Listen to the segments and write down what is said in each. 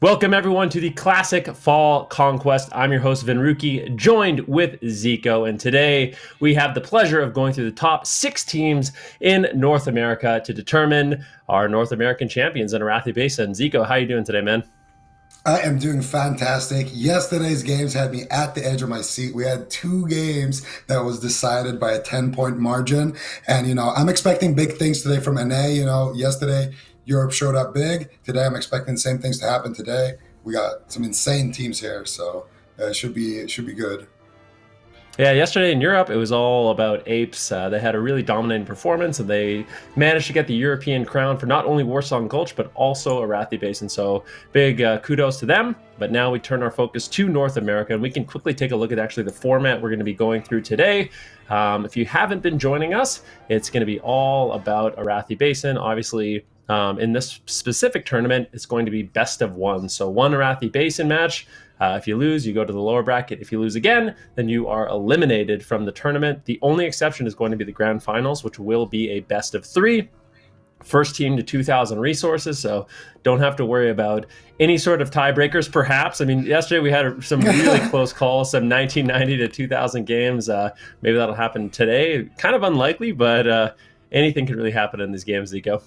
Welcome everyone to the Classic Fall Conquest. I'm your host Vinruki, joined with Zico, and today we have the pleasure of going through the top 6 teams in North America to determine our North American champions in Arathi Basin. Zico, how are you doing today, man? I am doing fantastic. Yesterday's games had me at the edge of my seat. We had 2 games that was decided by a 10-point margin. And, I'm expecting big things today from NA. Yesterday Europe showed up big. Today I'm expecting the same things to happen today. We got some insane teams here, so it should be good. Yeah, yesterday in Europe, it was all about Apes. They had a really dominating performance, and they managed to get the European crown for not only Warsaw Gulch, but also Arathi Basin. So big kudos to them. But now we turn our focus to North America, and we can quickly take a look at actually the format we're going to be going through today. If you haven't been joining us, it's going to be all about Arathi Basin. Obviously, in this specific tournament, it's going to be best of one. So one Arathi Basin match. If you lose, you go to the lower bracket. If you lose again, then you are eliminated from the tournament. The only exception is going to be the grand finals, which will be a best of 3. First team to 2,000 resources, so don't have to worry about any sort of tiebreakers, perhaps. I mean, yesterday we had some really close calls, some 1990 to 2,000 games. Maybe that'll happen today. Kind of unlikely, but anything can really happen in these games, Zico.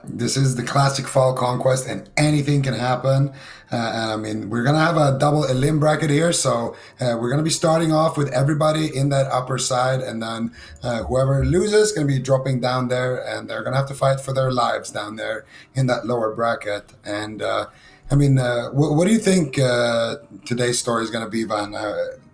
This is the classic fall conquest, and anything can happen. We're going to have a double elim bracket here, so we're going to be starting off with everybody in that upper side, and then whoever loses is going to be dropping down there, and they're going to have to fight for their lives down there in that lower bracket. And what do you think today's story is going to be, Van?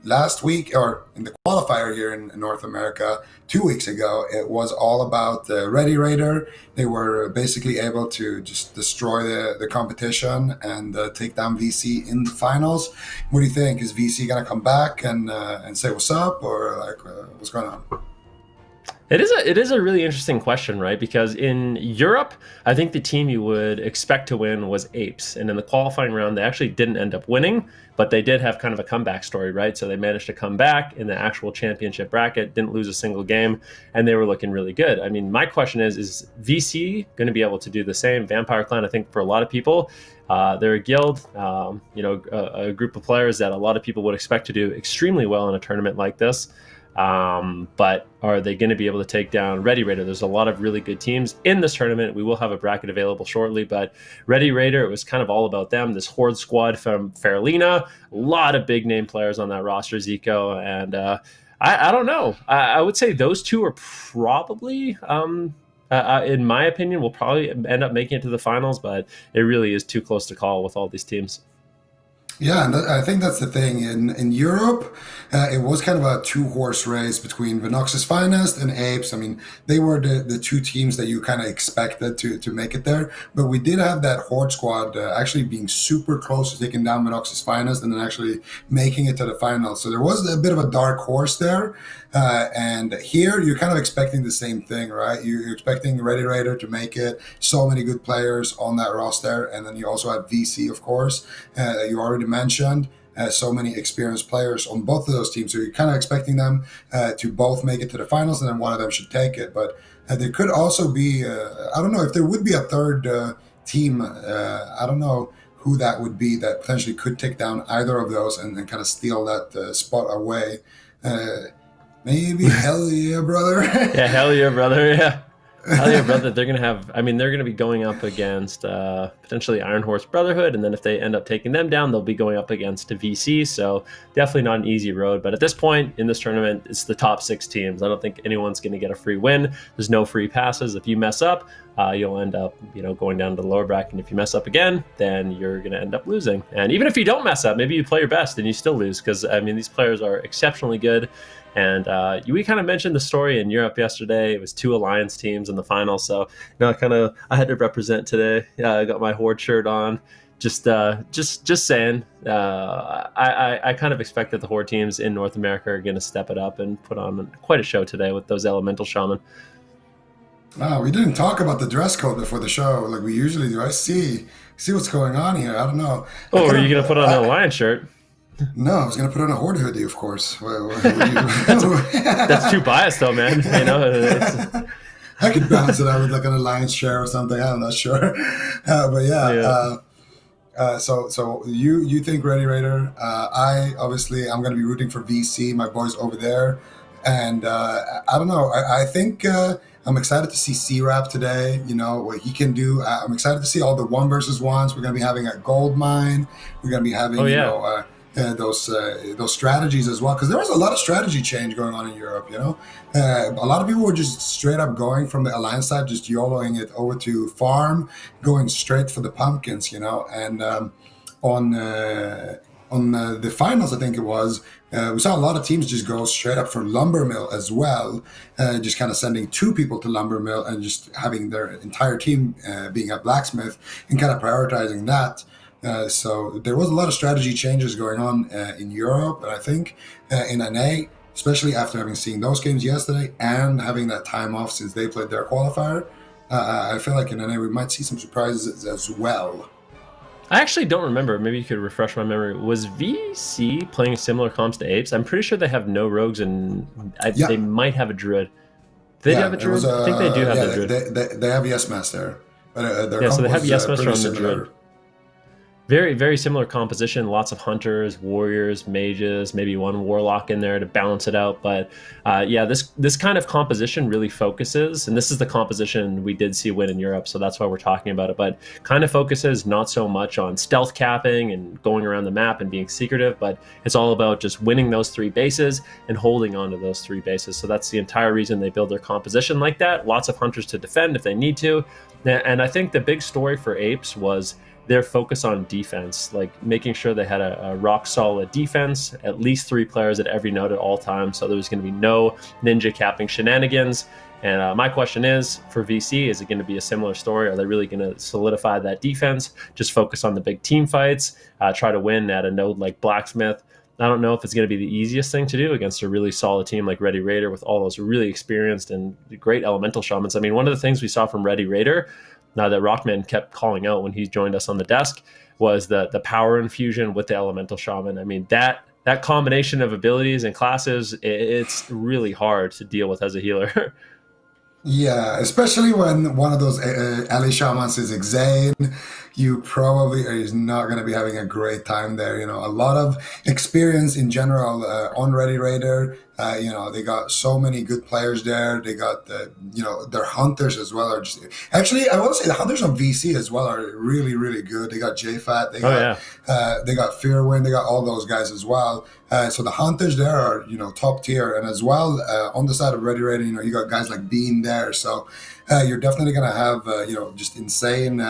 Last week, or in the qualifier here in North America, 2 weeks ago, it was all about the Ready Raider. They were basically able to just destroy the competition and take down VC in the finals. What do you think? Is VC going to come back and say what's up, or what's going on? It is a really interesting question, right? Because in Europe, I think the team you would expect to win was Apes. And in the qualifying round, they actually didn't end up winning, but they did have kind of a comeback story, right? So they managed to come back in the actual championship bracket, didn't lose a single game, and they were looking really good. I mean, my question is VC going to be able to do the same? Vampire Clan, I think for a lot of people, they're a guild, a group of players that a lot of people would expect to do extremely well in a tournament like this. But are they going to be able to take down Ready Raider? There's a lot of really good teams in this tournament. We will have a bracket available shortly, but Ready Raider, it was kind of all about them. This Horde squad from Fairlina, a lot of big name players on that roster, Zico, and I don't know. I would say those two are probably, in my opinion, will probably end up making it to the finals, but it really is too close to call with all these teams. Yeah, and I think that's the thing. In Europe, it was kind of a 2-horse race between Venox's Finest and Apes. I mean, they were the 2 teams that you kind of expected to make it there. But we did have that Horde squad actually being super close to taking down Venox's Finest and then actually making it to the finals. So there was a bit of a dark horse there. And here, you're kind of expecting the same thing, right? You're expecting Ready Raider to make it. So many good players on that roster. And then you also have VC, of course, you already mentioned. So many experienced players on both of those teams. So you're kind of expecting them to both make it to the finals, and then one of them should take it. But there could also be, I don't know, if there would be a third team, I don't know who that would be that potentially could take down either of those and kind of steal that spot away. Maybe Hell Yeah Brother. Yeah, Hell Yeah Brother, yeah. Hell Yeah Brother, they're going to be going up against potentially Iron Horse Brotherhood, and then if they end up taking them down, they'll be going up against VC, so definitely not an easy road. But at this point in this tournament, it's the top 6 teams. I don't think anyone's going to get a free win. There's no free passes. If you mess up, you'll end up going down to the lower bracket, and if you mess up again, then you're going to end up losing. And even if you don't mess up, maybe you play your best and you still lose, because these players are exceptionally good. And we kind of mentioned the story in Europe yesterday. It was 2 Alliance teams in the final, so I had to represent today. I got my Horde shirt on. Just saying. I kind of expect that the Horde teams in North America are going to step it up and put on quite a show today with those Elemental Shaman. Wow, we didn't talk about the dress code before the show like we usually do. I see what's going on here. I don't know. Oh, are you going to put on an Alliance shirt? No, I was going to put on a Horde hoodie, of course. That's too biased, though, man. I could balance it out with like an Alliance share or something. I'm not sure. But yeah. So you think Ready Raider? I obviously I'm going to be rooting for VC, my boys over there, and I don't know. I think I'm excited to see C-Rap today. You know what he can do. I'm excited to see all the one versus ones. We're going to be having a gold mine. We're going to be Oh having yeah. those strategies as well, because there was a lot of strategy change going on in Europe. You know, a lot of people were just straight up going from the alliance side, just YOLOing it over to farm, going straight for the pumpkins. You know, and on the finals, I think it was. We saw a lot of teams just go straight up for lumber mill as well, just kind of sending two people to lumber mill and just having their entire team being a blacksmith and kind of prioritizing that. So there was a lot of strategy changes going on in Europe, and I think in NA, especially after having seen those games yesterday and having that time off since they played their qualifier, I feel like in NA we might see some surprises as well. I actually don't remember. Maybe you could refresh my memory. Was VC playing similar comps to Apes? I'm pretty sure they have no rogues, and Yeah, they might have a druid. They do yeah, have a it was druid. I think they do have yeah the druid. they have Yes Master, but their Yeah, so comp they have was Yes Master pretty on the druid. similar. Very, very similar composition. Lots of hunters, warriors, mages, maybe one warlock in there to balance it out. But yeah, this kind of composition really focuses, and this is the composition we did see win in Europe, so that's why we're talking about it. But kind of focuses not so much on stealth capping and going around the map and being secretive, but it's all about just winning those three bases and holding on to those three bases. So that's the entire reason they build their composition like that. Lots of hunters to defend if they need to. And I think the big story for Apes was their focus on defense, like making sure they had a rock solid defense, at least three players at every node at all times. So there was going to be no ninja capping shenanigans. And my question is for VC, is it going to be a similar story? Are they really going to solidify that defense, just focus on the big team fights, try to win at a node like Blacksmith? I don't know if it's going to be the easiest thing to do against a really solid team like Ready Raider with all those really experienced and great elemental shamans. I mean, one of the things we saw from Ready Raider, now that Rockman kept calling out when he joined us on the desk, was the power infusion with the elemental shaman. I mean, that combination of abilities and classes, it's really hard to deal with as a healer. Yeah, especially when one of those alley shamans is Exane, you probably is not going to be having a great time there. You know, a lot of experience in general on Ready Raider. You know, they got so many good players there. They got their hunters as well are just actually I want to say the hunters on VC as well are really really good. They got JFAT, Oh yeah. they got Fearwind, they got all those guys as well. So the hunters there are top tier, and as well on the side of Ready Raider, you got guys like Bean there. So you're definitely gonna have just insane.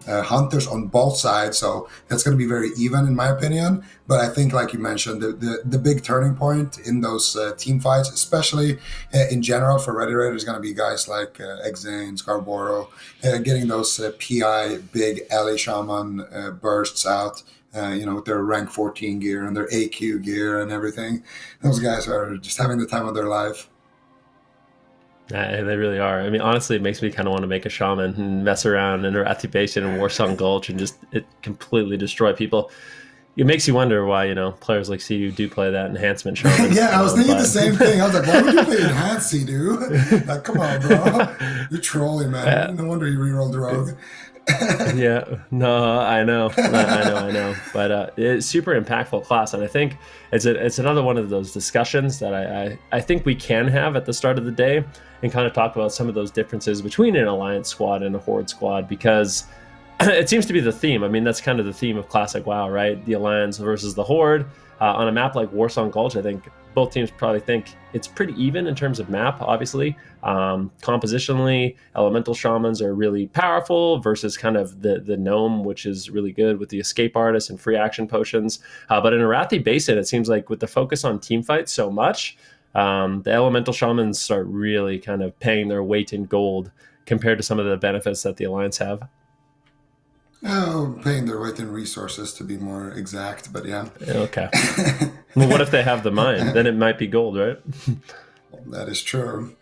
Hunters on both sides, so that's going to be very even in my opinion. But I think, like you mentioned, the big turning point in those team fights, especially in general for Ready Raider, is going to be guys like Exane, Scarborough, getting those PI big LA Shaman bursts out. With their rank 14 gear and their AQ gear and everything. Those guys are just having the time of their life. They really are. I mean, honestly, it makes me kind of want to make a shaman and mess around in Arathi Basin and Warsong Gulch and just completely destroy people. It makes you wonder why, players like CU do play that enhancement shaman. Yeah, I was thinking the same thing. I was like, why would you play enhanced, dude? Like, come on, bro. You're trolling, man. No wonder you rerolled the rogue. Yeah, no, I know. I know. But it's super impactful class, and I think it's another one of those discussions that I think we can have at the start of the day and kind of talk about some of those differences between an alliance squad and a horde squad, because it seems to be the theme. I mean, that's kind of the theme of classic WoW, right? The alliance versus the horde. On a map like Warsong Gulch, I think both teams probably think it's pretty even in terms of map, obviously. Compositionally, elemental shamans are really powerful versus kind of the gnome, which is really good with the escape artists and free action potions. But in Arathi Basin, it seems like with the focus on team fights so much, the elemental shamans start really kind of paying their weight in gold compared to some of the benefits that the alliance have. Oh, paying their weight in resources to be more exact, but yeah. Okay. Well, what if they have the mine? Then it might be gold, right? That is true.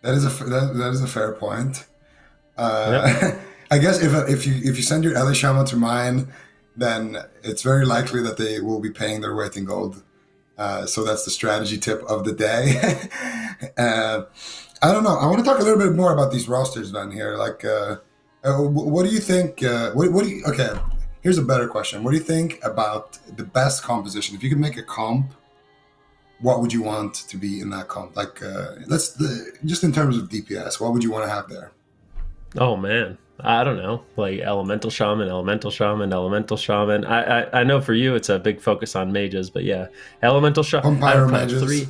That is a fair point. Yep. I guess if you send your Ellie Shaman to mine, then it's very likely that they will be paying their weight in gold. So that's the strategy tip of the day. I don't know. I want to talk a little bit more about these rosters, Van here. Like, what do you think? What do you? Okay, Here's a better question. What do you think about the best composition? If you could make a comp, what would you want to be in that comp? Like, just in terms of DPS, what would you want to have there? Oh man, I don't know, like elemental shaman, elemental shaman, elemental shaman. I know for you it's a big focus on mages, but yeah, elemental shaman. I Vampire don't know, mages. three.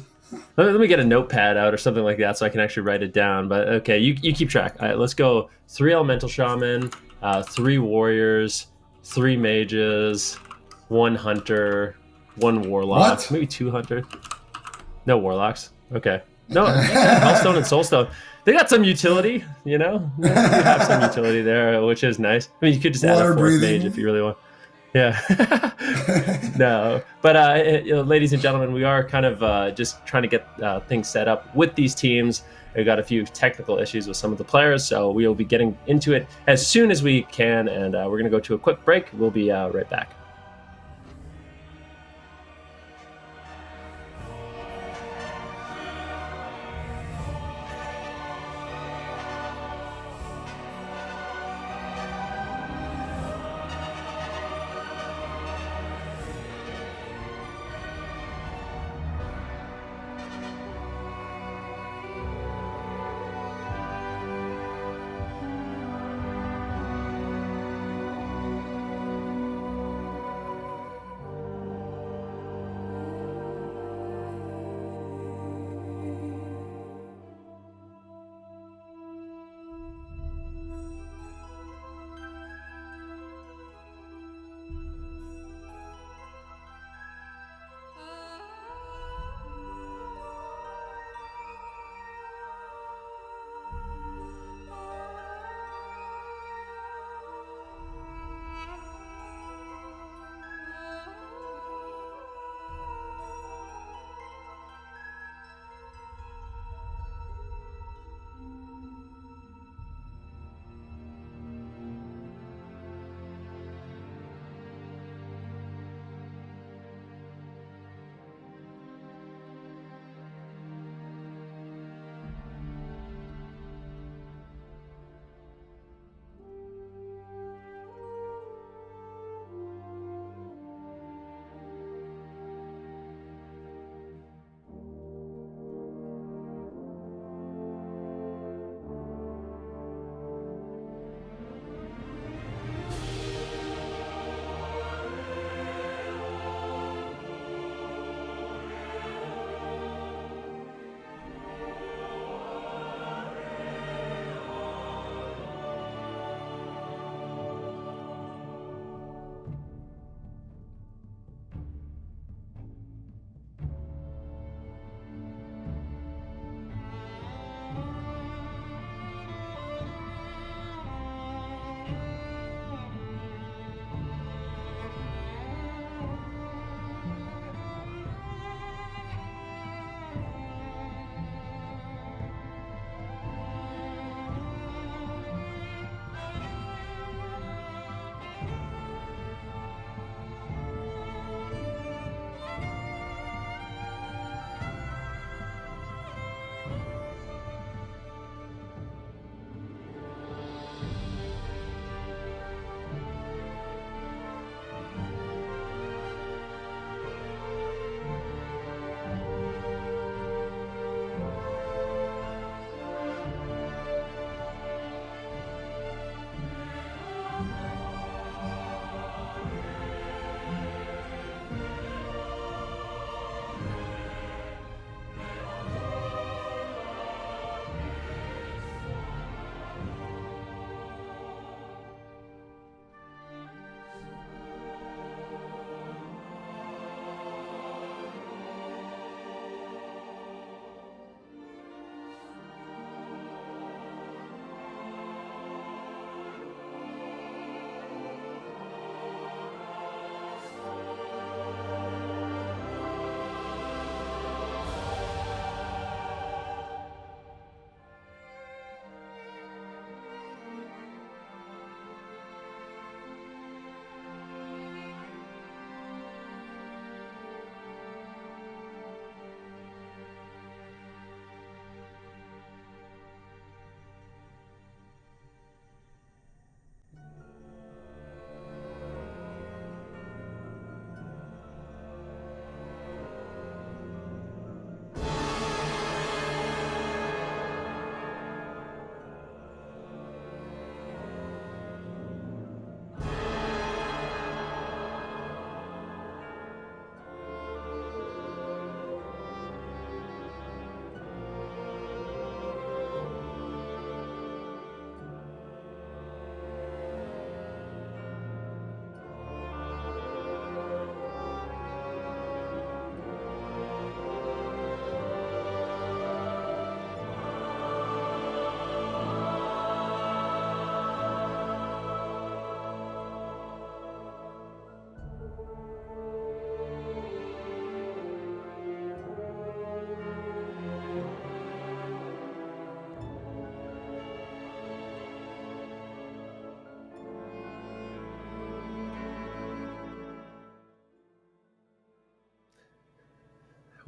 Let me get a notepad out or something like that so I can actually write it down. But okay, you keep track. All right, let's go. Three elemental shaman, three warriors, three mages, one hunter, one warlock, What? maybe two hunters. No warlocks. Okay. No, yeah, Hellstone and Soulstone. They got some utility, you know? They do have some utility there, which is nice. I mean, you could just add a Water fourth mage if breathing. you really want. Yeah. No. But, ladies and gentlemen, we are kind of just trying to get things set up with these teams. We got a few technical issues with some of the players, so we will be getting into it as soon as we can. And we're going to go to a quick break. We'll be right back.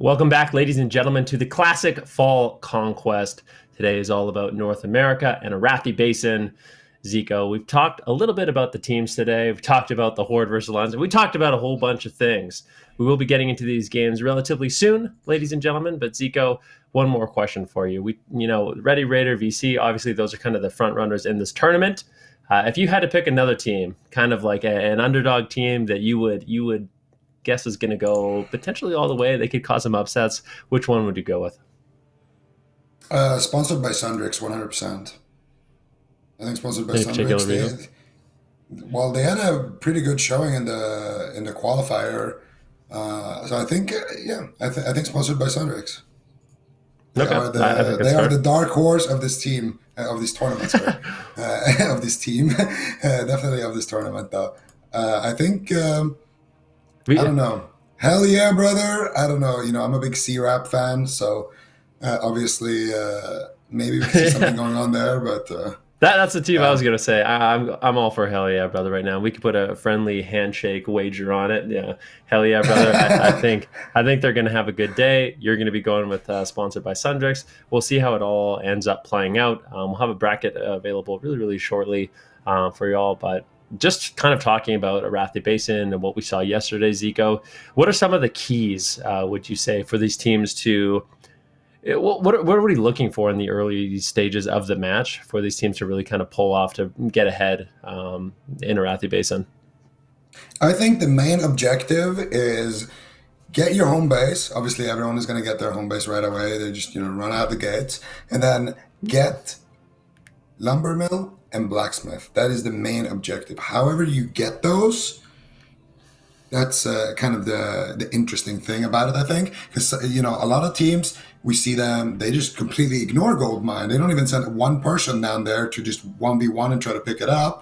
Welcome back, ladies and gentlemen, to the classic Fall Conquest. Today is all about North America and Arathi Basin. Zico, we've talked a little bit about the teams today. We've talked about the Horde versus Alliance. We talked about a whole bunch of things. We will be getting into these games relatively soon, ladies and gentlemen. But Zico, one more question for you. Ready Raider, VC, obviously those are kind of the front runners in this tournament. If you had to pick another team, kind of like an underdog team that you would guess is going to go potentially all the way, they could cause some upsets, which one would you go with? Sponsored by Sundrix, 100%. I think sponsored by Any particular Sundrix. reason? They had a pretty good showing in the qualifier. So I think, I think sponsored by Sundrix. They Okay, are I think that's they are fair. the dark horse of this team, of this tournament, sorry. Of this team. Definitely of this tournament, though. I think, I don't know. Hell yeah, brother. I don't know. I'm a big C-Rap fan, so obviously maybe we can see something going on there, but That's the team I yeah. was gonna say. I'm all for hell yeah, brother. Right now, we could put a friendly handshake wager on it. Yeah, hell yeah, brother. I think they're gonna have a good day. You're gonna be going with sponsored by Sundrix. We'll see how it all ends up playing out. We'll have a bracket available really really shortly for y'all, but. Just kind of talking about Arathi Basin and what we saw yesterday, Zico. What are some of the keys, would you say, for these teams to what are we looking for in the early stages of the match for these teams to really kind of pull off to get ahead in Arathi Basin? I think the main objective is get your home base. Obviously, everyone is going to get their home base right away. They just, run out the gates. And then get lumber mill and blacksmith. That is the main objective. However you get those, that's kind of the interesting thing about it, I think, because a lot of teams, we see them, they just completely ignore gold mine. They don't even send one person down there to just 1v1 and try to pick it up.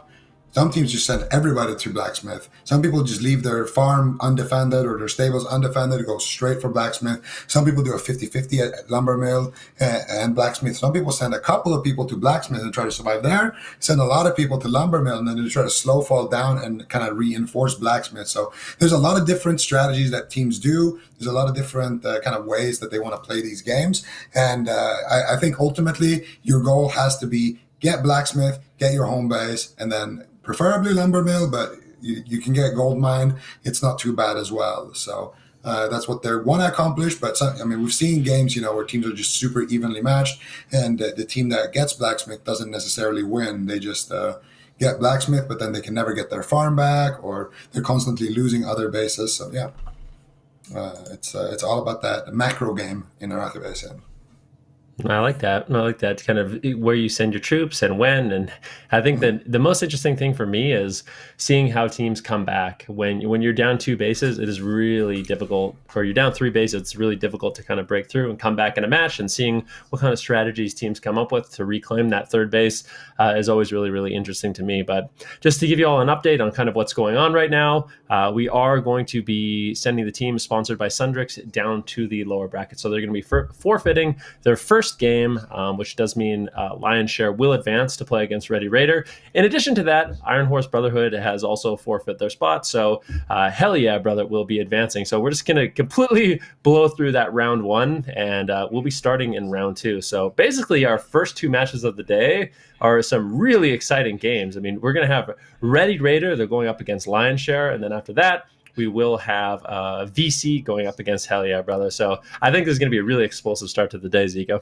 Some teams just send everybody to blacksmith. Some people just leave their farm undefended or their stables undefended, go straight for blacksmith. Some people do a 50-50 at lumber mill and blacksmith. Some people send a couple of people to blacksmith and try to survive there. Send a lot of people to lumber mill and then they try to slow fall down and kind of reinforce blacksmith. So there's a lot of different strategies that teams do. There's a lot of different kind of ways that they want to play these games. And I think ultimately your goal has to be get blacksmith, get your home base, and then preferably lumber mill, but you can get gold mine. It's not too bad as well. So that's what they want to accomplish. But we've seen games, where teams are just super evenly matched, and the team that gets blacksmith doesn't necessarily win. They just get blacksmith, but then they can never get their farm back, or they're constantly losing other bases. So yeah, it's all about that macro game in Arathi Basin. I like that. I like that kind of where you send your troops and when. And I think that the most interesting thing for me is seeing how teams come back. When you're down two bases, it is really difficult. Or you're down three bases, it's really difficult to kind of break through and come back in a match. And seeing what kind of strategies teams come up with to reclaim that third base is always really, really interesting to me. But just to give you all an update on kind of what's going on right now, we are going to be sending the team sponsored by Sundrix down to the lower bracket. So they're going to be forfeiting their first game, which does mean Lion's Share will advance to play against Ready Raider. In addition to that, Iron Horse Brotherhood has also forfeit their spot. So hell yeah, brother, will be advancing. So we're just going to completely blow through that round one, and we'll be starting in round two. So basically, our first two matches of the day are some really exciting games. I mean, we're going to have Ready Raider. They're going up against Lion's Share. And then after that, we will have VC going up against Hell Yeah, brother. So I think this is going to be a really explosive start to the day, Zico.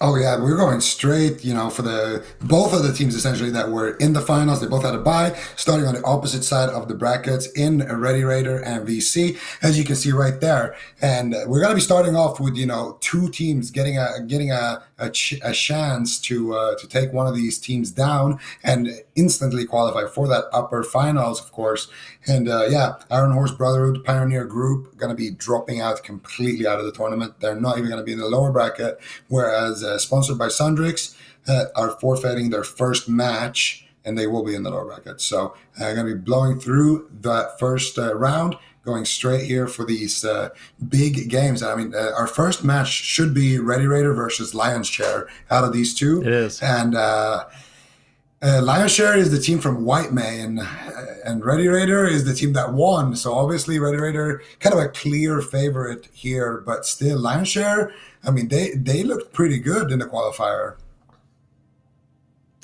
Oh yeah, we're going straight, for the both of the teams essentially that were in the finals. They both had a bye, starting on the opposite side of the brackets in Ready Raider and VC, as you can see right there. And we're gonna be starting off with two teams getting a chance to take one of these teams down and instantly qualify for that upper finals, of course. And Iron Horse Brotherhood Pioneer Group going to be dropping out completely out of the tournament. They're not even going to be in the lower bracket, whereas sponsored by Sundrix are forfeiting their first match, and they will be in the lower bracket. So going to be blowing through that first round, going straight here for these big games. I mean, our first match should be Ready Raider versus Lion's Share out of these two. It is. And Lion's Share is the team from White May, and Ready Raider is the team that won. So obviously, Ready Raider kind of a clear favorite here, but still, Lion's Share. I mean, they looked pretty good in the qualifier.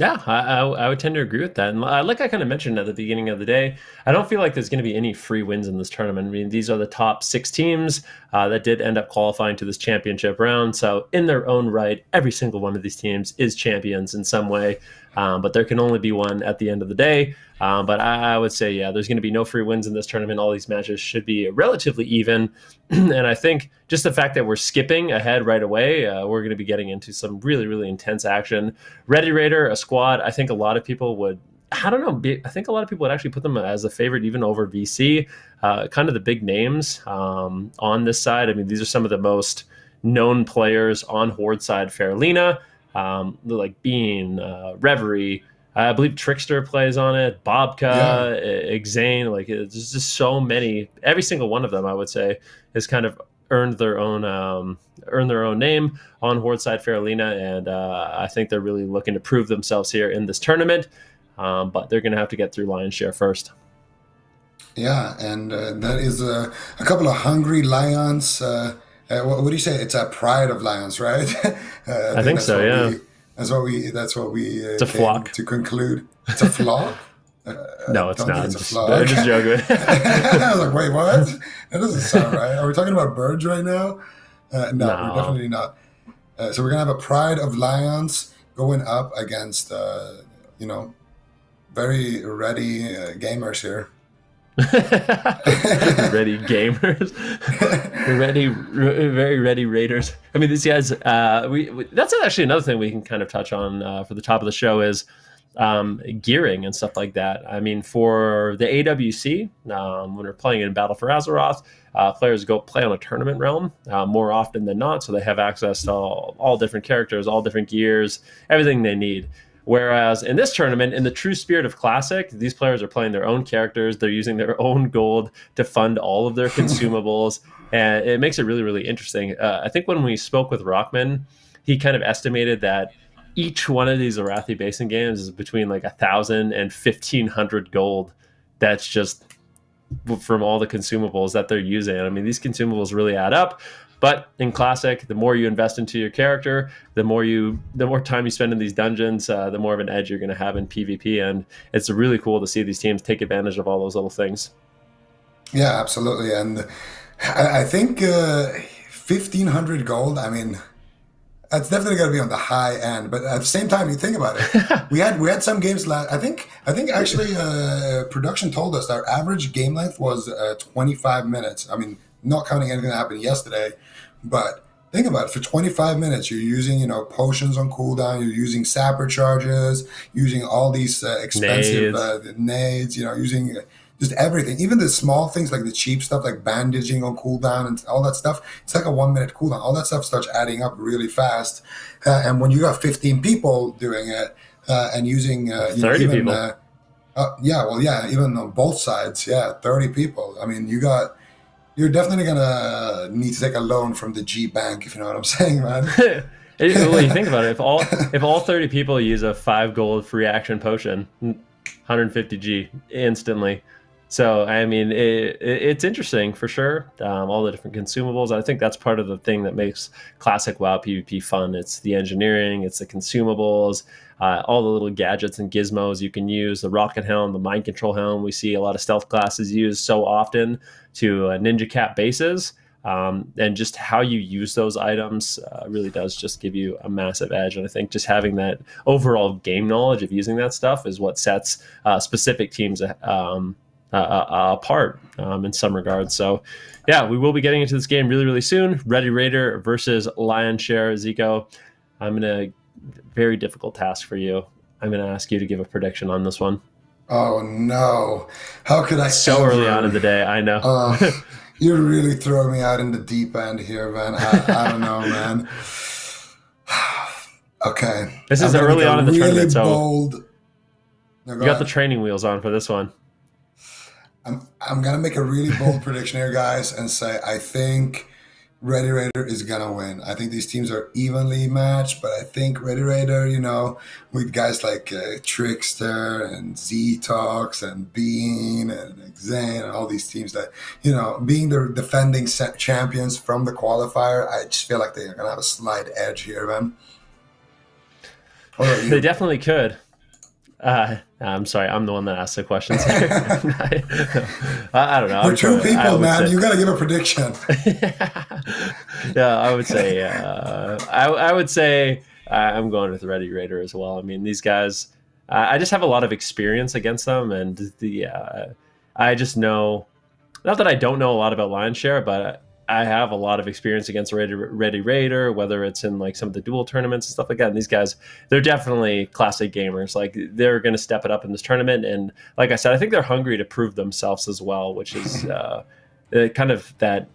Yeah, I would tend to agree with that. And like I kind of mentioned at the beginning of the day, I don't feel like there's going to be any free wins in this tournament. I mean, these are the top 6 teams that did end up qualifying to this championship round. So, in their own right, every single one of these teams is champions in some way. But there can only be one at the end of the day. But I would say, yeah, there's going to be no free wins in this tournament. All these matches should be relatively even. And I think just the fact that we're skipping ahead right away, we're going to be getting into some really, really intense action. Ready Raider, a squad, I think a lot of people would, I don't know, I think a lot of people would actually put them as a favorite even over VC. Kind of the big names on this side. I mean, these are some of the most known players on Horde side. Faralina, like Bean, Reverie, I believe Trickster plays on it, Bobka, Exane, like there's just so many. Every single one of them, I would say, has kind of earned their own name on Horde side Faralina, and I think they're really looking to prove themselves here in this tournament. But they're going to have to get through Lion's Share first. Yeah, and that is a couple of hungry lions. What do you say? It's a pride of lions, right? I think so. Yeah. That's what we. It's a flock. To conclude. It's a flock. No, it's not. It's a flock. flock. I'm just joking. I was like, wait, what? That doesn't sound right. Are we talking about birds right now? No, we're definitely not. So we're gonna have a pride of lions going up against, very ready gamers here. Ready gamers, very ready raiders. I mean, these guys. That's actually another thing we can kind of touch on for the top of the show is gearing and stuff like that. I mean, for the AWC, when we're playing in Battle for Azeroth, players go play on a tournament realm more often than not, so they have access to all different characters, all different gears, everything they need. Whereas in this tournament, in the true spirit of Classic, these players are playing their own characters. They're using their own gold to fund all of their consumables. And it makes it really, really interesting. I think when we spoke with Rockman, he kind of estimated that each one of these Arathi Basin games is between like 1,000 and 1,500 gold. That's just from all the consumables that they're using. I mean, these consumables really add up. But in Classic, the more you invest into your character, the more time you spend in these dungeons, the more of an edge you're going to have in PvP. And it's really cool to see these teams take advantage of all those little things. Yeah, absolutely. And I think 1,500 gold, I mean, that's definitely going to be on the high end. But at the same time, you think about it. we had some games last. I think actually production told us our average game length was 25 minutes. I mean, not counting anything that happened yesterday, but think about it. For 25 minutes, you're using, potions on cooldown. You're using sapper charges, using all these expensive nades. Using just everything, even the small things like the cheap stuff like bandaging on cooldown and all that stuff. It's like a 1 minute cooldown. All that stuff starts adding up really fast. And when you got 15 people doing it and using 30 people, even on both sides, 30 people. I mean, you're definitely gonna need to take a loan from the G Bank, if you know what I'm saying, man. Well, you think about it. If all 30 people use a 5 gold free action potion, 150 G instantly. So I mean, it's interesting for sure. All the different consumables. I think that's part of the thing that makes Classic WoW PvP fun. It's the engineering, it's the consumables, all the little gadgets and gizmos you can use. The rocket helm, the mind control helm. We see a lot of stealth classes used so often to ninja cap bases. And just how you use those items really does just give you a massive edge. And I think just having that overall game knowledge of using that stuff is what sets specific teams apart in some regards. So, yeah, we will be getting into this game really, really soon. Ready Raider versus Lion's Share. Zico, I'm going to very difficult task for you. I'm going to ask you to give a prediction on this one. Oh, no. How could I So early on in the day, I know. You're really throwing me out in the deep end here, man. I don't know, man. Okay. This is early on in the tournament, so bold. No, you got the training wheels on for this one. I'm going to make a really bold prediction here, guys, and say I think Ready Raider is gonna win. I think these teams are evenly matched, but I think Ready Raider, with guys like Trickster and Z Talks and Bean and Zane and all these teams that, being the defending champions from the qualifier, I just feel like they're gonna have a slight edge here, man. What about They you? definitely could. I'm sorry, I'm the one that asked the questions. I don't know. We're I'm two sure. I people, would man. say, You gotta give a prediction. yeah, I would say. I would say I'm going with Ready Raider as well. I mean, these guys. I just have a lot of experience against them, and I just know. Not that I don't know a lot about Lion Share, but I have a lot of experience against Ready Raider, whether it's in like some of the dual tournaments and stuff like that. And these guys, they're definitely classic gamers. Like they're going to step it up in this tournament. And like I said, I think they're hungry to prove themselves as well, which is kind of that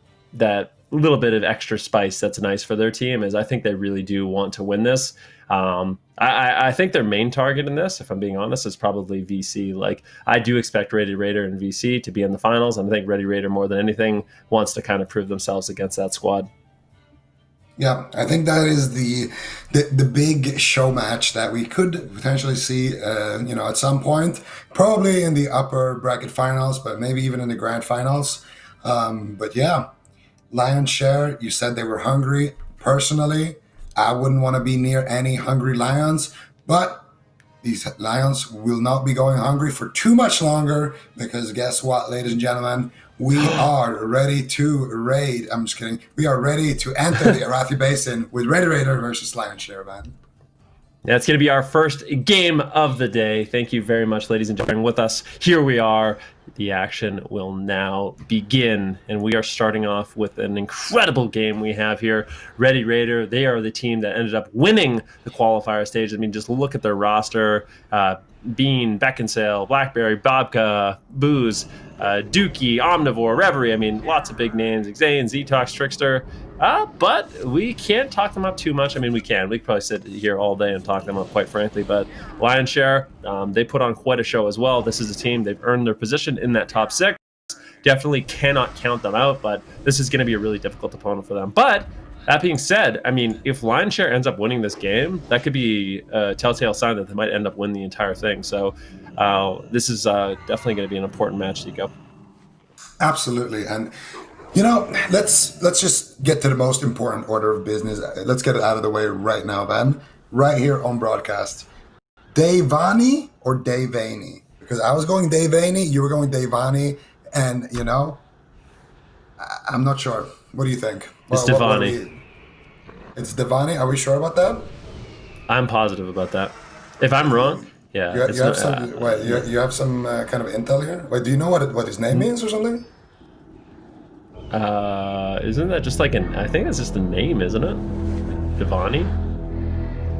little bit of extra spice that's nice for their team. Is I think they really do want to win this. I think their main target in this, if I'm being honest, is probably VC. Like I do expect Ready Raider and VC to be in the finals, and I think Ready Raider more than anything wants to kind of prove themselves against that squad. Yeah, I think that is the big show match that we could potentially see, at some point, probably in the upper bracket finals, but maybe even in the grand finals. But yeah, Lion's Share, you said they were hungry. Personally, I wouldn't want to be near any hungry lions, but these lions will not be going hungry for too much longer because guess what, ladies and gentlemen? We are ready to raid. I'm just kidding. We are ready to enter the Arathi Basin with Ready Raider versus Lion Share, man. That's going to be our first game of the day. Thank you very much, ladies and gentlemen, with us. Here we are. The action will now begin, and we are starting off with an incredible game we have here. Ready Raider, they are the team that ended up winning the qualifier stage. I mean, just look at their roster. Bean, Beckinsale, Blackberry, Bobka, Booze, Dookie, Omnivore, Reverie. I mean, lots of big names. Xane, Zetox, Trickster. But we can't talk them up too much. I mean, we can. We could probably sit here all day and talk them up, quite frankly. But Lion Share, they put on quite a show as well. This is a team. They've earned their position in that top six. Definitely cannot count them out, but this is going to be a really difficult opponent for them. But that being said, I mean, if Lion Share ends up winning this game, that could be a telltale sign that they might end up winning the entire thing. So this is definitely going to be an important match, Nico. Absolutely. And let's just get to the most important order of business. Let's get it out of the way right now, Ben. Right here on broadcast. Davani or Davani? Because I was going Davani, you were going Davani, and I'm not sure. What do you think? It's Davani. It's Davani. Are we sure about that? I'm positive about that. If I'm wrong, yeah. You have some kind of intel here. Wait, do you know what his name means or something? Isn't that just like I think that's just a name, isn't it? Davani?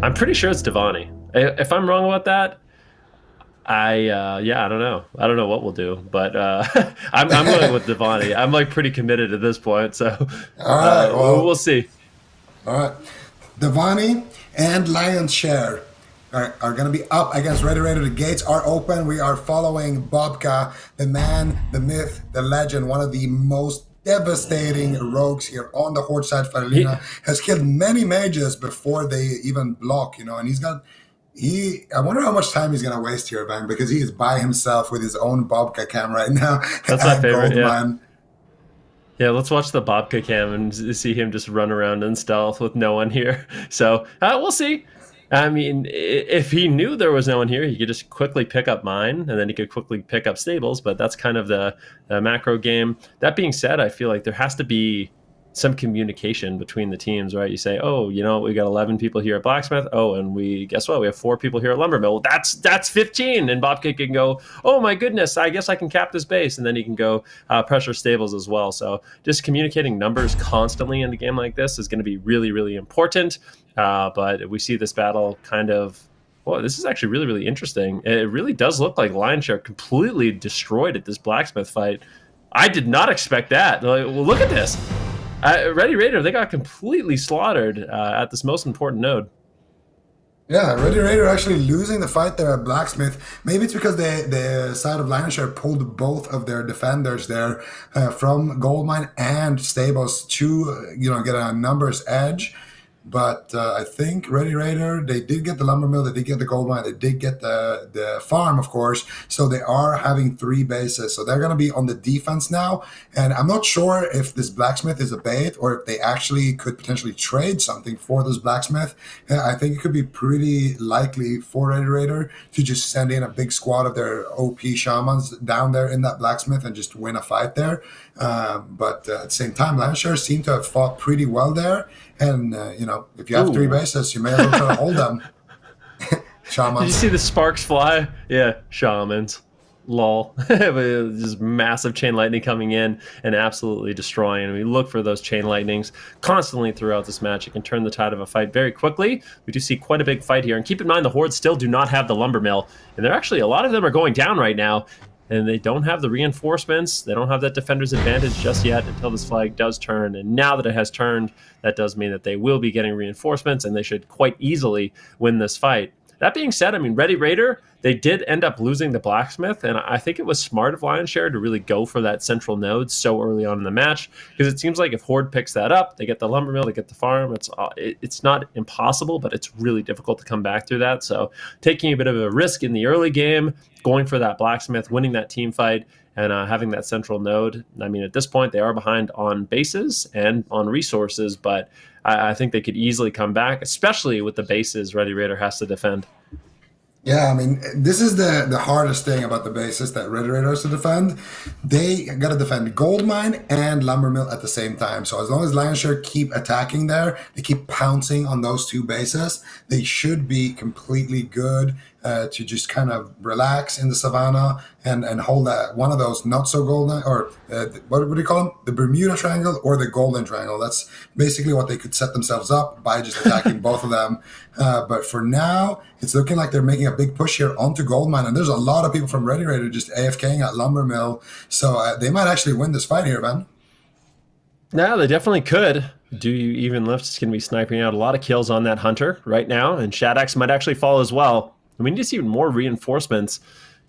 I'm pretty sure it's Davani. If I'm wrong about that, I don't know. I don't know what we'll do, but I'm going with Davani. I'm like pretty committed at this point, so all right, we'll see. All right, Davani and Lion's Share are going to be up against Ready Raider. The gates are open. We are following Bobka, the man, the myth, the legend, one of the most devastating rogues here on the Horde side. Faralina has killed many mages before they even block, and he's got. I wonder how much time he's gonna waste here, man, because he is by himself with his own Bobka cam right now. That's my favorite. Yeah, let's watch the Bobka cam and see him just run around in stealth with no one here. So we'll see. I mean, if he knew there was no one here, he could just quickly pick up mine, and then he could quickly pick up stables. But that's kind of the macro game. That being said, I feel like there has to be some communication between the teams, right? You say, oh, we got 11 people here at Blacksmith. Oh, and guess what? We have 4 people here at Lumbermill. That's 15. And Bobcake can go, oh my goodness, I guess I can cap this base. And then he can go pressure stables as well. So just communicating numbers constantly in a game like this is going to be really, really important. But we see this battle kind of, well, this is actually really, really interesting. It really does look like Lion Share completely destroyed at this Blacksmith fight. I did not expect that. Like, well, look at this. Ready Raider, they got completely slaughtered at this most important node. Yeah, Ready Raider actually losing the fight there at Blacksmith. Maybe it's because the side of Lionshare pulled both of their defenders there from Goldmine and Stables to get a numbers edge. But I think Ready Raider, they did get the lumber mill, they did get the gold mine, they did get the farm, of course. So they are having three bases. So they're going to be on the defense now. And I'm not sure if this blacksmith is a bait or if they actually could potentially trade something for this blacksmith. I think it could be pretty likely for Ready Raider to just send in a big squad of their OP shamans down there in that blacksmith and just win a fight there. But at the same time, Lancashire seem to have fought pretty well there. And, if you have three Ooh. bases, you may as well try to hold them. Did you Shamans. see the sparks fly? Yeah, shamans. Lol. Just massive chain lightning coming in and absolutely destroying. And we look for those chain lightnings constantly throughout this match. It can turn the tide of a fight very quickly. We do see quite a big fight here. And keep in mind, the Horde still do not have the lumber mill. And they're actually, a lot of them are going down right now. And they don't have the reinforcements. They don't have that defender's advantage just yet until this flag does turn. And now that it has turned, that does mean that they will be getting reinforcements and they should quite easily win this fight. That being said, I mean, Ready Raider, they did end up losing the blacksmith, and I think it was smart of Lionshare to really go for that central node so early on in the match, because it seems like if Horde picks that up, they get the lumber mill, they get the farm. It's not impossible, but it's really difficult to come back through that. So taking a bit of a risk in the early game, going for that blacksmith, winning that team fight, and having that central node. I mean, at this point, they are behind on bases and on resources, but I think they could easily come back, especially with the bases Ready Raider has to defend. Yeah, I mean, this is the hardest thing about the bases that Red Raiders to defend. They got to defend gold mine and lumber mill at the same time. So as long as Lionshare keep attacking there, they keep pouncing on those two bases, they should be completely good to just kind of relax in the savannah and hold that one of those not so golden or what do you call them? The Bermuda Triangle or the Golden Triangle. That's basically what they could set themselves up by just attacking both of them. But for now, it's looking like they're making a big push here onto Goldmine, and there's a lot of people from Ready Raider just AFKing at Lumber Mill, so they might actually win this fight here, Ben. Yeah, they definitely could. Do you even lift is going to be sniping out a lot of kills on that hunter right now, and Shadox might actually fall as well. And we need to see more reinforcements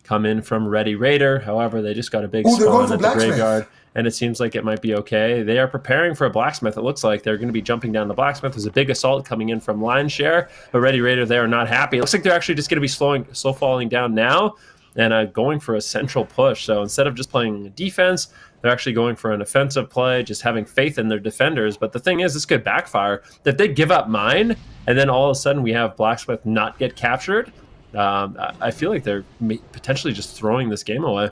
come in from Ready Raider. However, they just got a big spawn at the graveyard, and it seems like it might be okay. They are preparing for a blacksmith. It looks like they're going to be jumping down the blacksmith. There's a big assault coming in from Lionshare, but Ready Raider, they are not happy. It looks like they're actually just going to be slow falling down now and going for a central push. So instead of just playing defense, they're actually going for an offensive play, just having faith in their defenders. But the thing is, this could backfire. If they give up mine, and then all of a sudden we have blacksmith not get captured, I feel like they're potentially just throwing this game away.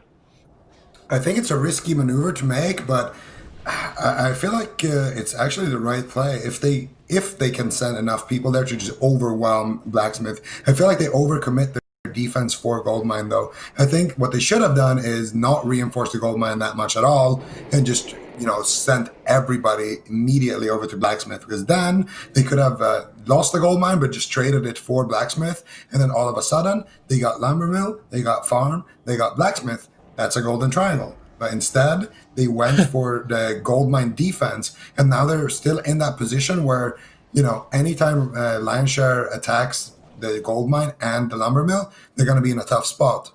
I think it's a risky maneuver to make, but I feel like it's actually the right play. If they can send enough people there to just overwhelm Blacksmith, I feel like they overcommit their defense for Goldmine, though. I think what they should have done is not reinforce the Goldmine that much at all and just sent everybody immediately over to Blacksmith, because then they could have lost the gold mine but just traded it for Blacksmith, and then all of a sudden they got lumber mill, they got farm, they got Blacksmith. That's a golden triangle. But instead they went for the gold mine defense, and now they're still in that position where anytime Lionshare attacks the gold mine and the lumber mill, they're going to be in a tough spot.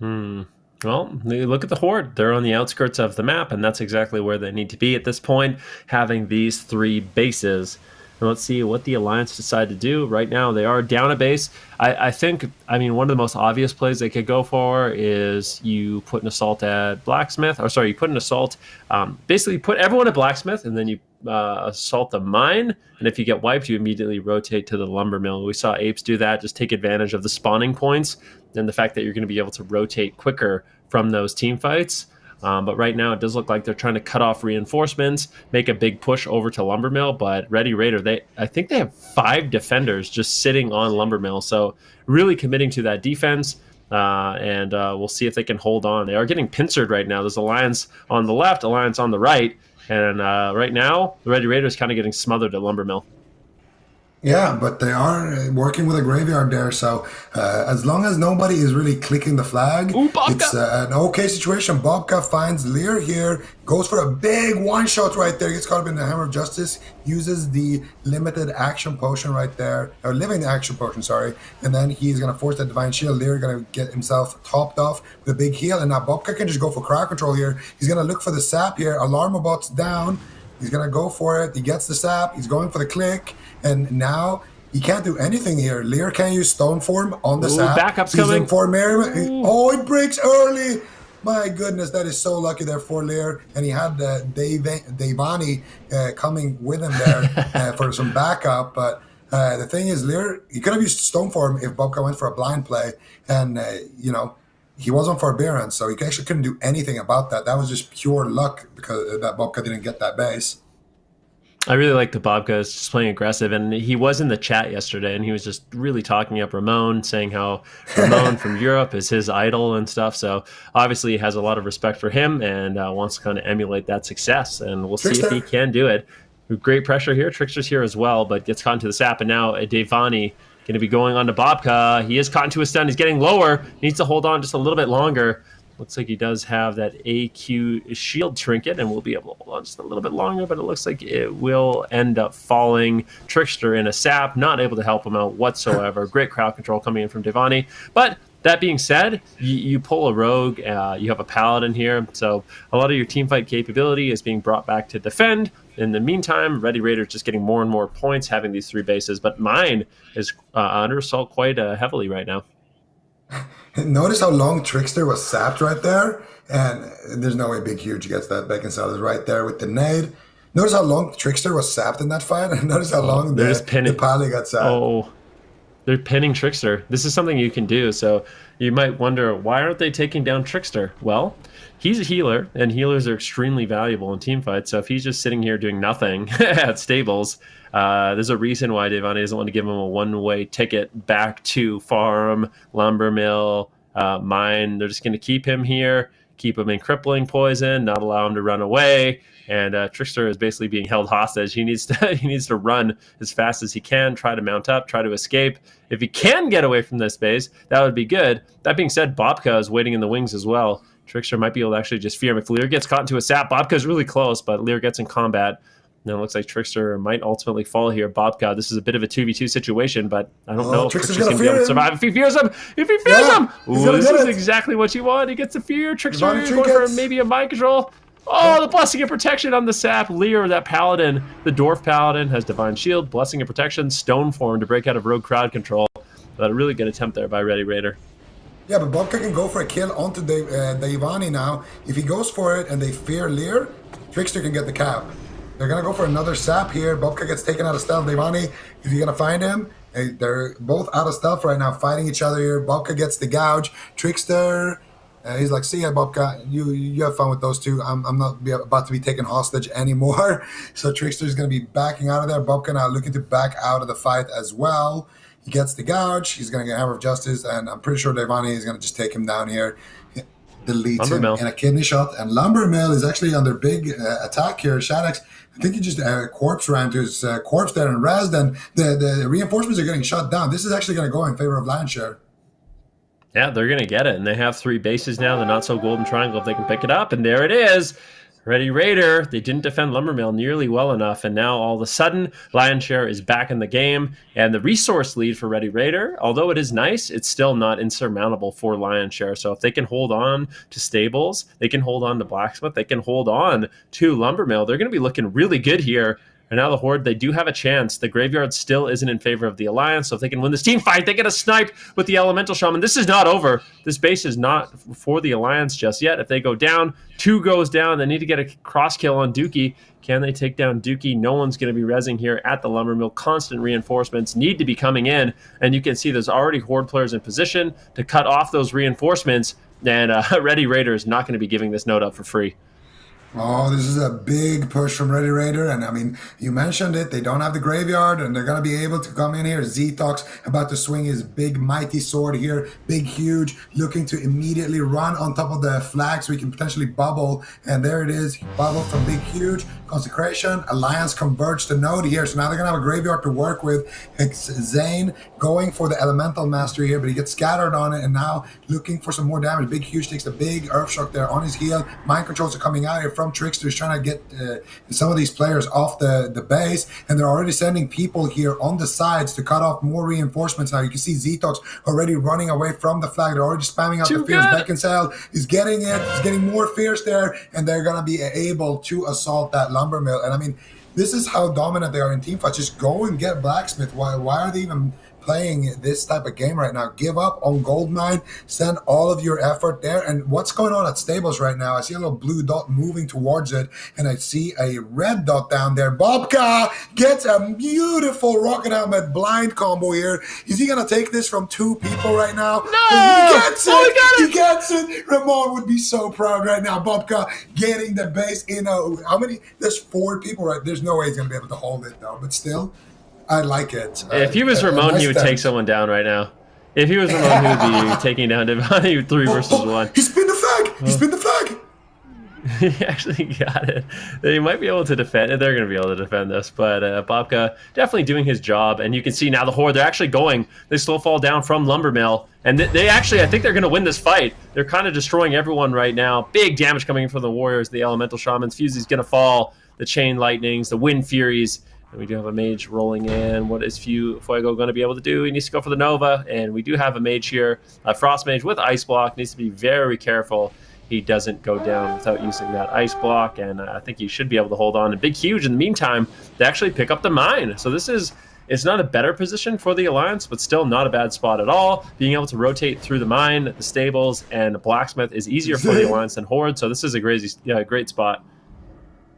Well, they look at the Horde. They're on the outskirts of the map, and that's exactly where they need to be at this point, having these three bases. And let's see what the Alliance decide to do. Right now, they are down a base. I think, one of the most obvious plays they could go for is you put an assault at Blacksmith. You put an assault, basically put everyone at Blacksmith, and then you assault the mine. And if you get wiped, you immediately rotate to the lumber mill. We saw Apes do that, just take advantage of the spawning points and the fact that you're going to be able to rotate quicker from those team fights. But right now, it does look like they're trying to cut off reinforcements, make a big push over to Lumbermill. But Ready Raider, I think they have 5 defenders just sitting on Lumbermill. So really committing to that defense. And we'll see if they can hold on. They are getting pincered right now. There's Alliance on the left, Alliance on the right. And right now, the Ready Raider is kind of getting smothered at Lumbermill. Yeah, but they are working with a graveyard there, so as long as nobody is really clicking the flag, Ooh, it's Bobka! an okay situation. Bobka finds Lear here, goes for a big one shot right there, gets caught up in the Hammer of Justice, uses the limited action potion right there, or living action potion, sorry, and then he's going to force that Divine Shield. Lear going to get himself topped off with a big heal, and now Bobka can just go for crowd control here. He's going to look for the sap here. Alarmobot's down. He's going to go for it. He gets the sap. He's going for the click. And now he can't do anything here. Lear can't use Stone Form on the Ooh, sap. backup's Season coming. 4 Merriman. Oh, it breaks early. My goodness, that is so lucky there for Lear. And he had Devani coming with him there for some backup. But the thing is, Lear, he could have used Stone Form if Bobka went for a blind play. And, he wasn't forbearance, so he actually couldn't do anything about that. That was just pure luck because that Bobka didn't get that base. I really like the Bobka is just playing aggressive, and he was in the chat yesterday, and he was just really talking up Ramon, saying how Ramon from Europe is his idol and stuff. So obviously, he has a lot of respect for him and wants to kind of emulate that success. And we'll see if he can do it. Great pressure here. Trickster's here as well, but gets caught into the sap, and now Devani going to be going on to Bobka. He is caught into a stun. He's getting lower. Needs to hold on just a little bit longer. Looks like he does have that AQ shield trinket and will be able to hold on just a little bit longer, but it looks like it will end up falling. Trickster in a sap, not able to help him out whatsoever. Great crowd control coming in from Devani. But that being said, you pull a rogue, you have a paladin here, so a lot of your teamfight capability is being brought back to defend. In the meantime, Ready Raider's just getting more and more points having these 3 bases, but mine is under assault quite heavily right now. Notice how long Trickster was sapped right there, and there's no way Big Huge gets that. Bacon Salad is right there with the nade. Notice how long Trickster was sapped in that fight, and notice how long the Pally got sapped. Oh, they're pinning Trickster. This is something you can do, so you might wonder, why aren't they taking down Trickster? Well, he's a healer, and healers are extremely valuable in teamfights, so if he's just sitting here doing nothing at stables, there's a reason why Devani doesn't want to give him a one-way ticket back to farm, lumber mill, mine. They're just going to keep him here, keep him in crippling poison, not allow him to run away. And Trickster is basically being held hostage. He needs to run as fast as he can, try to mount up, try to escape. If he can get away from this base, that would be good. That being said, Bobka is waiting in the wings as well. Trickster might be able to actually just fear him. If Lear gets caught into a sap, Bobka is really close, but Lear gets in combat. Now it looks like Trickster might ultimately fall here. Bobka, this is a bit of a 2v2 situation, but I don't know if Trickster's going to be able to survive. If he fears him! If he fears him! Ooh, this is exactly what you want. He gets the fear. Trickster going for maybe a mind control. Oh, the Blessing of Protection on the sap. Lear, that Paladin, the Dwarf Paladin, has Divine Shield, Blessing of Protection, Stone Form to break out of Rogue Crowd Control. But a really good attempt there by Ready Raider. Yeah, but Bobka can go for a kill onto Devani now. If he goes for it and they fear Lear, Trickster can get the cap. They're going to go for another sap here. Bobka gets taken out of stealth. Devani, if you're going to find him, they're both out of stealth right now, fighting each other here. Bobka gets the gouge. Trickster, he's like, see ya, Bobka. You have fun with those two. I'm not about to be taken hostage anymore. So Trickster's going to be backing out of there. Bobka now looking to back out of the fight as well. He gets the gouge. He's going to get Hammer of Justice, and I'm pretty sure Devani is going to just take him down here. Deletes him in a kidney shot. And Lumbermill is actually under big attack here. Shadex, I think he just corpse ran to his corpse there and rezzed, and the reinforcements are getting shut down. This is actually going to go in favor of Landshare. Yeah, they're going to get it, and they have 3 bases now. The not-so-golden triangle, if they can pick it up, and there it is. Ready Raider, they didn't defend Lumbermill nearly well enough, and now all of a sudden, Lionshare is back in the game, and the resource lead for Ready Raider, although it is nice, it's still not insurmountable for Lionshare. So if they can hold on to Stables, they can hold on to Blacksmith, they can hold on to Lumbermill, they're going to be looking really good here. And now the Horde, they do have a chance. The Graveyard still isn't in favor of the Alliance, so if they can win this team fight, they get a snipe with the Elemental Shaman. This is not over. This base is not for the Alliance just yet. If they go down, 2 goes down, they need to get a cross kill on Dookie. Can they take down Dookie? No one's going to be rezzing here at the Lumbermill. Constant reinforcements need to be coming in, and you can see there's already Horde players in position to cut off those reinforcements, and Ready Raider is not going to be giving this node up for free. Oh, this is a big push from Ready Raider. And I mean, you mentioned it. They don't have the graveyard and they're going to be able to come in here. Z-Tox about to swing his big, mighty sword here. Big, huge, looking to immediately run on top of the flag so he can potentially bubble. And there it is. Bubble from Big, Huge. Consecration. Alliance converge the node here. So now they're going to have a graveyard to work with. It's Zane going for the Elemental Mastery here, but he gets scattered on it. And now looking for some more damage. Big, Huge takes the big Earthshock there on his heel. Mind controls are coming out here from Trickster. Is trying to get some of these players off the base, and they're already sending people here on the sides to cut off more reinforcements. Now you can see Z-Tox already running away from the flag. They're already spamming out the fierce. Beckinsale is getting it. He's getting more fierce there, and they're going to be able to assault that lumber mill. And I mean, this is how dominant they are in team fights. Just go and get Blacksmith. Why are they even playing this type of game right now? Give up on Goldmine, send all of your effort there. And what's going on at stables right now? I see a little blue dot moving towards it, and I see a red dot down there. Bobka gets a beautiful Rocket Helmet blind combo here. Is he gonna take this from two people right now? No! He gets it! Oh, he got it! He gets it! Ramon would be so proud right now. Bobka getting the base in how many? There's 4 people, right? There's no way he's gonna be able to hold it though, but still, I like it. If he was Ramon, he would take someone down right now. If he was Ramon, he would be taking down Devani 3 versus 1. He spin the flag! He spin the flag! He actually got it. They might be able to defend. They're going to be able to defend this, but Bobka definitely doing his job. And you can see now the Horde, they're actually going. They slow fall down from Lumbermill. And they actually, I think they're going to win this fight. They're kind of destroying everyone right now. Big damage coming in from the Warriors, the Elemental Shamans. Fusy's going to fall. The Chain Lightnings, the Wind Furies. And we do have a mage rolling in. What is Fuego going to be able to do? He needs to go for the Nova. And we do have a mage here. A Frost Mage with Ice Block. Needs to be very careful he doesn't go down without using that Ice Block. And I think he should be able to hold on. And Big Huge, in the meantime, they actually pick up the mine. So this is... It's not a better position for the Alliance, but still not a bad spot at all. Being able to rotate through the mine, the stables, and Blacksmith is easier for the Alliance than Horde. So this is a great spot.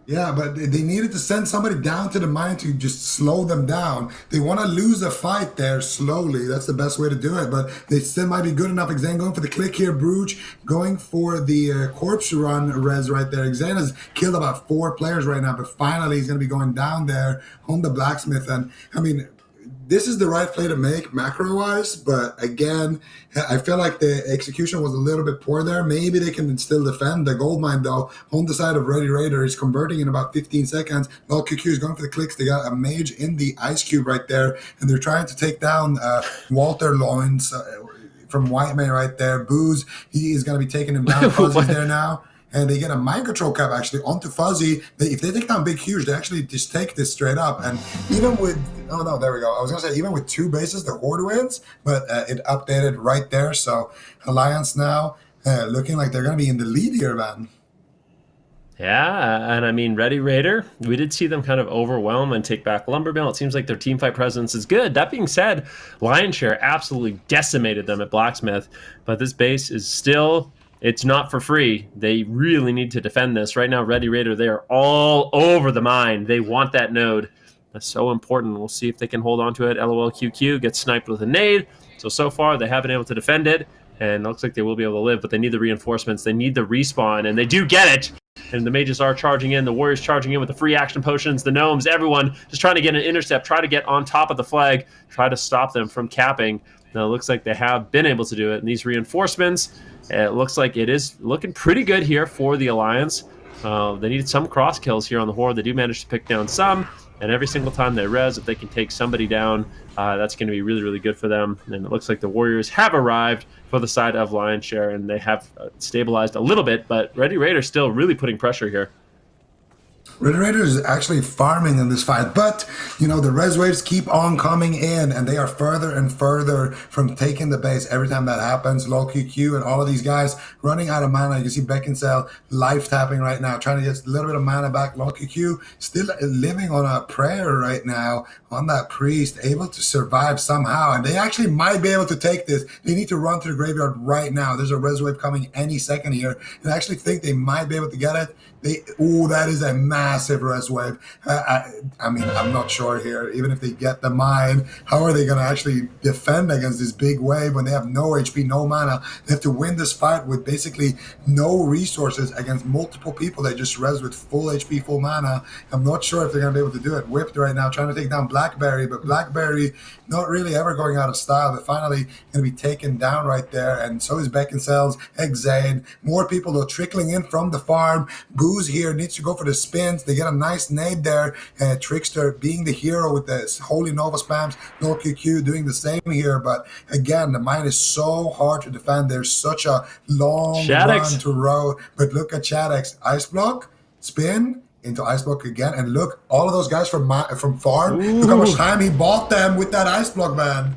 Yeah, but they needed to send somebody down to the mine to just slow them down. They want to lose a fight there slowly. That's the best way to do it, but they still might be good enough. Xan going for the click here. Bruge going for the corpse run res right there. Xan has killed about 4 players right now, but finally he's going to be going down there on the Blacksmith. And, I mean, this is the right play to make macro-wise, but again, I feel like the execution was a little bit poor there. Maybe they can still defend the gold mine, though. On the side of Ready Raider, he's converting in about 15 seconds. Well, QQ is going for the clicks. They got a mage in the ice cube right there, and they're trying to take down Walter Loins from White Man right there. Booze, he is going to be taking him down. Fuzzy's there now. And they get a mind control cap actually onto Fuzzy. If they take down Big Huge, they actually just take this straight up. And even with, oh no, there we go. I was going to say, even with 2 bases, the Horde wins, but it updated right there. So Alliance now looking like they're going to be in the lead here, man. Yeah, and I mean, Ready Raider, we did see them kind of overwhelm and take back Lumbermill. It seems like their team fight presence is good. That being said, Lionshare absolutely decimated them at Blacksmith, but this base is still... It's not for free. They really need to defend this. Right now, Ready Raider, they are all over the mine. They want that node. That's so important. We'll see if they can hold on to it. LOLQQ gets sniped with a nade. So far, they haven't been able to defend it. And it looks like they will be able to live, but they need the reinforcements. They need the respawn, and they do get it. And the mages are charging in. The warriors charging in with the free action potions. The gnomes, everyone just trying to get an intercept, try to get on top of the flag, try to stop them from capping. Now, it looks like they have been able to do it. And these reinforcements... It looks like it is looking pretty good here for the Alliance. They needed some cross kills here on the Horde. They do manage to pick down some, and every single time they res, if they can take somebody down, that's going to be really, really good for them. And it looks like the Warriors have arrived for the side of Lionshare, and they have stabilized a little bit, but Ready Raider still really putting pressure here. Red Raider is actually farming in this fight, but, you know, the res waves keep on coming in, and they are further and further from taking the base every time that happens. Low QQ and all of these guys running out of mana. You can see Beckinsale life tapping right now, trying to get a little bit of mana back. Low QQ still living on a prayer right now on that priest, able to survive somehow, and they actually might be able to take this. They need to run to the graveyard right now. There's a res wave coming any second here, and I actually think they might be able to get it. That is a massive massive res wave. I mean, I'm not sure here. Even if they get the mine, how are they going to actually defend against this big wave when they have no HP, no mana? They have to win this fight with basically no resources against multiple people. They just res with full HP, full mana. I'm not sure if they're going to be able to do it. Whipped right now, trying to take down Blackberry, but Blackberry not really ever going out of style. But finally going to be taken down right there, and so is Beckinsales, Exade. More people though trickling in from the farm. Booze here needs to go for the spins. They get a nice nade there. Trickster being the hero with the Holy Nova spams. No QQ doing the same here, but again, the mine is so hard to defend. There's such a long run to row. But look at Shadex. Ice block, spin, into ice block again, and look, all of those guys from farm. Ooh. Look how much time he bought them with that ice block, man.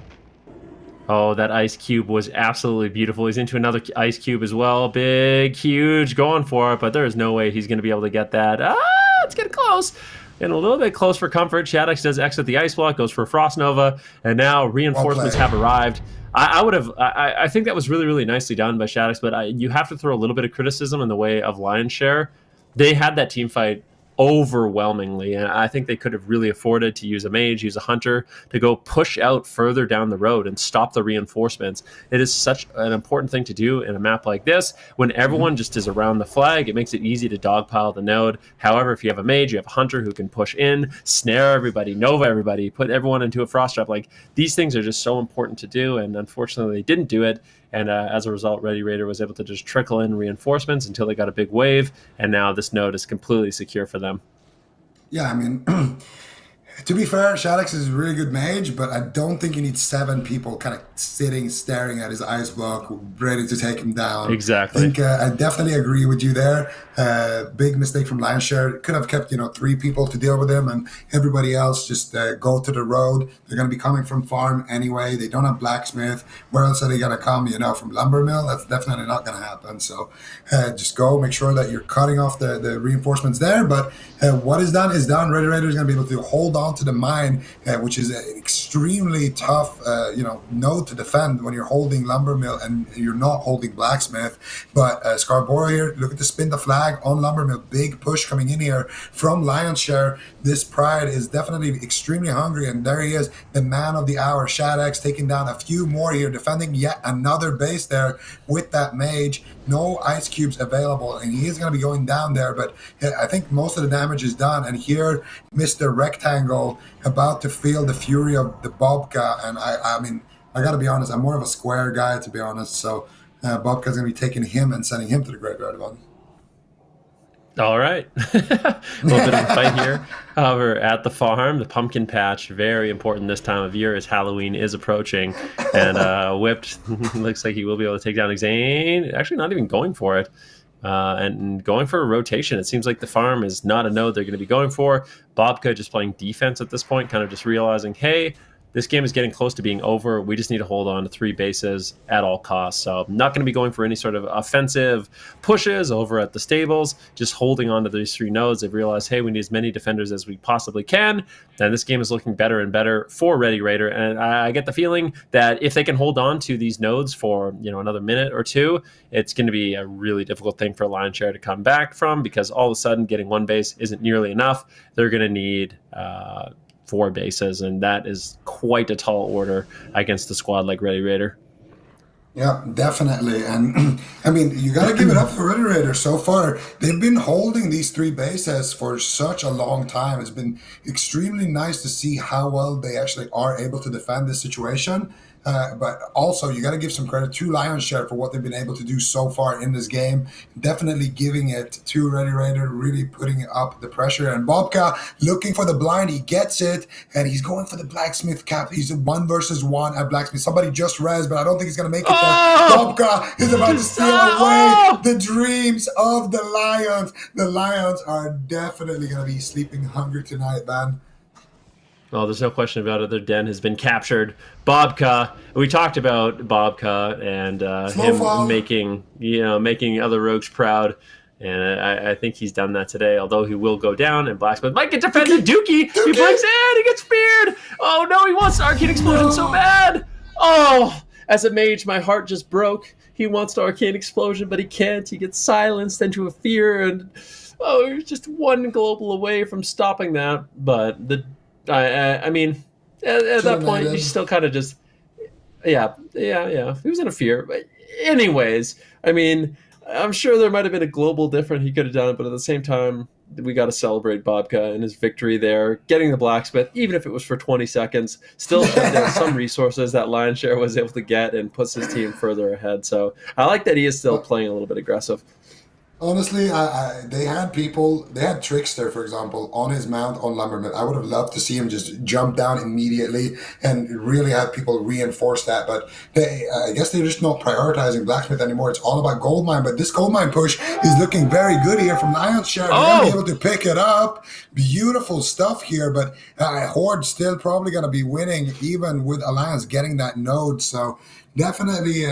Oh, that ice cube was absolutely beautiful. He's into another ice cube as well. Big, huge, going for it, but there is no way he's going to be able to get that. It's getting close. Getting a little bit close for comfort. Shadex does exit the ice block, goes for Frost Nova, and now reinforcements have arrived. I think that was really, really nicely done by Shadex, but you have to throw a little bit of criticism in the way of Lion's Share. They had that team fight overwhelmingly, and I think they could have really afforded to use a mage, use a hunter to go push out further down the road and stop the reinforcements. It is such an important thing to do in a map like this when everyone just is around the flag. It makes it easy to dogpile the node. However, if you have a mage, you have a hunter who can push in, snare everybody, nova everybody, put everyone into a frost trap. Like, these things are just so important to do, and unfortunately they didn't do it. And as a result, Ready Raider was able to just trickle in reinforcements until they got a big wave, and now this node is completely secure for them. Yeah, I mean, to be fair, Shadex is a really good mage, but I don't think you need 7 people kind of sitting, staring at his ice block, ready to take him down. Exactly. I think I definitely agree with you there. Big mistake from Lion's Share. Could have kept 3 people to deal with him, and everybody else just go to the road. They're going to be coming from farm anyway. They don't have blacksmith. Where else are they going to come? From lumber mill? That's definitely not going to happen. So just go, make sure that you're cutting off the reinforcements there. But what is done is done. Ready Raider is going to be able to hold on to the mine, which is an extremely tough node to defend when you're holding lumber mill and you're not holding blacksmith. But Scarborough here, look at the spin the flag on lumber mill. Big push coming in here from Lion's Share. This Pride is definitely extremely hungry, and there he is, the man of the hour. Shadex taking down a few more here, defending yet another base there with that mage. No ice cubes available, and he is going to be going down there, but I think most of the damage is done. And here, Mr. Rectangle about to feel the fury of the Bobka, and I mean, I got to be honest, I'm more of a square guy, to be honest, so Bobka's going to be taking him and sending him to the graveyard one. All right. A little bit of a fight here. However, at the farm, the pumpkin patch, very important this time of year as Halloween is approaching. And Whipped looks like he will be able to take down Exane. Actually, not even going for it. And going for a rotation. It seems like the farm is not a node they're going to be going for. Bobka just playing defense at this point, kind of just realizing, hey, this game is getting close to being over. We just need to hold on to 3 bases at all costs. So not going to be going for any sort of offensive pushes over at the stables, just holding on to these 3 nodes. They've realized, hey, we need as many defenders as we possibly can. And this game is looking better and better for Ready Raider. And I get the feeling that if they can hold on to these nodes for another minute or 2, it's going to be a really difficult thing for Lion's Share to come back from, because all of a sudden getting 1 base isn't nearly enough. They're going to need 4 bases, and that is quite a tall order against a squad like Ready Raider. Yeah, definitely. And I mean, you got to give it up for Ready Raider. So far, they've been holding these 3 bases for such a long time. It's been extremely nice to see how well they actually are able to defend this situation. But also, you got to give some credit to Lion's Share for what they've been able to do so far in this game. Definitely giving it to Ready Raider, really putting up the pressure. And Bobka looking for the blind. He gets it, and he's going for the blacksmith cap. He's a 1 versus 1 at blacksmith. Somebody just res, but I don't think he's going to make it there. Bobka is about to steal away the dreams of the Lions. The Lions are definitely going to be sleeping hungry tonight, man. Well, there's no question about it. Their den has been captured. Bobka. We talked about Bobka and him making other rogues proud, and I think he's done that today. Although he will go down, and Blacksmith might get defended. Dookie. He blinks in. He gets speared. Oh no! He wants Arcane Explosion so bad. Oh, as a mage, my heart just broke. He wants to Arcane Explosion, but he can't. He gets silenced into a fear and. oh, you're just one global away from stopping that. But I mean, at Should that have point, you naded. still kind of just, yeah. He was in a fear. But anyways, I mean, I'm sure there might have been a global different he could have done it, but at the same time, we got to celebrate Bobka and his victory there, getting the blacksmith, even if it was for 20 seconds, still shut down some resources that Lionshare was able to get and puts his team further ahead. So I like that he is still playing a little bit aggressive. Honestly, they had people, they had Trickster, for example, on his mount on Lumberman. I would have loved to see him just jump down immediately and really have people reinforce that. But I guess they're just not prioritizing Blacksmith anymore. It's all about Goldmine. But this Goldmine push is looking very good here from Lion's Share. They're going to be Oh, able to pick it up. Beautiful stuff here. But Horde still probably going to be winning, even with Alliance getting that node. So definitely.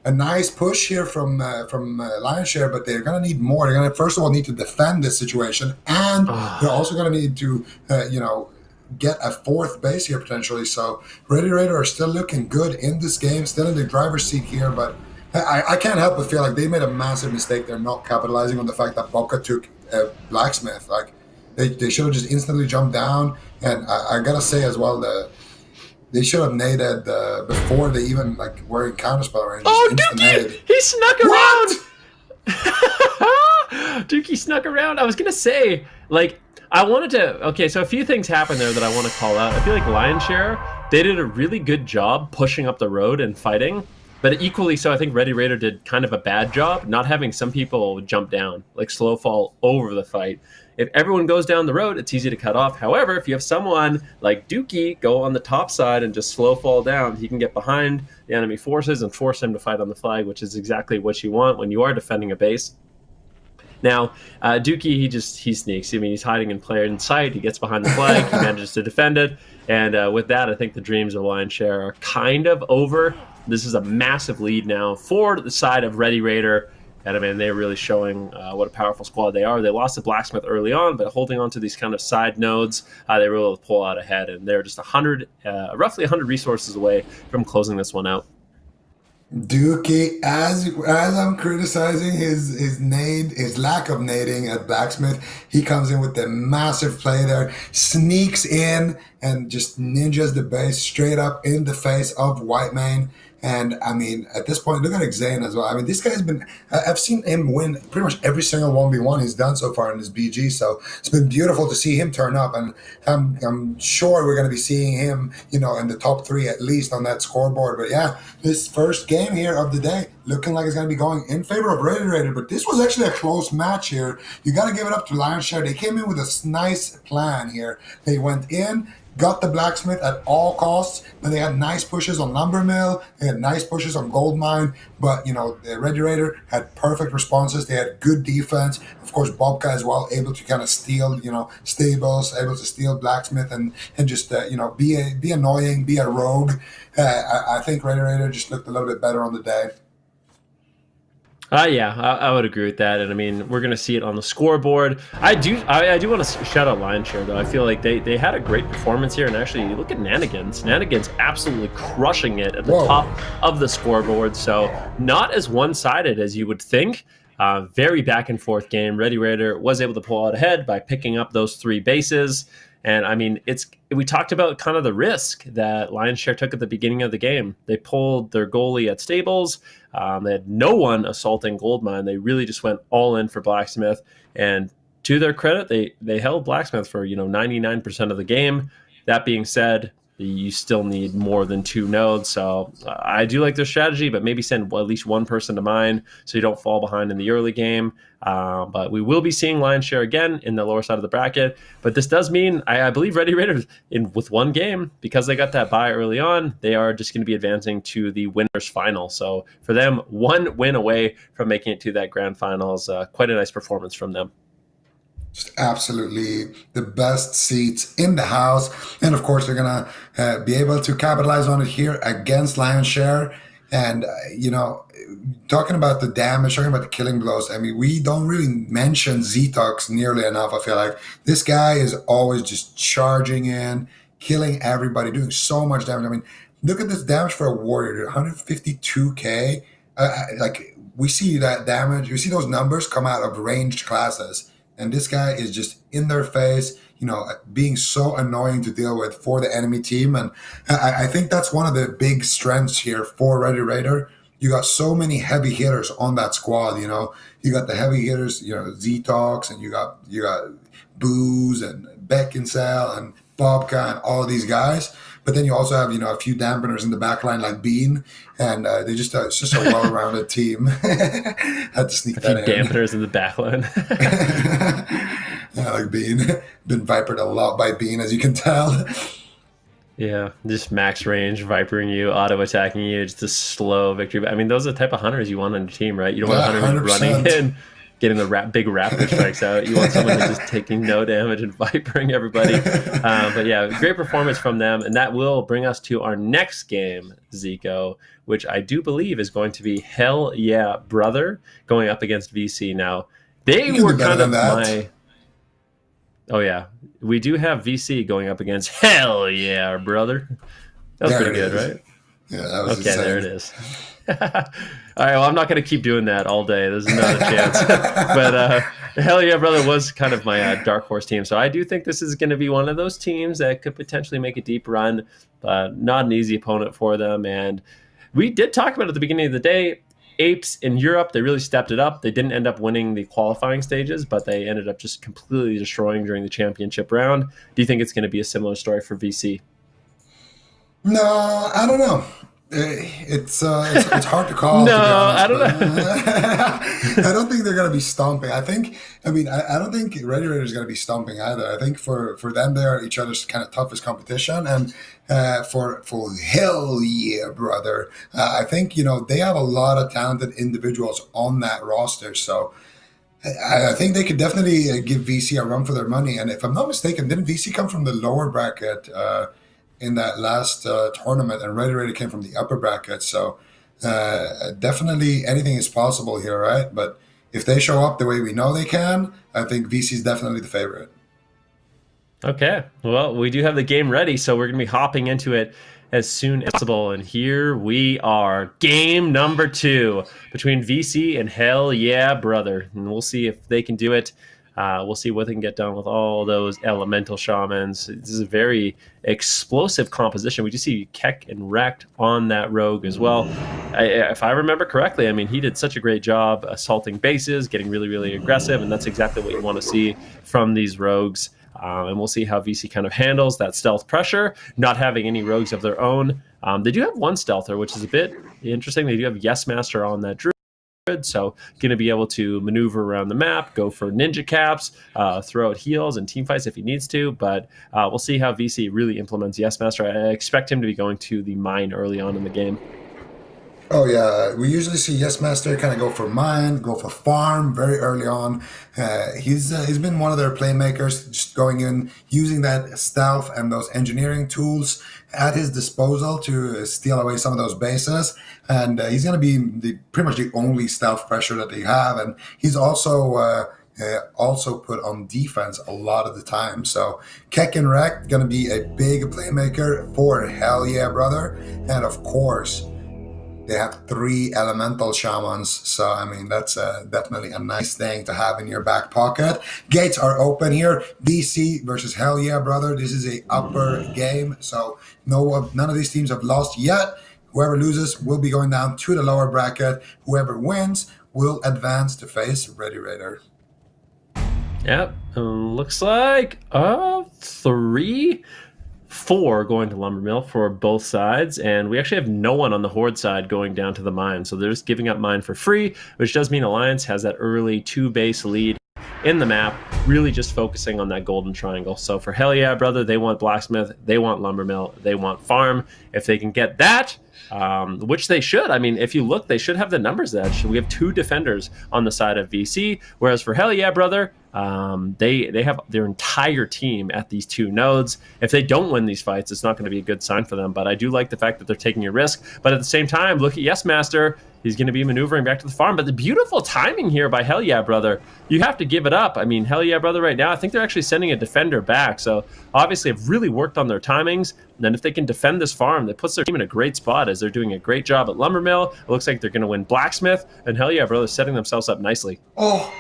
A nice push here from Lionshare, but they're going to need more. They're going to first of all need to defend this situation, and they're oh. also going to need to get a fourth base here potentially. So Ready Raider are still looking good in this game, still in the driver's seat here, but I can't help but feel like they made a massive mistake. They're not capitalizing on the fact that Bobka took Blacksmith. Like they should have just instantly jumped down. And I gotta say as well, they should have naded before they even like were in counterspell range. Just Oh, instant Dookie! nade. He snuck What? around! Dookie snuck around. I was going to say, like, I wanted to. Okay, so a few things happened there that I want to call out. I feel like Lionshare, they did a really good job pushing up the road and fighting. But equally so, I think Ready Raider did kind of a bad job not having some people jump down, like slow fall over the fight. If everyone goes down the road, it's easy to cut off. However, if you have someone like Dookie go on the top side and just slow fall down, he can get behind the enemy forces and force them to fight on the flag, which is exactly what you want when you are defending a base. Now, Dookie, he sneaks. I mean, he's hiding in player sight. He gets behind the flag. He manages to defend it. And with that, I think the dreams of Lion Share are kind of over. This is a massive lead now for the side of Ready Raider. And I mean, they're really showing what a powerful squad they are. They lost to Blacksmith early on, but holding on to these kind of side nodes, they were able to pull out ahead. And they're just roughly 100 resources away from closing this one out. Dookie, as I'm criticizing his lack of nading at Blacksmith, he comes in with the massive play there, sneaks in and just ninjas the base straight up in the face of Whitemane. And I mean, at this point, look at Xane as well. I mean, this guy's been, I've seen him win pretty much every single 1v1 he's done so far in this BG. So it's been beautiful to see him turn up. And I'm sure we're going to be seeing him, in the top three at least on that scoreboard. But yeah, this first game here of the day looking like it's going to be going in favor of Raider Raider. But this was actually a close match here. You got to give it up to Lionshare. They came in with a nice plan here. They went in, got the Blacksmith at all costs. Then they had nice pushes on Lumbermill. They had nice pushes on Goldmine. But, the Red Raider had perfect responses. They had good defense. Of course, Bobka as well, able to kind of steal, stables, able to steal Blacksmith and just, be annoying, be a rogue. I think Red Raider just looked a little bit better on the day. Yeah, I would agree with that, and I mean we're going to see it on the scoreboard. I do want to shout out Lionshare though. I feel like they had a great performance here, and actually you look at Nanigans. Nanigans absolutely crushing it at the top of the scoreboard. So not as one-sided as you would think. Very back and forth game. Ready Raider was able to pull out ahead by picking up those 3 bases. And I mean, we talked about kind of the risk that Lionshare took at the beginning of the game. They pulled their goalie at stables. They had no one assaulting Goldmine. They really just went all in for Blacksmith. And to their credit, they held Blacksmith for 99% of the game. That being said, you still need more than 2 nodes. So I do like their strategy, but maybe send at least one person to mine so you don't fall behind in the early game. But we will be seeing Lionshare again in the lower side of the bracket. But this does mean I believe Ready Raiders with 1 game, because they got that bye early on, they are just going to be advancing to the winners final. So for them, 1 win away from making it to that grand finals. Quite a nice performance from them. Just absolutely the best seats in the house. And of course, they're going to be able to capitalize on it here against Lionshare. And, talking about the damage, talking about the killing blows, I mean, we don't really mention Zetox nearly enough. I feel like this guy is always just charging in, killing everybody, doing so much damage. I mean, look at this damage for a warrior, 152K. we see that damage, we see those numbers come out of ranged classes, and this guy is just in their face, being so annoying to deal with for the enemy team. And I think that's one of the big strengths here for Ready Raider. You got so many heavy hitters on that squad. You got the heavy hitters, Z-Talks, and you got Booze and Beckinsale and Bobka and all of these guys. But then you also have, a few dampeners in the back line like Bean, and it's just a well-rounded team. Had to sneak that in. Dampeners in the back line. Yeah, like Bean. Been vipered a lot by Bean, as you can tell. Yeah, just max range, vipering you, auto-attacking you, just a slow victory. I mean, those are the type of hunters you want on your team, right? You don't want a hunter who's running in, getting the big raptor strikes out. You want someone who's just taking no damage and vipering everybody. But yeah, great performance from them. And that will bring us to our next game, Zico, which I do believe is going to be Hell Yeah Brother going up against VC. Now, they were kind of my... Oh, yeah. We do have VC going up against Hell Yeah Brother. That was pretty good, right? Yeah, that was okay, insane. There it is. All right, well, I'm not going to keep doing that all day. There's not a chance. But Hell Yeah Brother was kind of my dark horse team. So I do think this is going to be one of those teams that could potentially make a deep run. Not an easy opponent for them. And we did talk about it at the beginning of the day. Apes in Europe, they really stepped it up. They didn't end up winning the qualifying stages, but they ended up just completely destroying during the championship round. Do you think it's going to be a similar story for VC? No, I don't know. It's hard to call. No, to be honest, I don't know. I don't think they're going to be stomping. I don't think Ready Raider is going to be stomping either. I think for them, they are each other's kind of toughest competition. And for Hell Yeah Brother, I think they have a lot of talented individuals on that roster. So I think they could definitely give VC a run for their money. And if I'm not mistaken, didn't VC come from the lower bracket in that last tournament, and Ready Raider came from the upper bracket? So definitely anything is possible here, right? But if they show up the way we know they can, I think VC is definitely the favorite. Okay, well, we do have the game ready, so we're going to be hopping into it as soon as possible. And here we are, game number 2 between VC and Hell Yeah Brother. And we'll see if they can do it. We'll see what they can get done with all those elemental shamans. This is a very explosive composition. We do see Keck and Wrecked on that rogue as well. If I remember correctly, I mean, he did such a great job assaulting bases, getting really, really aggressive, and that's exactly what you want to see from these rogues. And we'll see how VC kind of handles that stealth pressure, not having any rogues of their own. They do have one stealther, which is a bit interesting. They do have Yes Master on that druid, so going to be able to maneuver around the map, go for ninja caps, throw out heals and team fights if he needs to. But we'll see how VC really implements Yes Master. I expect him to be going to the mine early on in the game. Oh yeah, we usually see Yes Master kind of go for mine, go for farm very early on. He's been one of their playmakers, just going in, using that stealth and those engineering tools at his disposal to steal away some of those bases. And he's going to be pretty much the only stealth pressure that they have. And he's also put on defense a lot of the time. So Keck and Wreck going to be a big playmaker for Hell Yeah Brother. And of course, they have 3 elemental shamans. So, I mean, that's definitely a nice thing to have in your back pocket. Gates are open here. VC versus Hell Yeah Brother. This is a upper game. So none of these teams have lost yet. Whoever loses will be going down to the lower bracket. Whoever wins will advance to face Ready Raider. Yep. Looks like 4 going to Lumbermill for both sides, and we actually have no one on the Horde side going down to the mine, so they're just giving up mine for free, which does mean Alliance has that early 2-base lead in the map, really just focusing on that golden triangle. So for Hell Yeah Brother, they want Blacksmith, they want Lumbermill, they want Farm. If they can get that, which they should. I mean, if you look, they should have the numbers that we have 2 defenders on the side of VC, whereas for Hell Yeah Brother, they have their entire team at these 2 nodes. If they don't win these fights, it's not going to be a good sign for them. But I do like the fact that they're taking a risk. But at the same time, look at Yes Master. he's going to be maneuvering back to the farm. But the beautiful timing here by Hell Yeah Brother, you have to give it up. I mean, Hell Yeah Brother right now, I think they're actually sending a defender back. So obviously have really worked on their timings. And then if they can defend this farm, that puts their team in a great spot as they're doing a great job at Lumbermill. It looks like they're going to win Blacksmith, and Hell Yeah Brother setting themselves up nicely. Oh,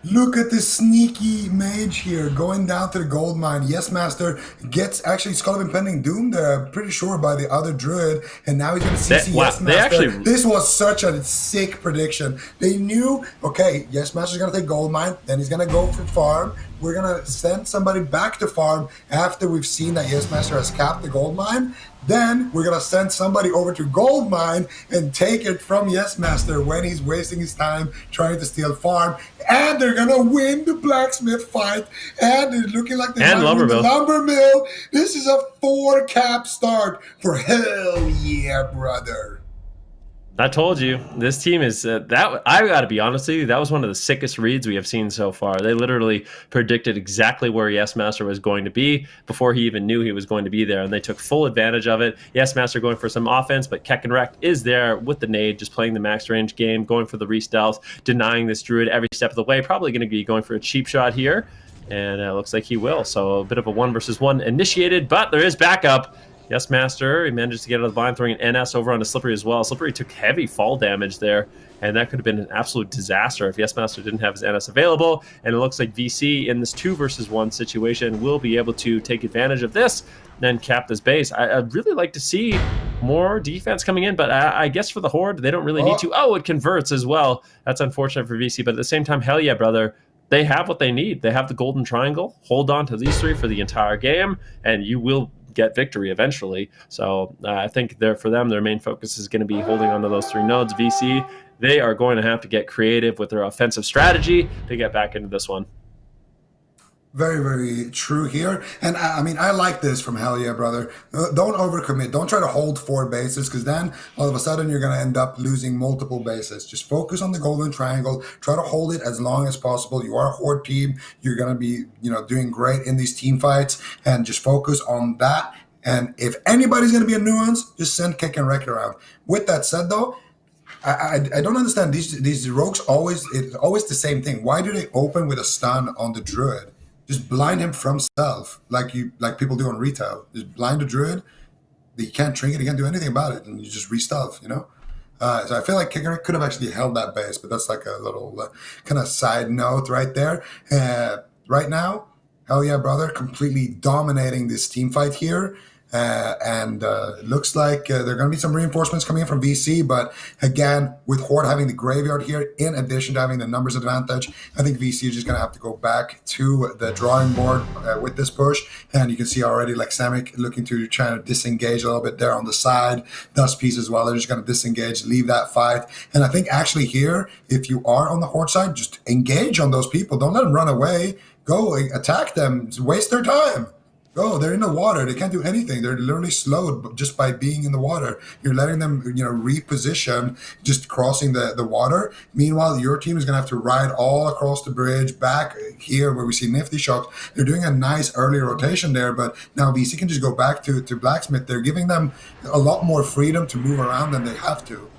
look at this sneaky mage here going down to the gold mine. Yes, Master gets actually Skull of Impending Doom there, pretty sure, by the other druid. And now he's going to CC Yes Master. This was such a sick prediction. They knew, okay, Yes Master's going to take gold mine, then he's going to go for farm. We're going to send somebody back to farm after we've seen that Yes Master has capped the gold mine. Then we're going to send somebody over to gold mine and take it from Yes Master when he's wasting his time trying to steal farm. And they're going to win the blacksmith fight. And they're looking like they're going to win the lumber mill. This is a 4-cap start for Hell Yeah Brother. I told you, this team is that. I got to be honest with you, that was one of the sickest reads we have seen so far. They literally predicted exactly where Yes Master was going to be before he even knew he was going to be there, and they took full advantage of it. Yes Master going for some offense, but Kekenrekt is there with the nade, just playing the max range game, going for the re-stealth, denying this druid every step of the way. Probably going to be going for a cheap shot here, and it looks like he will. So a bit of a 1-versus-1 initiated, but there is backup. Yes Master, he managed to get out of the vine, throwing an NS over onto Slippery as well. Slippery took heavy fall damage there, and that could have been an absolute disaster if Yes Master didn't have his NS available. And it looks like VC in this 2-versus-1 situation will be able to take advantage of this and cap this base. I'd really like to see more defense coming in, but I guess for the Horde, they don't really need to. Oh, it converts as well. That's unfortunate for VC, but at the same time, Hell Yeah Brother, they have what they need. They have the golden triangle. Hold on to these 3 for the entire game, and you will get victory eventually. So I think for them, their main focus is going to be holding on to those 3 nodes. VC, they are going to have to get creative with their offensive strategy to get back into this one. Very, very true here. And I mean, I like this from Hell Yeah Brother. Don't overcommit. Don't try to hold 4 bases, because then all of a sudden you're going to end up losing multiple bases. Just focus on the golden triangle. Try to hold it as long as possible. You are a Horde team. You're going to be, doing great in these team fights, and just focus on that. And if anybody's going to be a nuance, just send Kekenrekt around. With that said, though, I don't understand these rogues. It's always the same thing. Why do they open with a stun on the druid? Just blind him from stealth, like people do on retail. Just blind the druid. He can't trinket. He can't do anything about it, and you just re-stealth. So I feel like Kekenrekt could have actually held that base, but that's like a little kind of side note right there. Right now, Hell Yeah Brother completely dominating this team fight here. And it looks like there are going to be some reinforcements coming in from VC, but again, with Horde having the graveyard here, in addition to having the numbers advantage, I think VC is just going to have to go back to the drawing board with this push. And you can see already like Samick looking to try to disengage a little bit there on the side. Dust Piece as well, they're just going to disengage, leave that fight. And I think actually here, if you are on the Horde side, just engage on those people. Don't let them run away. Go attack them. Waste their time. Oh, they're in the water. They can't do anything. They're literally slowed just by being in the water. You're letting them, reposition, just crossing the water. Meanwhile, your team is going to have to ride all across the bridge back here where we see Nifty Shocks. They're doing a nice early rotation there, but now VC can just go back to Blacksmith. They're giving them a lot more freedom to move around than they have to.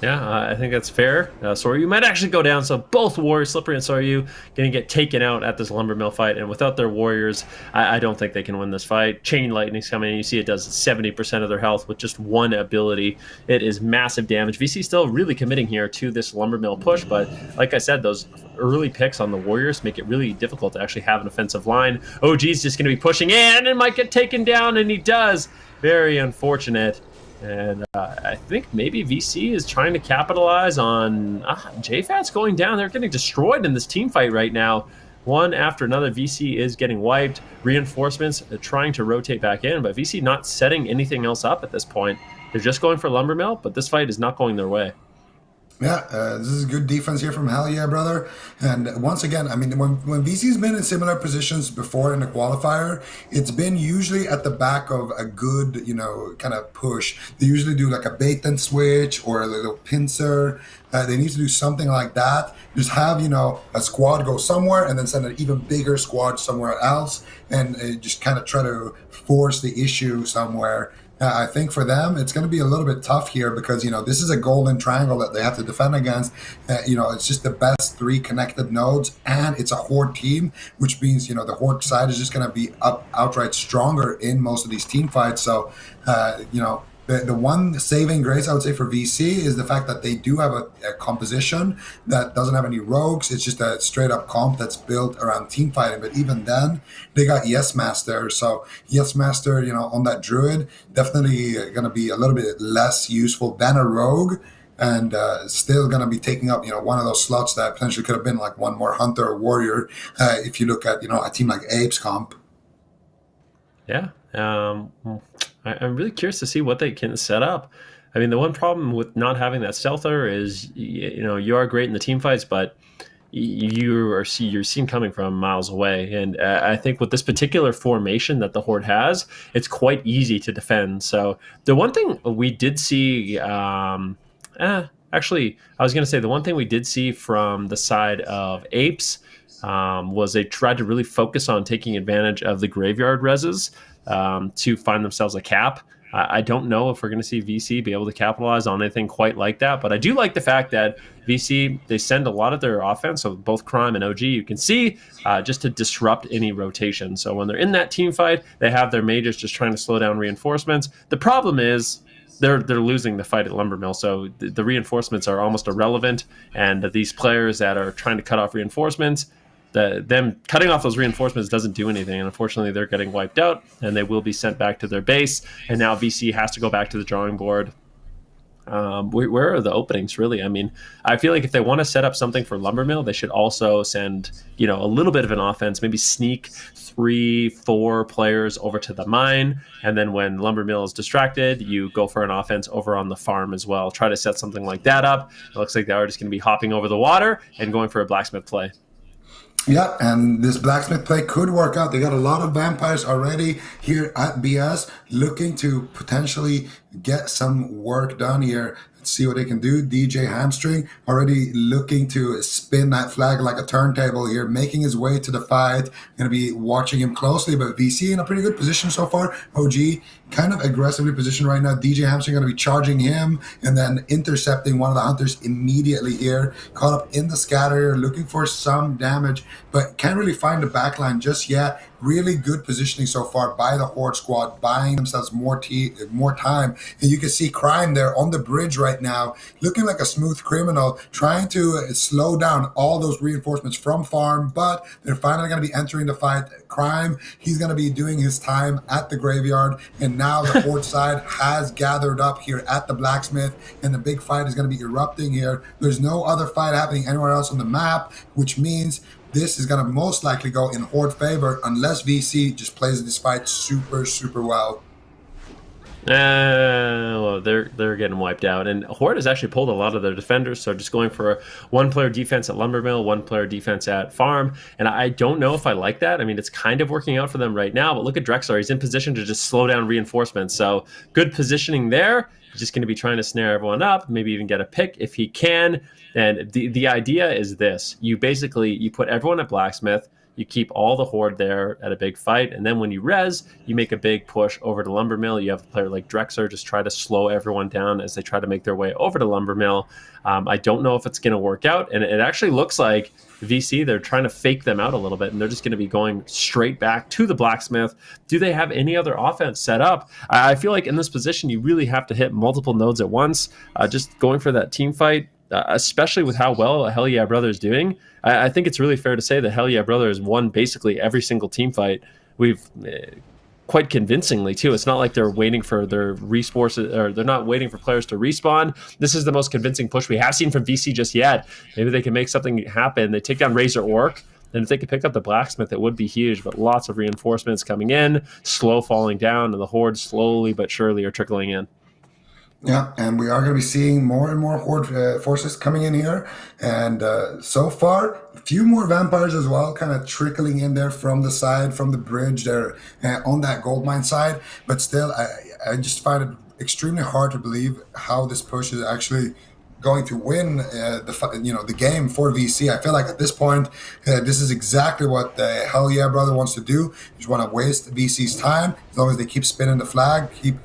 Yeah, I think that's fair. Soryu might actually go down, so both warriors, Slippery and Soryu, going to get taken out at this lumber mill fight, and without their warriors, I don't think they can win this fight. Chain Lightning's coming in. You see it does 70% of their health with just 1 ability. It is massive damage. VC still really committing here to this lumber mill push, but like I said, those early picks on the warriors make it really difficult to actually have an offensive line. OG's just going to be pushing in and might get taken down, and he does. Very unfortunate. And I think maybe VC is trying to capitalize on JFAT's going down. They're getting destroyed in this team fight right now. One after another, VC is getting wiped. Reinforcements trying to rotate back in, but VC not setting anything else up at this point. They're just going for Lumbermill, but this fight is not going their way. Yeah, this is good defense here from Hell Yeah Brother. And once again, I mean, when VC's been in similar positions before in the qualifier, it's been usually at the back of a good, kind of push. They usually do like a bait and switch or a little pincer. They need to do something like that. Just have, a squad go somewhere and then send an even bigger squad somewhere else, and just kind of try to force the issue somewhere. I think for them, it's going to be a little bit tough here because, this is a golden triangle that they have to defend against. It's just the best three connected nodes, and it's a Horde team, which means, the Horde side is just going to be outright stronger in most of these team fights. So, the one saving grace I would say for VC is the fact that they do have a composition that doesn't have any rogues. It's just a straight up comp that's built around team fighting. But even then, they got Yes Master. So Yes Master, on that Druid, definitely going to be a little bit less useful than a rogue. And still going to be taking up, one of those slots that potentially could have been like one more hunter or warrior. If you look at, a team like Apes comp. Yeah. I'm really curious to see what they can set up. I mean, the one problem with not having that stealther is, you are great in the team fights, but you're seen coming from miles away. And I think with this particular formation that the Horde has, it's quite easy to defend. So the one thing we did see, actually, I was going to say the one thing we did see from the side of Apes was they tried to really focus on taking advantage of the graveyard reses to find themselves a cap. I don't know if we're going to see VC be able to capitalize on anything quite like that, but I do like the fact that VC, they send a lot of their offense, so both Crime and OG, you can see, just to disrupt any rotation. So when they're in that team fight, they have their mages just trying to slow down reinforcements. The problem is they're losing the fight at Lumbermill, so the reinforcements are almost irrelevant, and these players that are trying to cut off reinforcements, them cutting off those reinforcements doesn't do anything, and unfortunately they're getting wiped out and they will be sent back to their base, and now VC has to go back to the drawing board. Where are the openings, really? I mean, I feel like if they want to set up something for Lumbermill, they should also send, a little bit of an offense, maybe sneak 3-4 players over to the mine, and then when Lumbermill is distracted, you go for an offense over on the farm as well. Try to set something like that up. It looks like they are just going to be hopping over the water and going for a blacksmith play. Yeah, and this blacksmith play could work out. They got a lot of vampires already here at BS looking to potentially get some work done here. Let's see what they can do. DJ Hamstring already looking to spin that flag like a turntable here, making his way to the fight. Going to be watching him closely, but VC in a pretty good position so far. OG kind of aggressively positioned right now. DJ Hamstring going to be charging him and then intercepting one of the hunters immediately here. Caught up in the scatter, looking for some damage, but can't really find the backline just yet. Really good positioning so far by the Horde squad, buying themselves more time. And you can see Crime there on the bridge right now, looking like a smooth criminal, trying to slow down all those reinforcements from farm, but they're finally going to be entering the fight. Crime, he's going to be doing his time at the graveyard, and now the Horde side has gathered up here at the blacksmith, and the big fight is going to be erupting here. There's no other fight happening anywhere else on the map, which means this is going to most likely go in Horde favor unless VC just plays this fight super, super well. Well, they're getting wiped out, and Horde has actually pulled a lot of their defenders, so just going for a one-player defense at Lumbermill, one-player defense at Farm, and I don't know if I like that. I mean, it's kind of working out for them right now, but look at Drexler. He's in position to just slow down reinforcements, so good positioning there. He's just going to be trying to snare everyone up, maybe even get a pick if he can, and the idea is this. You put everyone at Blacksmith, you keep all the Horde there at a big fight, and then when you res, you make a big push over to Lumbermill. You have a player like Drexler just try to slow everyone down as they try to make their way over to Lumbermill. I don't know if it's going to work out, and it actually looks like VC, they're trying to fake them out a little bit, and they're just going to be going straight back to the Blacksmith. Do they have any other offense set up? I feel like in this position, you really have to hit multiple nodes at once. Just going for that team fight, especially with how well Hell Yeah Brother is doing, I think it's really fair to say that Hell Yeah Brother has won basically every single team fight. We've quite convincingly too. It's not like they're waiting for their respawns, or they're not waiting for players to respawn. This is the most convincing push we have seen from VC just yet. Maybe they can make something happen. They take down Razor Orc, and if they could pick up the Blacksmith, it would be huge. But lots of reinforcements coming in, slow falling down, and the Horde slowly but surely are trickling in. Yeah, and we are going to be seeing more and more Horde forces coming in here. And so far, a few more vampires as well, kind of trickling in there from the side, from the bridge there on that gold mine side. But still, I just find it extremely hard to believe how this push is actually going to win the game for VC. I feel like at this point, this is exactly what the Hell Yeah Brother wants to do. You just want to waste VC's time as long as they keep spinning the flag, keep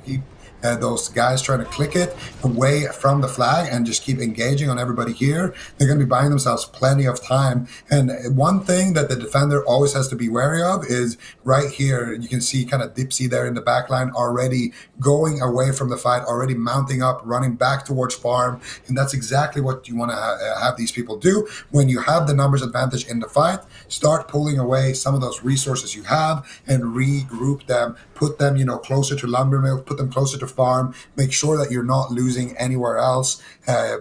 those guys trying to click it away from the flag and just keep engaging on everybody here, they're going to be buying themselves plenty of time. And one thing that the defender always has to be wary of is right here, you can see kind of Dipsy there in the back line already going away from the fight, already mounting up, running back towards farm. And that's exactly what you want to have these people do. When you have the numbers advantage in the fight, start pulling away some of those resources you have and regroup them, put them, closer to lumber mill, put them closer to farm, make sure that you're not losing anywhere else,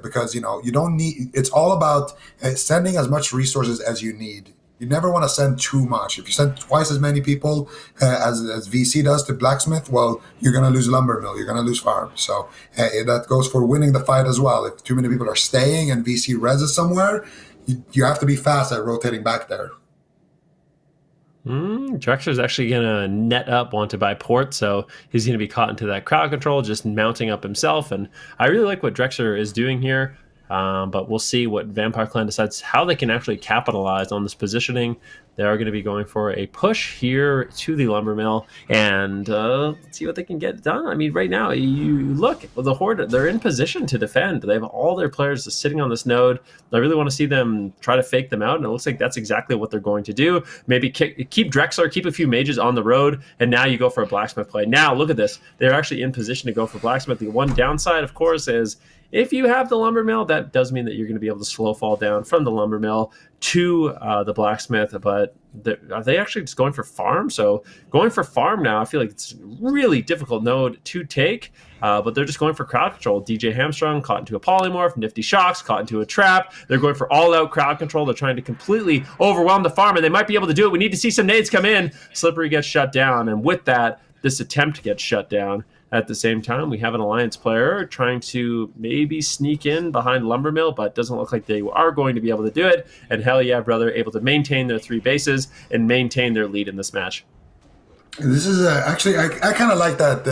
because, you don't need, it's all about sending as much resources as you need. You never want to send too much. If you send twice as many people as VC does to blacksmith, well, you're going to lose lumber mill. You're going to lose farm. So that goes for winning the fight as well. If too many people are staying and VC reses somewhere, you have to be fast at rotating back there. Drexler's actually going to net up, want to buy port, so he's going to be caught into that crowd control, just mounting up himself. And I really like what Drexler is doing here. But we'll see what Vampire Clan decides how they can actually capitalize on this positioning. They are going to be going for a push here to the lumber mill, and let's see what they can get done. I mean, right now, you look, the Horde, they're in position to defend. They have all their players just sitting on this node. I really want to see them try to fake them out, and it looks like that's exactly what they're going to do. Maybe keep Drexler, keep a few mages on the road, and now you go for a blacksmith play. Now, look at this. They're actually in position to go for blacksmith. The one downside, of course, is if you have the lumber mill, that does mean that you're going to be able to slow fall down from the lumber mill to the blacksmith. But are they actually just going for farm? So going for farm now, I feel like it's a really difficult node to take. But they're just going for crowd control. DJ Hamstrung caught into a polymorph. Nifty Shocks caught into a trap. They're going for all-out crowd control. They're trying to completely overwhelm the farm, and they might be able to do it. We need to see some nades come in. Slippery gets shut down, and with that, this attempt gets shut down. At the same time, we have an Alliance player trying to maybe sneak in behind Lumbermill, but doesn't look like they are going to be able to do it. And hell yeah, brother, able to maintain their 3 bases and maintain their lead in this match. This is actually, I kind of like that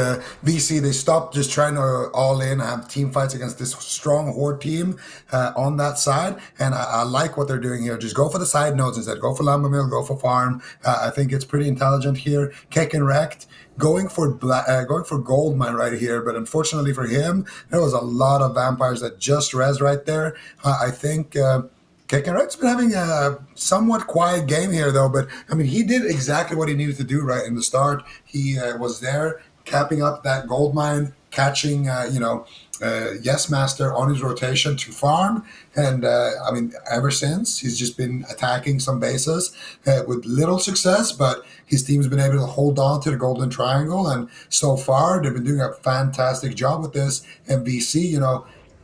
VC, they stopped just trying to all in, have team fights against this strong Horde team on that side. And I like what they're doing here. Just go for the side nodes instead. Go for Lumbermill, go for farm. I think it's pretty intelligent here. Keck and Wrecked going for gold mine right here, but unfortunately for him, there was a lot of vampires that just res right there. I think Kekenrek's been having a somewhat quiet game here, though. But I mean, he did exactly what he needed to do right in the start. He was there, capping up that gold mine, catching Yes Master on his rotation to farm. And I mean, ever since, he's just been attacking some bases with little success, but his team's been able to hold on to the golden triangle. And so far, they've been doing a fantastic job with this. And VC,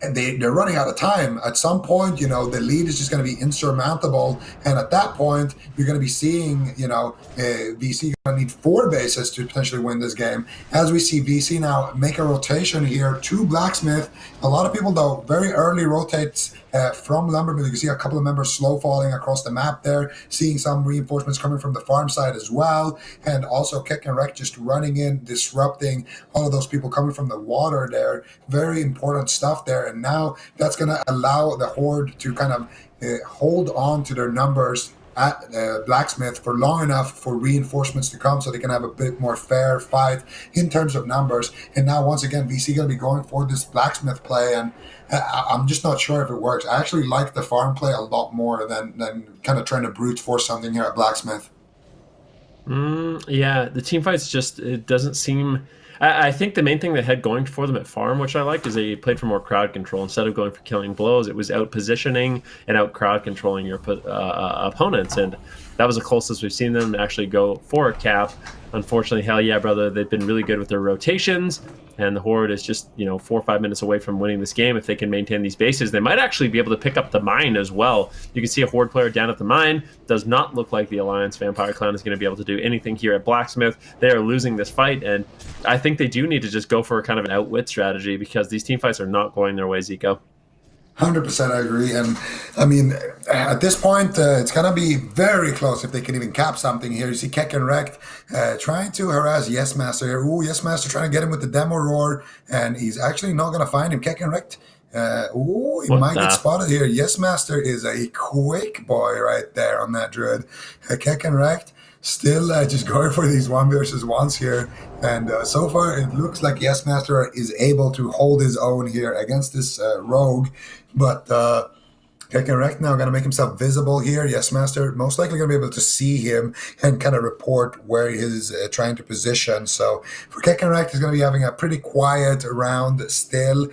and they're running out of time. At some point, the lead is just going to be insurmountable. And at that point, you're going to be seeing, VC going to need 4 bases to potentially win this game. As we see VC now make a rotation here to Blacksmith. A lot of people, though, very early rotates from Lumbermill. You can see a couple of members slow falling across the map there, seeing some reinforcements coming from the farm side as well. And also Kick and Wreck just running in, disrupting all of those people coming from the water there. Very important stuff there. And now that's going to allow the Horde to kind of hold on to their numbers at Blacksmith for long enough for reinforcements to come so they can have a bit more fair fight in terms of numbers. And now, once again, VC going to be going for this Blacksmith play, and I'm just not sure if it works. I actually like the farm play a lot more than kind of trying to brute force something here at Blacksmith. Yeah, the team fights just, it doesn't seem... I think the main thing they had going for them at farm, which I liked, is they played for more crowd control. Instead of going for killing blows, it was out positioning and out crowd controlling your opponents. And that was the closest we've seen them actually go for a cap. Unfortunately, hell yeah, brother, they've been really good with their rotations. And the Horde is just, 4 or 5 minutes away from winning this game. If they can maintain these bases, they might actually be able to pick up the mine as well. You can see a Horde player down at the mine. Does not look like the Alliance Vampire Clan is going to be able to do anything here at Blacksmith. They are losing this fight, and I think they do need to just go for kind of an outwit strategy because these team fights are not going their way, Zico. 100% I agree. And I mean, at this point, it's going to be very close if they can even cap something here. You see Keck and Wrecked trying to harass Yes Master here. Ooh, Yes Master trying to get him with the demo roar, and he's actually not going to find him. Keck and Wrecked. He might get spotted here. Yes Master is a quick boy right there on that druid. Keck and Wrecked Still just going for these one versus ones here. And so far, it looks like Yes Master is able to hold his own here against this rogue. But Kekarek now going to make himself visible here. Yes Master most likely going to be able to see him and kind of report where he's trying to position. So for Kekarek, he's going to be having a pretty quiet round still,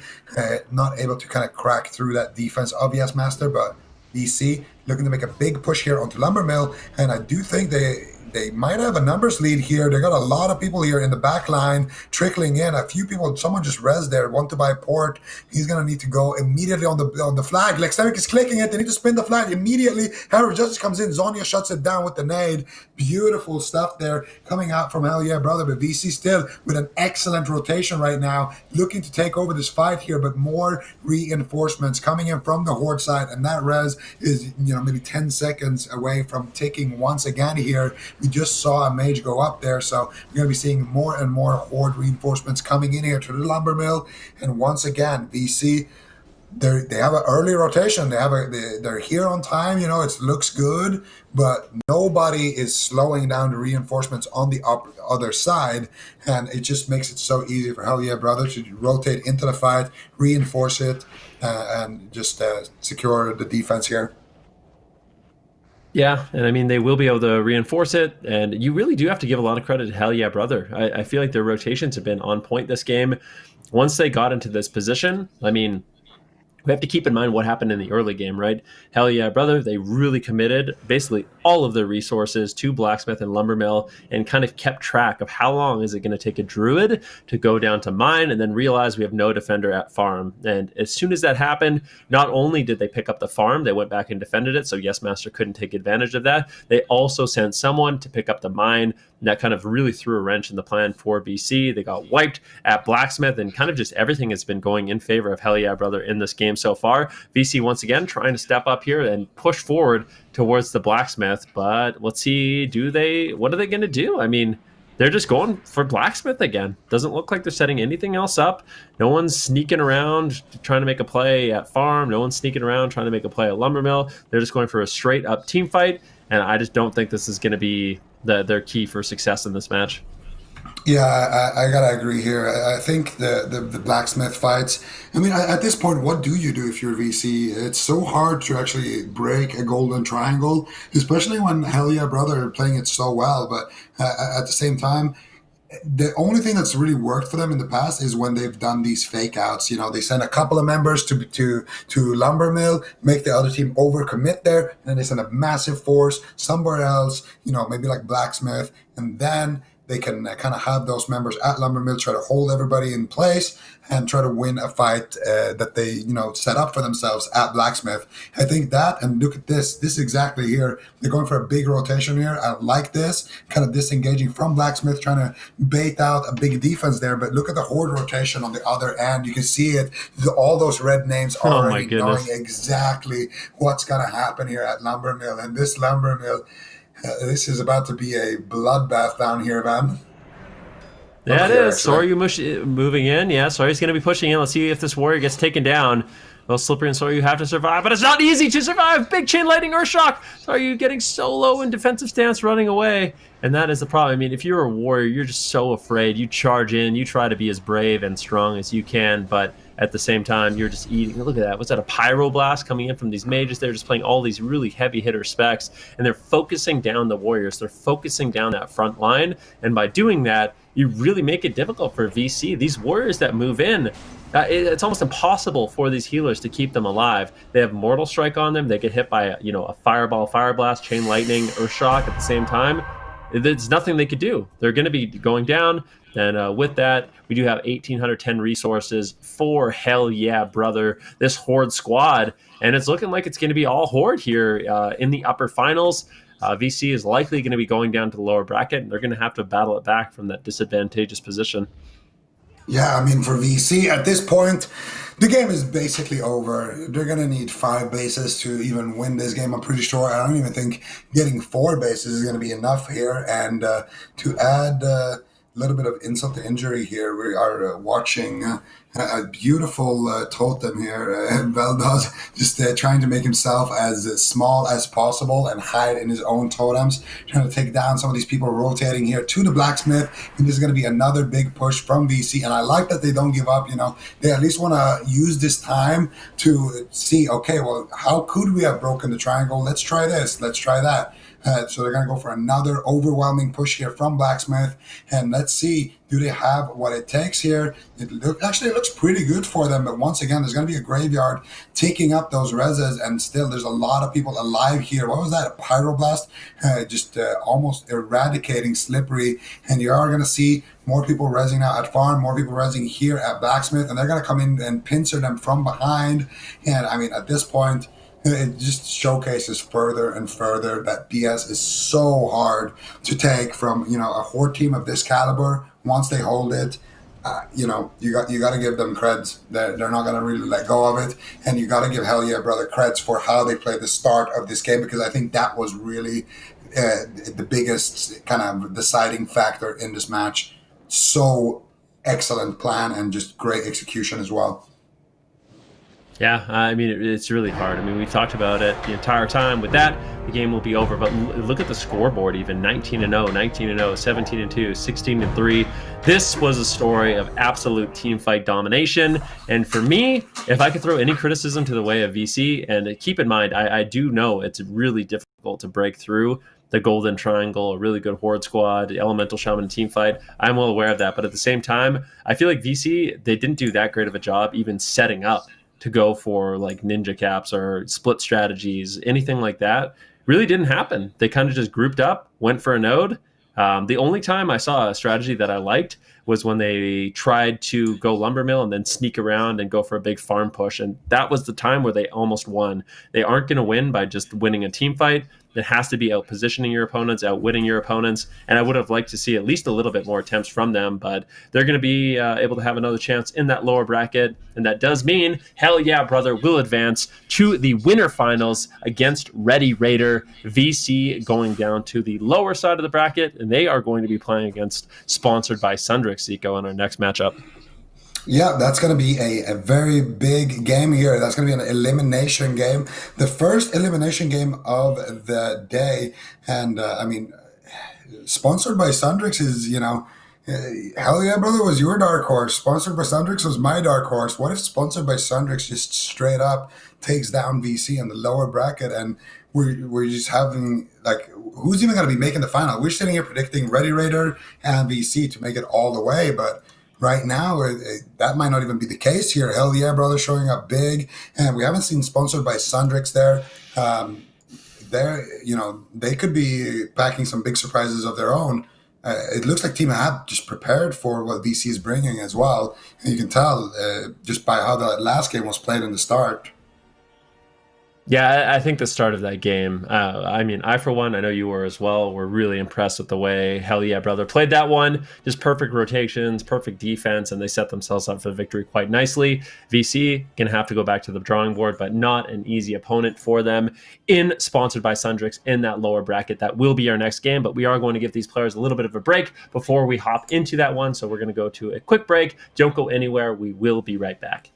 not able to kind of crack through that defense of Yes Master, but BC looking to make a big push here onto Lumbermill, and I do think they might have a numbers lead here. They got a lot of people here in the back line trickling in. A few people, someone just res there, want to buy port. He's gonna need to go immediately on the flag. Lexteric is clicking it. They need to spin the flag immediately. However, Justice comes in. Zonia shuts it down with the nade. Beautiful stuff there coming out from Hell Yeah Brother. But VC still with an excellent rotation right now, looking to take over this fight here. But more reinforcements coming in from the Horde side, and that res is maybe 10 seconds away from ticking once again here. We just saw a mage go up there, so we're going to be seeing more and more Horde reinforcements coming in here to the lumber mill. And once again, VC, they have an early rotation. They're here on time. It looks good, but nobody is slowing down the reinforcements on the other side, and it just makes it so easy for Hell Yeah Brother to rotate into the fight, reinforce it, and just secure the defense here. Yeah, and I mean, they will be able to reinforce it, and you really do have to give a lot of credit to Hell Yeah Brother. I feel like their rotations have been on point this game. Once they got into this position, I mean, we have to keep in mind what happened in the early game, right? Hell Yeah Brother, they really committed basically all of their resources to Blacksmith and Lumbermill and kind of kept track of how long is it going to take a druid to go down to mine and then realize we have no defender at farm. And as soon as that happened, not only did they pick up the farm, they went back and defended it, so Yes Master couldn't take advantage of that. They also sent someone to pick up the mine, and that kind of really threw a wrench in the plan for BC. They got wiped at Blacksmith, and kind of just everything has been going in favor of Hell Yeah Brother in this game so far. VC once again trying to step up here and push forward towards the Blacksmith, but let's see, what are they going to do? I mean, they're just going for Blacksmith again. Doesn't look like they're setting anything else up. No one's sneaking around trying to make a play at farm. No one's sneaking around trying to make a play at Lumbermill. They're just going for a straight up team fight, and I just don't think this is going to be their key for success in this match. Yeah, I gotta agree here. I think the blacksmith fights. I mean, at this point, what do you do if you're VC? It's so hard to actually break a golden triangle, especially when Hell Yeah Brother are playing it so well. But at the same time, the only thing that's really worked for them in the past is when they've done these fake outs. They send a couple of members to Lumbermill, make the other team overcommit there, and then they send a massive force somewhere else. Maybe like blacksmith, and then they can kind of have those members at Lumbermill try to hold everybody in place and try to win a fight that they set up for themselves at Blacksmith. I think that, and look at this exactly here. They're going for a big rotation here. I like this, kind of disengaging from Blacksmith, trying to bait out a big defense there. But look at the Horde rotation on the other end. You can see it. All those red names already knowing exactly what's going to happen here at Lumbermill. And this Lumbermill, this is about to be a bloodbath down here, man. Yeah, it is. Soryu moving in. Yeah, Soryu's going to be pushing in. Let's see if this warrior gets taken down. Well, Slippery and Soryu have to survive, but it's not easy to survive. Big chain lightning Earthshock. Soryu getting so low in defensive stance, running away. And that is the problem. I mean, if you're a warrior, you're just so afraid. You charge in. You try to be as brave and strong as you can, but at the same time, you're just eating. Look at that. Was that a pyroblast coming in from these mages? They're just playing all these really heavy hitter specs, and they're focusing down the warriors. They're focusing down that front line, and by doing that, you really make it difficult for VC. These warriors that move in, it's almost impossible for these healers to keep them alive. They have Mortal Strike on them. They get hit by a Fireball, Fire Blast, Chain Lightning, Earthshock at the same time. There's nothing they could do. They're going to be going down. And with that, we do have 1,810 resources for Hell Yeah Brother, this Horde squad. And it's looking like it's going to be all Horde here in the upper finals. VC is likely going to be going down to the lower bracket, and they're going to have to battle it back from that disadvantageous position. Yeah, I mean, for VC, at this point, the game is basically over. They're going to need 5 bases to even win this game, I'm pretty sure. I don't even think getting 4 bases is going to be enough here. And to add little bit of insult to injury here. We are watching a beautiful totem here. Veldaz just trying to make himself as small as possible and hide in his own totems, trying to take down some of these people rotating here to the blacksmith. And this is going to be another big push from VC. And I like that they don't give up. They at least want to use this time to see, okay, well, how could we have broken the triangle? Let's try this. Let's try that. So they're going to go for another overwhelming push here from Blacksmith. And let's see, do they have what it takes here? It looks pretty good for them. But once again, there's going to be a graveyard taking up those reses. And still, there's a lot of people alive here. What was that? A Pyroblast? Just almost eradicating Slippery. And you are going to see more people resing now at farm, more people resing here at Blacksmith. And they're going to come in and pincer them from behind. And I mean, at this point, it just showcases further and further that DS is so hard to take from a horde team of this caliber. Once they hold it, you got to give them creds. They're not going to really let go of it, and you got to give Hell Yeah Brother creds for how they played the start of this game, because I think that was really the biggest kind of deciding factor in this match. So excellent plan and just great execution as well. Yeah, I mean, it's really hard. I mean, we've talked about it the entire time. With that, the game will be over. But look at the scoreboard, even 19-0, 19-0, 17-2, 16-3. This was a story of absolute team fight domination. And for me, if I could throw any criticism to the way of VC, and keep in mind, I do know it's really difficult to break through the Golden Triangle, a really good Horde squad, the Elemental Shaman team fight. I'm well aware of that. But at the same time, I feel like VC, they didn't do that great of a job even setting up to go for like ninja caps or split strategies, anything like that. Really didn't happen. They kind of just grouped up, went for a node. The only time I saw a strategy that I liked was when they tried to go lumber mill and then sneak around and go for a big farm push. And that was the time where they almost won. They aren't going to win by just winning a team fight. It has to be out positioning your opponents, outwitting your opponents. And I would have liked to see at least a little bit more attempts from them, but they're going to be able to have another chance in that lower bracket. And that does mean Hell Yeah Brother will advance to the winter finals against Ready Raider. VC going down to the lower side of the bracket, and they are going to be playing against sponsored by Sundrix, Zico, in our next matchup. Yeah, that's going to be a very big game here. That's going to be an elimination game. The first elimination game of the day. And, I mean, sponsored by Sundrix is, Hell Yeah Brother was your dark horse. Sponsored by Sundrix was my dark horse. What if sponsored by Sundrix just straight up takes down VC in the lower bracket, and we're just having, like, who's even going to be making the final? We're sitting here predicting Ready Raider and VC to make it all the way, but right now, that might not even be the case here. Hell Yeah Brother showing up big, and we haven't seen sponsored by Sundrix there. They could be packing some big surprises of their own. It looks like Team Hab just prepared for what VC is bringing as well. And you can tell just by how the last game was played in the start. Yeah, I think the start of that game, I mean, I, for one, I know you were as well, were really impressed with the way Hell Yeah Brother played that one. Just perfect rotations, perfect defense, and they set themselves up for the victory quite nicely. VC going to have to go back to the drawing board, but not an easy opponent for them in sponsored by Sundrix in that lower bracket. That will be our next game, but we are going to give these players a little bit of a break before we hop into that one. So we're going to go to a quick break. Don't go anywhere. We will be right back.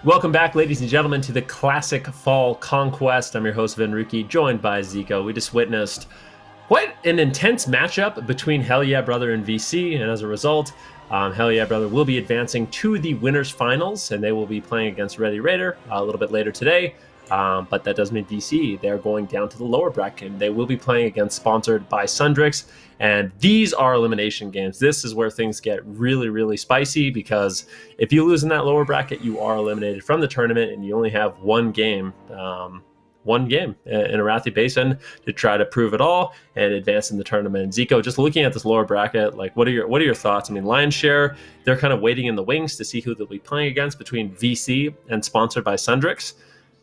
Welcome back, ladies and gentlemen, to the Classic Fall Conquest. I'm your host, Vin Ruki, joined by Zico. We just witnessed quite an intense matchup between Hell Yeah Brother and VC, and as a result, Hell Yeah Brother will be advancing to the winners finals, and they will be playing against Ready Raider a little bit later today. But that does mean VC, they're going down to the lower bracket. They will be playing against sponsored by Sundrix, and these are elimination games. This is where things get really, really spicy, because if you lose in that lower bracket, you are eliminated from the tournament, and you only have one game in Arathi Basin to try to prove it all and advance in the tournament. And Zico, just looking at this lower bracket, like what are your thoughts? I mean, Lion's Share, they're kind of waiting in the wings to see who they'll be playing against between VC and sponsored by Sundrix.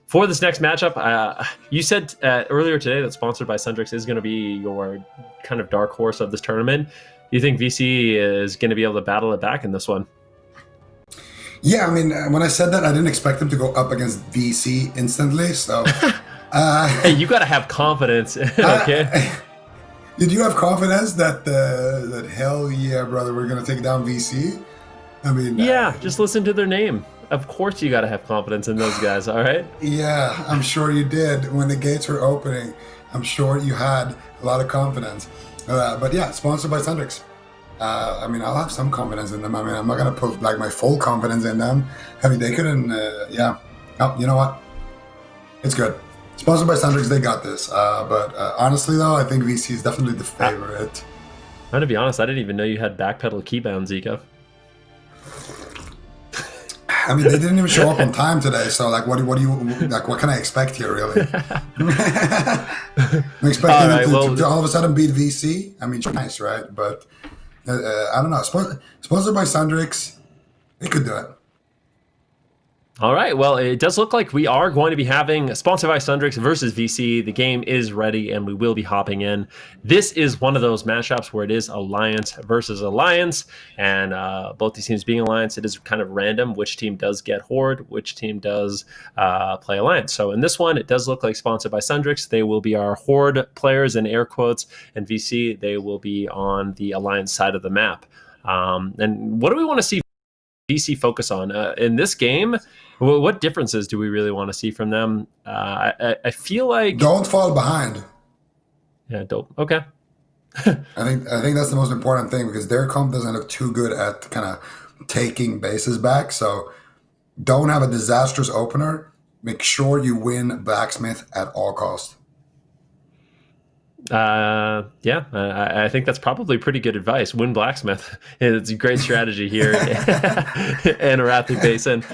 For this next matchup, you said earlier today that sponsored by Sundrix is going to be your kind of dark horse of this tournament. Do you think VC is going to be able to battle it back in this one? Yeah, I mean, when I said that, I didn't expect them to go up against VC instantly. So, hey, you got to have confidence, okay? Did you have confidence that that Hell Yeah Brother we're going to take down VC? I mean, yeah, just listen to their name. Of course you got to have confidence in those guys, all right? Yeah, I'm sure you did. When the gates were opening, I'm sure you had a lot of confidence. But yeah, sponsored by Sundrix. I mean, I'll have some confidence in them. I mean, I'm not going to put like my full confidence in them. I mean, they couldn't, yeah. Oh, you know what? It's good. Sponsored by Sundrix, they got this. But honestly, though, I think VC is definitely the favorite. I'm going to be honest, I didn't even know you had backpedal keybound, Zico. I mean, they didn't even show up on time today, so like, what do you like? What can I expect here, really? I'm expecting them to all of a sudden beat VC. I mean, nice, right? But I don't know. Sponsored by Sundrix, they could do it. All right. Well, it does look like we are going to be having sponsored by Sundrix versus VC. The game is ready, and we will be hopping in. This is one of those matchups where it is Alliance versus Alliance, and both these teams being Alliance, it is kind of random which team does get Horde, which team does play Alliance. So in this one, it does look like sponsored by Sundrix. They will be our Horde players in air quotes, and VC, they will be on the Alliance side of the map. And what do we want to see VC focus on in this game? What differences do we really want to see from them? I feel like don't fall behind. Yeah, dope. Okay. I think that's the most important thing, because their comp doesn't look too good at kind of taking bases back. So don't have a disastrous opener. Make sure you win Blacksmith at all costs. Yeah, I think that's probably pretty good advice. Win Blacksmith. It's a great strategy here in Arathi Basin.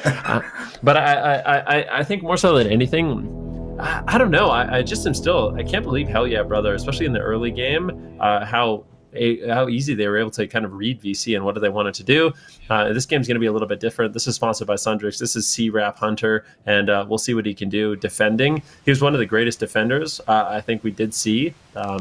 But I think more so than anything, I don't know. I just am still, I can't believe Hell Yeah Brother, especially in the early game, how easy they were able to kind of read VC and what do they wanted to do. This game's going to be a little bit different. This is sponsored by Sundrix. This is C-Rap Hunter, and we'll see what he can do defending. He was one of the greatest defenders I think we did see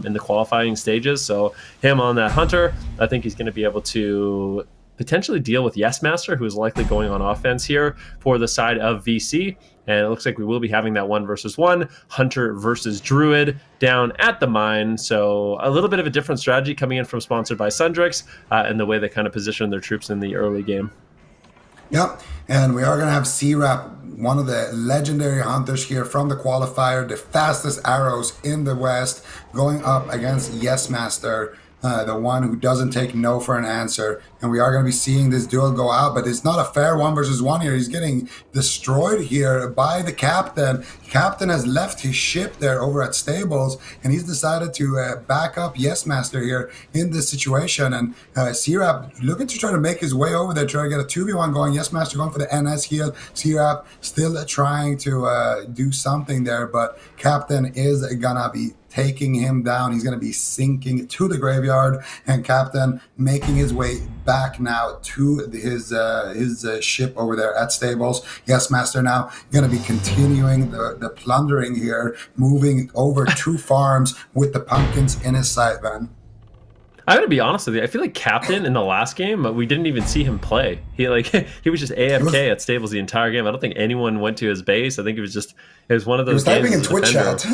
in the qualifying stages. So him on that Hunter, I think he's going to be able to potentially deal with Yes Master, who is likely going on offense here for the side of VC. And it looks like we will be having that 1-versus-1, Hunter versus Druid down at the mine. So a little bit of a different strategy coming in from sponsored by Sundrix and the way they kind of position their troops in the early game. Yep, and we are going to have C-Rap, one of the legendary hunters here from the qualifier, the fastest arrows in the West, going up against Yes Master. the one who doesn't take no for an answer. And we are going to be seeing this duel go out, but it's not a fair 1 versus 1 here. He's getting destroyed here by the captain. Captain has left his ship there over at stables, and he's decided to back up Yes Master here in this situation. And Sirap looking to try to make his way over there, try to get a 2v1 going. Yes Master going for the NS heal. Sirap still trying to do something there, but Captain is gonna be taking him down. He's going to be sinking to the graveyard, and Captain making his way back now to his ship over there at stables. Yes, Master now going to be continuing the plundering here, moving over 2 farms with the pumpkins in his sight, man. I'm gonna be honest with you. I feel like Captain in the last game, we didn't even see him play. He he was just AFK at stables the entire game. I don't think anyone went to his base. I think it was one of those. He was typing in Twitch chat.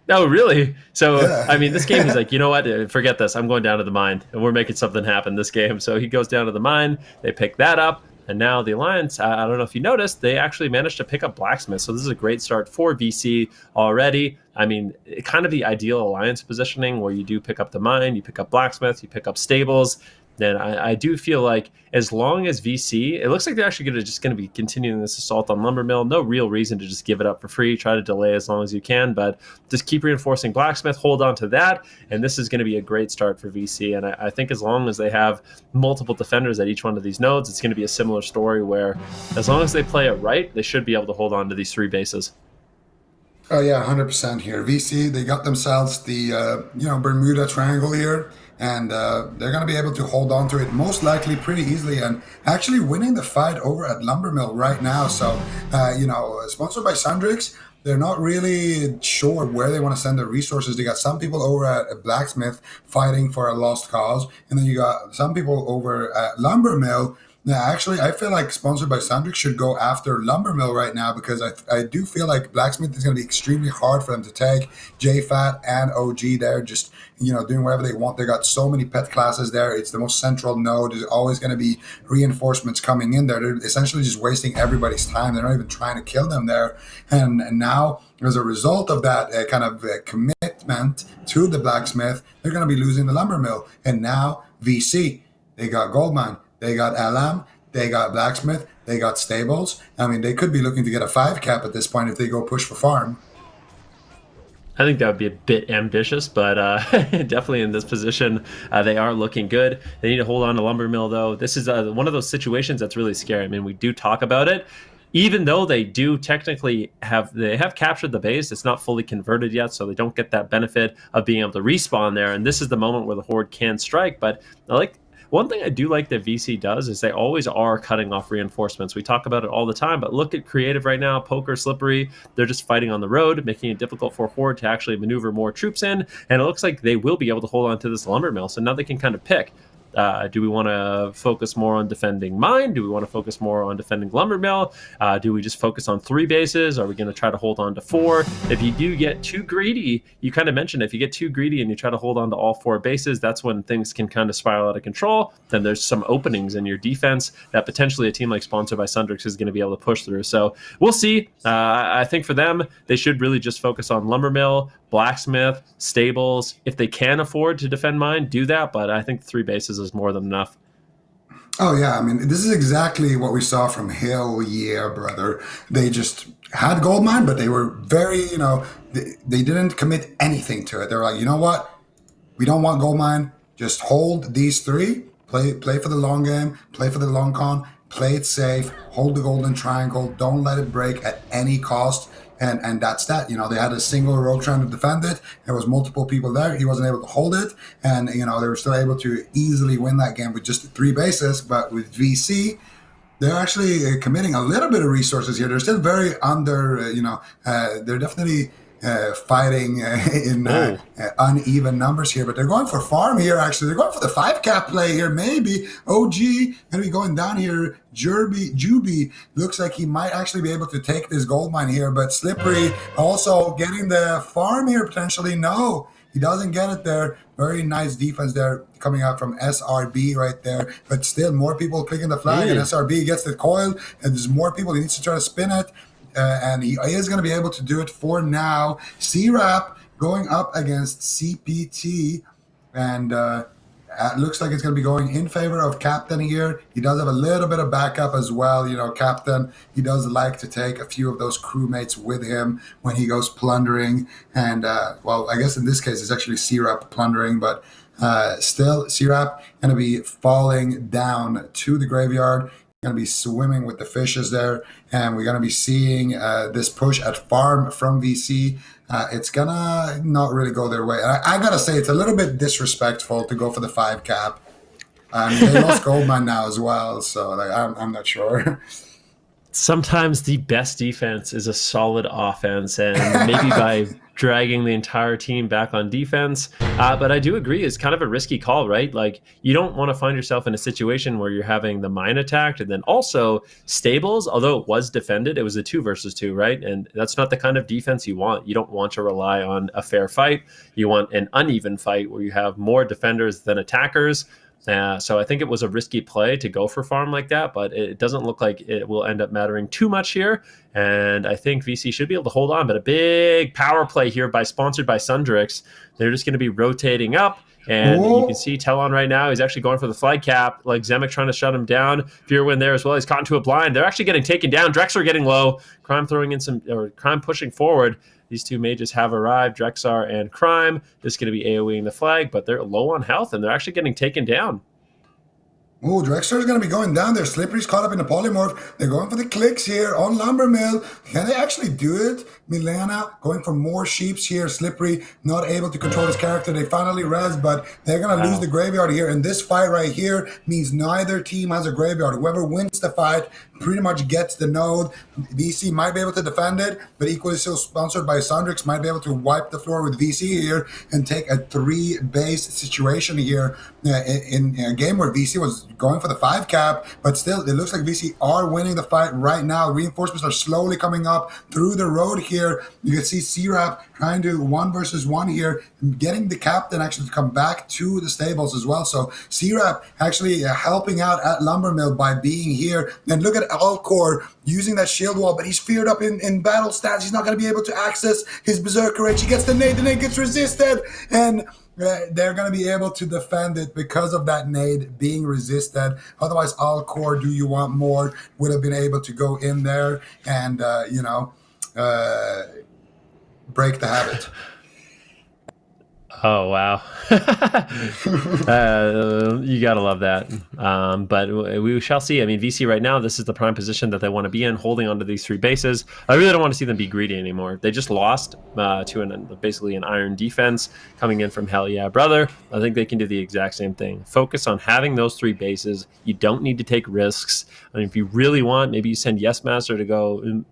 Oh, really? So, yeah. I mean, this game, he's like, you know what? Forget this. I'm going down to the mine, and we're making something happen this game. So he goes down to the mine. They pick that up. And now the Alliance, I don't know if you noticed, they actually managed to pick up Blacksmith. So this is a great start for VC already. I mean, kind of the ideal Alliance positioning where you do pick up the mine, you pick up Blacksmith, you pick up stables. Then I do feel like as long as VC, it looks like they're actually going to be continuing this assault on Lumbermill. No real reason to just give it up for free. Try to delay as long as you can, but just keep reinforcing Blacksmith. Hold on to that, and this is going to be a great start for VC. And I think as long as they have multiple defenders at each one of these nodes, it's going to be a similar story where as long as they play it right, they should be able to hold on to these 3 bases. Oh yeah, 100% here. VC, they got themselves the Bermuda Triangle here, and they're going to be able to hold on to it most likely pretty easily, and actually winning the fight over at Lumbermill right now. So, sponsored by Sundrix, they're not really sure where they want to send their resources. They got some people over at Blacksmith fighting for a lost cause, and then you got some people over at Lumbermill. Yeah, actually, I feel like sponsored by Sundrix should go after Lumbermill right now, because I do feel like Blacksmith is going to be extremely hard for them to take. JFAT and OG there just, doing whatever they want. They got so many pet classes there. It's the most central node. There's always going to be reinforcements coming in there. They're essentially just wasting everybody's time. They're not even trying to kill them there. And now, as a result of that commitment to the Blacksmith, they're going to be losing the Lumbermill. And now, VC, they got Goldmine. They got LM, they got Blacksmith, they got Stables. I mean, they could be looking to get a 5 cap at this point if they go push for farm. I think that would be a bit ambitious, but definitely in this position, they are looking good. They need to hold on to Lumbermill, though. This is one of those situations that's really scary. I mean, we do talk about it. Even though they do technically have captured the base, it's not fully converted yet, so they don't get that benefit of being able to respawn there. And this is the moment where the Horde can strike. But one thing I do like that VC does is they always are cutting off reinforcements. We talk about it all the time, but look at Creative right now, Poker, Slippery. They're just fighting on the road, making it difficult for Horde to actually maneuver more troops in, and it looks like they will be able to hold on to this Lumbermill. So now they can kind of pick. Do we want to focus more on defending mine? Do we want to focus more on defending Lumbermill? Do we just focus on 3 bases? Are we going to try to hold on to 4? If you do get too greedy, you kind of mentioned if you get too greedy and you try to hold on to all 4 bases, that's when things can kind of spiral out of control. Then there's some openings in your defense that potentially a team like sponsored by Sundrix is going to be able to push through. So we'll see. I think for them, they should really just focus on Lumbermill, Blacksmith, Stables. If they can afford to defend mine, do that. But I think 3 bases is more than enough. Oh, yeah. I mean, this is exactly what we saw from Hell Yeah, brother. They just had Goldmine, but they were very, they didn't commit anything to it. They were like, you know what? We don't want Goldmine. Just hold these 3. Play for the long game. Play for the long con. Play it safe. Hold the golden triangle. Don't let it break at any cost. And that's that. They had a single rogue trying to defend it. There was multiple people there. He wasn't able to hold it. And, they were still able to easily win that game with just 3 bases. But with VC, they're actually committing a little bit of resources here. They're still very under, they're definitely fighting in uneven numbers here, but they're going for farm here. Actually, they're going for the 5 cap play here. Maybe OG gonna be going down here. Juby looks like he might actually be able to take this gold mine here, but Slippery also getting the farm here potentially. No, he doesn't get it there. Very nice defense there coming out from SRB right there, but still more people clicking the flag, and SRB gets the coil, and there's more people. He needs to try to spin it. And he is going to be able to do it for now. C-Rap going up against CPT. and it looks like it's going to be going in favor of Captain here. He does have a little bit of backup as well. Captain, he does like to take a few of those crewmates with him when he goes plundering. And, well, I guess in this case, it's actually Sirap plundering, but still, Sirap going to be falling down to the graveyard. Going to be swimming with the fishes there, and we're going to be seeing this push at farm from VC. It's gonna not really go their way. I gotta say, it's a little bit disrespectful to go for the 5 cap. They lost Goldmine now as well, so like, I'm not sure. Sometimes the best defense is a solid offense, and maybe by dragging the entire team back on defense. But I do agree, it's kind of a risky call, right? Like, you don't want to find yourself in a situation where you're having the mine attacked, and then also stables, although it was defended, it was a 2 versus 2, right? And that's not the kind of defense you want. You don't want to rely on a fair fight. You want an uneven fight where you have more defenders than attackers. So I think it was a risky play to go for farm like that, but it doesn't look like it will end up mattering too much here. And I think VC should be able to hold on, but a big power play here sponsored by Sundrix. They're just going to be rotating up. And you can see Telon right now, he's actually going for the flag cap, like Zemek trying to shut him down. Fearwind there as well. He's caught into a blind. They're actually getting taken down. Drexler getting low. Crime pushing forward. These two mages have arrived, Drexar and Crime. This is going to be AoEing the flag, but they're low on health, and they're actually getting taken down. Oh, Drexler is going to be going down there. Slippery's caught up in the polymorph. They're going for the clicks here on Lumbermill. Can they actually do it? Milana going for more sheeps here. Slippery not able to control his character. They finally res, but they're going to lose the graveyard here. And this fight right here means neither team has a graveyard. Whoever wins the fight pretty much gets the node. VC might be able to defend it, but equally so sponsored by Sundrix might be able to wipe the floor with VC here and take a 3-base situation here in a game where VC was going for the 5 cap, but still it looks like VC are winning the fight right now. Reinforcements are slowly coming up through the road here. You can see C-Rap trying to 1 versus 1 here, getting the captain actually to come back to the stables as well. So C-Rap actually helping out at Lumbermill by being here. And look at Alcor using that shield wall, but he's feared up in battle stats. He's not going to be able to access his Berserker Rage. He gets the nade gets resisted, and they're going to be able to defend it because of that nade being resisted. Otherwise, Alcor, do you want more, would have been able to go in there and, break the habit. Oh, wow. You got to love that. But we shall see. I mean, VC right now, this is the prime position that they want to be in, holding onto these 3 bases. I really don't want to see them be greedy anymore. They just lost to basically an iron defense coming in from Hell Yeah Brother. I think they can do the exact same thing. Focus on having those 3 bases. You don't need to take risks. I mean, if you really want, maybe you send Yes Master to go,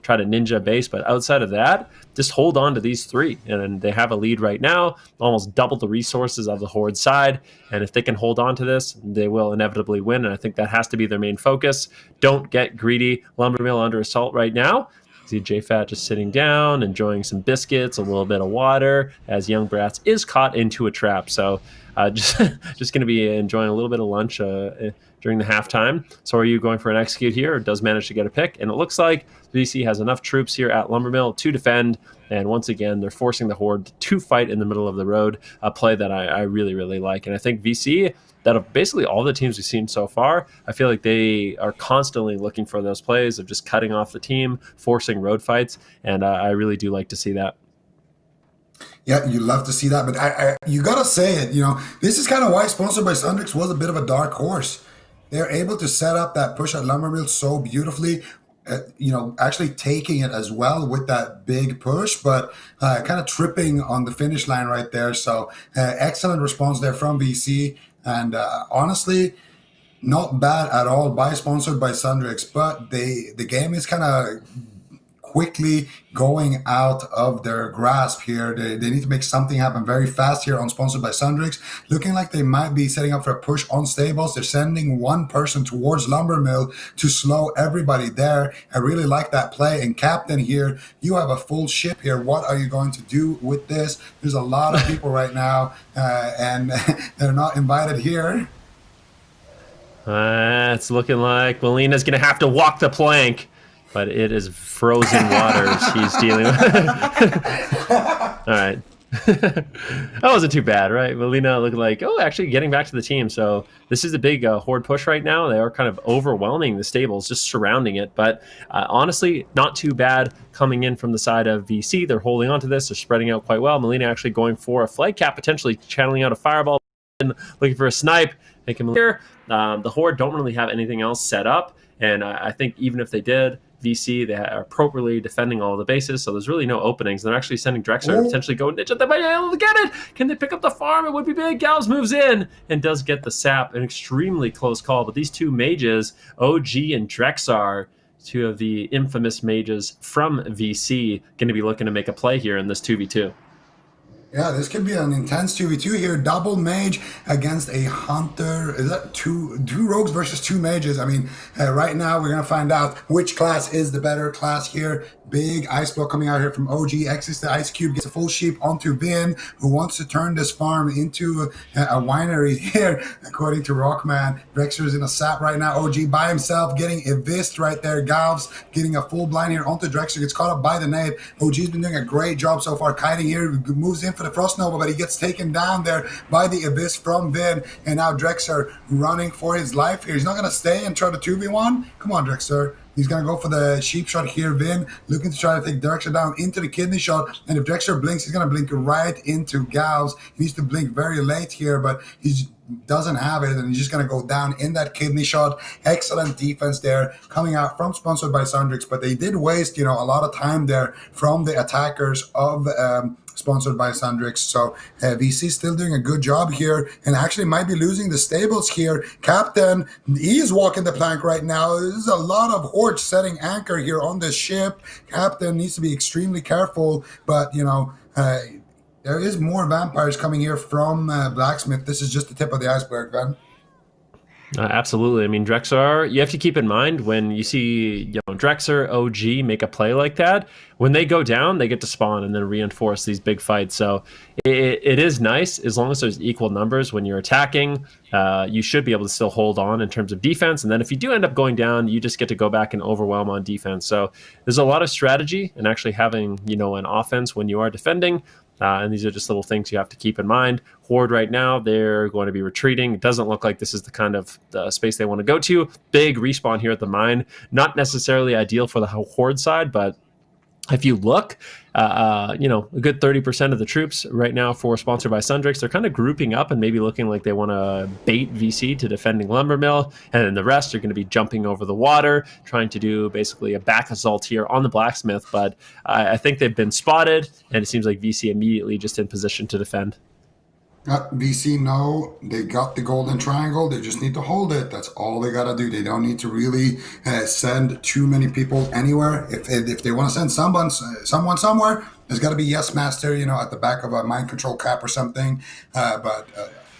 try to ninja base. But outside of that, just hold on to these 3. And they have a lead right now, almost double the resources of the Horde side. And if they can hold on to this, they will inevitably win. And I think that has to be their main focus. Don't get greedy. Lumbermill under assault right now. See JFat just sitting down, enjoying some biscuits, a little bit of water, as Young Brats is caught into a trap. So just going to be enjoying a little bit of lunch during the halftime. So are you going for an execute here, or does manage to get a pick? And it looks like VC has enough troops here at Lumbermill to defend. And once again, they're forcing the Horde to fight in the middle of the road, a play that I really, really like. And I think VC, that of basically all the teams we've seen so far, I feel like they are constantly looking for those plays of just cutting off the team, forcing road fights. And I really do like to see that. Yeah, you love to see that, but you gotta say it. This is kind of why sponsored by Sundrix was a bit of a dark horse. They're able to set up that push at Lumbermill so beautifully. Actually taking it as well with that big push, but kind of tripping on the finish line right there. So excellent response there from VC, and honestly, not bad at all sponsored by Sundrix. But the game is kind of quickly going out of their grasp here. They need to make something happen very fast here on sponsored by Sundrix. Looking like they might be setting up for a push on stables. They're sending 1 person towards Lumbermill to slow everybody there. I really like that play. And Captain here, you have a full ship here. What are you going to do with this? There's a lot of people right now, and they're not invited here. It's looking like Melina's going to have to walk the plank. But it is frozen waters he's dealing with. All right. That wasn't too bad, right? Melina looked like, oh, actually getting back to the team. So this is a big horde push right now. They are kind of overwhelming the stables, just surrounding it. But honestly, not too bad coming in from the side of VC. They're holding on to this. They're spreading out quite well. Melina actually going for a flag cap, potentially channeling out a fireball, and looking for a snipe. They can clear. The horde don't really have anything else set up. And I think even if they did, VC, they are appropriately defending all the bases, so there's really no openings. They're actually sending Drexler to potentially go ninja. They might be able to get it. Can they pick up the farm? It would be big. Gals moves in and does get the sap. An extremely close call, but these two mages, OG and Drexar, two of the infamous mages from VC, going to be looking to make a play here in this 2v2. Yeah, this could be an intense 2v2 here. Double mage against a hunter. Is that two rogues versus two mages? I mean, right now we're going to find out which class is the better class here. Big ice blow coming out here from OG. Exits the ice cube, gets a full sheep onto Vin, who wants to turn this farm into a winery here, according to Rockman. Drexler's in a sap right now. OG by himself, getting Evist right there. Galvs getting a full blind here onto Drexler. Gets caught up by the nade. OG's been doing a great job so far. Kiting here, moves in for the Frost Nova, but he gets taken down there by the Abyss from Vin. And now Drexler running for his life here. He's not going to stay and try to 2v1. Come on, Drexler. He's going to go for the sheep shot here. Vin looking to try to take Drexler down into the kidney shot. And if Drexler blinks, he's going to blink right into Galvs. He needs to blink very late here, but he doesn't have it. And he's just going to go down in that kidney shot. Excellent defense there coming out from Sponsored by Sundrix. But they did waste, a lot of time there from the attackers of Sponsored by Sundrix. So VC still doing a good job here and actually might be losing the stables here. Captain, he is walking the plank right now. There's a lot of hordes setting anchor here on this ship. Captain needs to be extremely careful, but there is more vampires coming here from Blacksmith. This is just the tip of the iceberg, Ben. Absolutely. I mean, Drexar, you have to keep in mind when you see Drexar, OG make a play like that, when they go down, they get to spawn and then reinforce these big fights. So it is nice as long as there's equal numbers when you're attacking. You should be able to still hold on in terms of defense. And then if you do end up going down, you just get to go back and overwhelm on defense. So there's a lot of strategy and actually having, an offense when you are defending. And these are just little things you have to keep in mind. Horde right now, they're going to be retreating. It doesn't look like this is the kind of space they want to go to. Big respawn here at the mine. Not necessarily ideal for the Horde side, but if you look, a good 30% of the troops right now for Sponsored by Sundrix, they're kind of grouping up and maybe looking like they want to bait VC to defending Lumber Mill. And then the rest are going to be jumping over the water, trying to do basically a back assault here on the Blacksmith. But I think they've been spotted, and it seems like VC immediately just in position to defend. VC know they got the golden triangle. They just need to hold it. That's all they got to do. They don't need to really send too many people anywhere. If they want to send someone somewhere, there's got to be Yes Master, at the back of a mind control cap or something. But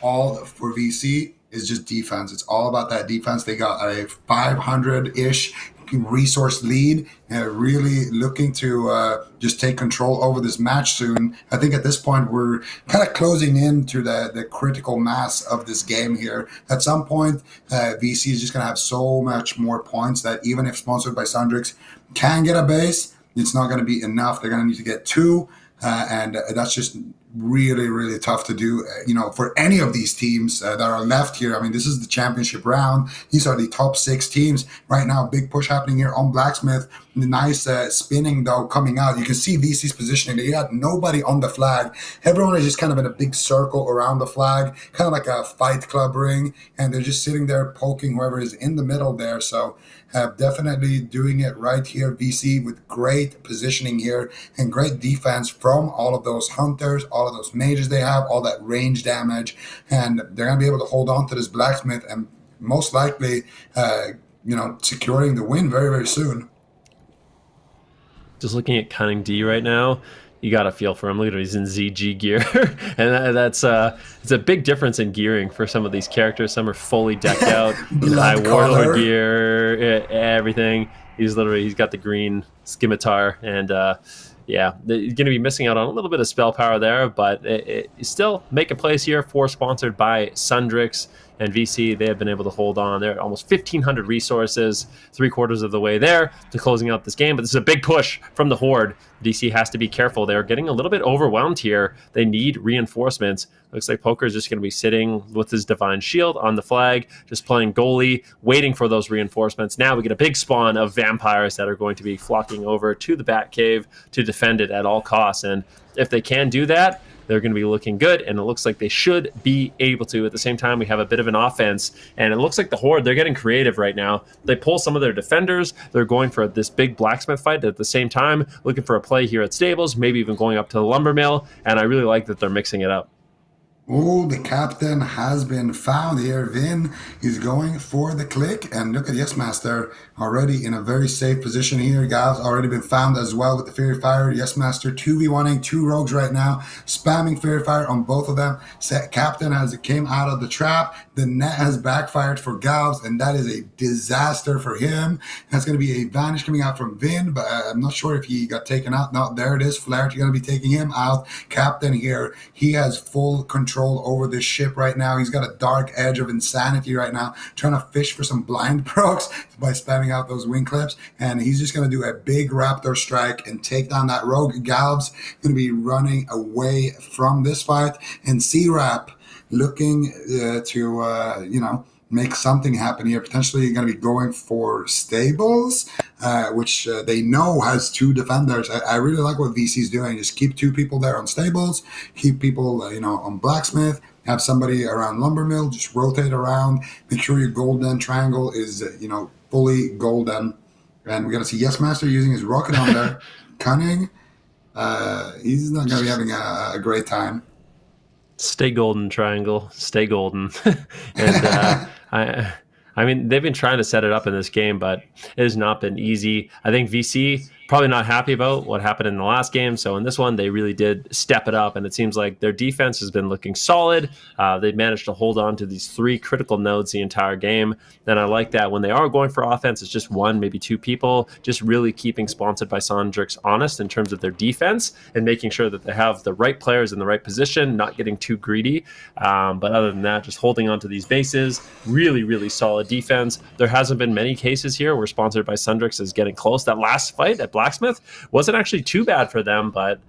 all for VC is just defense. It's all about that defense. They got a 500-ish resource lead, really looking to just take control over this match soon. I think at this point we're kind of closing in to the critical mass of this game here. At some point, VC is just going to have so much more points that even if Sponsored by Sundrix can get a base, it's not going to be enough. They're going to need to get two, and that's just really, really tough to do, for any of these teams that are left here. I mean, this is the championship round. These are the top 6 teams right now. Big push happening here on Blacksmith. Nice spinning, though, coming out. You can see VC's positioning. They got nobody on the flag. Everyone is just kind of in a big circle around the flag, kind of like a fight club ring, and they're just sitting there poking whoever is in the middle there. So definitely doing it right here. VC with great positioning here and great defense from all of those hunters, all of those mages they have, all that range damage, and they're going to be able to hold on to this Blacksmith and most likely, securing the win very, very soon. Just looking at Cunning D right now, you got to feel for him. Look at him, he's in ZG gear. And that's it's a big difference in gearing for some of these characters. Some are fully decked out in high warlord gear, everything. He's got the green scimitar, and they're going to be missing out on a little bit of spell power there, but it still make a place here for Sponsored by Sundrix. and VC, they have been able to hold on. They're at almost 1,500 resources, 3/4 of the way there to closing out this game. But this is a big push from the Horde. DC has to be careful. They're getting a little bit overwhelmed here. They need reinforcements. Looks like Poker is just going to be sitting with his Divine Shield on the flag, just playing goalie, waiting for those reinforcements. Now we get a big spawn of vampires that are going to be flocking over to the Batcave to defend it at all costs. And if they can do that, they're going to be looking good, and it looks like they should be able to. At the same time, we have a bit of an offense, and it looks like the Horde, they're getting creative right now. They pull some of their defenders. They're going for this big blacksmith fight at the same time, looking for a play here at stables, maybe even going up to the lumber mill, and I really like that they're mixing it up. Oh, the captain has been found here. Vin is going for the click. And look at Yesmaster already in a very safe position here. Gav's already been found as well with the Fairy Fire. Yesmaster 2v1ing 2 rogues right now, spamming Fairy Fire on both of them. Captain has came out of the trap. The net has backfired for Gavs, and that is a disaster for him. That's going to be a vanish coming out from Vin, but I'm not sure if he got taken out. No, there it is. Flaherty going to be taking him out. Captain here, he has full control over this ship right now. He's got a dark edge of insanity right now, trying to fish for some blind procs by spamming out those wing clips, and he's just going to do a big raptor strike and take down that rogue. Galb's going to be running away from this fight, and C-Rap looking to make something happen here. Potentially going to be going for stables, which they know has 2 defenders. I really like what VC's doing. Just keep 2 people there on stables, keep people on blacksmith, have somebody around lumber mill, just rotate around, make sure your golden triangle is fully golden. And we got to see Yesmaster using his rocket on there. Cunning. He's not going to be having a great time. Stay golden, triangle. Stay golden. And I mean, they've been trying to set it up in this game, but it has not been easy. I think VC probably not happy about what happened in the last game. So in this one, they really did step it up, and it seems like their defense has been looking solid. They've managed to hold on to these 3 critical nodes the entire game. And I like that when they are going for offense, it's just 1, maybe 2 people, just really keeping Sponsored by Sundrix honest in terms of their defense and making sure that they have the right players in the right position, not getting too greedy. But other than that, just holding on to these bases, really, really solid defense. There hasn't been many cases here where Sponsored by Sundrix is getting close. That last fight at Blacksmith wasn't actually too bad for them, but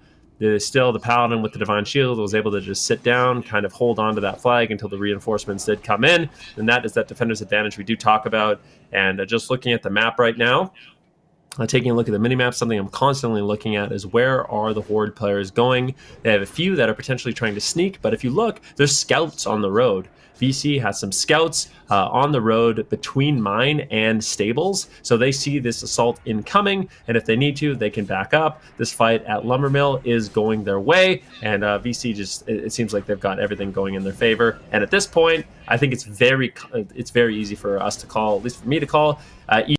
still the Paladin with the Divine Shield was able to just sit down, kind of hold on to that flag until the reinforcements did come in, and that is that defender's advantage we do talk about. And just looking at the map right now, taking a look at the minimap, something I'm constantly looking at is where are the Horde players going? They have a few that are potentially trying to sneak, but if you look, there's scouts on the road. VC has some scouts on the road between mine and stables, so they see this assault incoming, and if they need to, they can back up. This fight at Lumber Mill is going their way, and VC just, it seems like they've got everything going in their favor. And at this point, I think it's very easy for us to call, at least for me to call.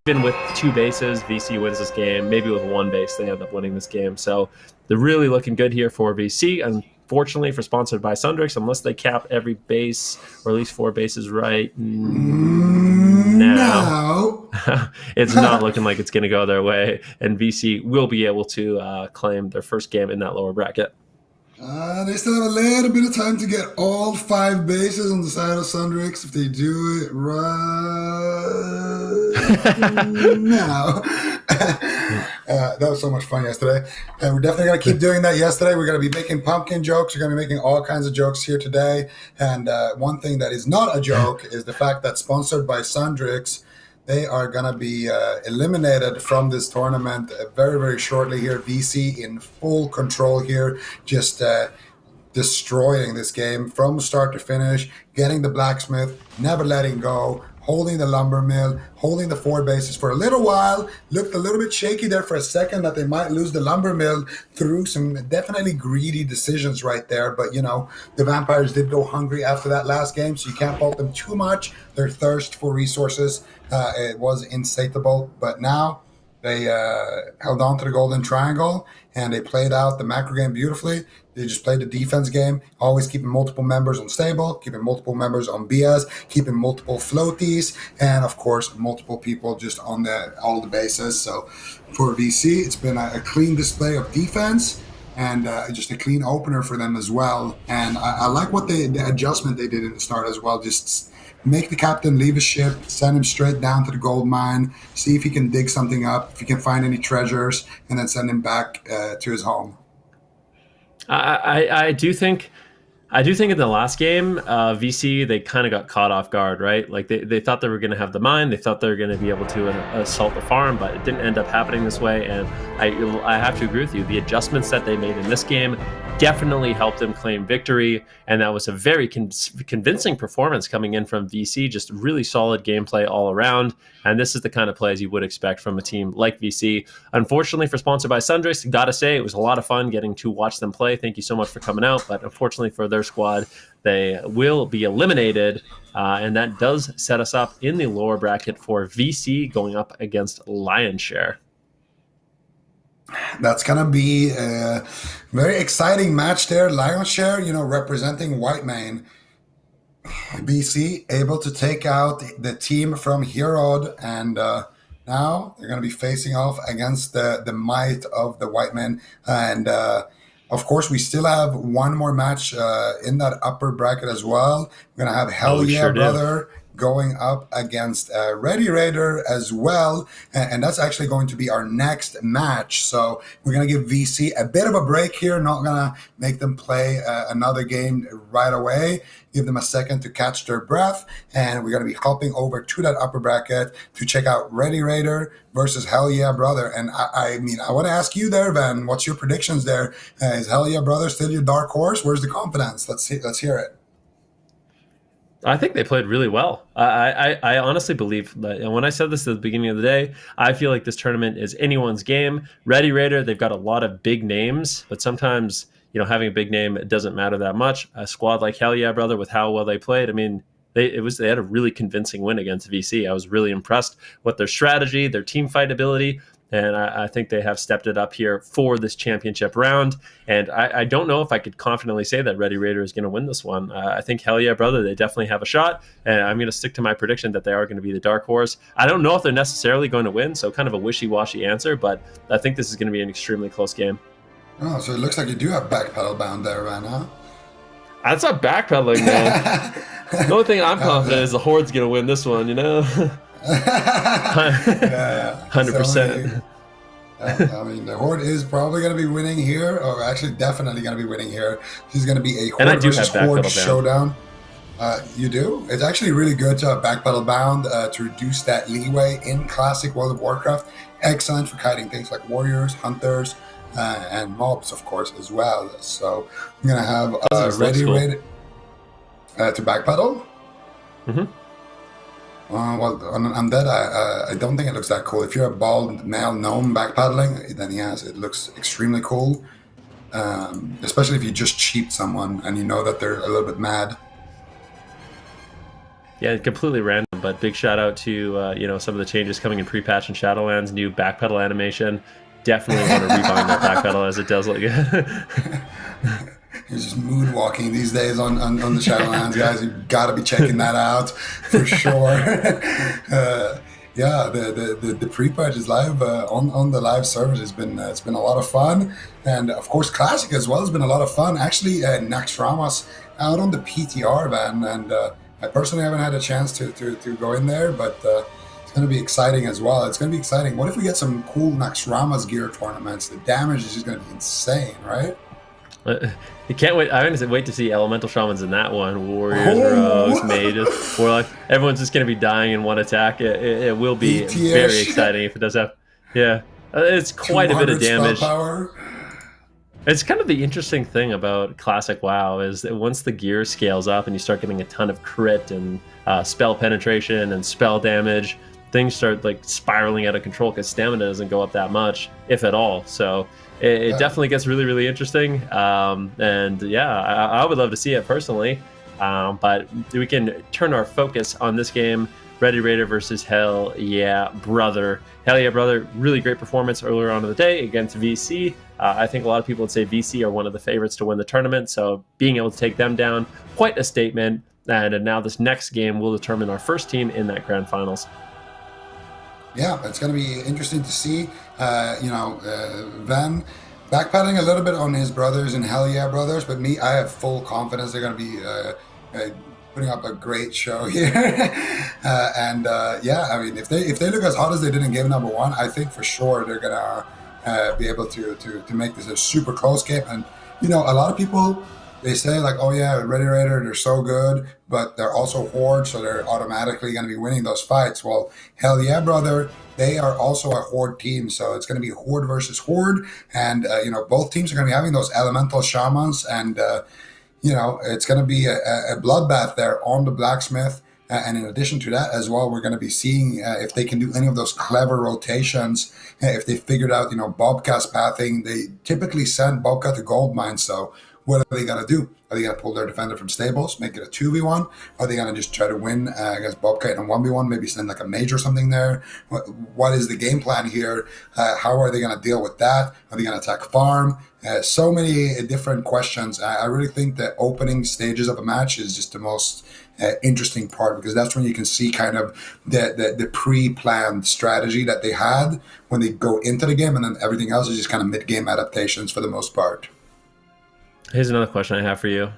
Even with 2 bases, VC wins this game. Maybe with 1 base, they end up winning this game. So they're really looking good here for VC. Unfortunately, for Sponsored by Sundrix, unless they cap every base, or at least 4 bases right now, it's not looking like it's going to go their way. And VC will be able to claim their first game in that lower bracket. They still have a little bit of time to get all 5 bases on the side of Sundrix if they do it right now. That was so much fun yesterday. And we're definitely going to keep doing that yesterday. We're going to be making pumpkin jokes. We're going to be making all kinds of jokes here today. And one thing that is not a joke is the fact that Sponsored by Sundrix, they are going to be eliminated from this tournament very, very shortly here. VC in full control here, just destroying this game from start to finish, getting the blacksmith, never letting go, holding the lumber mill, holding the 4 bases for a little while. Looked a little bit shaky there for a second that they might lose the lumber mill through some definitely greedy decisions right there. But, the vampires did go hungry after that last game, so you can't fault them too much. Their thirst for resources, it was insatiable. But now they held on to the golden triangle, and they played out the macro game beautifully. They just played the defense game, always keeping multiple members on stable, keeping multiple members on BS, keeping multiple floaties, and of course, multiple people just on all the bases. So for VC, it's been a clean display of defense and just a clean opener for them as well. And I like what the adjustment they did in the start as well, just make the captain leave his ship, send him straight down to the gold mine, see if he can dig something up, if he can find any treasures, and then send him back to his home. I do think I do think in the last game, VC, they kind of got caught off guard, right? Like they thought they were going to have the mine, they thought they were going to be able to assault the farm, but it didn't end up happening this way. And I have to agree with you. The adjustments that they made in this game definitely helped them claim victory, and that was a very convincing performance coming in from VC. Just really solid gameplay all around, and this is the kind of plays you would expect from a team like VC. Unfortunately, for Sponsored by Sundrix, gotta say it was a lot of fun getting to watch them play. Thank you so much for coming out, but unfortunately for their squad, they will be eliminated, and that does set us up in the lower bracket for VC going up against Lionshare. That's gonna be a very exciting match there. Lionshare, representing Whitemane. BC able to take out the team from Herod, and now they're going to be facing off against the might of the Whitemen. And of course, we still have one more match in that upper bracket as well. We're going to have Hell Yeah sure Brother going up against Ready Raider as well, and that's actually going to be our next match. So we're going to give VC a bit of a break here, not going to make them play another game right away, give them a second to catch their breath, and we're going to be hopping over to that upper bracket to check out Ready Raider versus Hell Yeah Brother. And I want to ask you there, Van, what's your predictions there? Is Hell Yeah Brother still your dark horse? Where's the confidence? Let's hear it. I think they played really well. I honestly believe that, and when I said this at the beginning of the day, I feel like this tournament is anyone's game. Ready Raider, they've got a lot of big names, but sometimes having a big name, it doesn't matter that much. A squad like Hell Yeah Brother, with how well they played, I mean, they had a really convincing win against VC. I was really impressed with their strategy, their team fight ability. And I think they have stepped it up here for this championship round. And I don't know if I could confidently say that Ready Raider is going to win this one. I think Hell Yeah Brother, they definitely have a shot. And I'm going to stick to my prediction that they are going to be the dark horse. I don't know if they're necessarily going to win, so kind of a wishy-washy answer, but I think this is going to be an extremely close game. Oh, so it looks like you do have backpedal bound there, Van, huh? That's not backpedaling, man. The only thing I'm confident is the Horde's going to win this one, 100%. The Horde is probably going to be winning here, or actually definitely going to be winning here. This is going to be a Horde versus Horde showdown. You do? It's actually really good to have backpedal bound to reduce that leeway in classic World of Warcraft. Excellent for kiting things like warriors, hunters, and mobs, of course, as well. So I'm going to have Ready Raider to backpedal. Mm-hmm. Well, on Undead, I don't think it looks that cool. If you're a bald male gnome backpedaling, then yes, it looks extremely cool. Especially if you just cheat someone and you know that they're a little bit mad. Yeah, completely random, but big shout out to some of the changes coming in pre-patch and Shadowlands, new backpedal animation. Definitely want to rebind that backpedal as it does look good. You're just moonwalking these days on the Shadowlands, guys. You've got to be checking that out for sure. The pre-patch is live on the live servers. It's been a lot of fun, and of course Classic as well has been a lot of fun. Actually, Naxxramas out on the PTR, Van, and I personally haven't had a chance to go in there, but it's going to be exciting as well. It's going to be exciting. What if we get some cool Naxxramas gear tournaments? The damage is just going to be insane, right? You can't wait. I honestly wait to see elemental shamans in that one. Warriors, rogues, mages, warlock. Everyone's just going to be dying in one attack. It will be very exciting if it does have. Yeah, it's quite a bit of damage. Power. It's kind of the interesting thing about classic WoW is that once the gear scales up and you start getting a ton of crit and spell penetration and spell damage, things start like spiraling out of control because stamina doesn't go up that much, if at all. So it definitely gets really, really interesting. And yeah, I would love to see it personally. But we can turn our focus on this game. Ready Raider versus Hell Yeah Brother. Hell Yeah Brother, really great performance earlier on in the day against VC. I think a lot of people would say VC are one of the favorites to win the tournament. So being able to take them down, quite a statement. And now this next game will determine our first team in that grand finals. Yeah, it's going to be interesting to see. Van backpedaling a little bit on his brothers and Hell Yeah Brothers, but I have full confidence they're going to be putting up a great show here. And yeah, I mean, if they look as hot as they did in game number one, I think for sure they're gonna be able to make this a super close game. And you know, a lot of people they say like, oh yeah, Ready Raider, they're so good, but they're also Horde, so they're automatically going to be winning those fights. Well, hell yeah, brother. They are also a Horde team, so it's going to be Horde versus Horde, and you know, both teams are going to be having those elemental shamans, and you know, it's going to be a bloodbath there on the blacksmith. And in addition to that, as well, we're going to be seeing if they can do any of those clever rotations. If they figured out, you know, Bobcat's pathing, they typically send Bobcat to gold mines. So what are they going to do? Are they going to pull their defender from stables, make it a 2v1? Are they going to just try to win against Bobcat in a 1v1, maybe send like a mage or something there? What is the game plan here? How are they going to deal with that? Are they going to attack farm? So many different questions. I really think the opening stages of a match is just the most interesting part, because that's when you can see kind of the pre-planned strategy that they had when they go into the game, and then everything else is just kind of mid-game adaptations for the most part. Here's another question I have for you.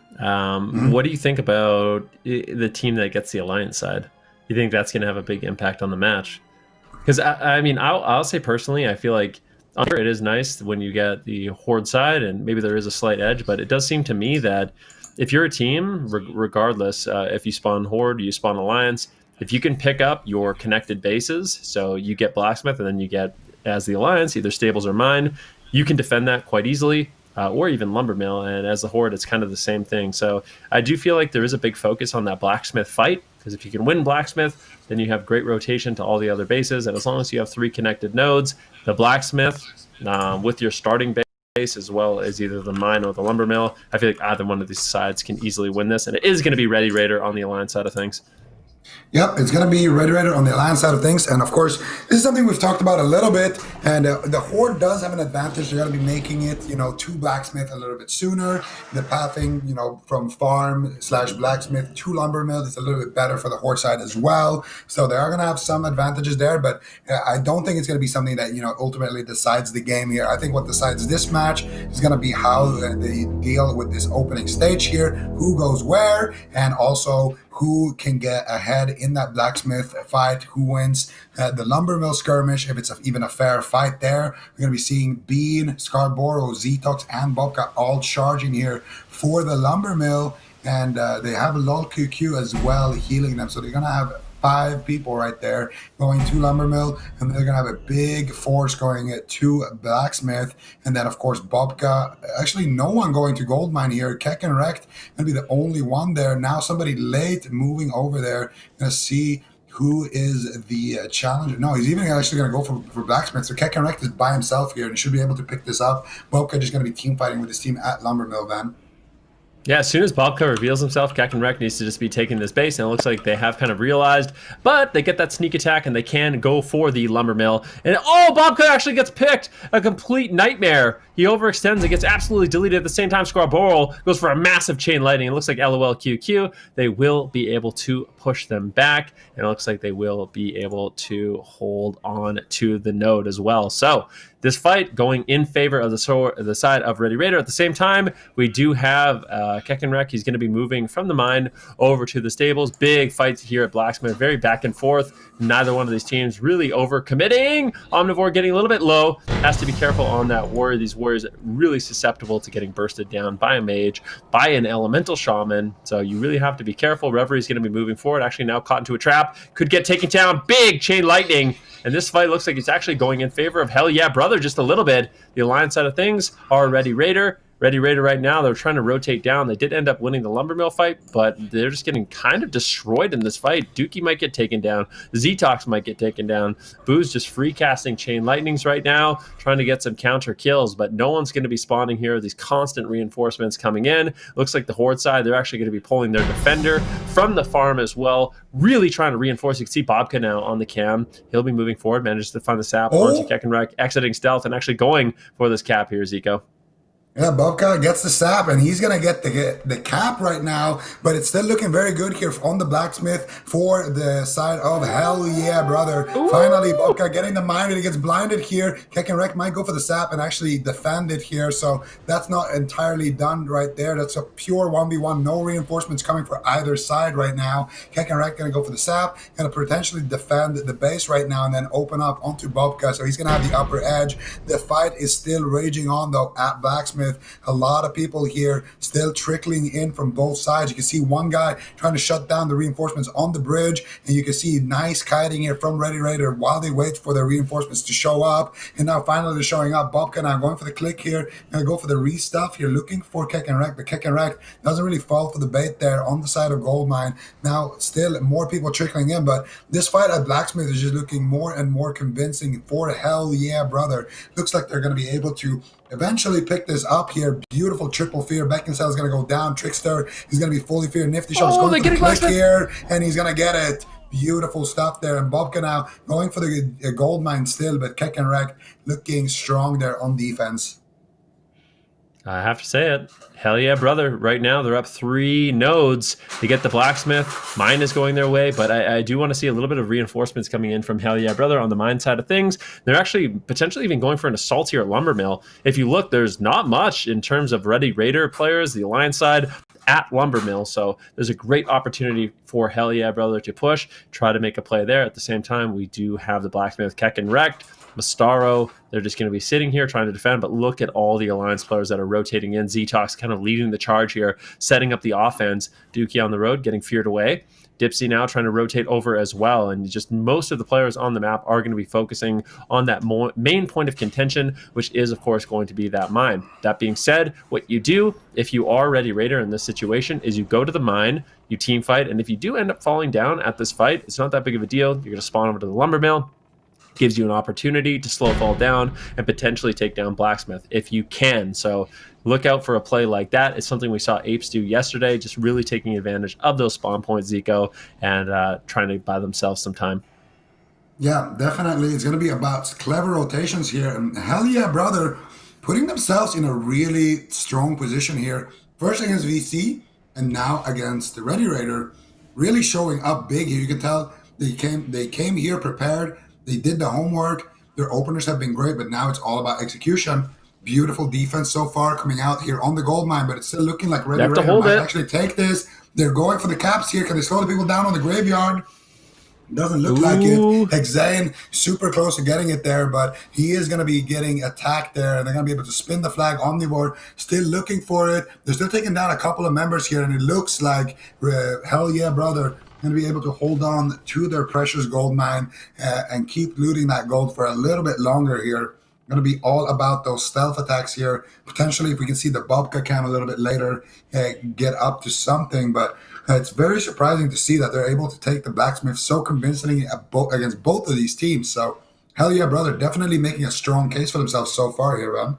What do you think about the team that gets the Alliance side? You think that's going to have a big impact on the match? Because I mean, I'll say personally, I feel like it is nice when you get the Horde side, and maybe there is a slight edge, but it does seem to me that if you're a team, regardless, if you spawn Horde, you spawn Alliance, if you can pick up your connected bases, so you get Blacksmith and then you get, as the Alliance, either Stables or Mine, you can defend that quite easily. Or even lumber mill, and as the Horde, it's kind of the same thing. So I do feel like there is a big focus on that blacksmith fight, because if you can win blacksmith, then you have great rotation to all the other bases, and as long as you have 3 connected nodes, the blacksmith with your starting base as well as either the mine or the lumber mill, I feel like either one of these sides can easily win this, and it is going to be Ready Raider on the Alliance side of things. Yep, it's going to be Ready Raider on the Alliance side of things. And of course, this is something we've talked about a little bit. And the Horde does have an advantage. They're going to be making it, you know, to Blacksmith a little bit sooner. The pathing, you know, from farm / Blacksmith to Lumber Mill is a little bit better for the Horde side as well. So they are going to have some advantages there. But I don't think it's going to be something that, you know, ultimately decides the game here. I think what decides this match is going to be how they deal with this opening stage here, who goes where, and also who can get ahead in that blacksmith fight, who wins the lumber mill skirmish, if it's even a fair fight there. We're going to be seeing Bean, Scarborough, Zetox, and Bobcat all charging here for the lumber mill, and they have LOL QQ as well healing them. So they're going to have 5 people right there going to lumber mill, and they're gonna have a big force going to blacksmith, and then of course Bobka. Actually, no one going to gold mine here. Keck and Wrecked gonna be the only one there. Now somebody late moving over there. Gonna see who is the challenger. No, he's even actually going to go for blacksmith. So Keck and Wrecked is by himself here, and he should be able to pick this up. Bobka just going to be team fighting with his team at lumber mill then. Yeah, as soon as Bobka reveals himself, Gek and Wreck needs to just be taking this base, and it looks like they have kind of realized, but they get that sneak attack, and they can go for the lumber mill. And oh, Bobka actually gets picked! A complete nightmare. He overextends, it gets absolutely deleted. At the same time, Scarborough goes for a massive chain lightning. It looks like LOLQQ. They will be able to push them back, and it looks like they will be able to hold on to the node as well. So this fight going in favor of the side of Ready Raider. At the same time, we do have Kekenrek. He's going to be moving from the mine over to the stables. Big fights here at Blacksmith, very back and forth. Neither one of these teams really over-committing. Omnivore getting a little bit low. Has to be careful on that warrior. These warriors are really susceptible to getting bursted down by a mage, by an elemental shaman. So you really have to be careful. Reverie's going to be moving forward. Actually now caught into a trap. Could get taken down. Big chain lightning. And this fight looks like it's actually going in favor of Hell Yeah Brother just a little bit. The Alliance side of things are Ready Raider. Ready Raider right now, they're trying to rotate down. They did end up winning the lumber mill fight, but they're just getting kind of destroyed in this fight. Dookie might get taken down. Zetox might get taken down. Boo's just free casting chain lightnings right now, trying to get some counter kills, but no one's going to be spawning here. These constant reinforcements coming in. Looks like the Horde side, they're actually going to be pulling their defender from the farm as well, really trying to reinforce. You can see Bobka now on the cam. He'll be moving forward, manages to find the sap onto Kekenrek, exiting stealth and actually going for this cap here, Zico. Yeah, Bobka gets the sap, and he's gonna get the cap right now. But it's still looking very good here on the blacksmith for the side of hell yeah, brother. Finally, Ooh! Bobka getting the mine, and he gets blinded here. Kekenrek might go for the sap and actually defend it here, so that's not entirely done right there. That's a pure 1v1, no reinforcements coming for either side right now. Kekenrek gonna go for the sap, gonna potentially defend the base right now, and then open up onto Bobka, so he's gonna have the upper edge. The fight is still raging on though at blacksmith. A lot of people here still trickling in from both sides. You can see one guy trying to shut down the reinforcements on the bridge, and you can see nice kiting here from Ready Raider while they wait for the reinforcements to show up. And now finally they're showing up. Bobka now going for the click here, gonna go for the restuff here, looking for Kekenrek, but Kekenrek doesn't really fall for the bait there on the side of Goldmine. Now still more people trickling in, but this fight at blacksmith is just looking more and more convincing for hell yeah, brother. Looks like they're going to be able to eventually pick this up here. Beautiful triple fear. Beckinsale is going to go down. Trickster is going to be fully fear. Nifty Shot is going for the click here, and he's going to get it. Beautiful stuff there. And Bobka now going for the gold mine still, but Kekenrek looking strong there on defense. I have to say it. Hell yeah, brother. Right now, they're up 3 nodes to get the blacksmith. Mine is going their way, but I do want to see a little bit of reinforcements coming in from Hell yeah, brother on the mine side of things. They're actually potentially even going for an assault here at lumber mill. If you look, there's not much in terms of Ready Raider players, the Alliance side, at lumber mill. So there's a great opportunity for Hell yeah, brother to push, try to make a play there. At the same time, we do have the blacksmith Kekenrek. Mastaro, they're just going to be sitting here trying to defend, but look at all the Alliance players that are rotating in. Zetox kind of leading the charge here, setting up the offense. Dookie on the road, getting feared away. Dipsy now trying to rotate over as well, and just most of the players on the map are going to be focusing on that main point of contention, which is, of course, going to be that mine. That being said, what you do if you are Ready Raider in this situation is you go to the mine, you team fight, and if you do end up falling down at this fight, it's not that big of a deal. You're going to spawn over to the lumber mill. Gives you an opportunity to slow fall down and potentially take down blacksmith if you can. So look out for a play like that. It's something we saw Apes do yesterday, just really taking advantage of those spawn points, Zico, and trying to buy themselves some time. Yeah, definitely. It's going to be about clever rotations here. And hell yeah, brother, putting themselves in a really strong position here. First against VC, and now against the Ready Raider, really showing up big here. You can tell they came here prepared. They did the homework. Their openers have been great, but now it's all about execution. Beautiful defense so far coming out here on the gold mine, but it's still looking like Ready Raider might actually take this. They're going for the caps here. Can they slow the people down on the graveyard? Doesn't look like it. Hexane super close to getting it there, but he is going to be getting attacked there, and they're going to be able to spin the flag omnivore. Still looking for it. They're still taking down a couple of members here, and it looks like hell yeah, brother, going to be able to hold on to their precious gold mine and keep looting that gold for a little bit longer here. Going to be all about those stealth attacks here. Potentially, if we can see the Bobka cam a little bit later, get up to something. But it's very surprising to see that they're able to take the blacksmith so convincingly against both of these teams. So, hell yeah, brother, definitely making a strong case for themselves so far here, man.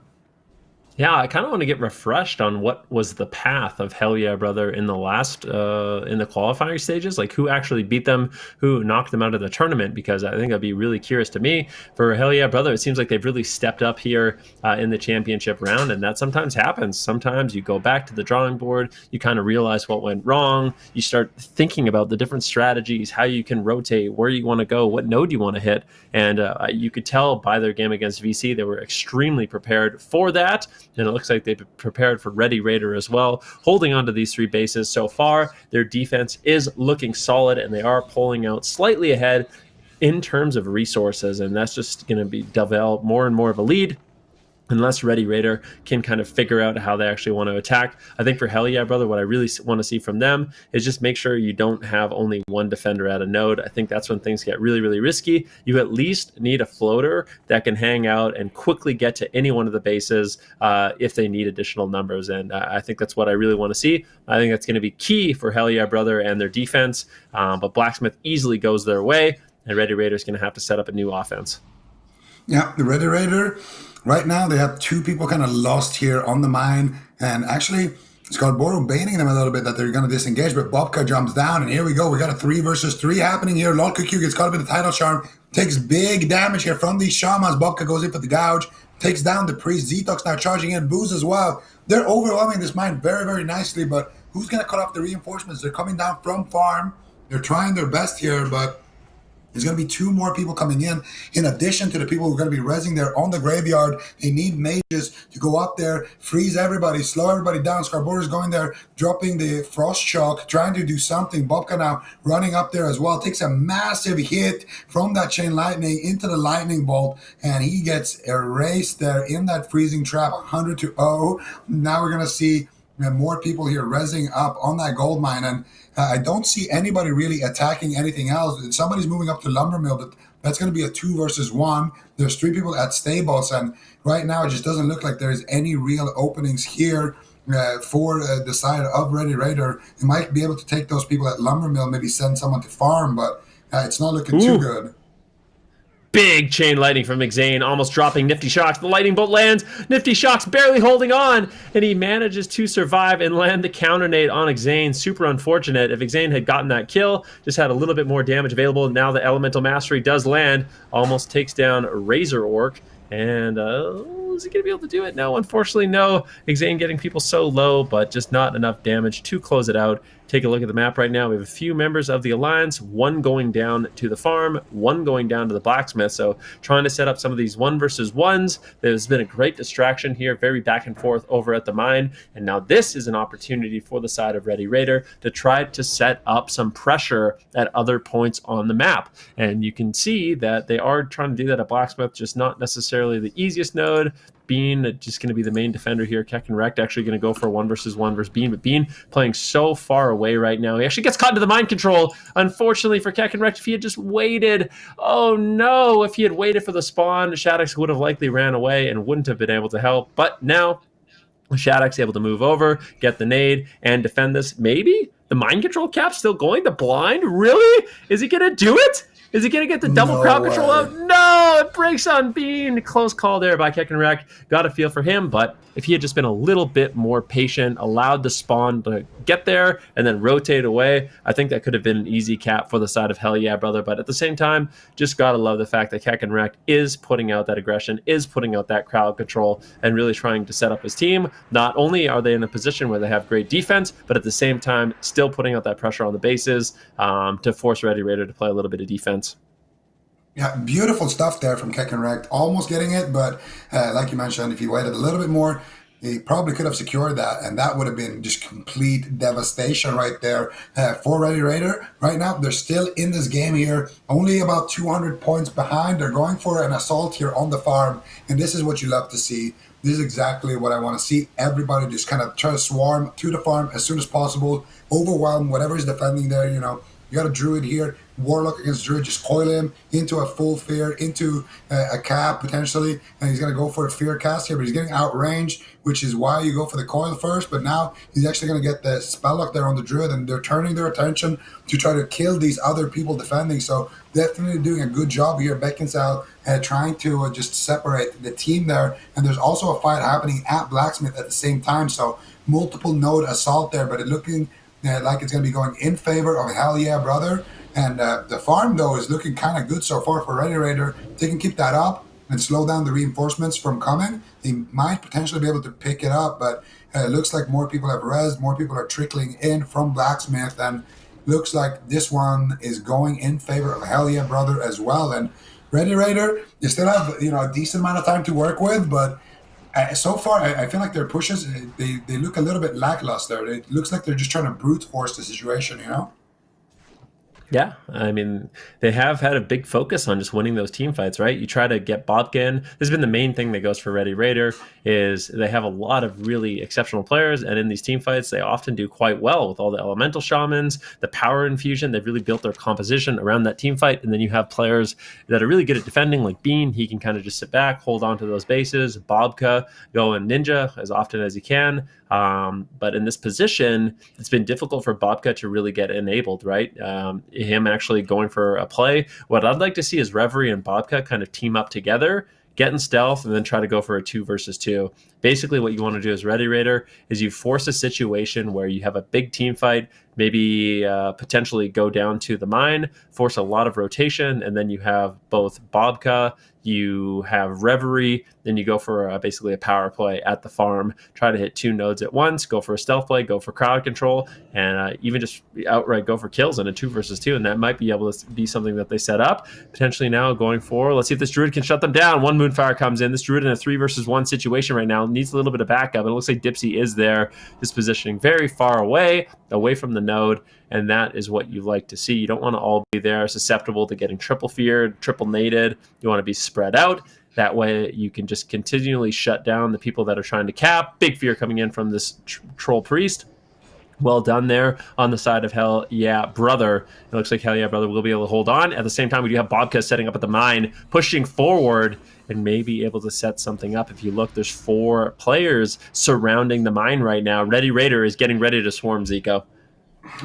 Yeah, I kind of want to get refreshed on what was the path of Hell yeah, brother in the last in the qualifying stages, like who actually beat them, who knocked them out of the tournament, because I think that'd be really curious to me. For Hell yeah, brother, it seems like they've really stepped up here in the championship round, and that sometimes happens. Sometimes you go back to the drawing board, you kind of realize what went wrong, you start thinking about the different strategies, how you can rotate, where you want to go, what node you want to hit, and you could tell by their game against VC they were extremely prepared for that. And it looks like they've prepared for Ready Raider as well, holding on to these 3 bases so far. Their defense is looking solid, and they are pulling out slightly ahead in terms of resources, and that's just going to be develop more and more of a lead unless Ready Raider can kind of figure out how they actually want to attack. I think for Hell yeah, brother, what I really want to see from them is just make sure you don't have only one defender at a node. I think that's when things get really, really risky. You at least need a floater that can hang out and quickly get to any one of the bases if they need additional numbers. And I think that's what I really want to see. I think that's going to be key for Hell yeah, brother and their defense. But Blacksmith easily goes their way, and Ready Raider is going to have to set up a new offense. Yeah, the Ready Raider, right now they have 2 people kind of lost here on the mine, and actually Scott Boro baiting them a little bit that they're going to disengage, but Bobka jumps down, and here we go. We got a 3 versus 3 happening here. LOL QQ gets caught up in the title charm, takes big damage here from these shamans. Bobka goes in for the gouge, takes down the priest. Zetox now charging in, Booze as well. They're overwhelming this mine very, very nicely, but who's going to cut off the reinforcements? They're coming down from farm. They're trying their best here, but there's going to be 2 more people coming in addition to the people who are going to be rezzing there on the graveyard. They need mages to go up there, freeze everybody, slow everybody down. Scarborough's going there, dropping the Frost Shock, trying to do something. Bobka now running up there as well. Takes a massive hit from that Chain Lightning into the Lightning Bolt, and he gets erased there in that freezing trap, 100-0. Now we're going to see more people here rezzing up on that gold mine, and I don't see anybody really attacking anything else. Somebody's moving up to Lumber Mill, but that's going to be a 2 versus 1. There's 3 people at stables, and right now it just doesn't look like there's any real openings here for the side of Ready Raider. You might be able to take those people at Lumber Mill, maybe send someone to farm, but it's not looking too good. Big chain lightning from Xane, almost dropping Nifty Shocks. The lightning bolt lands. Nifty Shocks barely holding on, and he manages to survive and land the counter nade on Xane. Super unfortunate. If Xane had gotten that kill, just had a little bit more damage available. Now the Elemental Mastery does land, almost takes down Razor Orc. And is he going to be able to do it? No, unfortunately, no. Xane getting people so low, but just not enough damage to close it out. Take a look at the map right now. We have a few members of the Alliance, 1 going down to the farm, 1 going down to the blacksmith. So trying to set up some of these 1 versus 1s. There's been a great distraction here, very back and forth over at the mine. And now this is an opportunity for the side of Ready Raider to try to set up some pressure at other points on the map. And you can see that they are trying to do that at blacksmith, just not necessarily the easiest node. Bean just going to be the main defender here. Keck and Rect actually going to go for 1 versus 1 versus Bean, but Bean playing so far away right now. He actually gets caught into the mind control. Unfortunately for Keck and Rect, if he had just waited, oh no, if he had waited for the spawn, Shaddix would have likely ran away and wouldn't have been able to help. But now Shaddix able to move over, get the nade, and defend this. Maybe the mind control cap's still going. The blind, really? Is he going to do it? Is he going to get the double crowd control out? No, it breaks on Bean. Close call there by Keck and Rek. Got a feel for him, but if he had just been a little bit more patient, allowed the spawn to get there and then rotate away, I think that could have been an easy cap for the side of Hell Yeah, Brother. But at the same time, just got to love the fact that Keck and Rek is putting out that aggression, is putting out that crowd control, and really trying to set up his team. Not only are they in a position where they have great defense, but at the same time, still putting out that pressure on the bases to force Ready Raider to play a little bit of defense. Yeah, beautiful stuff there from Keck and Rekt. Almost getting it, but like you mentioned, if he waited a little bit more, he probably could have secured that, and that would have been just complete devastation right there for Ready Raider. Right now, they're still in this game here, only about 200 points behind. They're going for an assault here on the farm, and this is what you love to see. This is exactly what I want to see. Everybody just kind of try to swarm to the farm as soon as possible, overwhelm whatever is defending there, you know. You got a Druid here, Warlock against Druid, just coil him into a full fear, into a cap potentially, and he's going to go for a fear cast here, but he's getting outranged, which is why you go for the coil first, but now he's actually going to get the spell lock there on the Druid, and they're turning their attention to try to kill these other people defending, so definitely doing a good job here, Beckinsale, trying to just separate the team there, and there's also a fight happening at Blacksmith at the same time, so multiple node assault there, but it looking like it's going to be going in favor of Hell Yeah, Brother. And the farm, though, is looking kind of good so far for Ready Raider. They can keep that up and slow down the reinforcements from coming. They might potentially be able to pick it up, but it looks like more people have rezzed, more people are trickling in from Blacksmith, and looks like this one is going in favor of Hell Yeah, Brother as well. And Ready Raider, you still have a decent amount of time to work with, but so far, I feel like their pushes, they look a little bit lackluster. It looks like they're just trying to brute force the situation, Yeah, I mean, they have had a big focus on just winning those team fights, right? You try to get Bobka in. This has been the main thing that goes for Ready Raider, is they have a lot of really exceptional players, and in these team fights, they often do quite well with all the elemental shamans, the power infusion. They've really built their composition around that team fight, and then you have players that are really good at defending, like Bean. He can kind of just sit back, hold on to those bases. Bobka, go and ninja as often as he can. But in this position, it's been difficult for Bobka to really get enabled, right? Him actually going for a play. What I'd like to see is Reverie and Bobka kind of team up together, get in stealth, and then try to go for a 2 versus 2. Basically, what you want to do as Ready Raider is you force a situation where you have a big team fight, maybe potentially go down to the mine, force a lot of rotation, and then you have both Bobka, you have Reverie, then you go for basically a power play at the farm, try to hit 2 nodes at once, go for a stealth play, go for crowd control, and even just outright go for kills in a 2 versus 2, and that might be able to be something that they set up. Potentially now going forward, let's see if this Druid can shut them down. One Moonfire comes in. This Druid in a 3 versus 1 situation right now needs a little bit of backup. It looks like Dipsy is there, is positioning very far away from the node, and that is what you like to see. You don't want to all be there, susceptible to getting triple feared, triple naded. You want to be spread out. That way you can just continually shut down the people that are trying to cap. Big fear coming in from this troll priest. Well done there on the side of Hell Yeah Brother. It looks like Hell Yeah Brother will be able to hold on. At the same time, we do have Bobka setting up at the mine, pushing forward and maybe able to set something up. If you look, there's 4 players surrounding the mine right now. Ready Raider is getting ready to swarm, Zico.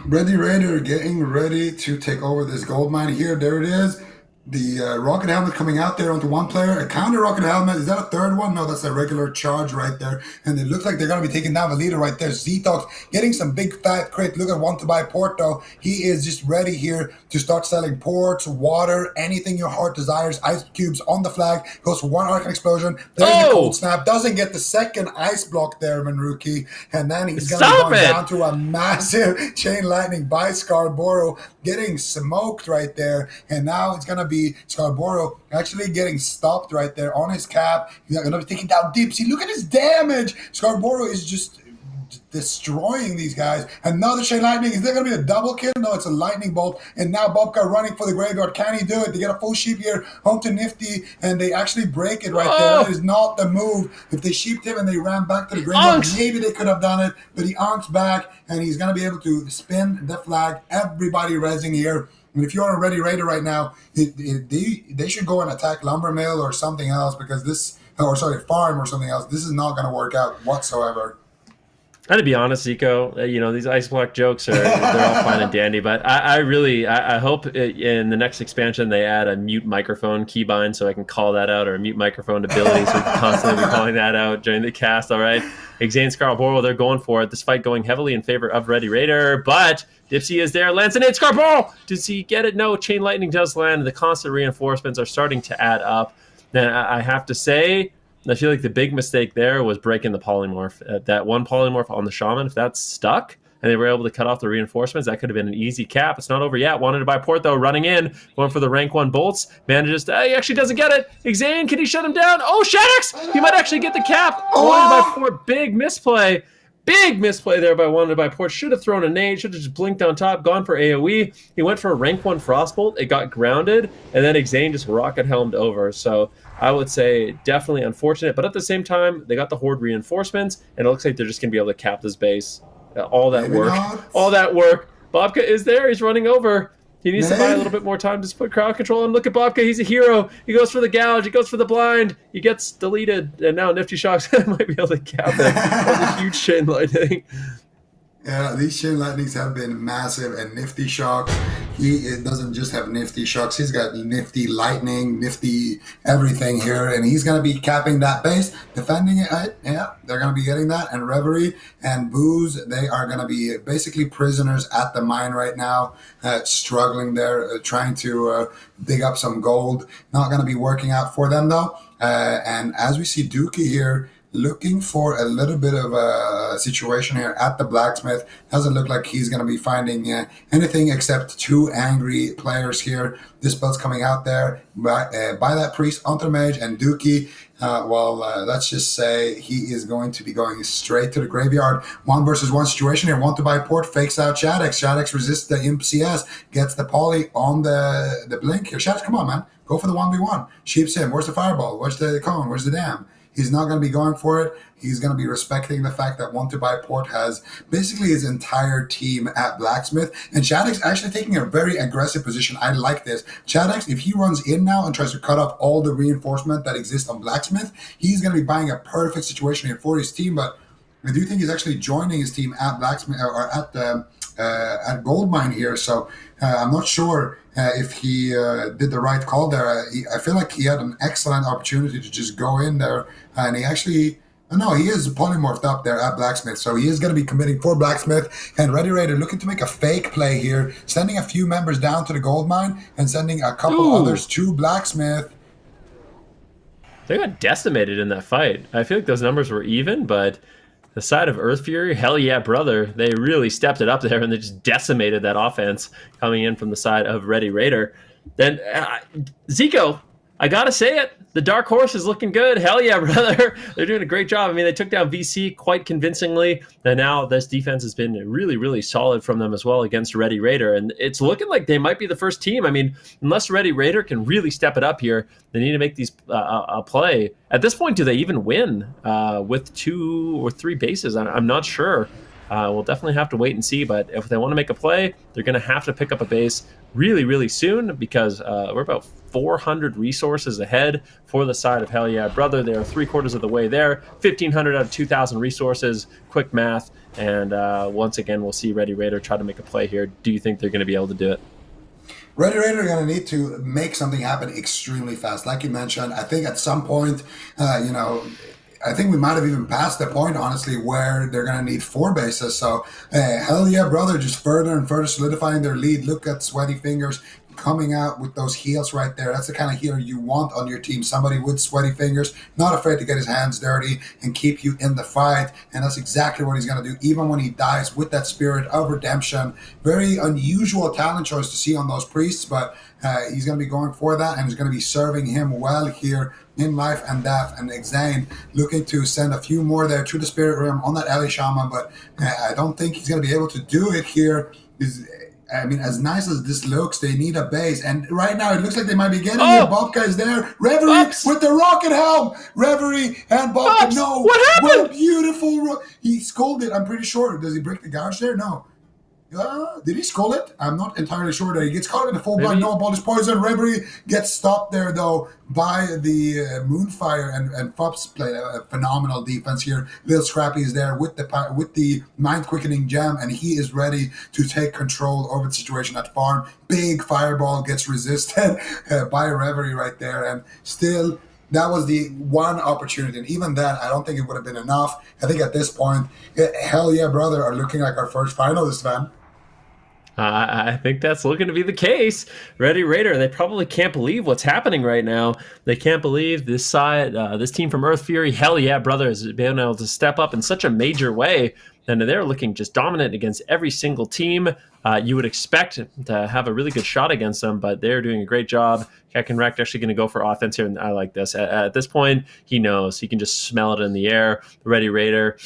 Ready Raider getting ready to take over this gold mine here. There it is. The rocket helmet coming out there onto one player. A counter rocket helmet. Is that a third one? No, that's a regular charge right there. And it looks like they're going to be taking down the leader right there. Zetox getting some big fat crit. Look at Want to Buy Port though. He is just ready here to start selling ports, water, anything your heart desires. Ice cubes on the flag. Goes for 1 Arcane Explosion. There's the cold snap. Doesn't get the second ice block there, Manruki. And then he's going to go down to a massive chain lightning by Scarborough. Getting smoked right there. And now it's going to be Scarborough actually getting stopped right there on his cap. He's going to be taking down Dipsy. Look at his damage. Scarborough is just destroying these guys. Another chain lightning. Is there going to be a double kill? No, it's a lightning bolt. And now Bobka running for the graveyard. Can he do it? They get a full sheep here home to Nifty, and they actually break it right there. That is not the move. If they sheeped him and they ran back to the graveyard, maybe they could have done it. But he onks back, and he's going to be able to spin the flag. Everybody rezzing here. And if you're a Ready Raider right now, they should go and attack Lumber Mill or something else, because farm or something else. This is not going to work out whatsoever. And to be honest, Zico, these ice block jokes they're all fine and dandy, but I hope in the next expansion they add a mute microphone keybind so I can call that out, or a mute microphone ability so we can constantly be calling that out during the cast. All right, Exane Scarborough, they're going for it. This fight going heavily in favor of Ready Raider, but Dipsy is there. Lands an 8. Scarborough! Does he get it? No. Chain Lightning does land. The constant reinforcements are starting to add up. Then I have to say, I feel like the big mistake there was breaking the polymorph. That one polymorph on the shaman, if that's stuck and they were able to cut off the reinforcements, that could have been an easy cap. It's not over yet. Wanted to buy port, though, running in, going for the rank 1 bolts. Manages to, he actually doesn't get it. Exane, can he shut him down? Oh, Shaddix! He might actually get the cap. Wanted to buy port, big misplay. Big misplay there by Wanted to Buy Port. Should have thrown a nade, should have just blinked on top, gone for AoE. He went for a rank 1 Frostbolt. It got grounded, and then Exane just rocket helmed over. So I would say definitely unfortunate, but at the same time, they got the Horde reinforcements, and it looks like they're just going to be able to cap this base. All that work. Bobka is there. He's running over. He needs to buy a little bit more time to put crowd control on. Look at Bobka. He's a hero. He goes for the gouge. He goes for the blind. He gets deleted. And now Nifty Shocks might be able to cap it. That's a huge chain lightning. Yeah, these chain lightnings have been massive, and Nifty Shocks, he doesn't just have Nifty Shocks, he's got Nifty Lightning, Nifty everything here, and he's going to be capping that base, defending it. Yeah, they're going to be getting that, and Reverie and Booze, they are going to be basically prisoners at the mine right now, struggling there, trying to dig up some gold. Not going to be working out for them, though. And as we see Dookie here, looking for a little bit of a situation here at the blacksmith. Doesn't look like he's going to be finding anything except 2 angry players here. This build's coming out there by that priest, Untermage, and Dookie. Let's just say he is going to be going straight to the graveyard. 1 versus 1 situation here. Want to buy port, fakes out Shaddix. Shaddix resists the Imp CS, gets the poly on the blink here. Shaddix, come on, man. Go for the 1v1. Sheeps him. Where's the fireball? Where's the cone? Where's the dam? He's not going to be going for it. He's going to be respecting the fact that Want to Buy Port has basically his entire team at Blacksmith. And Shaddix actually taking a very aggressive position. I like this. Shaddix, if he runs in now and tries to cut off all the reinforcement that exists on Blacksmith, he's going to be buying a perfect situation here for his team. But I do think he's actually joining his team at Blacksmith or at at Goldmine here. So I'm not sure if he did the right call there. I feel like he had an excellent opportunity to just go in there, and he actually. No, he is polymorphed up there at Blacksmith, so he is going to be committing for Blacksmith. And Ready Raider looking to make a fake play here, sending a few members down to the gold mine and sending a couple others to Blacksmith. They got decimated in that fight. I feel like those numbers were even, but the side of Earth Fury, hell yeah, brother, they really stepped it up there and they just decimated that offense coming in from the side of Ready Raider. Then Zico, I gotta say it, the dark horse is looking good. Hell yeah, brother. They're doing a great job. I mean, they took down VC quite convincingly, and now this defense has been really, really solid from them as well against Ready Raider, and it's looking like they might be the first team. I mean, unless Ready Raider can really step it up here, they need to make these a play. At this point, do they even win with 2 or 3 bases? I'm not sure. We'll definitely have to wait and see, but if they want to make a play, they're going to have to pick up a base really, really soon because we're about 400 resources ahead for the side of Hell Yeah Brother. They are 3/4 of the way there, 1,500 out of 2,000 resources, quick math, and once again, we'll see Ready Raider try to make a play here. Do you think they're going to be able to do it? Ready Raider are going to need to make something happen extremely fast. Like you mentioned, I think at some point, I think we might have even passed the point, honestly, where they're going to need 4 bases. So, hell yeah, brother, just further and further solidifying their lead. Look at Sweaty Fingers coming out with those heals right there. That's the kind of healer you want on your team. Somebody with sweaty fingers, not afraid to get his hands dirty and keep you in the fight. And that's exactly what he's going to do, even when he dies, with that spirit of redemption. Very unusual talent choice to see on those priests, but he's going to be going for that, and it's going to be serving him well here in life and death. And Exane looking to send a few more there to the spirit realm on that Ellie Shaman, but I don't think he's going to be able to do it here. I mean, as nice as this looks, they need a base. And right now, it looks like they might be getting it. Bobka is there. Reverie with the rocket helm. Reverie and Bobka. No. What happened? What a beautiful... He scolded, I'm pretty sure. Does he break the gouge there? No. Did he skull it? I'm not entirely sure that he gets caught in the full blind. No, ball is poison. Reverie gets stopped there, though, by the Moonfire, and Fops played a phenomenal defense here. Little Scrappy is there with the Mind Quickening Gem, and he is ready to take control over the situation at farm. Big Fireball gets resisted by Reverie right there, and still... That was the one opportunity, and even then, I don't think it would have been enough. I think at this point, hell yeah, brother, are looking like our first finalist, man. I think that's looking to be the case. Ready Raider, they probably can't believe what's happening right now. They can't believe this side, this team from Earth Fury, hell yeah, brother, has been able to step up in such a major way. And they're looking just dominant against every single team. You would expect to have a really good shot against them, but they're doing a great job. Kekenrekt actually going to go for offense here, and I like this. At this point, he knows. He can just smell it in the air. Ready Raider,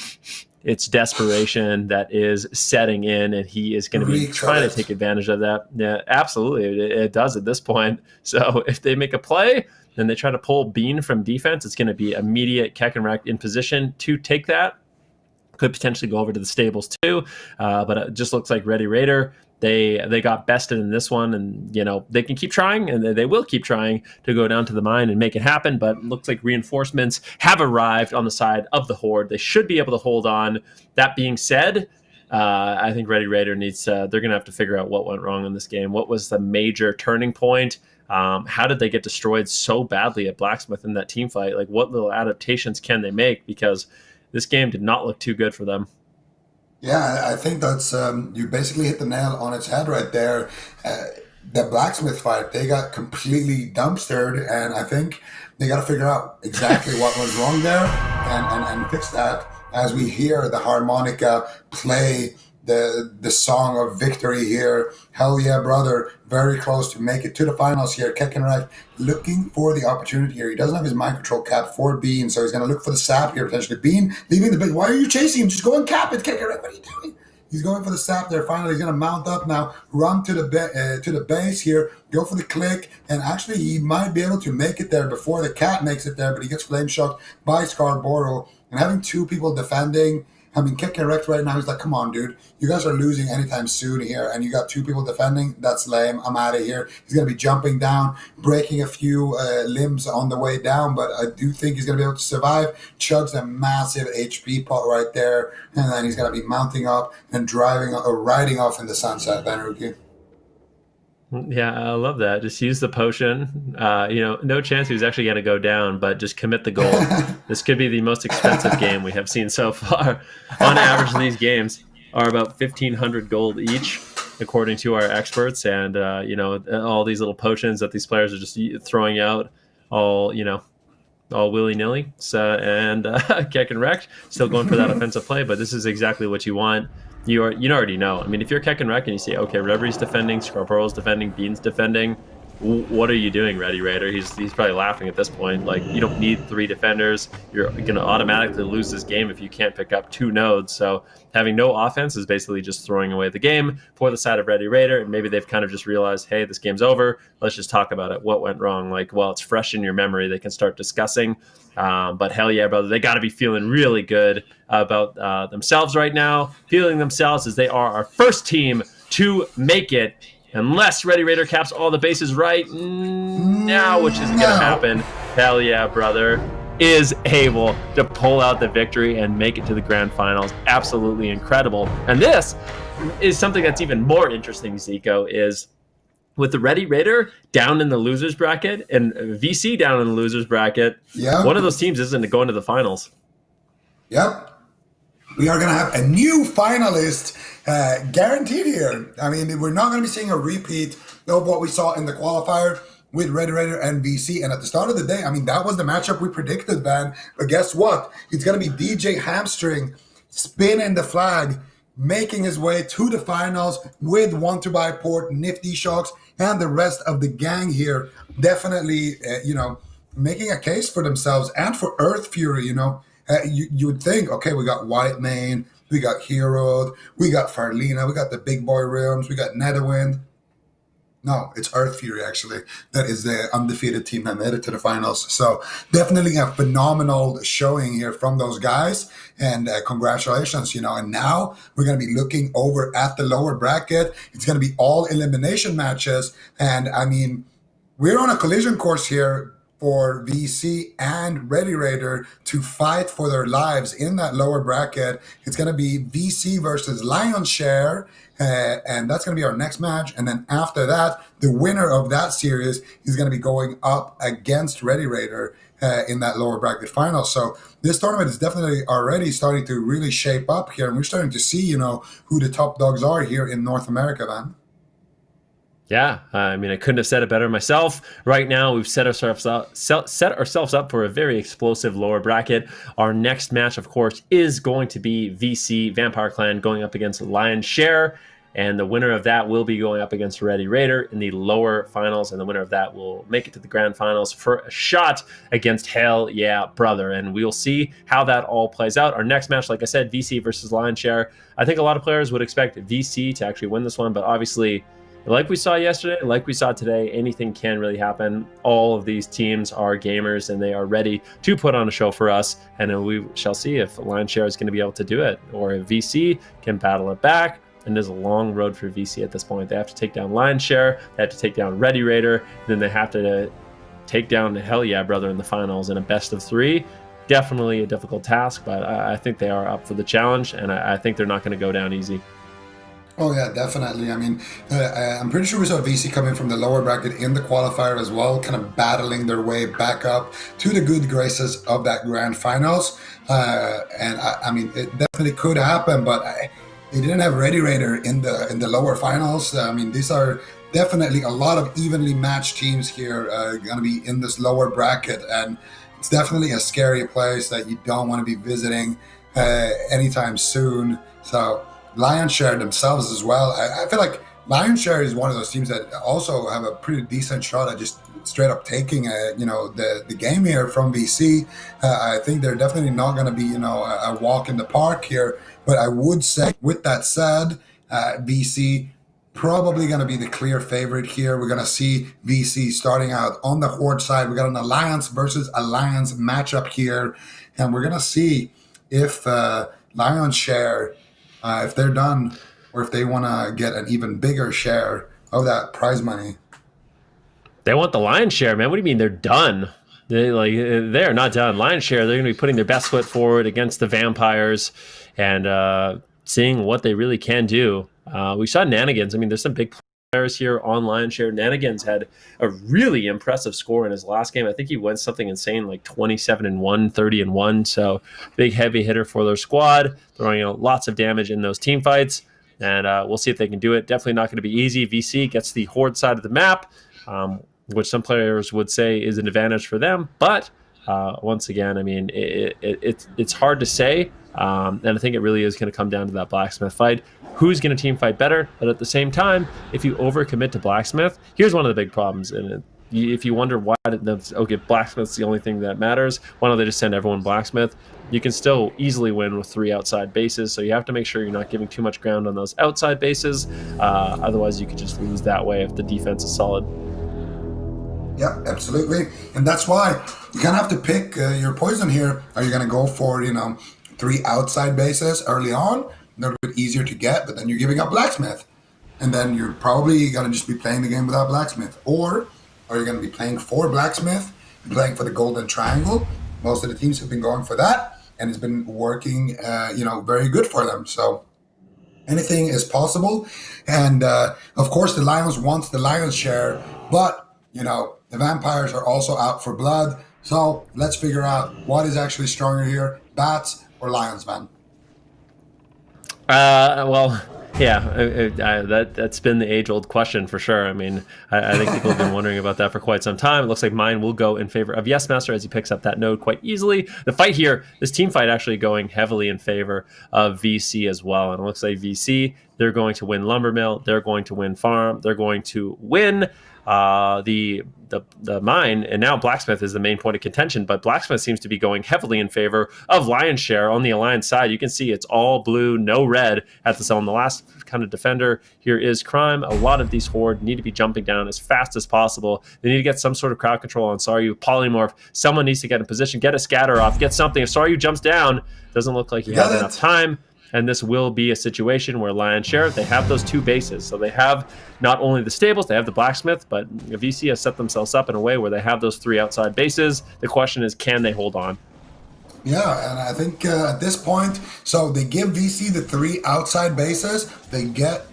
it's desperation that is setting in, and he is going to be trying to take advantage of that. Yeah, absolutely. It does at this point. So if they make a play, then they try to pull Bean from defense, it's going to be immediate Kekenrekt in position to take that. Could potentially go over to the stables too, but it just looks like Ready Raider, they got bested in this one, and they can keep trying, and they will keep trying to go down to the mine and make it happen. But it looks like reinforcements have arrived on the side of the Horde. They should be able to hold on. That being said, I think Ready Raider needs they're going to have to figure out what went wrong in this game. What was the major turning point? How did they get destroyed so badly at Blacksmith in that team fight? Like, what little adaptations can they make? Because this game did not look too good for them. Yeah, I think that's you basically hit the nail on its head right there. The Blacksmith fight, they got completely dumpstered, and I think they got to figure out exactly what went wrong there and fix that as we hear the harmonica play the song of victory here. Hell yeah, brother. Very close to make it to the finals here. Kekenrekt looking for the opportunity here. He doesn't have his mind control cap for Bean, so he's going to look for the sap here potentially. Bean leaving the base. Why are you chasing him? Just go and cap it, Kekenrekt. What are you doing? He's going for the sap there. Finally, he's going to mount up now, run to the base here, go for the click, and actually he might be able to make it there before the cat makes it there, but he gets flame shocked by Scarborough. And having 2 people defending I mean, kick erect right now. He's like, come on, dude. You guys are losing anytime soon here, and you got two people defending. That's lame. I'm out of here. He's going to be jumping down, breaking a few limbs on the way down, but I do think he's going to be able to survive. Chugs a massive HP pot right there, and then he's going to be mounting up and driving or riding off in the sunset, then, Rookie. Yeah, I love that. Just use the potion. No chance he was actually going to go down, but just commit the gold. This could be the most expensive game we have seen so far. On average, these games are about 1,500 gold each, according to our experts. And, all these little potions that these players are just throwing out all willy-nilly. And Keck and Wreck still going for that offensive play, but this is exactly what you want. You already know. I mean, if you're Keck and Wreck and you see, okay, Revery's defending, Scarpearl's defending, Bean's defending, what are you doing, Ready Raider? He's probably laughing at this point. Like, you don't need 3 defenders. You're going to automatically lose this game if you can't pick up 2 nodes. So having no offense is basically just throwing away the game for the side of Ready Raider. And maybe they've kind of just realized, hey, this game's over. Let's just talk about it. What went wrong? Like, well, it's fresh in your memory. They can start discussing. But hell yeah, brother, they got to be feeling really good about themselves right now. Feeling themselves as they are our first team to make it. Unless Ready Raider caps all the bases right now, which isn't going to happen. Hell yeah, brother, is able to pull out the victory and make it to the grand finals. Absolutely incredible. And this is something that's even more interesting, Zico, is with the Ready Raider down in the losers bracket and VC down in the losers bracket, one of those teams isn't going to the finals. Yep. We are going to have a new finalist guaranteed here. I mean, we're not going to be seeing a repeat of what we saw in the qualifier with Red Raider and VC. And at the start of the day, I mean, that was the matchup we predicted, man. But guess what? It's going to be DJ Hamstring spinning the flag, making his way to the finals with Want to Buy Port, Nifty Shocks, and the rest of the gang here. Definitely, making a case for themselves and for Earth Fury, you would think, okay, we got White Mane, we got Hero, we got Farlina, we got the Big Boy Realms, we got Netherwind. No, it's Earth Fury, actually. That is the undefeated team that made it to the finals. So definitely a phenomenal showing here from those guys. And congratulations, And now we're going to be looking over at the lower bracket. It's going to be all elimination matches. And, I mean, we're on a collision course here for VC and Ready Raider to fight for their lives in that lower bracket. It's going to be VC versus Lion's Share, and that's going to be our next match. And then after that, the winner of that series is going to be going up against Ready Raider in that lower bracket final. So this tournament is definitely already starting to really shape up here, and we're starting to see, who the top dogs are here in North America, man. Yeah, I mean, I couldn't have said it better myself. Right now, we've set ourselves up for a very explosive lower bracket. Our next match, of course, is going to be VC Vampire Clan going up against Lion's Share, and the winner of that will be going up against Ready Raider in the lower finals, and the winner of that will make it to the grand finals for a shot against Hell Yeah Brother, and we'll see how that all plays out. Our next match, like I said, VC versus Lion's Share. I think a lot of players would expect VC to actually win this one, but obviously, like we saw yesterday, like we saw today, anything can really happen. All of these teams are gamers, and they are ready to put on a show for us. And we shall see if Lion's Share is going to be able to do it, or if VC can battle it back. And there's a long road for VC at this point. They have to take down Lion's Share, they have to take down Ready Raider, and then they have to take down Hell Yeah Brother in the finals in a best of 3. Definitely a difficult task, but I think they are up for the challenge, and I think they're not going to go down easy. Oh, yeah, definitely. I mean, I'm pretty sure we saw VC coming from the lower bracket in the qualifier as well, kind of battling their way back up to the good graces of that grand finals. And I mean, it definitely could happen, but they didn't have Ready Raider in the lower finals. I mean, these are definitely a lot of evenly matched teams here going to be in this lower bracket. And it's definitely a scary place that you don't want to be visiting anytime soon. So Lion's Share themselves as well. I feel like Lion's Share is one of those teams that also have a pretty decent shot at just straight up taking the game here from VC. I think they're definitely not going to be a walk in the park here. But I would say, with that said, VC probably going to be the clear favorite here. We're going to see VC starting out on the Horde side. We got an Alliance versus Alliance matchup here, and we're going to see if Lion's share, if they're done, or if they want to get an even bigger share of that prize money. They want the lion's share, man. What do you mean they're done? They're not done. Lion's share, they're going to be putting their best foot forward against the vampires and seeing what they really can do. We saw Nanigans. I mean, there's some big players here on lion's share. Nanigans had a really impressive score in his last game. I think he went something insane, like 27-1, 30-1. So big heavy hitter for their squad, throwing out lots of damage in those team fights. And we'll see if they can do it. Definitely not going to be easy. VC gets the horde side of the map. Which some players would say is an advantage for them. But once again, I mean, it's hard to say. And I think it really is going to come down to that Blacksmith fight. Who's going to team fight better? But at the same time, if you overcommit to Blacksmith, here's one of the big problems. And if you wonder why, okay, Blacksmith's the only thing that matters, why don't they just send everyone Blacksmith? You can still easily win with 3 outside bases, so you have to make sure you're not giving too much ground on those outside bases. Otherwise, you could just lose that way if the defense is solid. Yeah, absolutely. And that's why you kind of have to pick your poison here. Are you going to go for, 3 outside bases early on? A little bit easier to get, but then you're giving up Blacksmith. And then you're probably going to just be playing the game without Blacksmith. Or are you going to be playing for Blacksmith and playing for the Golden Triangle? Most of the teams have been going for that, and it's been working, very good for them. So anything is possible. And, of course, the Lions want the Lion's share, but the vampires are also out for blood. So let's figure out what is actually stronger here, bats or lions, man. That's been the age-old question for sure. I mean, I think people have been wondering about that for quite some time. It looks like mine will go in favor of Yes Master as he picks up that node quite easily. The fight here, this team fight actually going heavily in favor of VC as well. And it looks like VC, they're going to win Lumbermill, they're going to win Farm, they're going to win the mine, and now Blacksmith is the main point of contention, but Blacksmith seems to be going heavily in favor of Lion's Share on the Alliance side. You can see it's all blue, no red at the zone. The last kind of defender here is Crime. A lot of these Horde need to be jumping down as fast as possible. They need to get some sort of crowd control on Saryu. Polymorph, someone needs to get in position, get a scatter off, get something. If Saryu jumps down, doesn't look like he has enough time. And this will be a situation where Lion's Share, they have those 2 bases. So they have not only the stables, they have the Blacksmith, but VC has set themselves up in a way where they have those 3 outside bases. The question is, can they hold on? Yeah, and I think at this point, so they give VC the 3 outside bases. They get,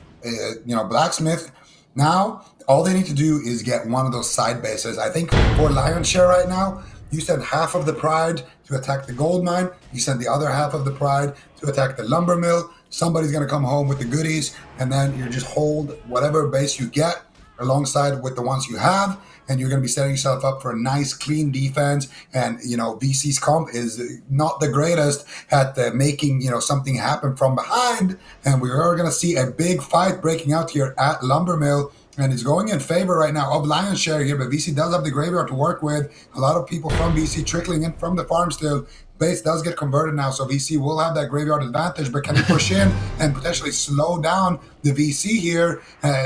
Blacksmith. Now, all they need to do is get one of those side bases. I think for Lion's Share right now, you send half of the pride to attack the gold mine. You send the other half of the pride to attack the lumber mill. Somebody's going to come home with the goodies, and then you just hold whatever base you get alongside with the ones you have, and you're going to be setting yourself up for a nice, clean defense. And, VC's comp is not the greatest at making, something happen from behind. And we are going to see a big fight breaking out here at lumber mill. And it's going in favor right now of Lion's Share here, but VC does have the graveyard to work with. A lot of people from VC trickling in from the farm still. Base does get converted now, so VC will have that graveyard advantage, but can he push in and potentially slow down the VC here?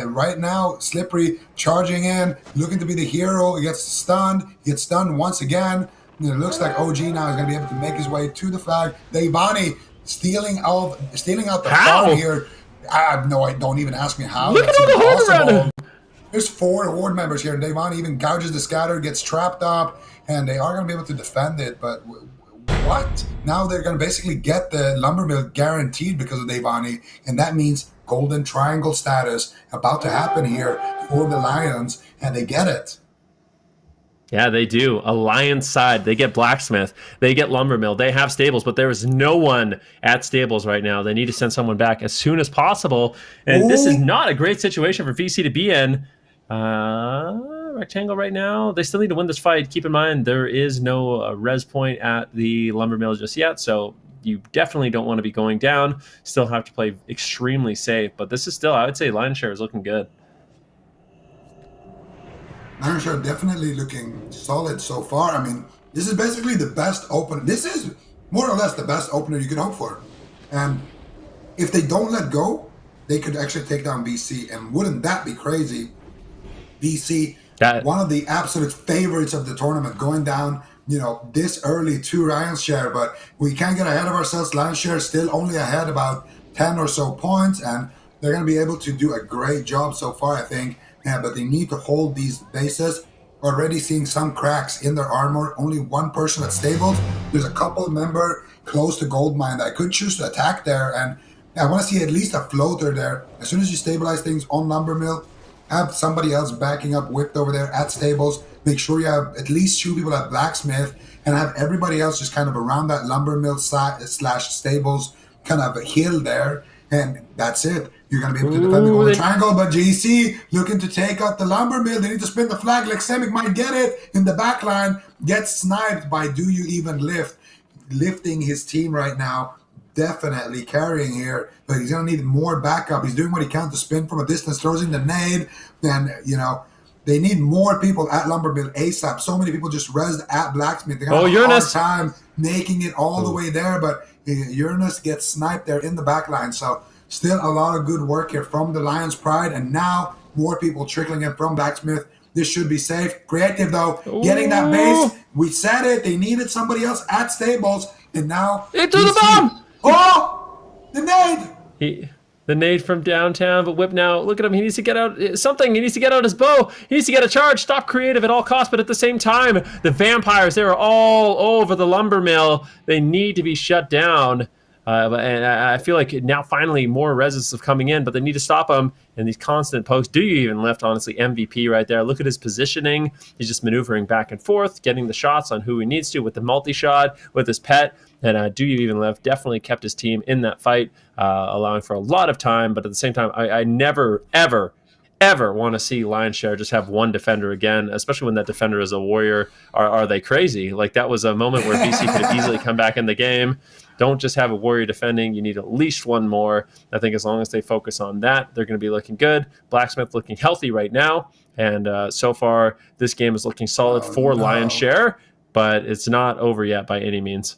Right now, Slippery charging in, looking to be the hero. He gets stunned once again. And it looks like OG now is going to be able to make his way to the flag. Devani stealing out the farm here. Don't even ask me how. Look at all the Horde around him. There's 4 Horde members here. Devon even gouges the scatter, gets trapped up, and they are going to be able to defend it. But what? Now they're going to basically get the lumber mill guaranteed because of Devani, and that means Golden Triangle status about to happen here for the Lions, and they get it. Yeah, they do. Alliance side, they get Blacksmith, they get Lumbermill, they have stables, but there is no one at stables right now. They need to send someone back as soon as possible, and This is not a great situation for VC to be in. Rectangle right now, they still need to win this fight. Keep in mind, there is no res point at the Lumbermill just yet, so you definitely don't want to be going down. Still have to play extremely safe, but this is still, I would say, Lion's Share is looking good. Lion's Share definitely looking solid so far. I mean, this is basically the best opener. This is more or less the best opener you could hope for. And if they don't let go, they could actually take down VC. And wouldn't that be crazy? VC, one of the absolute favorites of the tournament, going down this early to Lion's Share, but we can't get ahead of ourselves. Lion's Share is still only ahead about 10 or so points, and they're going to be able to do a great job so far, I think. Yeah, but they need to hold these bases. Already seeing some cracks in their armor. Only one person at stables. There's a couple member close to Goldmine that I could choose to attack there, and I want to see at least a floater there. As soon as you stabilize things on Lumbermill, have somebody else backing up Whipped over there at stables. Make sure you have at least 2 people at Blacksmith, and have everybody else just kind of around that Lumbermill slash stables kind of a hill there, and that's it. You're going to be able to defend the golden triangle, but GC looking to take out the Lumbermill. They need to spin the flag. Lexemic might get it in the back line. Gets sniped by Do You Even Lift. Lifting his team right now. Definitely carrying here, but he's going to need more backup. He's doing what he can to spin from a distance, throws in the nade. Then, they need more people at Lumbermill ASAP. So many people just rezzed at Blacksmith. They're going to have a hard time making it all the way there, but Uranus gets sniped there in the back line. So still a lot of good work here from the Lions Pride, and now more people trickling in from Blacksmith. This should be safe. Creative, though, getting that base. We said it. They needed somebody else at stables, and now... It threw the bomb! Oh! The nade! The nade from downtown, but Whip now, look at him. He needs to get out something. He needs to get out his bow. He needs to get a charge. Stop creative at all costs, but at the same time, the vampires, they're all over the Lumbermill. They need to be shut down. And I feel like now finally more reses are coming in, but they need to stop him. And these constant pokes. Do You Even Lift, honestly, MVP right there. Look at his positioning. He's just maneuvering back and forth, getting the shots on who he needs to with the multi-shot, with his pet. And Do You Even Lift definitely kept his team in that fight, allowing for a lot of time. But at the same time, I never, ever want to see Lion's Share just have one defender again, especially when that defender is a warrior. Are they crazy? Like, that was a moment where BC could have easily come back in the game. Don't just have a warrior defending. You need at least one more. I think as long as they focus on that, they're going to be looking good. Blacksmith looking healthy right now. And so far, this game is looking solid for Lion's Share, but it's not over yet by any means.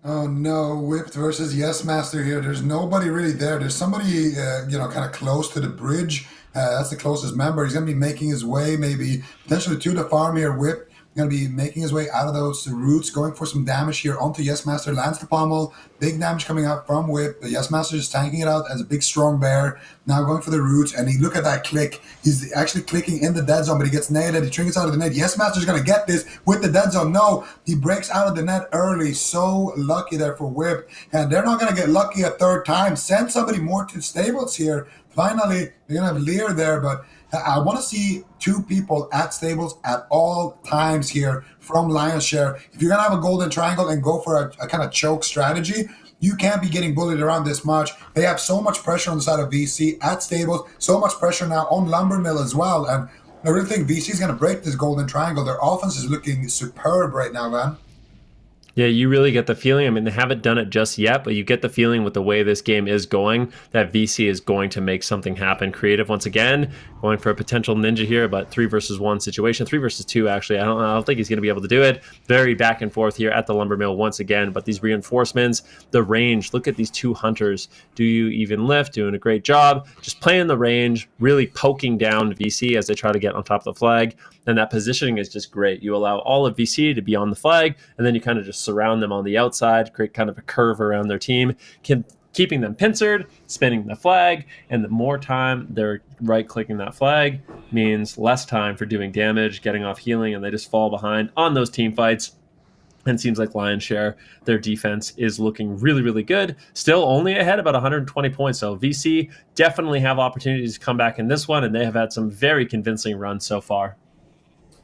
Oh no, Whipped versus Yes Master here. There's nobody really there. There's somebody, kind of close to the bridge. That's the closest member. He's going to be making his way maybe potentially to the farm here. Whip going to be making his way out of those roots, going for some damage here onto Yes Master. Lands the pommel. Big damage coming out from Whip. The Yes Master is tanking it out as a big strong bear. Now going for the roots, and he look at that click. He's actually clicking in the dead zone, but he gets naded. He trinkets out of the net. Yes Master's going to get this with the dead zone. No, he breaks out of the net early. So lucky there for Whip, and they're not going to get lucky a third time. Send somebody more to stables here. Finally, they're going to have Lear there, but I want to see 2 people at stables at all times here from Lion's Share. If you're going to have a golden triangle and go for a kind of choke strategy, you can't be getting bullied around this much. They have so much pressure on the side of VC at stables, so much pressure now on Lumbermill as well. And I really think VC is going to break this golden triangle. Their offense is looking superb right now, man. Yeah, you really get the feeling. I mean, they haven't done it just yet, but you get the feeling with the way this game is going that VC is going to make something happen. Creative once again, going for a potential ninja here, but 3 versus 1 situation, 3 versus 2 actually. I don't think he's going to be able to do it. Very back and forth here at the Lumbermill once again, but these reinforcements, the range. Look at these 2 hunters. Do You Even Lift? Doing a great job, just playing the range, really poking down VC as they try to get on top of the flag. And that positioning is just great. You allow all of VC to be on the flag, and then you kind of just surround them on the outside, create kind of a curve around their team, keeping them pincered, spinning the flag, and the more time they're right-clicking that flag means less time for doing damage, getting off healing, and they just fall behind on those team fights. And it seems like Lion's Share, their defense is looking really, really good. Still only ahead about 120 points. So VC definitely have opportunities to come back in this one, and they have had some very convincing runs so far.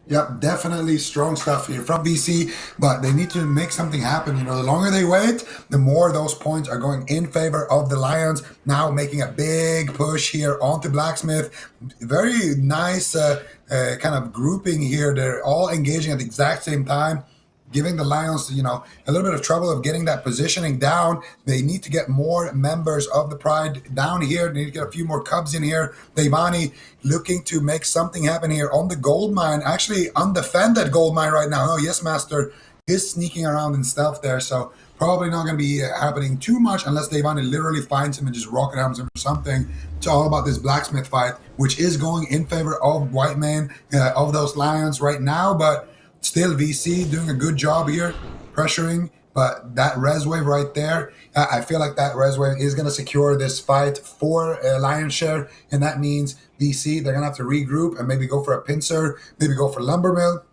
Yep, definitely strong stuff here from BC, but they need to make something happen. The longer they wait, the more those points are going in favor of the Lions. Now making a big push here onto Blacksmith. Very nice kind of grouping here. They're all engaging at the exact same time, giving the Lions, a little bit of trouble of getting that positioning down. They need to get more members of the Pride down here. They need to get a few more Cubs in here. Devani looking to make something happen here on the gold mine. Actually, undefended gold mine right now. Oh, Yes Master is sneaking around in stealth there, so probably not going to be happening too much unless Devani literally finds him and just rocket arms him or something. It's all about this Blacksmith fight, which is going in favor of White Man, of those Lions right now, but Still, VC doing a good job here, pressuring. But that res wave right there, I feel like that res wave is going to secure this fight for lion's share, and that means VC they're going to have to regroup and maybe go for a pincer, maybe go for lumber mill,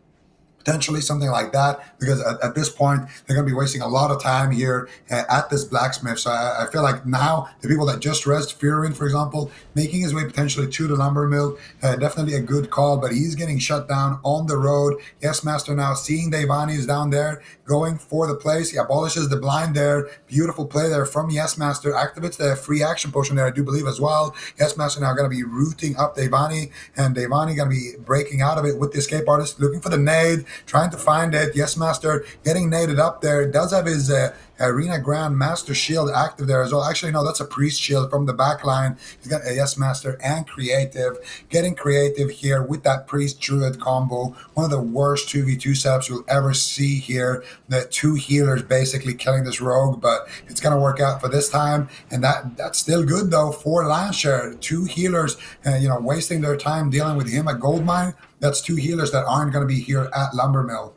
potentially something like that, because at this point they're going to be wasting a lot of time here at this blacksmith. So I feel like now the people that just rest Furin, for example, making his way potentially to the lumber mill, definitely a good call, but he's getting shut down on the road. Yes Master now seeing Devani is down there going for the place. He abolishes the blind there. Beautiful play there from Yes Master, activates the free action potion there, I do believe as well. Yes Master now going to be rooting up Devani, and Devani going to be breaking out of it with the escape artist, looking for the nade, trying to find it. Yes Master getting naded up there. Does have his Arena Grand Master shield active there as well. Actually, no, that's a priest shield from the back line. He's got a Yes Master and creative. Getting creative here with that priest druid combo. One of the worst 2v2 setups you'll ever see here. The two healers basically killing this rogue, but it's going to work out for this time. And that's still good though for Lionshare. Two healers, wasting their time dealing with him at Goldmine. That's two healers that aren't going to be here at Lumbermill.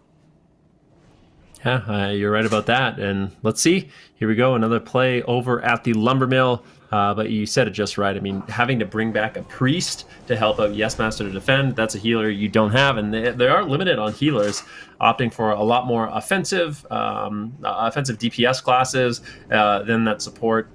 Yeah, you're right about that. And let's see. Here we go. Another play over at the lumber mill. But you said it just right. I mean, having to bring back a priest to help out Yes Master to defend, that's a healer you don't have. And they are limited on healers, opting for a lot more offensive DPS classes than that support.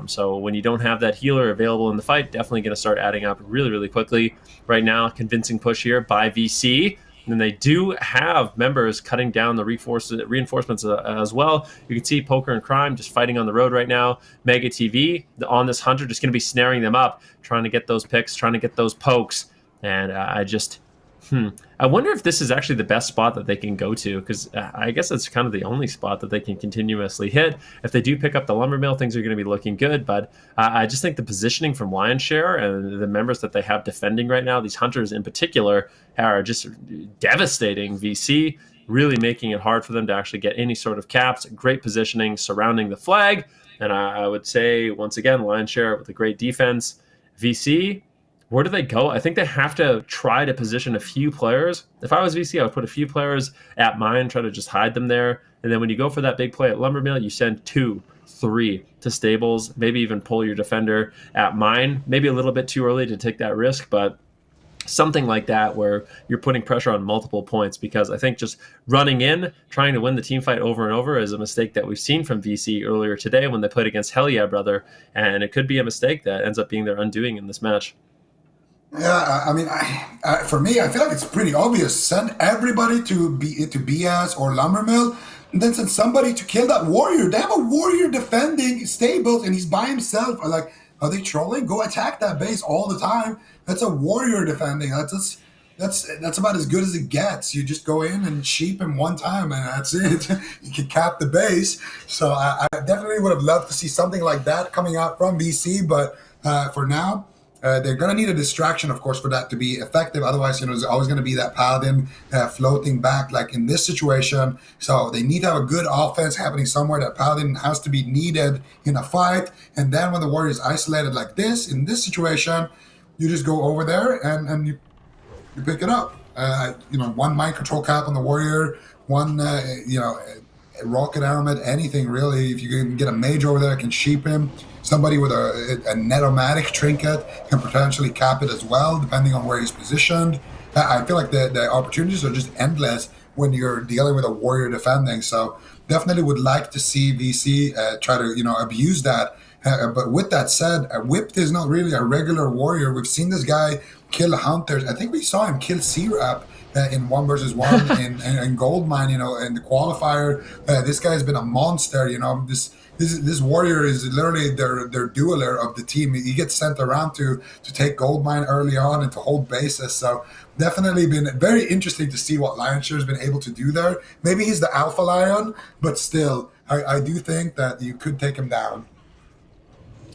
So when you don't have that healer available in the fight, definitely going to start adding up really, really quickly. Right now, convincing push here by VC. And then they do have members cutting down the reinforcements as well. You can see Poker and Crime just fighting on the road right now. Mega TV on this Hunter just going to be snaring them up, trying to get those picks, trying to get those pokes. And I wonder if this is actually the best spot that they can go to, because I guess it's kind of the only spot that they can continuously hit. If they do pick up the lumber mill, things are going to be looking good, but I just think the positioning from Lionshare and the members that they have defending right now, these hunters in particular, are just devastating VC, really making it hard for them to actually get any sort of caps. Great positioning surrounding the flag, and I would say, once again, Lionshare with a great defense. VC, where do they go? I think they have to try to position a few players. If I was VC, I would put a few players at mine, try to just hide them there. And then when you go for that big play at lumber mill, you send 2, 3 to stables, maybe even pull your defender at mine. Maybe a little bit too early to take that risk, but something like that where you're putting pressure on multiple points, because I think just running in, trying to win the team fight over and over is a mistake that we've seen from VC earlier today when they played against Hell Yeah Brother, and it could be a mistake that ends up being their undoing in this match. Yeah, I mean, for me, I feel like it's pretty obvious. Send everybody to BS or Lumbermill, and then send somebody to kill that warrior. They have a warrior defending stables, and he's by himself. Are they trolling? Go attack that base all the time. That's a warrior defending. That's about as good as it gets. You just go in and sheep him one time, and that's it. You can cap the base. So I definitely would have loved to see something like that coming out from BC, but for now, they're going to need a distraction, of course, for that to be effective. Otherwise, there's always going to be that paladin floating back, like in this situation. So they need to have a good offense happening somewhere. That paladin has to be needed in a fight. And then when the warrior is isolated like this, in this situation, you just go over there and you pick it up. One mind control cap on the warrior, one, rocket helmet, anything really. If you can get a mage over there, can sheep him. Somebody with a netomatic trinket can potentially cap it as well, depending on where he's positioned. I feel like the opportunities are just endless when you're dealing with a warrior defending. So definitely would like to see VC try to abuse that. But with that said, Whipped is not really a regular warrior. We've seen this guy kill hunters. I think we saw him kill C-Rap in 1v1 in Goldmine, in the qualifier. This guy's been a monster, This warrior is literally their dueler of the team. He gets sent around to take Goldmine early on and to hold bases. So definitely been very interesting to see what Lionshare has been able to do there. Maybe he's the alpha lion, but still, I do think that you could take him down.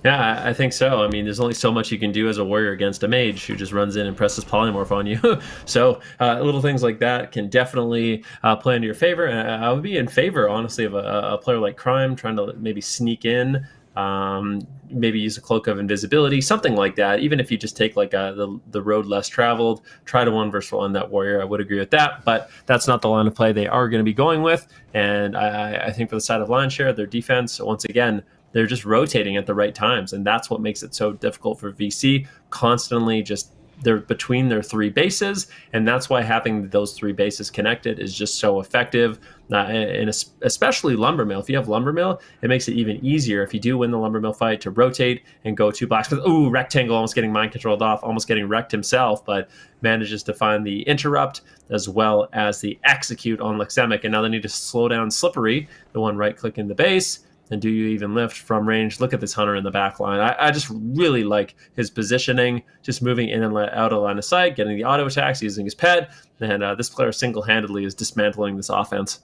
Yeah, I think so. I mean, there's only so much you can do as a warrior against a mage who just runs in and presses polymorph on you. So little things like that can definitely play into your favor. And I would be in favor, honestly, of a player like Crime trying to maybe sneak in Maybe use a cloak of invisibility, something like that. Even if you just take like the road less traveled, try to 1v1 that warrior. I would agree with that, but that's not the line of play they are going to be going with. And I think for the side of Lionshare, their defense, once again, they're just rotating at the right times, and that's what makes it so difficult for VC. Constantly just they're between their three bases, and that's why having those three bases connected is just so effective. And especially Lumbermill. If you have Lumbermill, it makes it even easier if you do win the Lumbermill fight to rotate and go to Blacksmith. Ooh, Rectangle almost getting mind controlled off, almost getting wrecked himself, but manages to find the interrupt as well as the execute on Lexemic. And now they need to slow down Slippery, the one right click in the base. And do you even lift from range? Look at this Hunter in the back line. I just really like his positioning, just moving in and out of line of sight, getting the auto attacks, using his pet. And this player single-handedly is dismantling this offense.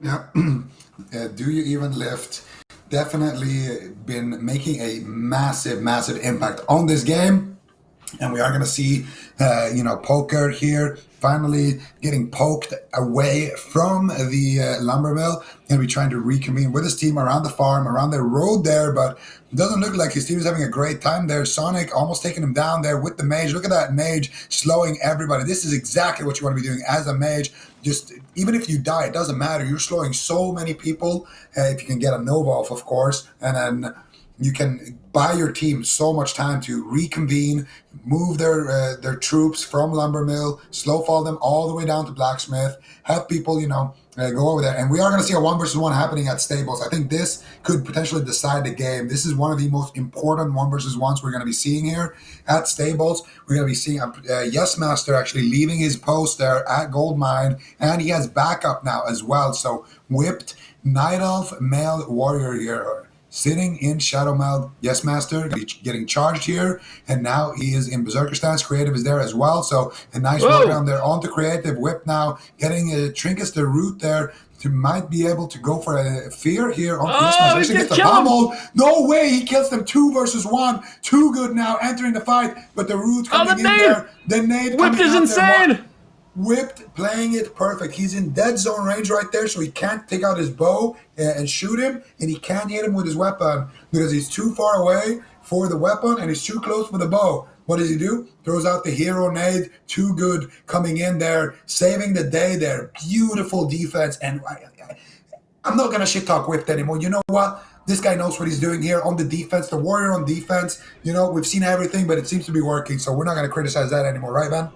Yeah. Do you even lift? Definitely been making a massive, massive impact on this game. And we are going to see, Poker here finally getting poked away from the Lumbermill. And we're trying to reconvene with his team around the farm, around the road there. But it doesn't look like his team is having a great time there. Sonic almost taking him down there with the mage. Look at that mage slowing everybody. This is exactly what you want to be doing as a mage. Just even if you die, it doesn't matter. You're slowing so many people. If you can get a Nova off, of course. And then you can buy your team so much time to reconvene, move their troops from Lumbermill, slow fall them all the way down to Blacksmith, have people, go over there. And we are going to see a 1v1 happening at Stables. I think this could potentially decide the game. This is one of the most important 1v1s we're going to be seeing here at Stables. We're going to be seeing Yes Master actually leaving his post there at Goldmine, and he has backup now as well. So whipped Night Elf male warrior here, sitting in Shadow Meld. Yes Master getting charged here, and now he is in Berserker stance. Creative is there as well, so a nice work down there onto Creative. Whip now getting Trinkets the root there to might be able to go for a fear here on Yes Master. Actually gets the pummel. No way, he kills them 2 versus 1. Too good now entering the fight, but the root coming in there. The nade Whipped is insane. Whipped, playing it perfect. He's in dead zone range right there, so he can't take out his bow and shoot him, and he can't hit him with his weapon because he's too far away for the weapon and he's too close for the bow. What does he do? Throws out the hero nade. Too good coming in there, saving the day there. Beautiful defense, and I'm not going to shit talk Whipped anymore. You know what? This guy knows what he's doing here on the defense, the warrior on defense. We've seen everything, but it seems to be working, so we're not going to criticize that anymore, right, man?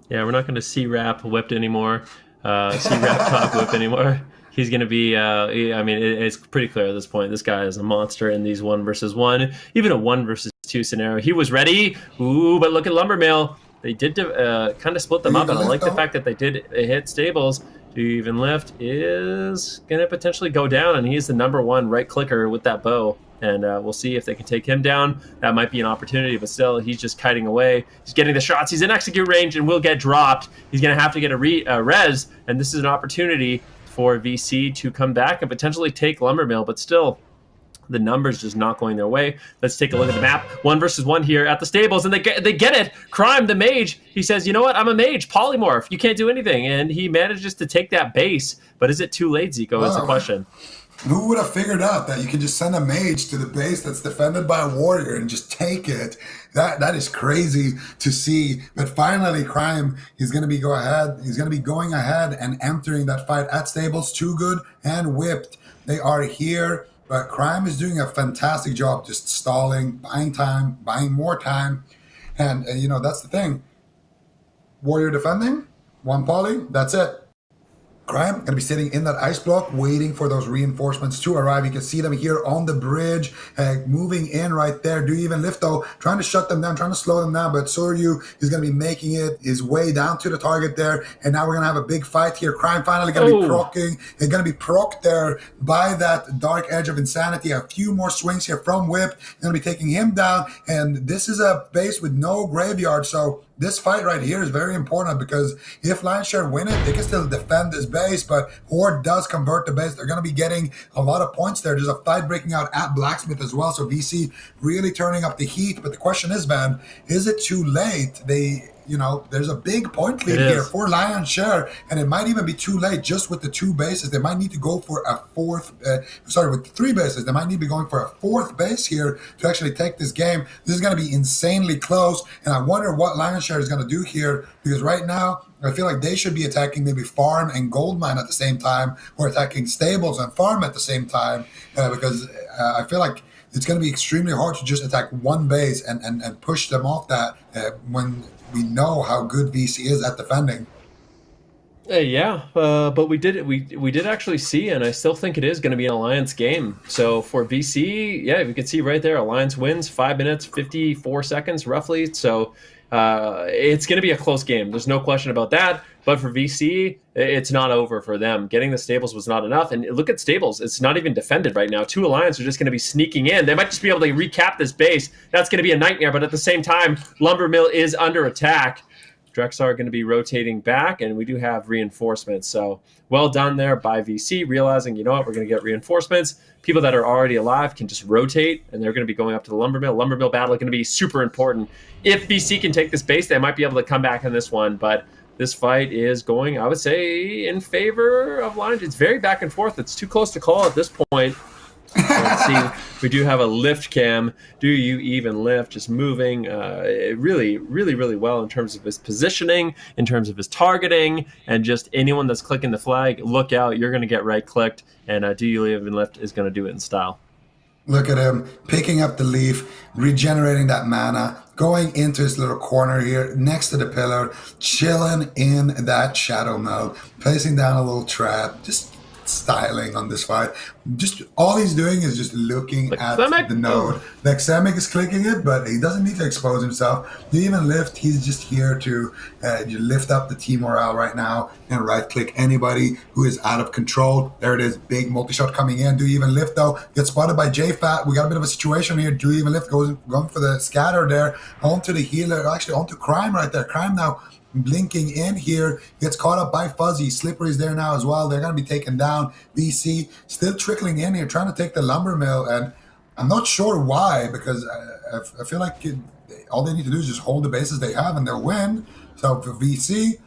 Yeah, we're not going to see Rap Whipped anymore, see Rap talk Whip anymore. He's going to be, it's pretty clear at this point. This guy is a monster in these 1v1, even a 1 versus 2 scenario. He was ready. Ooh, but look at Lumbermill. They did kind of split them up, and I like the fact that they did hit Stables. Do you even lift is going to potentially go down, and he's the #1 right clicker with that bow. And we'll see if they can take him down. That might be an opportunity, but still, he's just kiting away. He's getting the shots. He's in execute range and will get dropped. He's going to have to get a res, and this is an opportunity for VC to come back and potentially take Lumbermill, but still, the numbers just not going their way. Let's take a look at the map. 1 versus 1 here at the Stables, and they get it. Crime, the mage, he says, you know what? I'm a mage, polymorph. You can't do anything, and he manages to take that base. But is it too late, Zico? Is the question. Who would have figured out that you can just send a mage to the base that's defended by a warrior and just take it? That is crazy to see. But finally, Crime, he's going to be going ahead and entering that fight at Stables. Too Good and Whipped, they are here. But Crime is doing a fantastic job just stalling, buying time, buying more time. And that's the thing. Warrior defending, 1 poly, that's it. Crime going to be sitting in that ice block waiting for those reinforcements to arrive. You can see them here on the bridge, moving in right there. Do you even lift though? Trying to shut them down, trying to slow them down, but Soryu is going to be making his way down to the target there, and now we're going to have a big fight here. Crime finally going to be procking. He's going to be procced there by that Dark Edge of Insanity. A few more swings here from Whip. Going to be taking him down, and this is a base with no graveyard, so this fight right here is very important because if Lionshare win it, they can still defend this base, but Horde does convert the base. They're going to be getting a lot of points there. There's a fight breaking out at Blacksmith as well, so VC really turning up the heat. But the question is, man, is it too late? They there's a big point It lead here is. for Lion's Share, and it might even be too late just with the 2 bases. They might need to go for a fourth, with 3 bases. They might need to be going for a 4th base here to actually take this game. This is going to be insanely close, and I wonder what Lion's Share is going to do here, because right now, I feel like they should be attacking maybe farm and gold mine at the same time, or attacking stables and farm at the same time, because I feel like it's going to be extremely hard to just attack one base and push them off that when we know how good VC is at defending. Yeah, but we did actually see, and I still think it is going to be an Alliance game. So for VC, yeah, we can see right there, Alliance wins 5 minutes 54 seconds roughly. So it's going to be a close game. There's no question about that. But for VC, it's not over for them. Getting the stables was not enough. And look at stables; it's not even defended right now. 2 Alliance are just going to be sneaking in. They might just be able to recap this base. That's going to be a nightmare. But at the same time, Lumbermill is under attack. Drexar are going to be rotating back, and we do have reinforcements. So well done there by VC, realizing, you know what, we're going to get reinforcements. People that are already alive can just rotate, and they're going to be going up to the Lumbermill. Lumbermill battle is going to be super important. If VC can take this base, they might be able to come back in this one, but this fight is going, I would say, in favor of Lions. It's very back and forth. It's too close to call at this point. Let's see. We do have a lift cam. Do you even lift? Just moving really, really, really well in terms of his positioning, in terms of his targeting, and just anyone that's clicking the flag, look out. You're going to get right clicked, and do you even lift is going to do it in style. Look at him picking up the leaf, regenerating that mana, going into his little corner here next to the pillar, chilling in that shadow mode, placing down a little trap, just styling on this fight. Just all he's doing is just looking at the node. The Xemic is clicking it, but he doesn't need to expose himself. Do even lift, he's just here to lift up the team morale right now and right click anybody who is out of control. There it is, big multi-shot coming in. Do even lift though, gets spotted by JFat. We got a bit of a situation here. Do even lift going for the scatter there, onto the healer, actually onto Crime right there. Crime now blinking in here, gets caught up by Fuzzy. Slippery's there now as well. They're going to be taken down. VC still trickling in here, trying to take the Lumbermill, and I'm not sure why, because I feel like all they need to do is just hold the bases they have and they'll win. So for VC,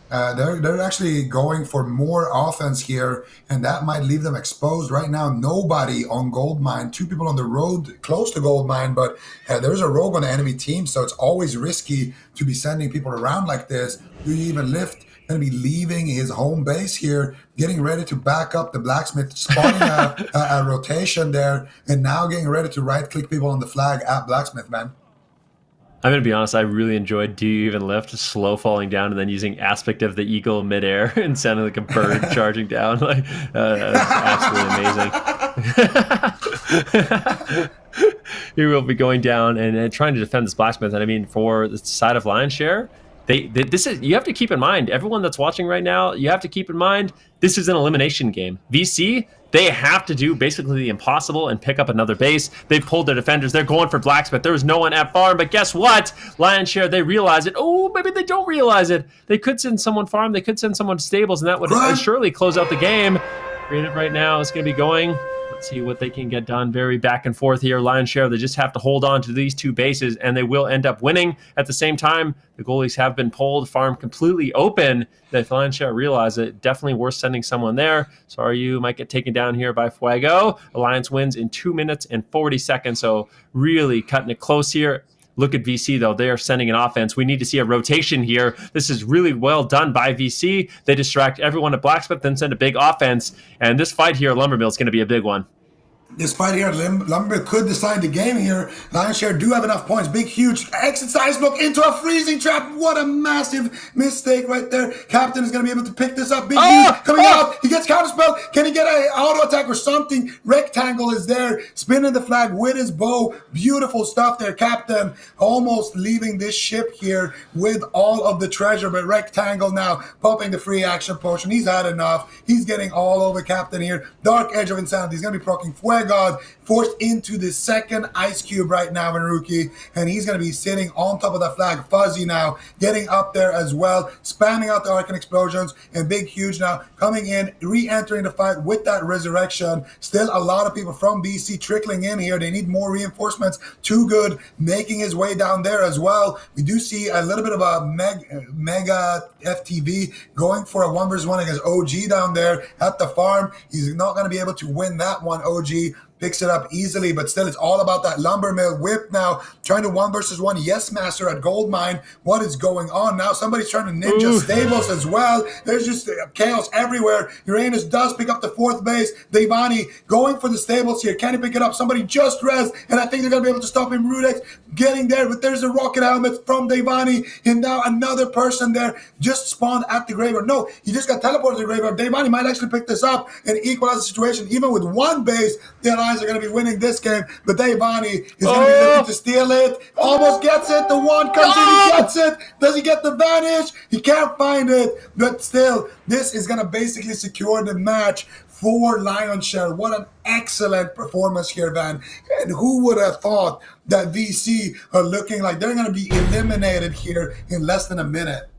they're actually going for more offense here, and that might leave them exposed. Right now, nobody on Gold Mine. 2 people on the road close to Gold Mine, but there's a rogue on the enemy team, so it's always risky to be sending people around like this. Do you even lift? Going to be leaving his home base here, getting ready to back up the blacksmith, spawning a rotation there, and now getting ready to right-click people on the flag at blacksmith, man. I'm going to be honest, I really enjoyed Do You Even Lift, slow falling down and then using Aspect of the Eagle midair and sounding like a bird charging down. Like, absolutely amazing. He will be going down and trying to defend this blacksmith. And I mean, for the side of Lion's Share, this is, you have to keep in mind, everyone that's watching right now, you have to keep in mind, this is an elimination game. VC, they have to do basically the impossible and pick up another base. They've pulled their defenders. They're going for blacksmith. There was no one at farm, but guess what? Lion's Share, they realize it. Oh, maybe they don't realize it. They could send someone farm. They could send someone to stables, and that would surely close out the game. Creative right now is going to be going. Let's see what they can get done. Very back and forth here. Lion's Share, they just have to hold on to these 2 bases, and they will end up winning. At the same time, the goalies have been pulled, farm completely open. If Lion's Share realize it, definitely worth sending someone there. Sorry, you might get taken down here by Fuego. Alliance wins in 2 minutes and 40 seconds, so really cutting it close here. Look at VC, though. They are sending an offense. We need to see a rotation here. This is really well done by VC. They distract everyone at Blacksmith, then send a big offense. And this fight here at Lumbermill is going to be a big one. This fight here, Lumbermill could decide the game here. Lion's Share do have enough points. Big, huge exit size block into a freezing trap. What a massive mistake right there. Captain is going to be able to pick this up. Big huge coming out. He gets counterspell. Can he get an auto attack or something? Rectangle is there, spinning the flag with his bow. Beautiful stuff there. Captain almost leaving this ship here with all of the treasure, but Rectangle now popping the free action potion. He's had enough. He's getting all over Captain here. Dark Edge of Insanity. He's going to be proccing Fuego. my God, forced into the second ice cube right now in Rookie, and he's going to be sitting on top of the flag. Fuzzy now getting up there as well, spamming out the Arcane Explosions, and Big Huge now coming in, re-entering the fight with that Resurrection. Still a lot of people from BC trickling in here. They need more reinforcements. Too Good making his way down there as well. We do see a little bit of a mega FTV going for a 1v1 against OG down there at the farm. He's not going to be able to win that one. OG picks it up easily, but still it's all about that lumber mill whip now, trying to 1v1 Yes Master at Goldmine. What is going on now? Somebody's trying to ninja stables as well. There's just chaos everywhere. Uranus does pick up the 4th base. Devani going for the stables here. Can he pick it up? Somebody just res, and I think they're going to be able to stop him. Rudex getting there, but there's a rocket helmet from Devani, and now another person there just spawned at the graveyard. No, he just got teleported to the graveyard. Devani might actually pick this up and equalize the situation. Even with one base, the Alliance are going to be winning this game, but Devani is going to be looking to steal it. Almost gets it. The one comes in, he gets it. Does he get the vanish? He can't find it, but still, this is going to basically secure the match for Lion's Share. What an excellent performance here, Van. And who would have thought that VC are looking like they're going to be eliminated here in less than a minute?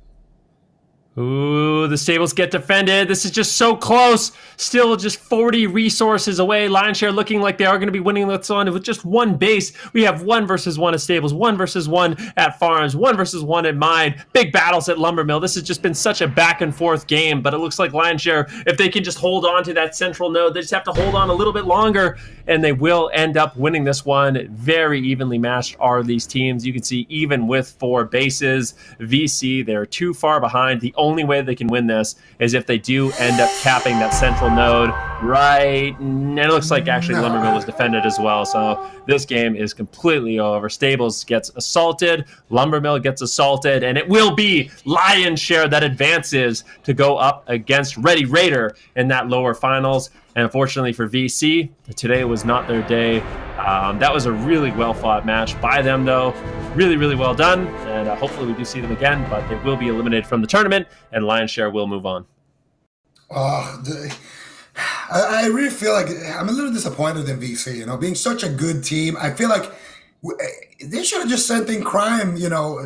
Ooh, the stables get defended. This is just so close. Still just 40 resources away. Lion's Share looking like they are going to be winning this one with just one base. We have 1v1 at stables, 1v1 at farms, 1v1 at mine. Big battles at lumber mill. This has just been such a back and forth game, but it looks like Lion's Share, if they can just hold on to that central node, they just have to hold on a little bit longer, and they will end up winning this one. Very evenly matched are these teams. You can see even with 4 bases, VC, they're too far behind. The only way they can win this is if they do end up capping that central node right, and it looks like actually Lumbermill was defended as well, so this game is completely over. Stables gets assaulted, Lumbermill gets assaulted, and it will be Lion's Share that advances to go up against Ready Raider in that lower finals. And unfortunately for VC, today was not their day. That was a really well-fought match by them, though. Really, really well done, and hopefully we do see them again, but they will be eliminated from the tournament, and Lion's Share will move on. I really feel like I'm a little disappointed in VC, being such a good team. I feel like they should have just sent in Crime,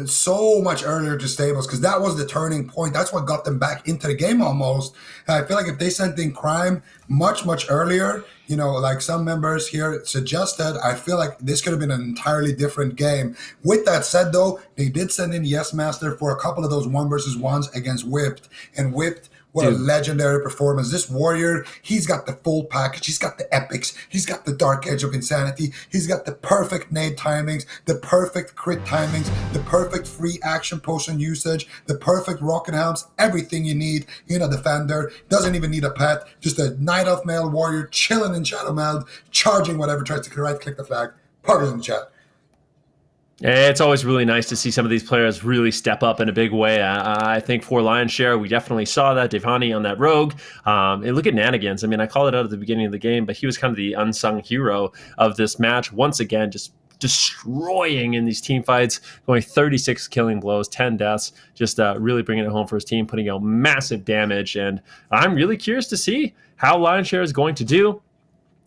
so much earlier to stables, because that was the turning point. That's what got them back into the game almost. I feel like if they sent in Crime much, much earlier, like some members here suggested, I feel like this could have been an entirely different game. With that said, though, they did send in Yes Master for a couple of those 1v1s against Whipped, and Whipped, what a legendary performance. This warrior, he's got the full package. He's got the epics. He's got the dark edge of insanity. He's got the perfect nade timings, the perfect crit timings, the perfect free action potion usage, the perfect rocket helms, everything you need in a defender. Doesn't even need a pet. Just a Night Elf male warrior chilling in Shadow Meld, charging whatever tries to right-click the flag. Puggers in the chat. It's always really nice to see some of these players really step up in a big way. I think for Lion's Share, we definitely saw that. Devani on that rogue. And look at Nanigans. I mean, I called it out at the beginning of the game, but he was kind of the unsung hero of this match. Once again, just destroying in these team fights, going 36 killing blows, 10 deaths, just really bringing it home for his team, putting out massive damage. And I'm really curious to see how Lion's Share is going to do.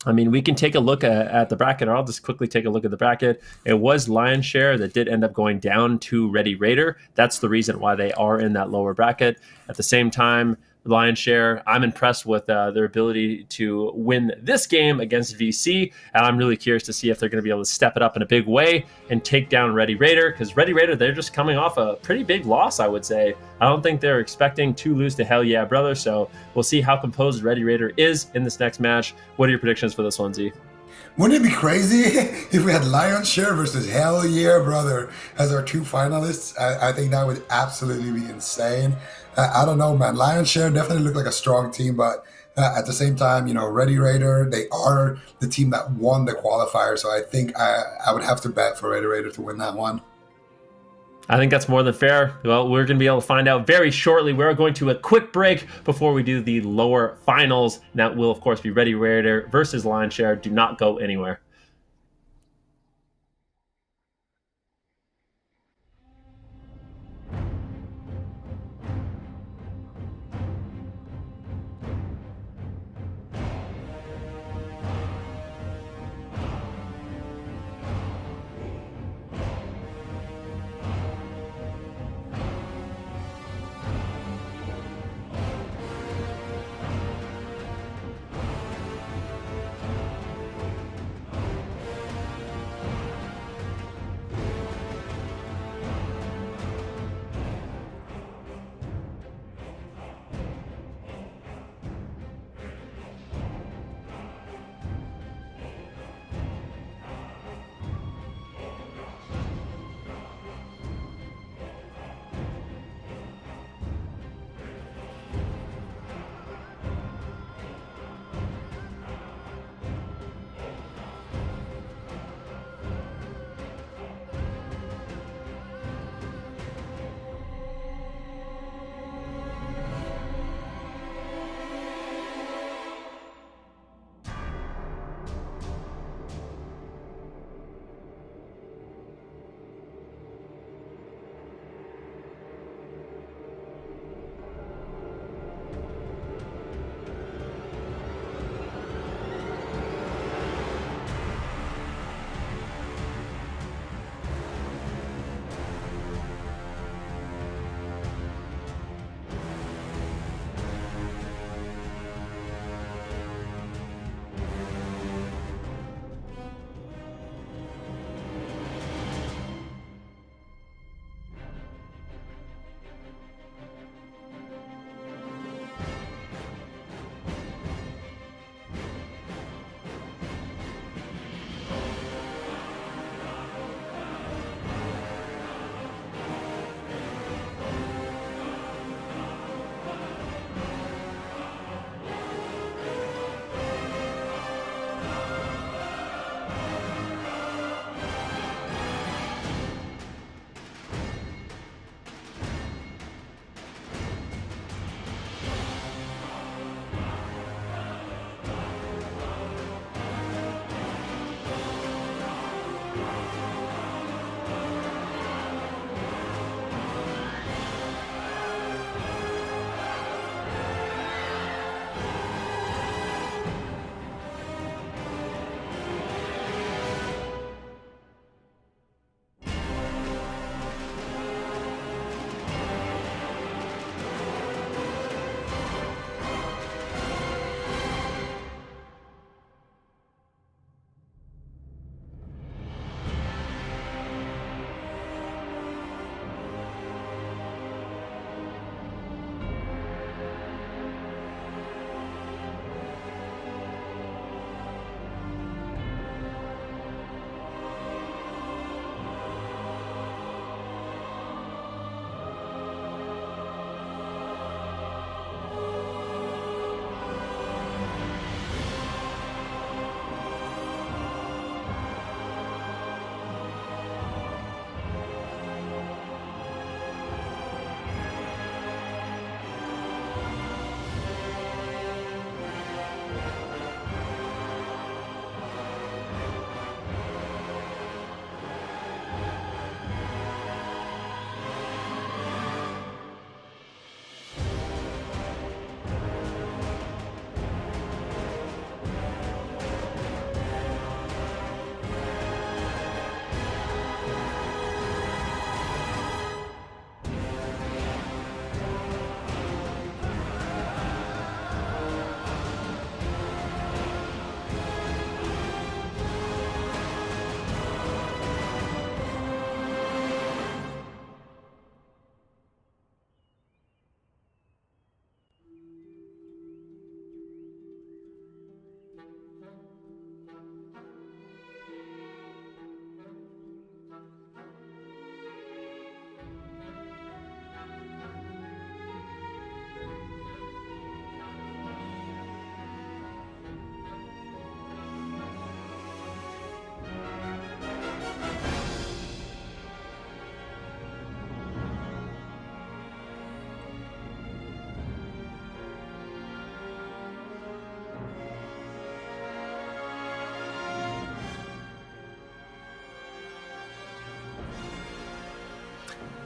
I mean, we can take a look at the bracket, or I'll just quickly take a look at the bracket. It was Lion's Share that did end up going down to Ready Raider. That's the reason why they are in that lower bracket. At the same time, Lion's Share, I'm impressed with their ability to win this game against VC, and I'm really curious to see if they're going to be able to step it up in a big way and take down Ready Raider, because Ready Raider, they're just coming off a pretty big loss, I would say. I don't think they're expecting to lose to Hell Yeah Brother, so we'll see how composed Ready Raider is in this next match. What are your predictions for this one, Z? Wouldn't it be crazy if we had Lion's Share versus Hell Yeah Brother as our 2 finalists? I think that would absolutely be insane. I don't know, man. Lion's Share definitely looked like a strong team, but at the same time, Ready Raider, they are the team that won the qualifier, so I think I would have to bet for Ready Raider to win that one. I think that's more than fair. Well, we're going to be able to find out very shortly. We're going to a quick break before we do the lower finals. That will, of course, be Ready Raider versus Lion's Share. Do not go anywhere.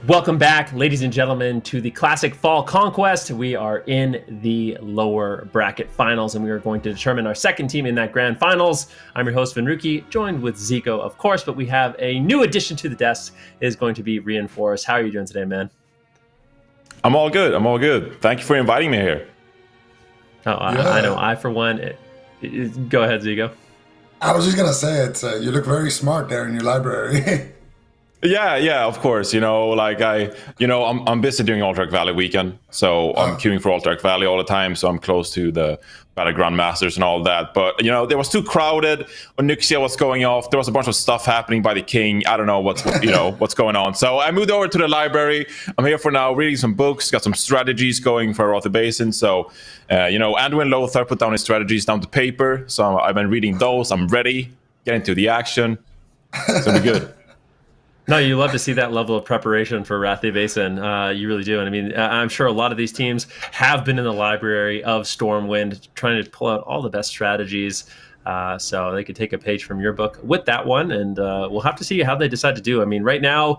Welcome back, ladies and gentlemen, to the Classic Fall Conquest. We are in the lower bracket finals, and we are going to determine our second team in that grand finals. I'm your host, Vinruki, joined with Zico, of course, but we have a new addition to the desk. It is going to be Reinforce. How are you doing today, man? I'm all good. Thank you for inviting me here. Oh, I know. I, for one, go ahead, Zico. I was just going to say it. You look very smart there in your library. Yeah, of course. I'm busy doing Alterac Valley weekend, so I'm queuing for Alterac Valley all the time. So I'm close to the Battleground Masters and all that. But there was too crowded. Onyxia was going off. There was a bunch of stuff happening by the king. I don't know what's going on. So I moved over to the library. I'm here for now, reading some books. Got some strategies going for Rother Basin. So Anduin Lothar put down his strategies down to paper. So I've been reading those. I'm ready. Get into the action. It's gonna be good. No, you love to see that level of preparation for Rother Basin. You really do. And I mean, I'm sure a lot of these teams have been in the library of Stormwind, trying to pull out all the best strategies. So they could take a page from your book with that one. And we'll have to see how they decide to do. I mean, right now,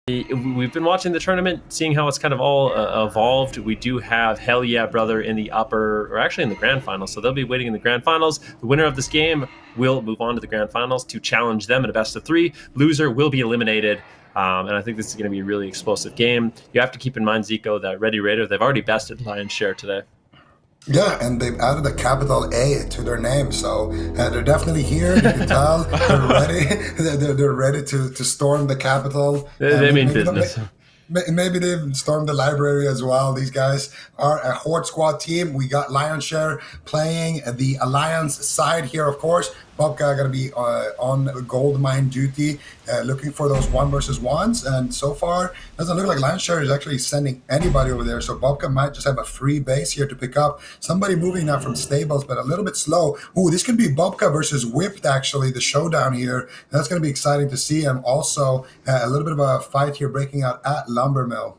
we've been watching the tournament, seeing how it's kind of all evolved. We do have Hell Yeah Brother in the upper, or actually in the grand finals. So they'll be waiting in the grand finals. The winner of this game will move on to the grand finals to challenge them in a best of 3. Loser will be eliminated. And I think this is going to be a really explosive game. You have to keep in mind, Zico, that Ready Raider, they've already bested Lion's Share today. Yeah, and they've added a capital A to their name, so they're definitely here. You can tell they're ready. They're ready to storm the capital. They mean business. Maybe they've stormed the library as well. These guys are a Horde Squad team. We got Lion's Share playing the Alliance side here, of course. Bobka going to be on gold mine duty, looking for those 1 versus 1s. And so far, doesn't look like Lion's Share is actually sending anybody over there. So Bobka might just have a free base here to pick up. Somebody moving now from stables, but a little bit slow. Ooh, this could be Bobka versus Whipped, actually, the showdown here. That's going to be exciting to see. And also a little bit of a fight here breaking out at Lumbermill.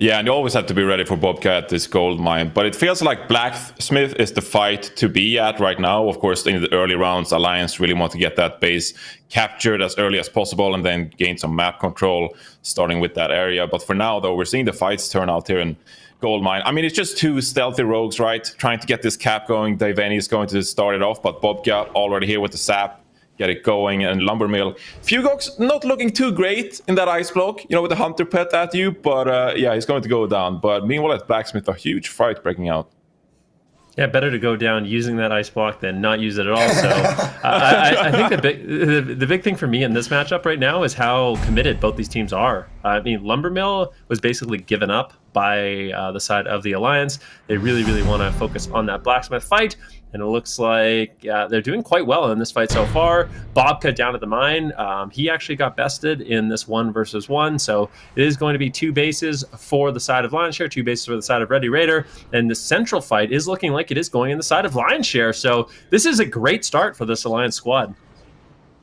Yeah, and you always have to be ready for Bobcat at this gold mine. But it feels like Blacksmith is the fight to be at right now. Of course, in the early rounds, Alliance really want to get that base captured as early as possible and then gain some map control, starting with that area. But for now, though, we're seeing the fights turn out here in gold mine. I mean, it's just 2 stealthy rogues, right? Trying to get this cap going. Daveni is going to start it off, but Bobcat already here with the sap. Get it going, and Lumbermill. Fugok's not looking too great in that ice block, with the Hunter Pet at you, but yeah, he's going to go down. But meanwhile at Blacksmith, a huge fight breaking out. Yeah, better to go down using that ice block than not use it at all. So I think the big thing for me in this matchup right now is how committed both these teams are. I mean, Lumbermill was basically given up by the side of the Alliance. They really, really want to focus on that Blacksmith fight. And it looks like they're doing quite well in this fight so far. Bobka down at the mine. He actually got bested in this 1 versus 1. So it is going to be 2 bases for the side of Lion's Share, 2 bases for the side of Ready Raider. And the central fight is looking like it is going in the side of Lion's Share. So this is a great start for this Alliance squad.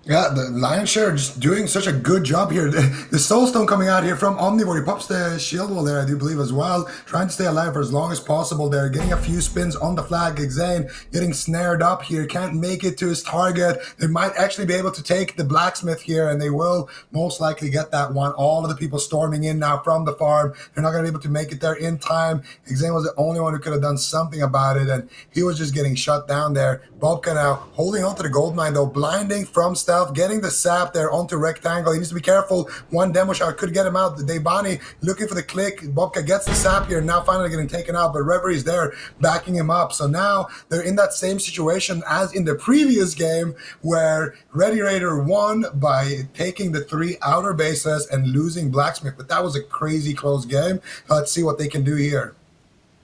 Yeah, the Lion's Share just doing such a good job here. The Soulstone coming out here from Omnivore. He pops the shield wall there, I do believe, as well. Trying to stay alive for as long as possible there. Getting a few spins on the flag. Xane getting snared up here. Can't make it to his target. They might actually be able to take the Blacksmith here, and they will most likely get that one. All of the people storming in now from the farm. They're not going to be able to make it there in time. Xane was the only one who could have done something about it, and he was just getting shut down there. Bobka now holding on to the gold mine, though. Blinding from stealth, getting the sap there onto rectangle. He needs to be careful. One demo shot could get him out. The Devani looking for the click. Bobka gets the sap here, now finally getting taken out, but Reverie there backing him up. So now they're in that same situation as in the previous game where Ready Raider won by taking the 3 outer bases and losing Blacksmith. But that was a crazy close game. Let's see what they can do here.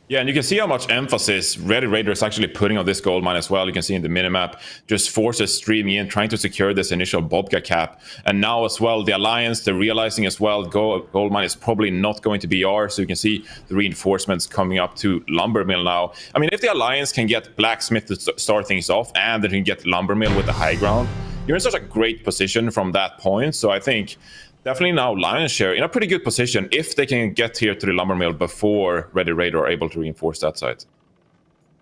Yeah, and you can see how much emphasis Ready Raider is actually putting on this gold mine as well. You can see in the minimap, just forces streaming in, trying to secure this initial Bobka cap. And now as well, the Alliance, they're realizing as well, gold mine is probably not going to be ours. So you can see the reinforcements coming up to Lumbermill now. I mean, if the Alliance can get Blacksmith to start things off, and they can get Lumbermill with the high ground, you're in such a great position from that point. So I think definitely now Lion's Share in a pretty good position if they can get here to the Lumbermill before Ready Raider are able to reinforce that side.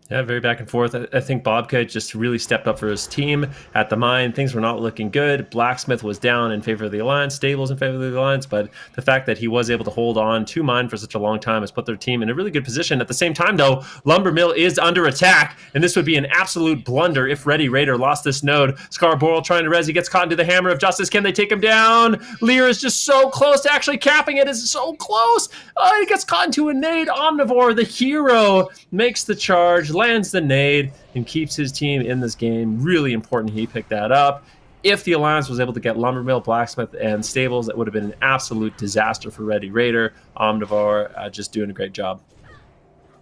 Yeah, very back and forth. I think Bobka just really stepped up for his team at the mine. Things were not looking good. Blacksmith was down in favor of the Alliance, Stables in favor of the Alliance, but the fact that he was able to hold on to mine for such a long time has put their team in a really good position. At the same time, though, Lumber Mill is under attack, and this would be an absolute blunder if Ready Raider lost this node. Scarborough trying to res, he gets caught into the Hammer of Justice. Can they take him down? Lear is just so close to actually capping it. Is so close. He gets caught into a nade. Omnivore, the hero, makes the charge, lands the nade, and keeps his team in this game. Really important he picked that up. If the Alliance was able to get Lumbermill, Blacksmith, and Stables, that would have been an absolute disaster for Ready Raider. Omnivore just doing a great job.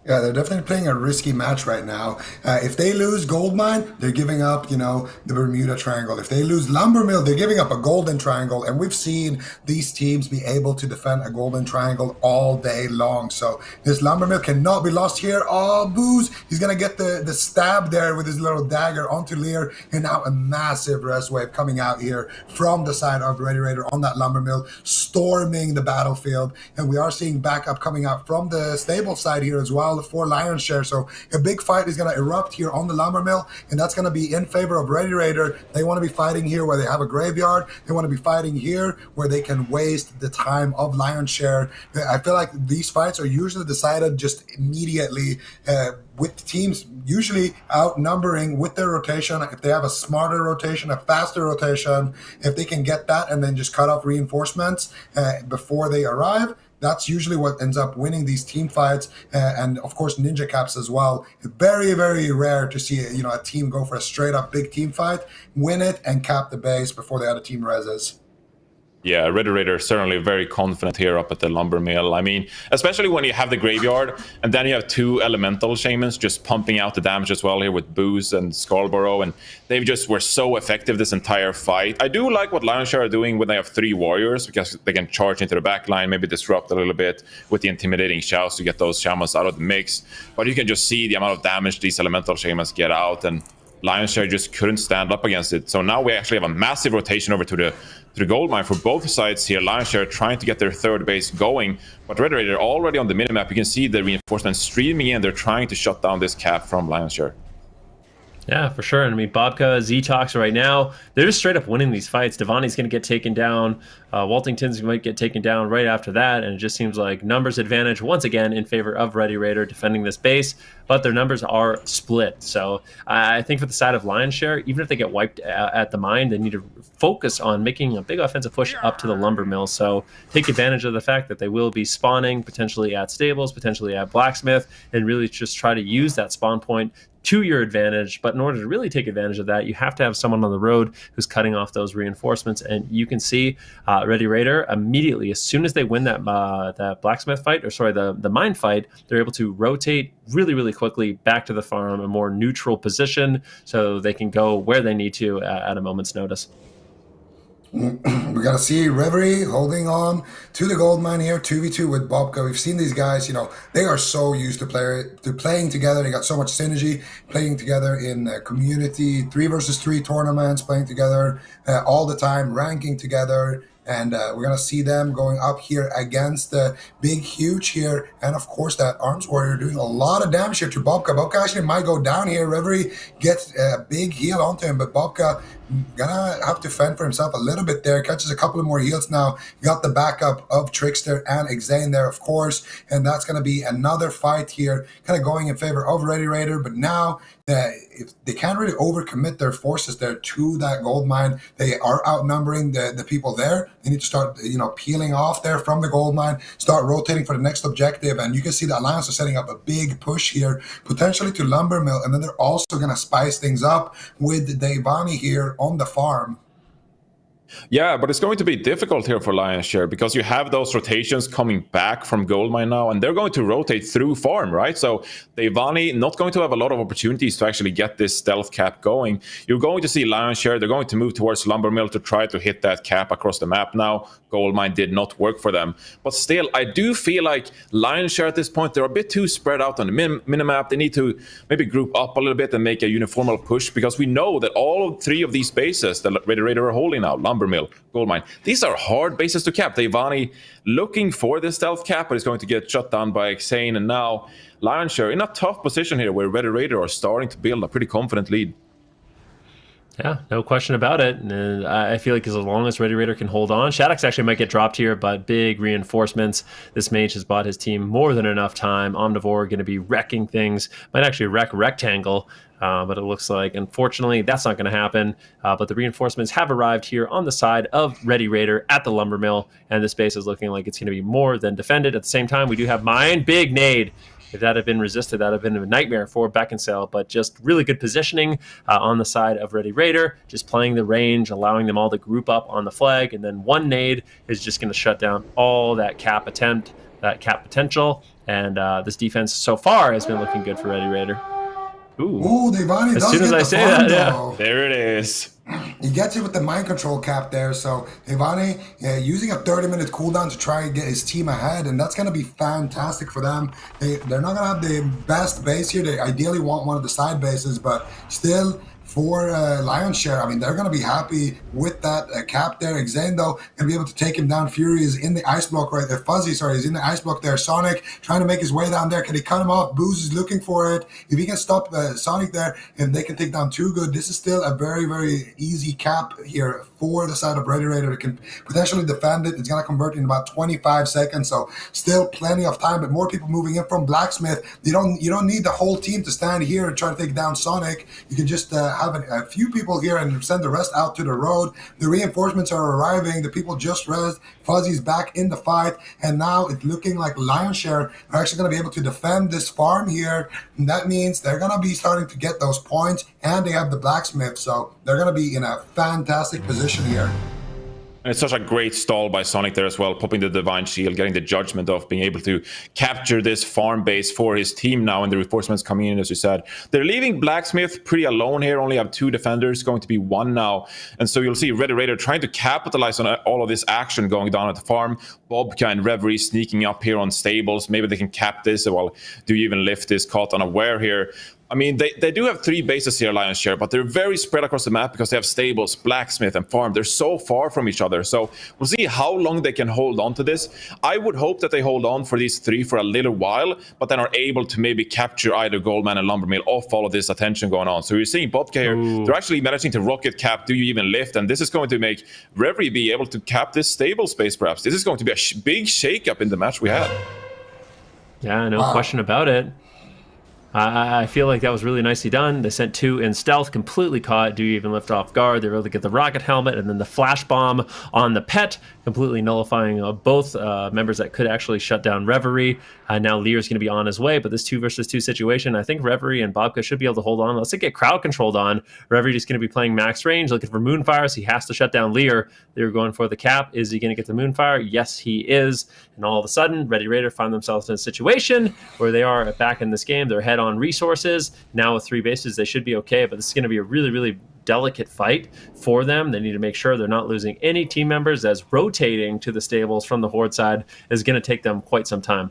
Yeah, they're definitely playing a risky match right now. If they lose Goldmine, they're giving up, the Bermuda Triangle. If they lose Lumbermill, they're giving up a Golden Triangle. And we've seen these teams be able to defend a Golden Triangle all day long. So this Lumbermill cannot be lost here. Oh, Booze. He's going to get the stab there with his little dagger onto Lear. And now a massive rest wave coming out here from the side of Ready Raider on that Lumbermill, storming the battlefield. And we are seeing backup coming out from the stable side here as well. For Lion's Share. So a big fight is going to erupt here on the Lumbermill, and that's going to be in favor of Ready Raider. They want to be fighting here where they have a graveyard. They want to be fighting here where they can waste the time of Lion's Share. I feel like these fights are usually decided just immediately with teams usually outnumbering with their rotation. If they have a smarter rotation, a faster rotation, if they can get that and then just cut off reinforcements before they arrive, that's usually what ends up winning these team fights, and of course Ninja Caps as well. Very, very rare to see a team go for a straight up big team fight, win it, and cap the base before the other team reses. Yeah, Ready Raider certainly very confident here up at the Lumber Mill. I mean, especially when you have the graveyard, and then you have two elemental shamans just pumping out the damage as well here with Booze and Scarborough, and they just were so effective this entire fight. I do like what Lionshare are doing when they have three warriors, because they can charge into the back line, maybe disrupt a little bit with the intimidating shouts to get those shamans out of the mix. But you can just see the amount of damage these elemental shamans get out, and Lionshare just couldn't stand up against it. So now we actually have a massive rotation over to the gold mine for both sides here. Lionshare trying to get their third base going, but Red Raider already on the minimap. You can see the reinforcements streaming in. They're trying to shut down this cap from Lionshare. Yeah, for sure. And I mean, Bobka, Z-Tox right now, they're just straight up winning these fights. Devani's going to get taken down. Waltington's might get taken down right after that. And it just seems like numbers advantage once again in favor of Ready Raider defending this base. But their numbers are split. So I think for the side of Lionshare, even if they get wiped at the mine, they need to focus on making a big offensive push up to the lumber mill. So take advantage of the fact that they will be spawning potentially at Stables, potentially at Blacksmith, and really just try to use that spawn point to your advantage. But in order to really take advantage of that, you have to have someone on the road who's cutting off those reinforcements. And you can see Ready Raider immediately, as soon as they win that Blacksmith fight, or sorry, the mine fight, they're able to rotate really, really quickly back to the farm, a more neutral position, so they can go where they need to at a moment's notice. We got to see Reverie holding on to the gold mine here, 2v2 with Bobka. We've seen these guys, they are so used to playing together. They got so much synergy, playing together in community, 3 versus 3 tournaments, playing together all the time, ranking together. And we're going to see them going up here against the Big Huge here. And of course, that Arms Warrior doing a lot of damage here to Bobka. Bobka actually might go down here. Reverie gets a big heal onto him, but Bobka gonna have to fend for himself a little bit there. Catches a couple of more heals now. Got the backup of Trickster and Exane there, of course. And that's going to be another fight here, kind of going in favor of Ready Raider. But now if they can't really overcommit their forces there to that gold mine. They are outnumbering the people there. They need to start, peeling off there from the gold mine, start rotating for the next objective. And you can see the Alliance are setting up a big push here, potentially to Lumber Mill. And then they're also going to spice things up with Devani here on the farm. Yeah, but it's going to be difficult here for Lionshare because you have those rotations coming back from Goldmine now, and they're going to rotate through farm, right? So Devani not going to have a lot of opportunities to actually get this stealth cap going. You're going to see Lionshare, they're going to move towards Lumbermill to try to hit that cap across the map now. Goldmine did not work for them. But still, I do feel like Lionshare at this point, they're a bit too spread out on the minimap. They need to maybe group up a little bit and make a uniformal push, because we know that all 3 of these bases that Ready Raider are holding now, Lumbermill, Lumbermill, Gold Mine. These are hard bases to cap. Devani looking for the stealth cap, but is going to get shut down by Xane. And now Lionshare in a tough position here where Red Raider are starting to build a pretty confident lead. Yeah, no question about it. And I feel like as long as Ready Raider can hold on, Shaddix actually might get dropped here, but big reinforcements. This mage has bought his team more than enough time. Omnivore going to be wrecking things. Might actually wreck Rectangle, but it looks like, unfortunately, that's not going to happen. But the reinforcements have arrived here on the side of Ready Raider at the lumber mill, and this base is looking like it's going to be more than defended. At the same time, we do have Mine, big nade. If that had been resisted, that would have been a nightmare for Beckinsale, but just really good positioning on the side of Ready Raider, just playing the range, allowing them all to group up on the flag, and then one nade is just going to shut down all that cap attempt, that cap potential, and this defense so far has been looking good for Ready Raider. Ooh, Devani as soon as I say that, yeah. There it is. He gets it with the mind control cap there. So Devani using a 30-minute cooldown to try and get his team ahead, and that's going to be fantastic for them. They're not going to have the best base here. They ideally want one of the side bases, but still, for Lionshare, I mean, they're going to be happy with that cap there. Xane, though, going to be able to take him down. Fury is in the ice block right there. Fuzzy, sorry, is in the ice block there. Sonic trying to make his way down there. Can he cut him off? Booze is looking for it. If he can stop Sonic there, and they can take down Too Good, this is still a very, very easy cap here for the side of Ready Raider. It can potentially defend it. It's going to convert in about 25 seconds, so still plenty of time, but more people moving in from Blacksmith. You don't need the whole team to stand here and try to take down Sonic. You can just have a few people here and send the rest out to the road. The reinforcements are arriving. The people just rest. Fuzzy's back in the fight, and now it's looking like Lionshare are actually going to be able to defend this farm here. And that means they're going to be starting to get those points, and they have the Blacksmith, so they're going to be in a fantastic position here. And it's such a great stall by Sonic there as well, popping the Divine Shield, getting the Judgment off, being able to capture this farm base for his team now, and the reinforcements coming in, as you said. They're leaving Blacksmith pretty alone here, only have 2 defenders, going to be 1 now. And so you'll see Ready Raider trying to capitalize on all of this action going down at the farm. Bobka and Reverie sneaking up here on stables. Maybe they can cap this, well, do you even lift this caught unaware here? I mean, they do have 3 bases here, Lionshare, but they're very spread across the map because they have stables, blacksmith, and farm. They're so far from each other. So we'll see how long they can hold on to this. I would hope that they hold on for these 3 for a little while, but then are able to maybe capture either Goldman and Lumbermill off all of this attention going on. So you're seeing Bobka here. Ooh. They're actually managing to rocket cap, do you even lift? And this is going to make Reverie be able to cap this stable space, perhaps. This is going to be a big shakeup in the match we had. Yeah, no question about it. I feel like that was really nicely done. They sent 2 in stealth, completely caught. Do you even lift off guard? They were able to get the rocket helmet and then the flash bomb on the pet, completely nullifying both members that could actually shut down Reverie. Now Lear's going to be on his way, but this 2 versus 2 situation, I think Reverie and Bobka should be able to hold on. Let's get crowd controlled on. Reverie just going to be playing max range, looking for Moonfire, so he has to shut down Lear. They're going for the cap. Is he going to get the Moonfire? Yes, he is. And all of a sudden, Ready Raider find themselves in a situation where they are back in this game. They're head on resources. Now with 3 bases, they should be okay, but this is going to be a really, really delicate fight for them. They need to make sure they're not losing any team members, as rotating to the stables from the Horde side is going to take them quite some time.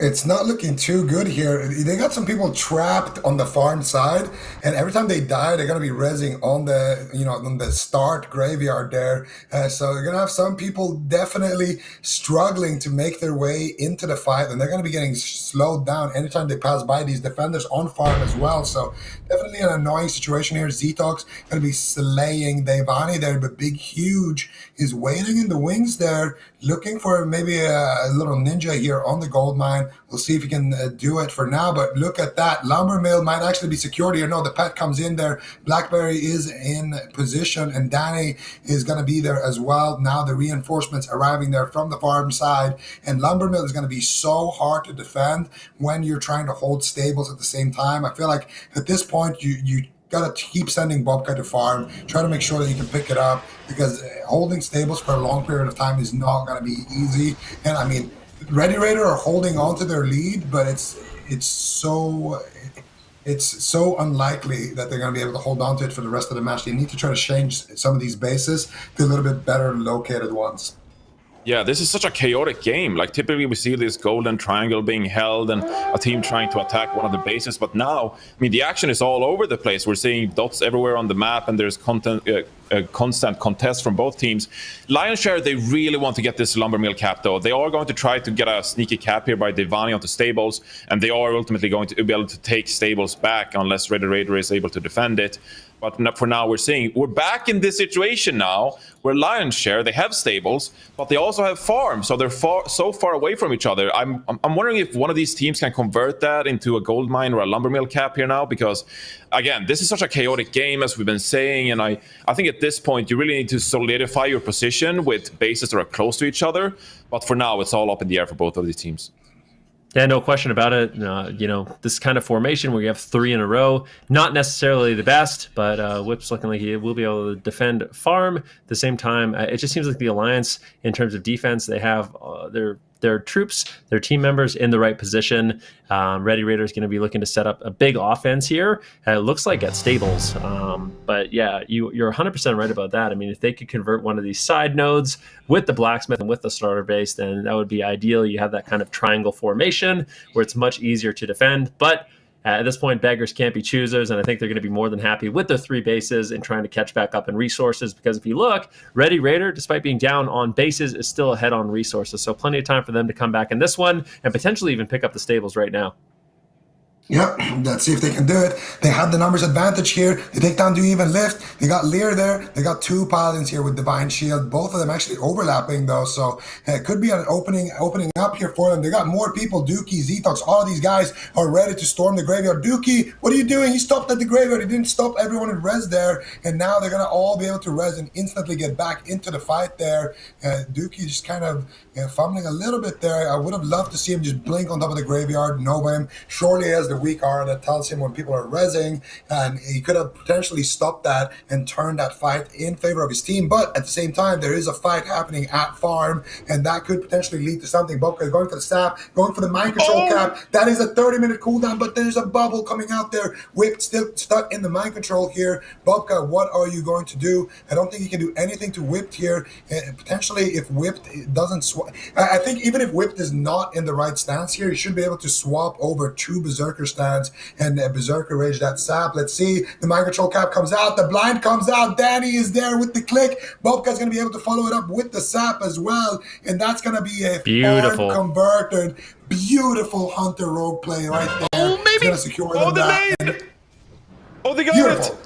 It's not looking too good here. They got some people trapped on the farm side, and every time they die, they're gonna be rezzing on the on the start graveyard there. So you're gonna have some people definitely struggling to make their way into the fight, and they're gonna be getting slowed down anytime they pass by these defenders on farm as well. So definitely an annoying situation here. Zetox gonna be slaying Devani there, but Big Huge is waiting in the wings there, looking for maybe a little ninja here on the gold mine. We'll see if he can do it for now, but look at that. Lumbermill might actually be secured here. No, the pet comes in there. Blackberry is in position, and Danny is going to be there as well. Now the reinforcements arriving there from the farm side, and Lumbermill is going to be so hard to defend when you're trying to hold stables at the same time. I feel like at this point, you got to keep sending Bobka to farm, try to make sure that you can pick it up, because holding stables for a long period of time is not going to be easy. And I mean, Ready Raider are holding on to their lead, but it's so unlikely that they're going to be able to hold on to it for the rest of the match. They need to try to change some of these bases to a little bit better located ones. Yeah, this is such a chaotic game. Like, typically we see this golden triangle being held and a team trying to attack one of the bases, but now, I mean, the action is all over the place. We're seeing dots everywhere on the map, and there's a constant contest from both teams. Lionshare, they really want to get this lumber mill cap, though. They are going to try to get a sneaky cap here by divining onto stables, and they are ultimately going to be able to take stables back unless Red Raider is able to defend it. But for now, we're back in this situation now where Lionshare, they have stables, but they also have farms, so they're so far away from each other. I'm wondering if one of these teams can convert that into a gold mine or a lumber mill cap here now, because again, this is such a chaotic game, as we've been saying, and I think at this point you really need to solidify your position with bases that are close to each other. But for now, it's all up in the air for both of these teams. Yeah, no question about it. This kind of formation where you have 3 in a row, not necessarily the best, but Whip's looking like he will be able to defend farm. At the same time, it just seems like the Alliance, in terms of defense, they have their troops, their team members in the right position. Ready Raider is going to be looking to set up a big offense here. It looks like at stables. But yeah, you're 100% right about that. I mean, if they could convert one of these side nodes with the blacksmith and with the starter base, then that would be ideal. You have that kind of triangle formation where it's much easier to defend. But at this point, beggars can't be choosers, and I think they're going to be more than happy with their 3 bases and trying to catch back up in resources, because if you look, Ready Raider, despite being down on bases, is still ahead on resources, so plenty of time for them to come back in this one and potentially even pick up the stables right now. Yep, let's see if they can do it. They have the numbers advantage here. They take down Do Even Lift. They got Lear there. They got 2 Paladins here with Divine Shield. Both of them actually overlapping, though, so it could be an opening up here for them. They got more people. Dookie, Zetox, all of these guys are ready to storm the graveyard. Dookie, what are you doing? He stopped at the graveyard. He didn't stop everyone in res there, and now they're going to all be able to res and instantly get back into the fight there. Dookie just kind of fumbling a little bit there. I would have loved to see him just blink on top of the graveyard. Nova him. Surely has the weak aura that tells him when people are rezzing, and he could have potentially stopped that and turned that fight in favor of his team. But at the same time, there is a fight happening at farm, and that could potentially lead to something. Bobka is going for the sap, going for the mind control cap. That is a 30-minute cooldown, but there's a bubble coming out there. Whipped still stuck in the mind control here. Bobka, what are you going to do? I don't think you can do anything to Whipped here. Potentially, if Whipped doesn't swap, I think even if Whipped is not in the right stance here, you should be able to swap over 2 Berserker stands and Berserker Rage that sap. Let's see. The mind control cap comes out. The blind comes out. Danny is there with the click. Bobka's going to be able to follow it up with the sap as well. And that's going to be a beautiful converted, beautiful Hunter rogue play right there. Oh, maybe. It's going to secure them that. Oh, they got beautiful. it.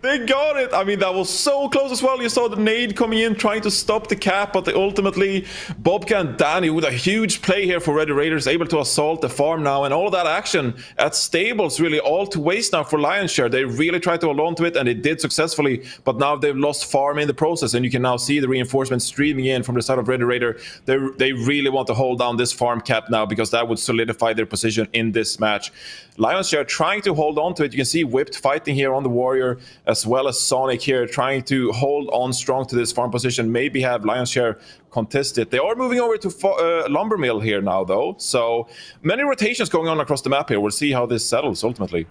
They got it. I mean, that was so close as well. You saw the nade coming in, trying to stop the cap, but they ultimately, Bobka and Danny with a huge play here for Ready Raiders, able to assault the farm now, and all of that action at stables really all to waste now for Lionshare. They really tried to hold on to it, and they did successfully, but now they've lost farm in the process, and you can now see the reinforcements streaming in from the side of Ready Raider. They really want to hold down this farm cap now, because that would solidify their position in this match. Lionshare trying to hold on to it. You can see Whipped fighting here on the Warrior, as well as Sonic here trying to hold on strong to this farm position, maybe have Lionshare contest it. They are moving over to Lumber Mill here now, though, so many rotations going on across the map here. We'll see how this settles ultimately.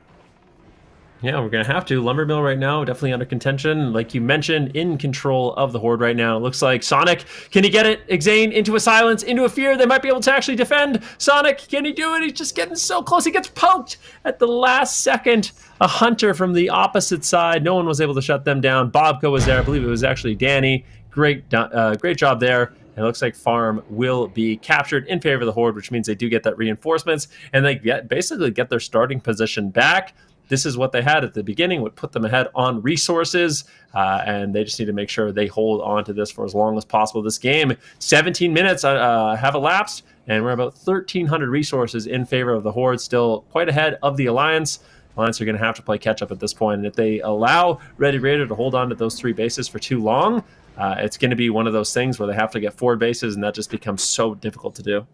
Yeah, we're going to have to. Lumber Mill right now, definitely under contention. Like you mentioned, in control of the Horde right now. It looks like Sonic, can he get it? Exane into a silence, into a fear. They might be able to actually defend. Sonic, can he do it? He's just getting so close. He gets poked at the last second. A Hunter from the opposite side. No one was able to shut them down. Bobka was there. I believe it was actually Danny. Great job there. It looks like farm will be captured in favor of the Horde, which means they do get that reinforcements, and they basically get their starting position back. This is what they had at the beginning, would put them ahead on resources, and they just need to make sure they hold on to this for as long as possible. This game, 17 minutes have elapsed, and we're about 1,300 resources in favor of the Horde, still quite ahead of the Alliance. Alliance are going to have to play catch-up at this point, and if they allow Ready Raider to hold on to those 3 bases for too long, it's going to be one of those things where they have to get 4 bases, and that just becomes so difficult to do.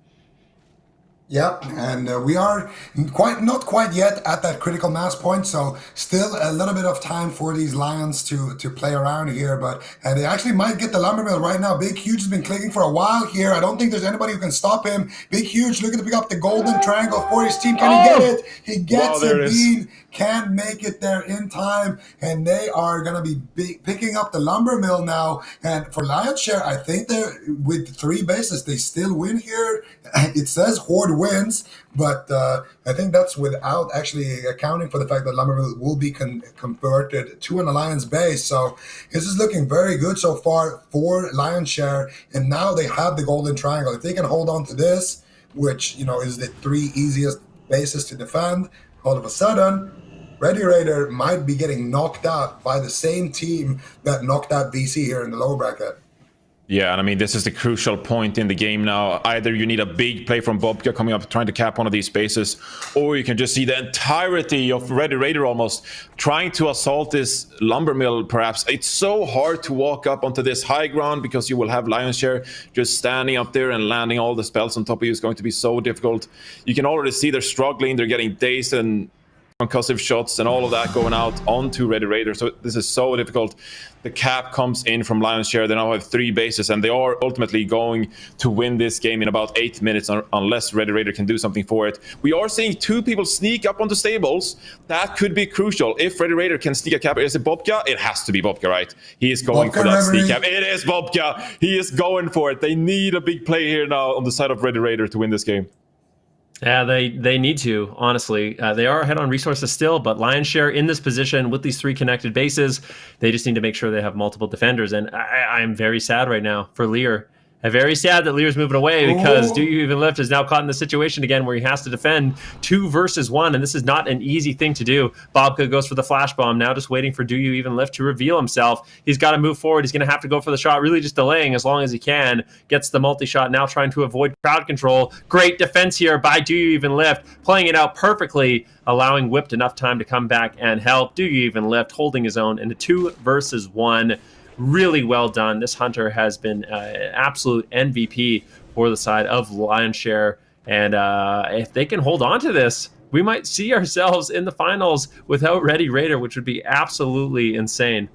Yep, and we are not quite yet at that critical mass point, so still a little bit of time for these Lions to play around here, but they actually might get the lumber mill right now. Big Huge has been clicking for a while here. I don't think there's anybody who can stop him. Big Huge looking to pick up the golden triangle for his team. Can he get it? He gets there it. it is. Bean can't make it there in time, and they are going to be picking up the lumber mill now. And for Lion's Share, I think they're with 3 bases, they still win here. It says Horde wins, but I think that's without actually accounting for the fact that Lumbermill will be converted to an Alliance base. So this is looking very good so far for Lion's Share, and now they have the golden triangle. If they can hold on to this, which is the 3 easiest bases to defend, all of a sudden Ready Raider might be getting knocked out by the same team that knocked out VC here in the lower bracket. Yeah, and I mean, this is the crucial point in the game now. Either you need a big play from Bobka coming up trying to cap one of these spaces, or you can just see the entirety of Ready Raider almost trying to assault this lumber mill, perhaps. It's so hard to walk up onto this high ground because you will have Lion's Share just standing up there and landing all the spells on top of you is going to be so difficult. You can already see they're struggling, they're getting dazed and concussive shots and all of that going out onto Ready Raider. So this is so difficult. The cap comes in from Lion's Share. They now have 3 bases, and they are ultimately going to win this game in about 8 minutes unless Ready Raider can do something for it. We are seeing 2 people sneak up onto stables. That could be crucial. If Ready Raider can sneak a cap, is it Bobka? It has to be Bobka, right? He is going for that sneak cap. It is Bobka. He is going for it. They need a big play here now on the side of Ready Raider to win this game. Yeah, they need to, honestly. They are ahead on resources still, but Lion's Share in this position with these 3 connected bases, they just need to make sure they have multiple defenders. And I'm very sad right now for Lear. I'm very sad that Lear's moving away because Do You Even Lift is now caught in the situation again where he has to defend 2 versus 1, and this is not an easy thing to do. Bobka goes for the flash bomb, now just waiting for Do You Even Lift to reveal himself. He's got to move forward. He's going to have to go for the shot, really just delaying as long as he can. Gets the multi-shot, now trying to avoid crowd control. Great defense here by Do You Even Lift, playing it out perfectly, allowing Whipped enough time to come back and help. Do You Even Lift holding his own in a 2 versus 1. Really well done. This Hunter has been absolute MVP for the side of Lion's Share. And if they can hold on to this, we might see ourselves in the finals without Ready Raider, which would be absolutely insane.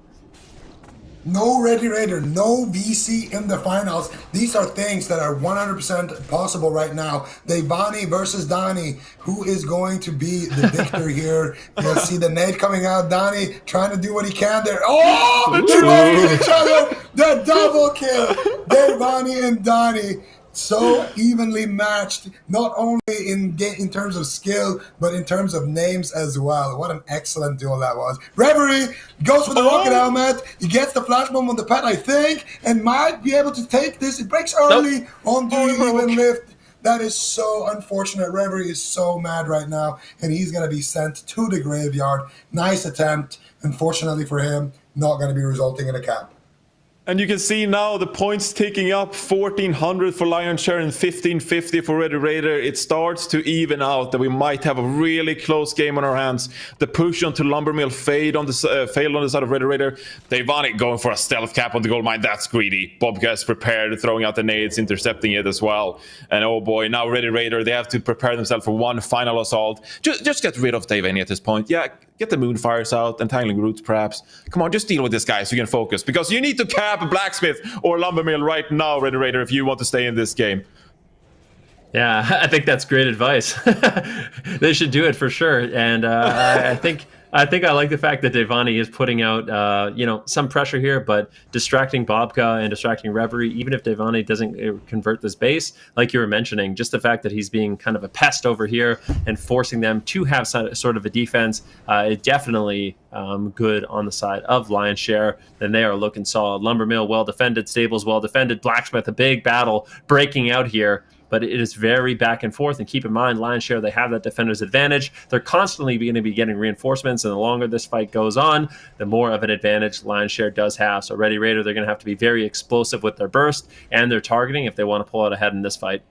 No Ready Raider, no VC in the finals. These are things that are 100% possible right now. Devani versus Donnie. Who is going to be the victor here? You'll see the nade coming out. Donnie trying to do what he can there. Oh, they're going at each other. The double kill. Devani and Donnie. So evenly matched, not only in terms of skill, but in terms of names as well. What an excellent duel that was. Reverie goes for the rocket helmet. He gets the flash bomb on the pet, I think, and might be able to take this. It breaks early on Do You Even Lift. That is so unfortunate. Reverie is so mad right now, and he's going to be sent to the graveyard. Nice attempt. Unfortunately for him, not going to be resulting in a cap. And you can see now the points ticking up, 1,400 for Lion's Share and 1,550 for Ready Raider. It starts to even out that we might have a really close game on our hands. The push onto Lumbermill failed on the side of Ready Raider. Devani going for a stealth cap on the gold mine. That's greedy. Bobka is prepared, throwing out the nades, intercepting it as well. And oh boy, now Ready Raider, they have to prepare themselves for one final assault. Just get rid of Devani at this point. Yeah, get the Moonfires out, Entangling Roots perhaps. Come on, just deal with this guy so you can focus. Because you need to cap Blacksmith or Lumbermill right now, Ready Raider, if you want to stay in this game. Yeah, I think that's great advice. They should do it for sure. And I think I like the fact that Devani is putting out, some pressure here, but distracting Bobka and distracting Reverie, even if Devani doesn't convert this base, like you were mentioning, just the fact that he's being kind of a pest over here and forcing them to have sort of a defense, is definitely good on the side of Lion's Share. Then they are looking solid. Lumbermill well defended, Stables well defended, Blacksmith a big battle breaking out here. But it is very back and forth. And keep in mind, Lion's Share, they have that defender's advantage. They're constantly going to be getting reinforcements, and the longer this fight goes on, the more of an advantage Lion's Share does have. So Ready Raider, they're going to have to be very explosive with their burst and their targeting if they want to pull out ahead in this fight.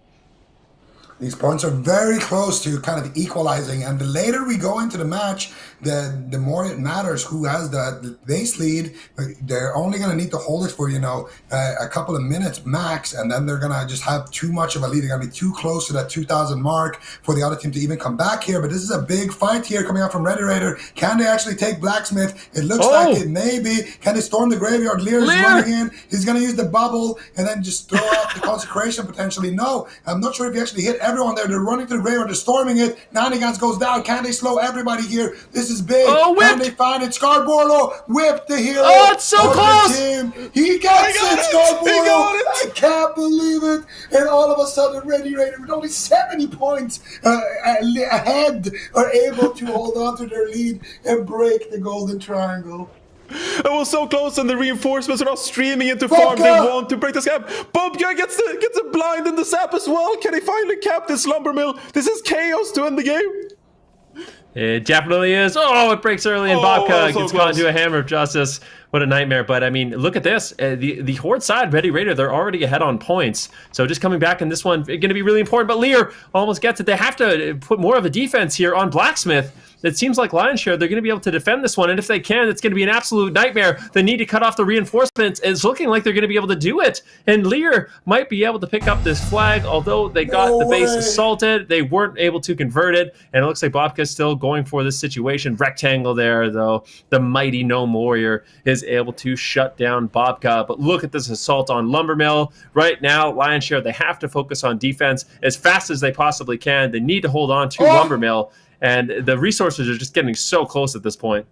These points are very close to kind of equalizing, and the later we go into the match, the more it matters who has the base lead. They're only going to need to hold it for, a couple of minutes max, and then they're going to just have too much of a lead. They're going to be too close to that 2,000 mark for the other team to even come back here. But this is a big fight here coming out from Ready Raider. Can they actually take Blacksmith? It looks like it maybe. Can they storm the graveyard? Lear's running in. He's going to use the bubble and then just throw out the consecration potentially. No, I'm not sure if he actually hit everyone there. They're running to the graveyard. They're storming it. Nanigans goes down. Can they slow everybody here? This is big. Can they find it? Scarborough whipped the hero. Oh, it's so close. He gets it, Scarborough. I can't believe it. And all of a sudden, Ready Raider with only 70 points ahead are able to hold on to their lead and break the golden triangle. It was so close, and the reinforcements are now streaming into farm. They want to break the sap. Bobka gets a blind in the sap as well. Can he finally cap this lumber mill? This is chaos to end the game. It definitely is. Oh, it breaks early, and Bobka gets caught into a hammer of justice. What a nightmare. But, I mean, look at this. The Horde side, Ready Raider, they're already ahead on points. So just coming back in this one, going to be really important. But Lear almost gets it. They have to put more of a defense here on Blacksmith. It seems like Lion's Share, they're going to be able to defend this one. And if they can, it's going to be an absolute nightmare. They need to cut off the reinforcements. It's looking like they're going to be able to do it. And Lear might be able to pick up this flag, although they got the base assaulted. They weren't able to convert it. And it looks like Bobka's still going for this situation. Rectangle there, though. The mighty Gnome Warrior is able to shut down Bobka. But look at this assault on Lumbermill. Right now, Lion's Share, they have to focus on defense as fast as they possibly can. They need to hold on to Lumbermill. And the resources are just getting so close at this point.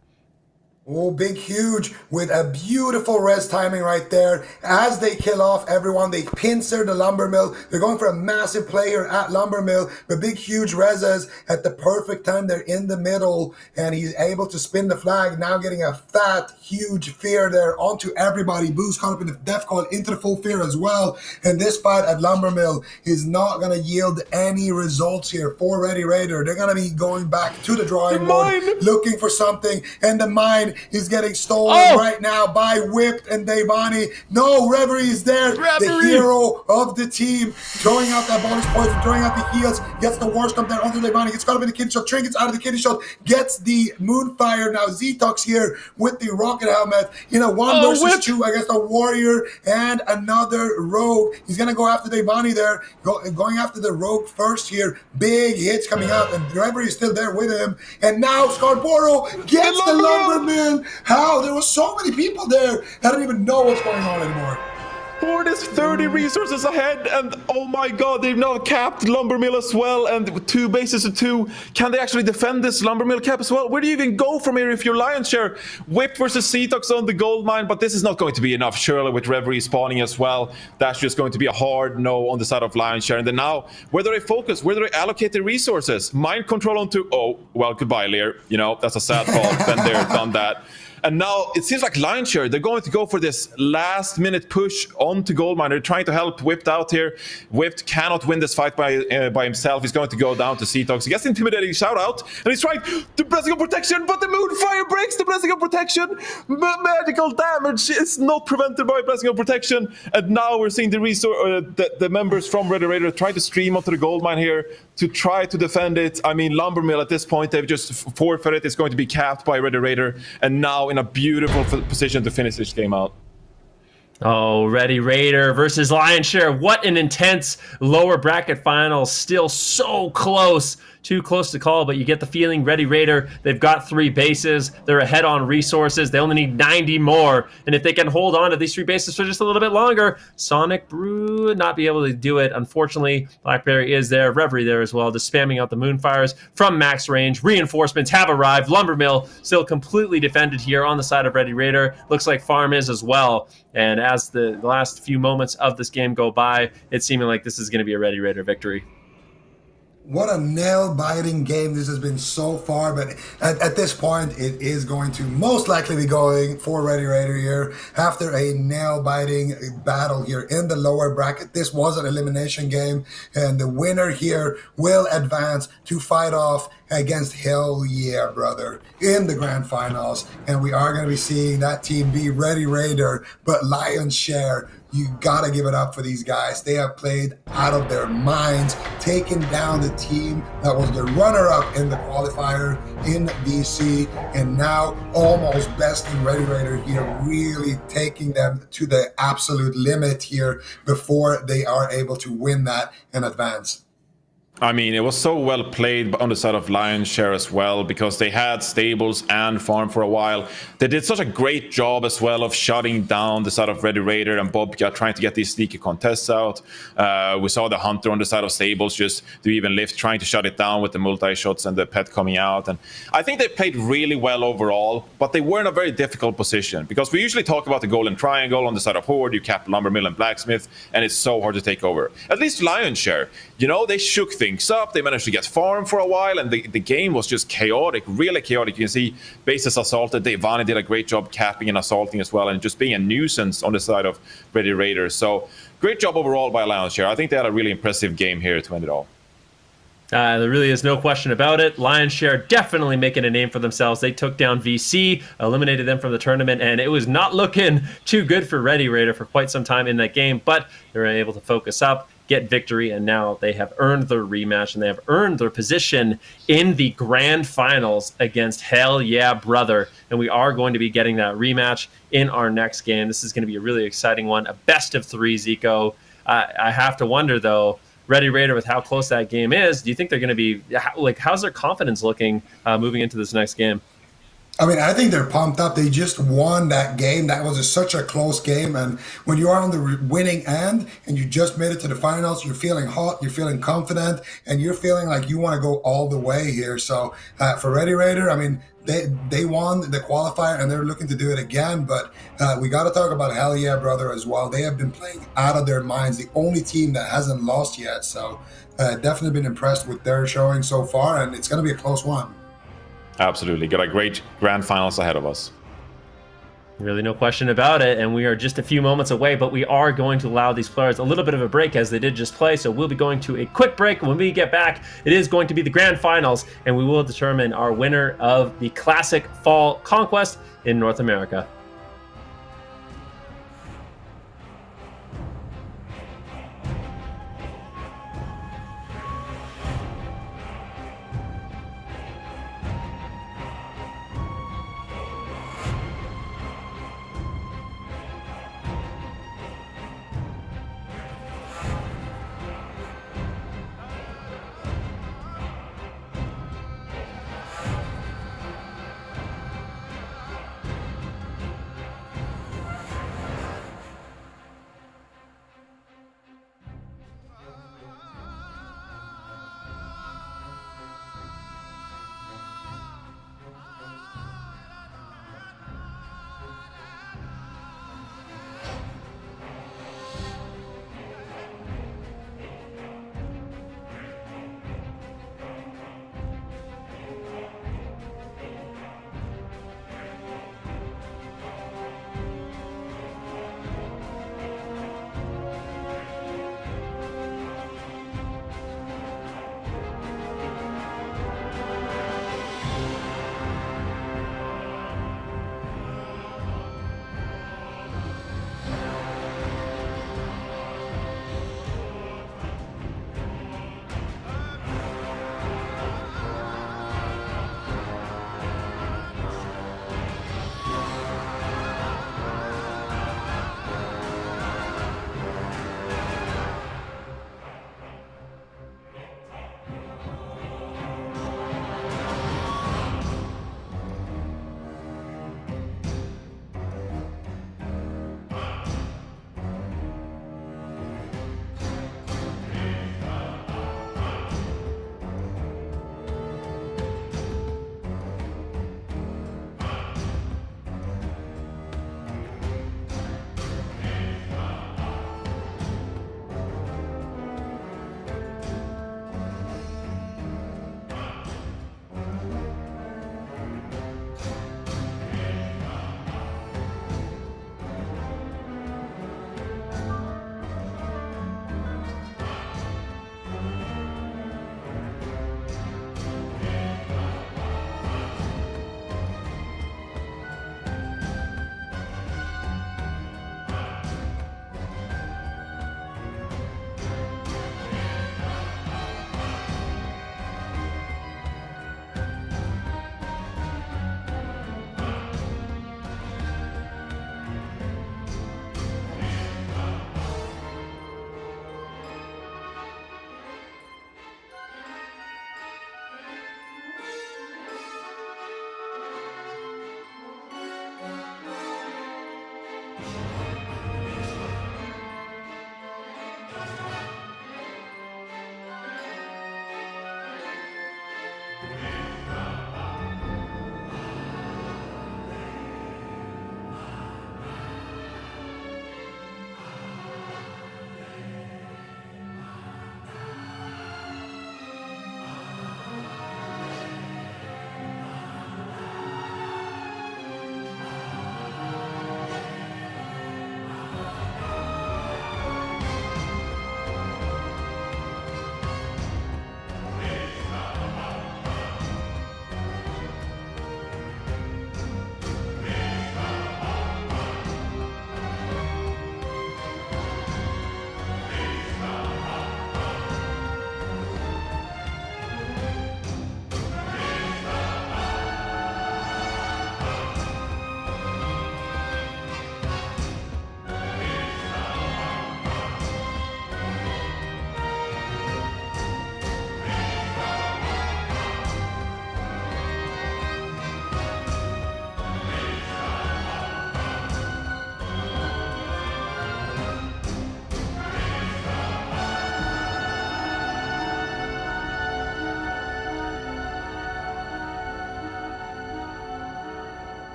Oh, big, huge, with a beautiful res timing right there. As they kill off everyone, they pincer the lumber mill. They're going for a massive play here at lumber mill. The big, huge reses at the perfect time. They're in the middle, and he's able to spin the flag. Now getting a fat, huge fear there onto everybody. Boo's caught up in the death call into the full fear as well. And this fight at lumber mill is not going to yield any results here for Ready Raider. They're going to be going back to the drawing board, looking for something. And the mine is getting stolen right now by Whipped and Devani. No, Reverie is there. The hero of the team. Throwing out that bonus poison, throwing out the heals. Gets the worst come down onto Devani. Gets caught up in the kidney shot. Trinkets out of the kidney shot. Gets the Moonfire. Now Zetox here with the rocket helmet. One versus two against a warrior and another rogue. He's going to go after Devani there. Going after the rogue first here. Big hits coming out. And Reverie is still there with him. And now Scarborough gets the lumber mill. How? There were so many people there. I don't even know what's going on anymore. Horde is 30 resources ahead, and oh my god, they've now capped Lumbermill as well, and 2 bases to 2. Can they actually defend this Lumbermill cap as well? Where do you even go from here if you're Lion's Share? Whip versus Cetox on the gold mine, but this is not going to be enough, surely, with Reverie spawning as well. That's just going to be a hard no on the side of Lion's Share. And then now, where do they focus? Where do they allocate their resources? Mind control onto, goodbye, Lear. That's a sad thought. Been there, done that. And now it seems like Lion's Share, they're going to go for this last-minute push onto Goldmine. They're trying to help Whipped out here. Whipped cannot win this fight by himself. He's going to go down to Cetox. He gets intimidating shout-out, and he's trying the Blessing of Protection, but the Moonfire breaks the Blessing of Protection. Magical damage is not prevented by Blessing of Protection. And now we're seeing the members from Ready Raider try to stream onto the Goldmine here to try to defend it. I mean, Lumbermill at this point, they've just forfeited. It's going to be capped by Ready Raider. And now in a beautiful position to finish this game out. Oh, Ready Raider versus Lion's Share. What an intense lower bracket final. Still so close. Too close to call, but you get the feeling Ready Raider, they've got 3 bases. They're ahead on resources. They only need 90 more. And if they can hold on to these 3 bases for just a little bit longer, Sonic Brew would not be able to do it. Unfortunately, Blackberry is there. Reverie there as well, just spamming out the Moonfires from max range. Reinforcements have arrived. Lumbermill still completely defended here on the side of Ready Raider. Looks like Farm is as well. And as the last few moments of this game go by, it's seeming like this is going to be a Ready Raider victory. What a nail-biting game this has been so far, but at this point, it is going to most likely be going for Ready Raider here after a nail-biting battle here in the lower bracket. This was an elimination game, and the winner here will advance to fight off against Hell Yeah Brother in the grand finals. And we are going to be seeing that team be Ready Raider, but Lion's Share. You got to give it up for these guys. They have played out of their minds, taking down the team that was the runner-up in the qualifier in BC, and now almost besting Ready Raider here, really taking them to the absolute limit here before they are able to win that and advance. I mean, it was so well played on the side of Lion's Share as well, because they had stables and farm for a while. They did such a great job as well of shutting down the side of Ready Raider and Bobcat, trying to get these sneaky contests out. We saw the Hunter on the side of stables just do even lift, trying to shut it down with the multi-shots and the pet coming out. And I think they played really well overall, but they were in a very difficult position, because we usually talk about the golden triangle on the side of Horde. You cap Lumbermill and Blacksmith, and it's so hard to take over. At least Lion's Share, you know, they shook things up. They managed to get farm for a while, and the game was just chaotic, really chaotic. You can see bases assaulted. Devani did a great job capping and assaulting as well, and just being a nuisance on the side of Ready Raiders. So great job overall by Lion's Share. I think they had a really impressive game here to end it all. There really is no question about it. Lion's Share definitely making a name for themselves. They took down VC, eliminated them from the tournament, and it was not looking too good for Ready Raider for quite some time in that game, but they were able to focus up, get victory, and now they have earned their rematch, and they have earned their position in the grand finals against Hell Yeah Brother. And we are going to be getting that rematch in our next game. This is going to be a really exciting one, a best of three, Zico. I have to wonder, though, Ready Raider, with how close that game is, do you think they're going to be, like, how's their confidence looking moving into this next game? I mean, I think they're pumped up. They just won that game. That was such a close game. And when you are on the winning end and you just made it to the finals, you're feeling hot, you're feeling confident, and you're feeling like you want to go all the way here. So for Ready Raider, I mean, they won the qualifier and they're looking to do it again. But we got to talk about Hell Yeah Brother as well. They have been playing out of their minds, the only team that hasn't lost yet. So definitely been impressed with their showing so far, and it's going to be a close one. Absolutely. Got a great grand finals ahead of us. Really no question about it, and we are just a few moments away, but we are going to allow these players a little bit of a break as they did just play, so we'll be going to a quick break. When we get back, it is going to be the grand finals, and we will determine our winner of the Classic Fall Conquest in North America.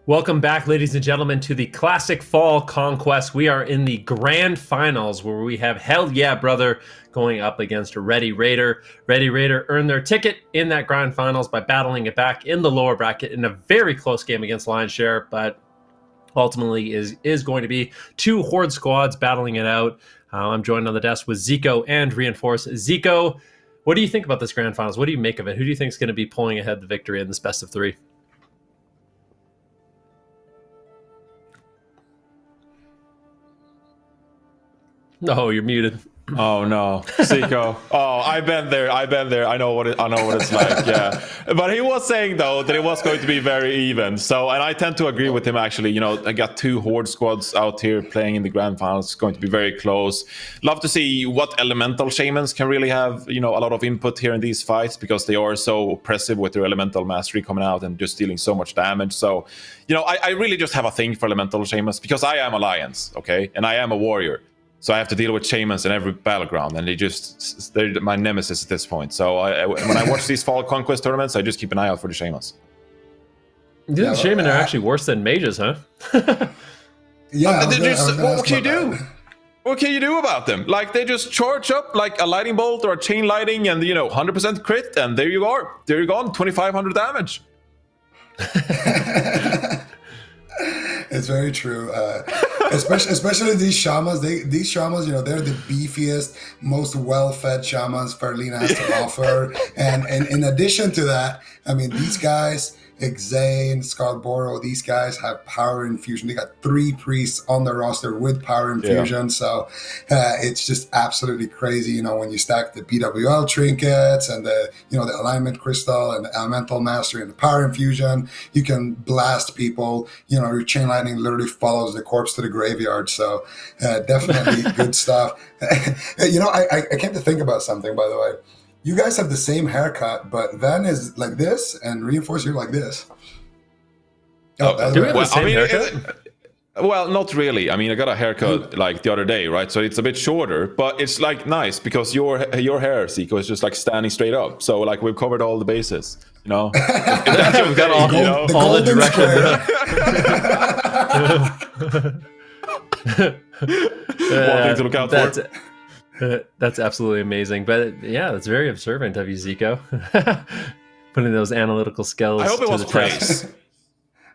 Welcome back, ladies and gentlemen, to the Classic Fall Conquest. We are in the grand finals where we have Hell Yeah Brother going up against Ready Raider. Ready Raider earned their ticket in that grand finals by battling it back in the lower bracket in a very close game against Lion Share, but ultimately is going to be two Horde squads battling it out. I'm joined on the desk with Zico and Reinforce. Zico, what do you think about this grand finals? What do you make of it? Who do you think is going to be pulling ahead the victory in this best of three? No, you're muted. Oh no, Zico. Oh, I've been there. I know what it's like. Yeah, but he was saying though that it was going to be very even. So, and I tend to agree with him. Actually, you know, I got two Horde squads out here playing in the grand finals. It's going to be very close. Love to see what elemental shamans can really have, you know, a lot of input here in these fights because they are so oppressive with their elemental mastery coming out and just dealing so much damage. So, you know, I really just have a thing for elemental shamans because I am Alliance, okay, and I am a warrior. So I have to deal with shamans in every battleground, and they're my nemesis at this point. So when I watch these fall conquest tournaments, I just keep an eye out for the shamans. The shaman are actually worse than mages, huh? Yeah. What can you do? What can you do about them? Like they just charge up like a lightning bolt or a chain lightning, and 100% crit, and there you are. There you go, 2,500 damage. It's very true. Especially these shamans. These shamans, they're the beefiest, most well-fed shamans Farlina has to offer. And in addition to that, I mean, these guys, Exane, Scarborough, these guys have power infusion. They got 3 priests on their roster with power infusion. Yeah. So it's just absolutely crazy, when you stack the BWL trinkets and the alignment crystal and the elemental mastery and the power infusion, you can blast people. Your chain lightning literally follows the corpse to the graveyard. So definitely good stuff. I came to think about something, by the way. You guys have the same haircut, but Van is like this, and Reinforce, you're like this. Do we have the same haircut? Well, not really. I mean, I got a haircut like the other day, right? So it's a bit shorter, but it's like nice because your hair, Zico, is just like standing straight up. So like we've covered all the bases, We've got all the directions. One thing to look out for. That's absolutely amazing. But yeah, that's very observant of you, Zico. Putting those analytical skills. I hope it was praise.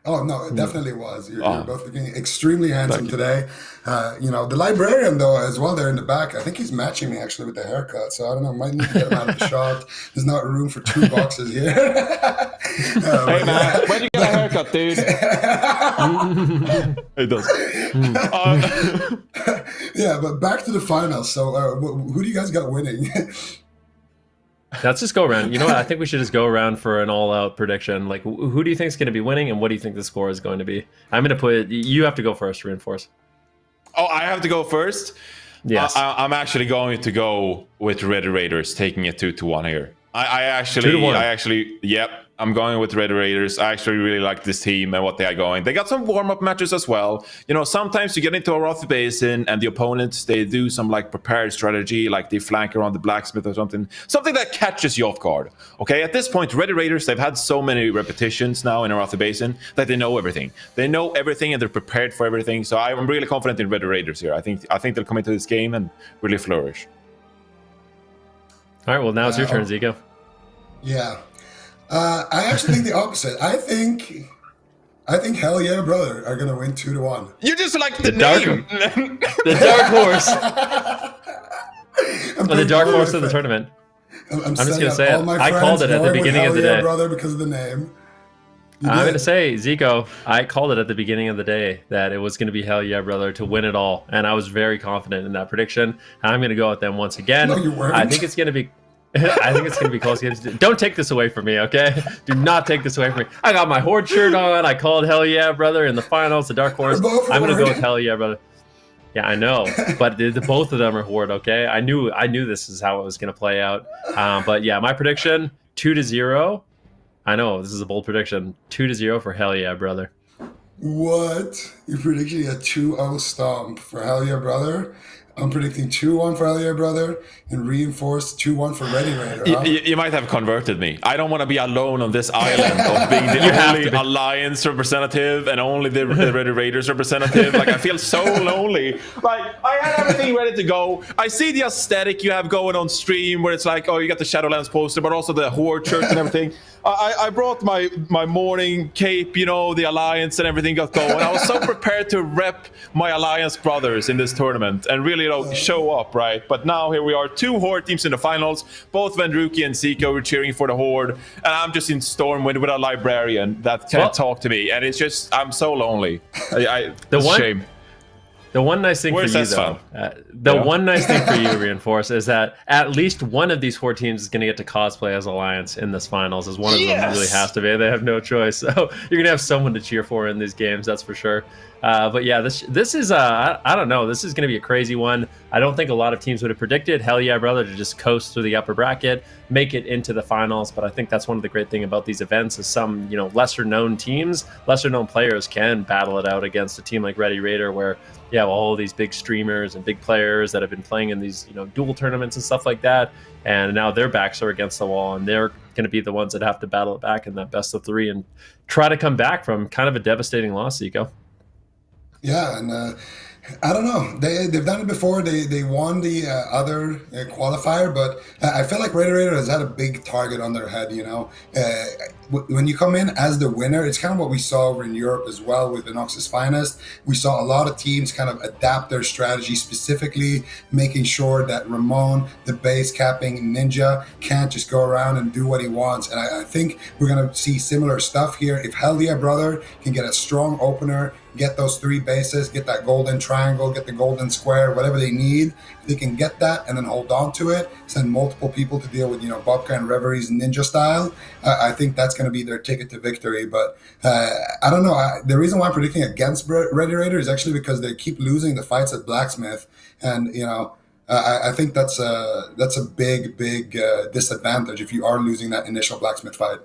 Oh, no, it definitely was. You're both looking extremely handsome today. The librarian, though, as well, there in the back, I think he's matching me, actually, with the haircut. So I don't know, might need to get him out of the shot. There's not room for 2 boxes here. Hey, man, where'd you get a haircut, dude? It does. Yeah, but back to the finals. So who do you guys got winning? Let's just go around. You know what? I think we should just go around for an all-out prediction. Like, who do you think is going to be winning, and what do you think the score is going to be? I'm going to put. You have to go first, Reinforce. Oh, I have to go first. Yes. I'm actually going to go with Red Raiders, taking it 2-1 here. Yep. I'm going with Red Raiders. I actually really like this team and what they are going. They got some warm-up matches as well. Sometimes you get into a rough basin and the opponents, they do some like prepared strategy, like they flank around the blacksmith or something that catches you off guard. Okay, at this point, Red Raiders, they've had so many repetitions now in a rough basin that they know everything. They know everything and they're prepared for everything. So I'm really confident in Red Raiders here. I think they'll come into this game and really flourish. All right, well, now it's your turn, Zico. Yeah. I actually think the opposite. I think Hell Yeah Brother are gonna win 2-1. You just like the name. The dark horse. The dark horse of the tournament. I'm just gonna say it. I called it at the beginning of the day. Brother, because of the name. I'm gonna say, Zico, I called it at the beginning of the day that it was gonna be Hell Yeah Brother to win it all, and I was very confident in that prediction. I'm gonna go with them once again. No, you weren't. I think it's gonna be close games. Don't take this away from me, okay? Do not take this away from me. I got my Horde shirt on. I called Hell Yeah Brother in the finals, the Dark Horse. I'm going to go with Hell Yeah Brother. Yeah, I know. But both of them are Horde, okay? I knew this is how it was going to play out. But yeah, my prediction, 2-0. I know, this is a bold prediction. 2-0 for Hell Yeah Brother. What? You're predicting a 2-0 stomp for Hell Yeah Brother? I'm predicting 2-1 for Elia Brother and reinforced 2-1 for Ready Raider. Huh? You might have converted me. I don't want to be alone on this island of being the only Alliance representative and only the Ready Raiders representative. Like, I feel so lonely. Like, I had everything ready to go. I see the aesthetic you have going on stream where it's like, oh, you got the Shadowlands poster, but also the Horde shirt and everything. I brought my morning cape, you know, the Alliance and everything got going. I was so prepared to rep my Alliance brothers in this tournament and really, you know, show up, right? But now here we are, 2 Horde teams in the finals. Both Vendruki and Zico were cheering for the Horde, and I'm just in Stormwind with a librarian that can't talk to me, and it's just, I'm so lonely. It's a shame. The one nice thing for you, though, one nice thing for you, Reinforce, is that at least one of these 4 teams is going to get to cosplay as Alliance in this finals, as one of them really has to be. They have no choice. So you're going to have someone to cheer for in these games, that's for sure. But yeah, this is, I don't know, this is going to be a crazy one. I don't think a lot of teams would have predicted Hell Yeah Brother to just coast through the upper bracket, make it into the finals. But I think that's one of the great thing about these events is some, lesser known teams, lesser known players can battle it out against a team like Ready Raider, where all these big streamers and big players that have been playing in these, dual tournaments and stuff like that. And now their backs are against the wall, and they're going to be the ones that have to battle it back in that best of 3 and try to come back from kind of a devastating loss, Zico. Yeah, and I don't know. They've done it before. They won the other qualifier, but I feel like Raider has had a big target on their head, when you come in as the winner, it's kind of what we saw over in Europe as well with Venox's Finest. We saw a lot of teams kind of adapt their strategy, specifically making sure that Ramon, the base capping ninja, can't just go around and do what he wants. And I think we're going to see similar stuff here. If Hell Yeah Brother can get a strong opener, get those 3 bases, get that golden triangle, get the golden square, whatever they need, they can get that and then hold on to it, send multiple people to deal with, Bobka and Reverie's ninja style. I think that's going to be their ticket to victory. But I don't know. The reason why I'm predicting against Ready Raider is actually because they keep losing the fights at Blacksmith. And, I think that's a big disadvantage if you are losing that initial Blacksmith fight.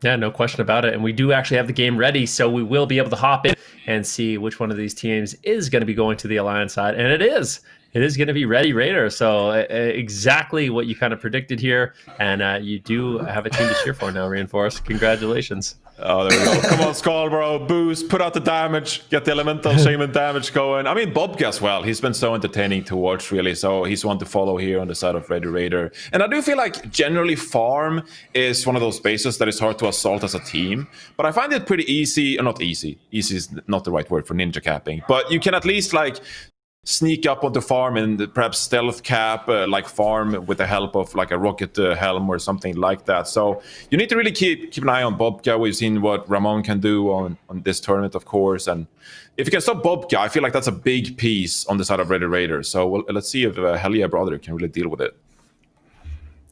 Yeah, no question about it. And we do actually have the game ready, so we will be able to hop in and see which one of these teams is going to be going to the Alliance side. And it is going to be Ready Raider. So exactly what you kind of predicted here. And you do have a team to cheer for now, Reinforce. Congratulations. Oh, there we go. Come on, Skullbro, boost, put out the damage, get the elemental shaman damage going. I mean, Bobka as well. He's been so entertaining to watch, really. So he's one to follow here on the side of Ready Raider. And I do feel like generally farm is one of those bases that is hard to assault as a team. But I find it pretty easy, or not easy. Easy is not the right word for ninja capping. But you can at least sneak up onto farm and perhaps stealth cap farm with the help of a rocket helm or something like that. So you need to really keep an eye on Bobka. We've seen what Ramon can do on this tournament, of course, and if you can stop Bobka, I feel like that's a big piece on the side of Ready Raider. So let's see if Hell Yeah Brother can really deal with it.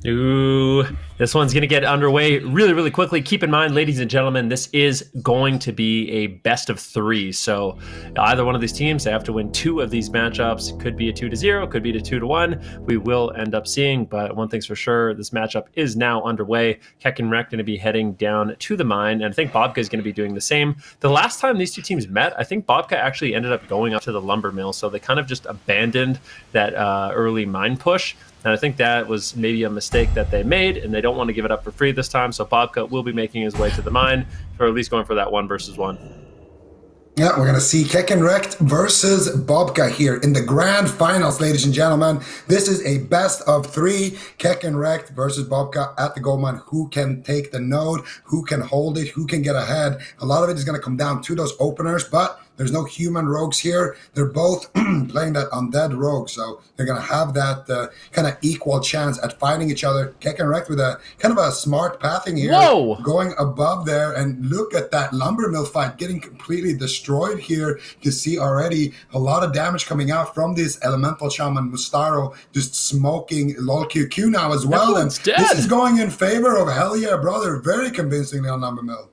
Ooh, this one's going to get underway really, really quickly. Keep in mind, ladies and gentlemen, this is going to be a best of 3. So either one of these teams, they have to win 2 of these matchups. It could be a 2-0, could be a 2-1. We will end up seeing, but one thing's for sure, this matchup is now underway. Keck and Rek going to be heading down to the mine, and I think Bobka is going to be doing the same. The last time these 2 teams met, I think Bobka actually ended up going up to the lumber mill, so they kind of just abandoned that early mine push. And I think that was maybe a mistake that they made, and they don't want to give it up for free this time. So Bobka will be making his way to the mine, or at least going for that 1 versus 1. Yeah, we're going to see Keck and Rekt versus Bobka here in the grand finals, ladies and gentlemen. This is a best of 3. Keck and Rekt versus Bobka at the gold mine. Who can take the node? Who can hold it? Who can get ahead? A lot of it is going to come down to those openers, but there's no human rogues here. They're both playing that undead rogue, so they're going to have that kind of equal chance at fighting each other. Keck and Rekt with a kind of a smart pathing here. Whoa! Going above there, and look at that lumber mill fight getting completely destroyed here. You see already a lot of damage coming out from this elemental shaman Mustaro, just smoking LOL QQ now as well. Everyone's and dead. This is going in favor of Hell Yeah Brother very convincingly on lumber mill.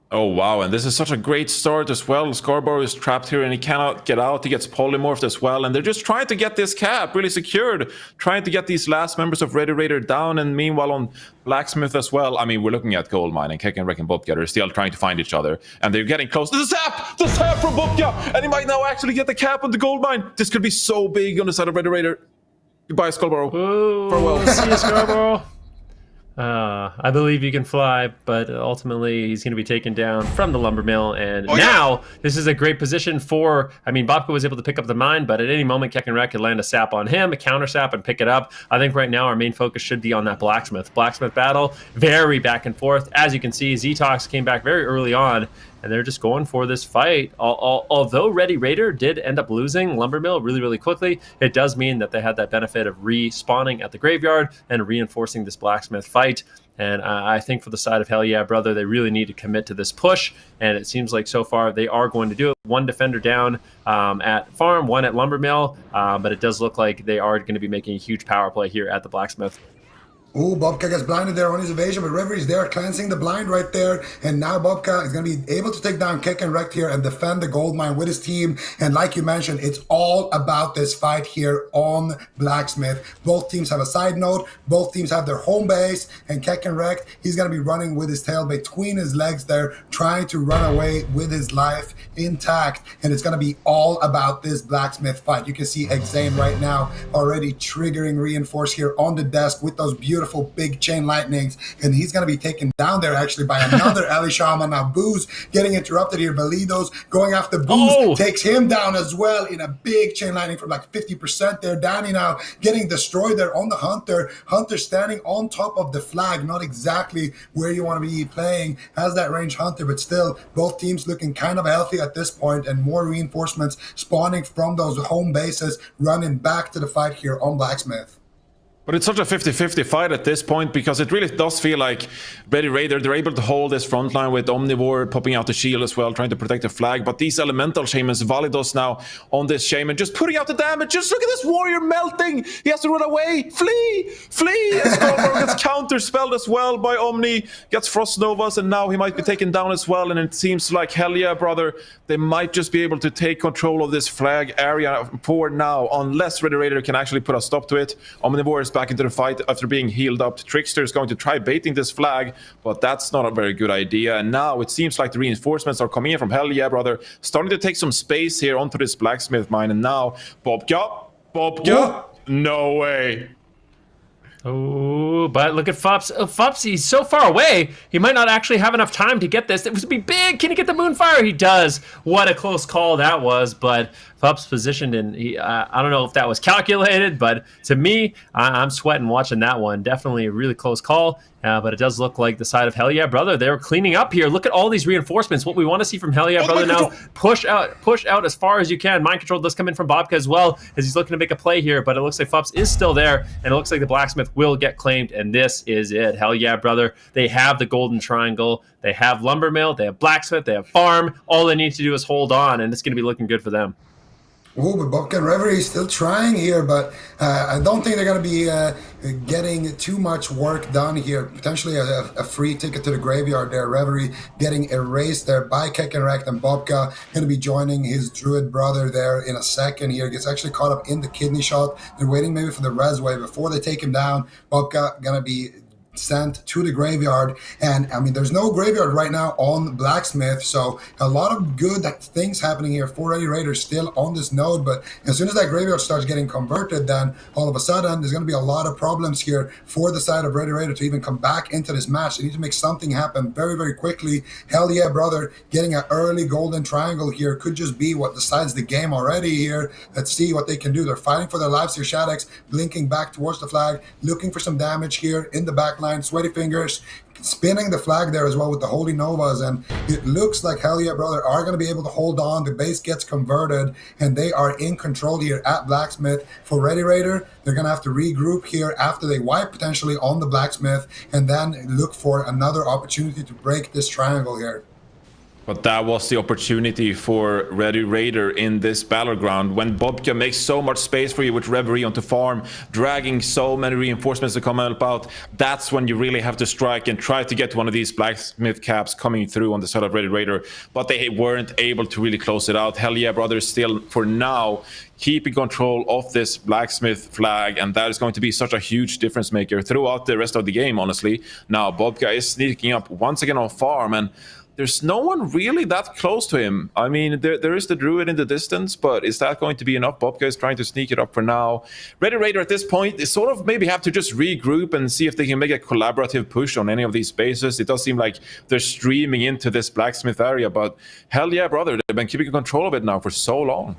Oh wow, and this is such a great start as well. Scarborough is trapped here and he cannot get out. He gets polymorphed as well, and they're just trying to get this cap really secured, trying to get these last members of Ready Raider down, and meanwhile on Blacksmith as well. I mean, we're looking at Goldmine, and Kek and Rek and Bobka are still trying to find each other, and they're getting close. The zap from Bobka, and he might now actually get the cap on the Goldmine. This could be so big on the side of Ready Raider. Goodbye, Scarborough. Farewell. See you, Scarborough. I believe you can fly, but ultimately he's going to be taken down from the lumber mill. And now this is a great position for, I mean, Bobka was able to pick up the mine, but at any moment, Kek and Rek could land a sap on him, a counter sap, and pick it up. I think right now our main focus should be on that Blacksmith battle. Very back and forth. As you can see, Zetox came back very early on, and they're just going for this fight. Although Ready Raider did end up losing Lumbermill really, really quickly, it does mean that they had that benefit of respawning at the graveyard and reinforcing this Blacksmith fight. And I think for the side of Hell Yeah Brother, they really need to commit to this push. And it seems like so far they are going to do it. One defender down at farm, one at Lumbermill. But it does look like they are going to be making a huge power play here at the Blacksmith. Oh, Bobka gets blinded there on his evasion, but Reverie is there cleansing the blind right there. And now Bobka is going to be able to take down Kek and Rekt here and defend the gold mine with his team. And like you mentioned, it's all about this fight here on Blacksmith. Both teams have a side note. Both teams have their home base. And Kek and Rekt, he's going to be running with his tail between his legs there, trying to run away with his life intact. And it's going to be all about this Blacksmith fight. You can see Exane right now already triggering reinforce here on the desk with those beautiful big chain lightnings, and he's going to be taken down there actually by another Eli Shaman. Now Booze getting interrupted here. Valido's going after Booze, takes him down as well in a big chain lightning from like 50% there. Danny now getting destroyed there on the Hunter. Hunter standing on top of the flag, not exactly where you want to be playing as that range Hunter, but still both teams looking kind of healthy at this point, and more reinforcements spawning from those home bases running back to the fight here on Blacksmith. But it's such a 50-50 fight at this point, because it really does feel like Ready Raider, they're able to hold this front line with Omnivore popping out the shield as well, trying to protect the flag. But these elemental shamans, Validos now on this shaman, just putting out the damage. Just look at this warrior melting. He has to run away. Flee! And Scarborough gets counterspelled as well by Omni, gets Frost Novas, and now he might be taken down as well. And it seems like, Hell Yeah Brother, they might just be able to take control of this flag area for now, unless Ready Raider can actually put a stop to it. Omnivore is back into the fight after being healed up. Trickster is going to try baiting this flag, but that's not a very good idea. And now it seems like the reinforcements are coming in from Hell Yeah Brother, starting to take some space here onto this Blacksmith mine. And now Bobka, no way. Oh, but look at Fups. Oh, Fups, he's so far away, he might not actually have enough time to get this. It would be big. Can he get the Moonfire? He does. What a close call that was, but Fups positioned in, I don't know if that was calculated, but to me, I'm sweating watching that one. Definitely a really close call, but it does look like the side of Hell Yeah Brother, they're cleaning up here. Look at all these reinforcements. What we want to see from Hell Yeah Brother now, push out as far as you can. Mind control does come in from Bobka as well, as he's looking to make a play here, but it looks like Fups is still there, and it looks like the Blacksmith will get claimed, and this is it. Hell Yeah Brother, they have the golden triangle, they have lumber mill, they have Blacksmith, they have farm. All they need to do is hold on, and it's going to be looking good for them. Oh, but Bobka and Reverie is still trying here, but I don't think they're going to be getting too much work done here. Potentially a free ticket to the graveyard there. Reverie getting erased there by Kek and Rekt, and Bobka going to be joining his druid brother there in a second here. Gets actually caught up in the kidney shot. They're waiting maybe for the res wave before they take him down. Bobka going to be sent to the graveyard, and I mean there's no graveyard right now on Blacksmith, so a lot of good things happening here for Ready Raider still on this node. But as soon as that graveyard starts getting converted, then all of a sudden there's going to be a lot of problems here for the side of Ready Raider to even come back into this match. They need to make something happen very, very quickly. Hell Yeah Brother getting an early golden triangle here could just be what decides the game already here. Let's see what they can do. They're fighting for their lives here. Shadex blinking back towards the flag, looking for some damage here in the back line. Sweaty Fingers spinning the flag there as well with the Holy Novas, and it looks like Hell Yeah Brother are going to be able to hold on. The base gets converted, and they are in control here at Blacksmith. For Ready Raider, they're going to have to regroup here after they wipe potentially on the Blacksmith, and then look for another opportunity to break this triangle here. But that was the opportunity for Ready Raider in this battleground. When Bobka makes so much space for you with Reverie onto farm, dragging so many reinforcements to come help out, that's when you really have to strike and try to get one of these blacksmith caps coming through on the side of Ready Raider. But they weren't able to really close it out. Hell yeah, brothers, still for now keeping control of this blacksmith flag, and that is going to be such a huge difference maker throughout the rest of the game, honestly. Now Bobka is sneaking up once again on farm, and there's no one really that close to him. I mean, there is the druid in the distance, but is that going to be enough? Bobka is trying to sneak it up for now. Ready Raider at this point, they sort of maybe have to just regroup and see if they can make a collaborative push on any of these bases. It does seem like they're streaming into this blacksmith area, but hell yeah, brother, they've been keeping control of it now for so long.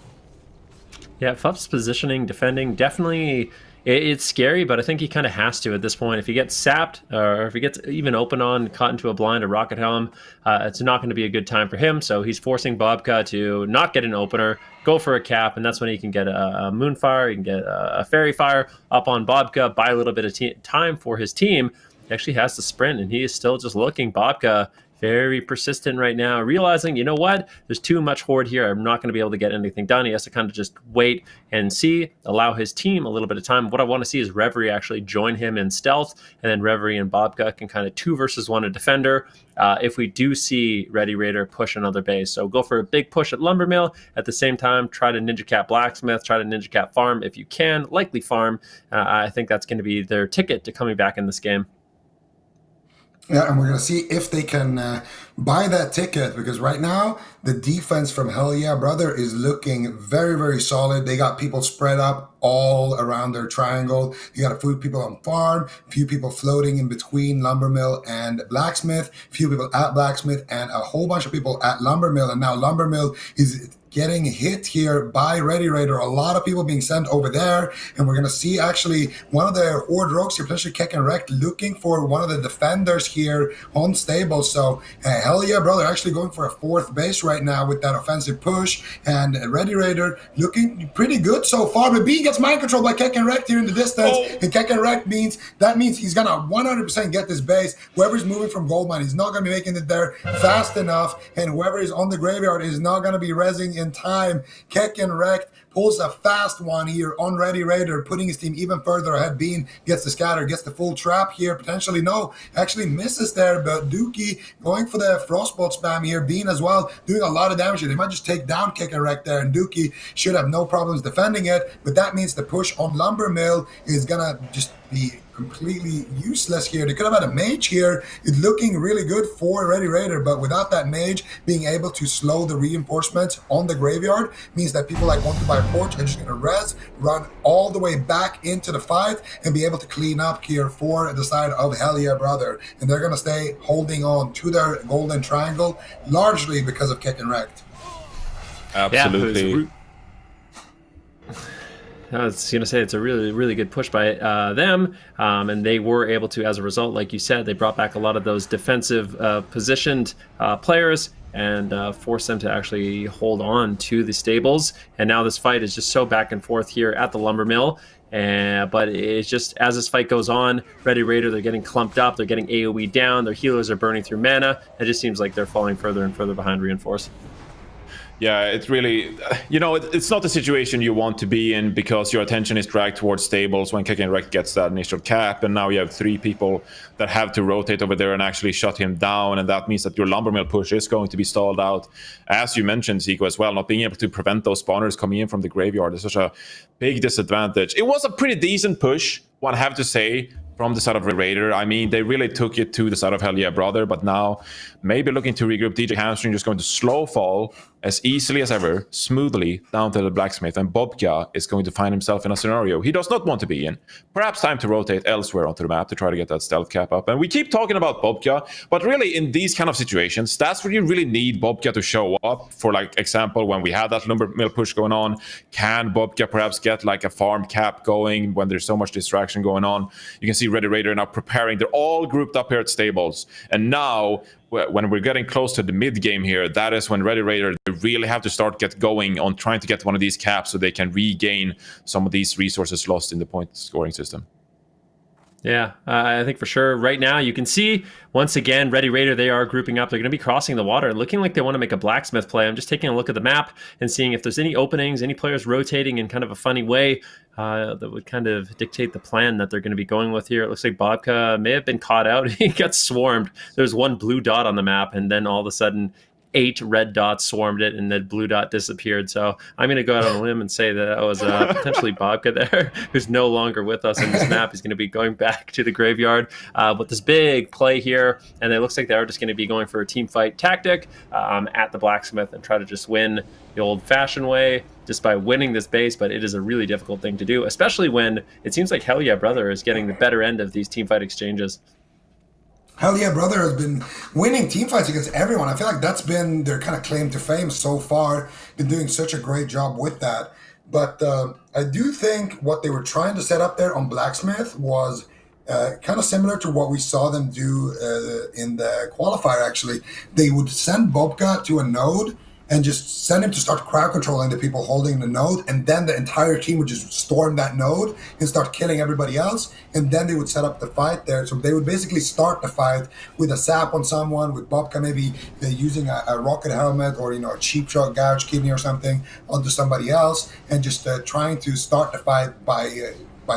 Yeah, Fuff's positioning, defending, definitely it's scary, but I think he kind of has to at this point. If he gets sapped, or if he gets even open on, caught into a blind or rocket helm, it's not going to be a good time for him. So he's forcing Bobka to not get an opener, go for a cap, and that's when he can get a Moonfire, he can get a Fairy Fire up on Bobka, buy a little bit of time for his team. He actually has to sprint, and he is still just looking. Bobka very persistent right now, realizing, you know what, there's too much horde here. I'm not going to be able to get anything done. He has to kind of just wait and see, allow his team a little bit of time. What I want to see is Reverie actually join him in stealth, and then Reverie and Bobka can kind of 2 versus 1 a defender if we do see Ready Raider push another base. So go for a big push at Lumbermill. At the same time, try to Ninja Cat Blacksmith, try to Ninja Cat farm if you can, likely farm. I think that's going to be their ticket to coming back in this game. Yeah, and we're going to see if they can buy that ticket, because right now the defense from Hell Yeah Brother is looking very, very solid. They got people spread up all around their triangle. You got a few people on farm, a few people floating in between Lumbermill and Blacksmith, a few people at Blacksmith, and a whole bunch of people at Lumbermill. And now Lumbermill is getting hit here by Ready Raider. A lot of people being sent over there, and we're going to see actually one of the Horde Rogues here, potentially Keck and Wreck, looking for one of the defenders here on stable. So Hell Yeah Brother actually going for a 4th base right now with that offensive push, and Ready Raider looking pretty good so far, but B gets mind control by Keck and Wreck here in the distance, and Keck and Wreck means he's going to 100% get this base. Whoever's moving from Goldmine, he's not going to be making it there fast enough, and whoever is on the graveyard is not going to be rezzing in time. Keck and Wreck pulls a fast one here on Ready Raider, putting his team even further ahead. Bean gets the scatter, gets the full trap here, potentially no, actually misses there, but Dookie going for the Frostbolt spam here. Bean as well doing a lot of damage here. They might just take down Keck and Wreck there, and Dookie should have no problems defending it, but that means the push on Lumbermill is gonna just be completely useless here. They could have had a mage here. It's looking really good for Ready Raider, but without that mage being able to slow the reinforcements on the graveyard means that people like want to buy Porch are just going to res, run all the way back into the fight, and be able to clean up here for the side of Hell Yeah Brother. And they're going to stay holding on to their golden triangle, largely because of Keck and Wreck. Absolutely. Yeah, I was going to say it's a really, really good push by them, and they were able to, as a result, like you said, they brought back a lot of those defensive positioned players and forced them to actually hold on to the stables. And now this fight is just so back and forth here at the Lumbermill. But it's just, as this fight goes on, Ready Raider, they're getting clumped up, they're getting AoE down, their healers are burning through mana. It just seems like they're falling further and further behind Reinforce. Yeah, it's really, it's not the situation you want to be in, because your attention is dragged towards stables when Keck and Wreck gets that initial cap, and now you have 3 people that have to rotate over there and actually shut him down, and that means that your Lumbermill push is going to be stalled out. As you mentioned, Zico, as well, not being able to prevent those spawners coming in from the graveyard is such a big disadvantage. It was a pretty decent push, one have to say, from the side of Raider. I mean, they really took it to the side of Hell Yeah Brother, but now maybe looking to regroup. DJ Hamstring just going to slow fall as easily as ever, smoothly down to the Blacksmith, and Bobka is going to find himself in a scenario he does not want to be in. Perhaps time to rotate elsewhere onto the map to try to get that stealth cap up. And we keep talking about Bobka, but really in these kind of situations, that's where you really need Bobka to show up. For like example, when we had that Lumbermill push going on, can Bobka perhaps get like a farm cap going when there's so much distraction going on? You can see Ready Raider now preparing. They're all grouped up here at stables, and now when we're getting close to the mid game here, that is when Ready Raider, they really have to start get going on trying to get one of these caps so they can regain some of these resources lost in the point scoring system. Yeah, I think for sure. Right now, you can see, once again, Ready Raider, they are grouping up. They're going to be crossing the water, looking like they want to make a blacksmith play. I'm just taking a look at the map and seeing if there's any openings, any players rotating in kind of a funny way that would kind of dictate the plan that they're going to be going with here. It looks like Bobka may have been caught out. He got swarmed. There's one blue dot on the map, and then all of a sudden, 8 red dots swarmed it, and the blue dot disappeared. So I'm going to go out on a limb and say that was potentially Bobka there, who's no longer with us in this map. He's going to be going back to the graveyard with this big play here, and it looks like they're just going to be going for a team fight tactic at the blacksmith and try to just win the old-fashioned way just by winning this base. But it is a really difficult thing to do, especially when it seems like Hell Yeah Brother is getting the better end of these team fight exchanges. Hell Yeah Brother has been winning team fights against everyone. I feel like that's been their kind of claim to fame so far. Been doing such a great job with that. But I do think what they were trying to set up there on Blacksmith was kind of similar to what we saw them do in the qualifier, actually. They would send Bobka to a node and just send him to start crowd controlling the people holding the node, and then the entire team would just storm that node and start killing everybody else, and then they would set up the fight there. So they would basically start the fight with a sap on someone, with Bobka maybe using a rocket helmet or a cheap shot gouge kidney or something onto somebody else, and just trying to start the fight by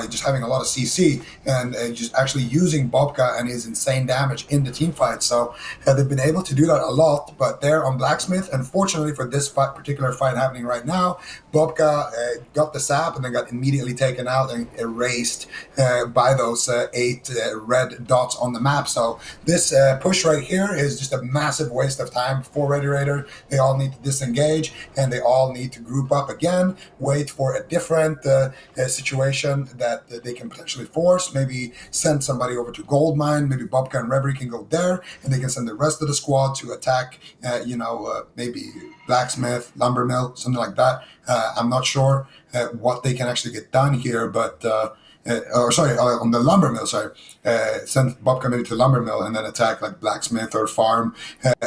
just having a lot of CC and just actually using Bobka and his insane damage in the team fight. So they've been able to do that a lot, but there on Blacksmith, unfortunately for this particular fight happening right now, Bobka got the sap and then got immediately taken out and erased by those 8 red dots on the map. So this push right here is just a massive waste of time for Ready Raider. They all need to disengage and they all need to group up again, wait for a different situation that they can potentially force, maybe send somebody over to Goldmine, maybe Bobka and Reverie can go there, and they can send the rest of the squad to attack, maybe Blacksmith, Lumbermill, something like that. I'm not sure what they can actually get done here, but on the Lumbermill, send Bobka maybe to Lumbermill and then attack like Blacksmith or Farm.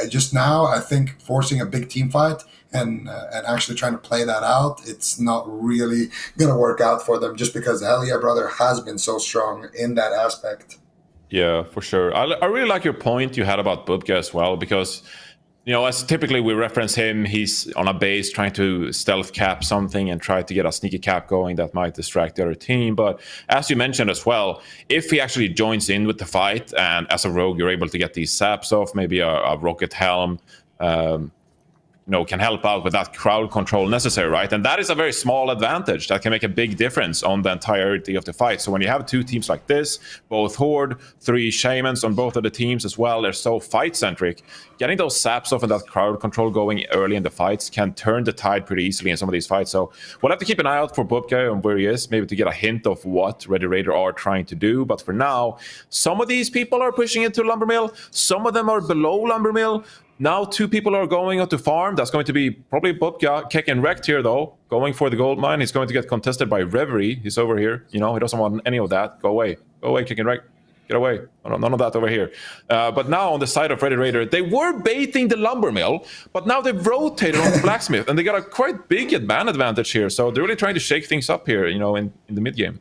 Just now, I think forcing a big team fight and actually trying to play that out, it's not really going to work out for them just because Hell Yeah Brother has been so strong in that aspect. Yeah, for sure. I really like your point you had about Bubka as well, because as typically we reference him, he's on a base trying to stealth cap something and try to get a sneaky cap going that might distract the other team. But as you mentioned as well, if he actually joins in with the fight and as a rogue you're able to get these saps off, maybe a rocket helm, can help out with that crowd control necessary, right? And that is a very small advantage that can make a big difference on the entirety of the fight. So when you have 2 teams like this, both Horde, 3 Shamans on both of the teams as well, they're so fight-centric, getting those saps off and that crowd control going early in the fights can turn the tide pretty easily in some of these fights. So we'll have to keep an eye out for Bubka and where he is, maybe to get a hint of what Ready Raider are trying to do. But for now, some of these people are pushing into Lumbermill, some of them are below Lumbermill. Now 2 people are going out to farm. That's going to be probably Bubka. Keck and Wrecked here, though, going for the gold mine. He's going to get contested by Reverie. He's over here. He doesn't want any of that. Go away. Go away, Keck and Wrecked. Get away. None of that over here. But now on the side of Ready Raider, they were baiting the Lumbermill, but now they've rotated on the Blacksmith, and they got a quite big man advantage here. So they're really trying to shake things up here, in the mid-game.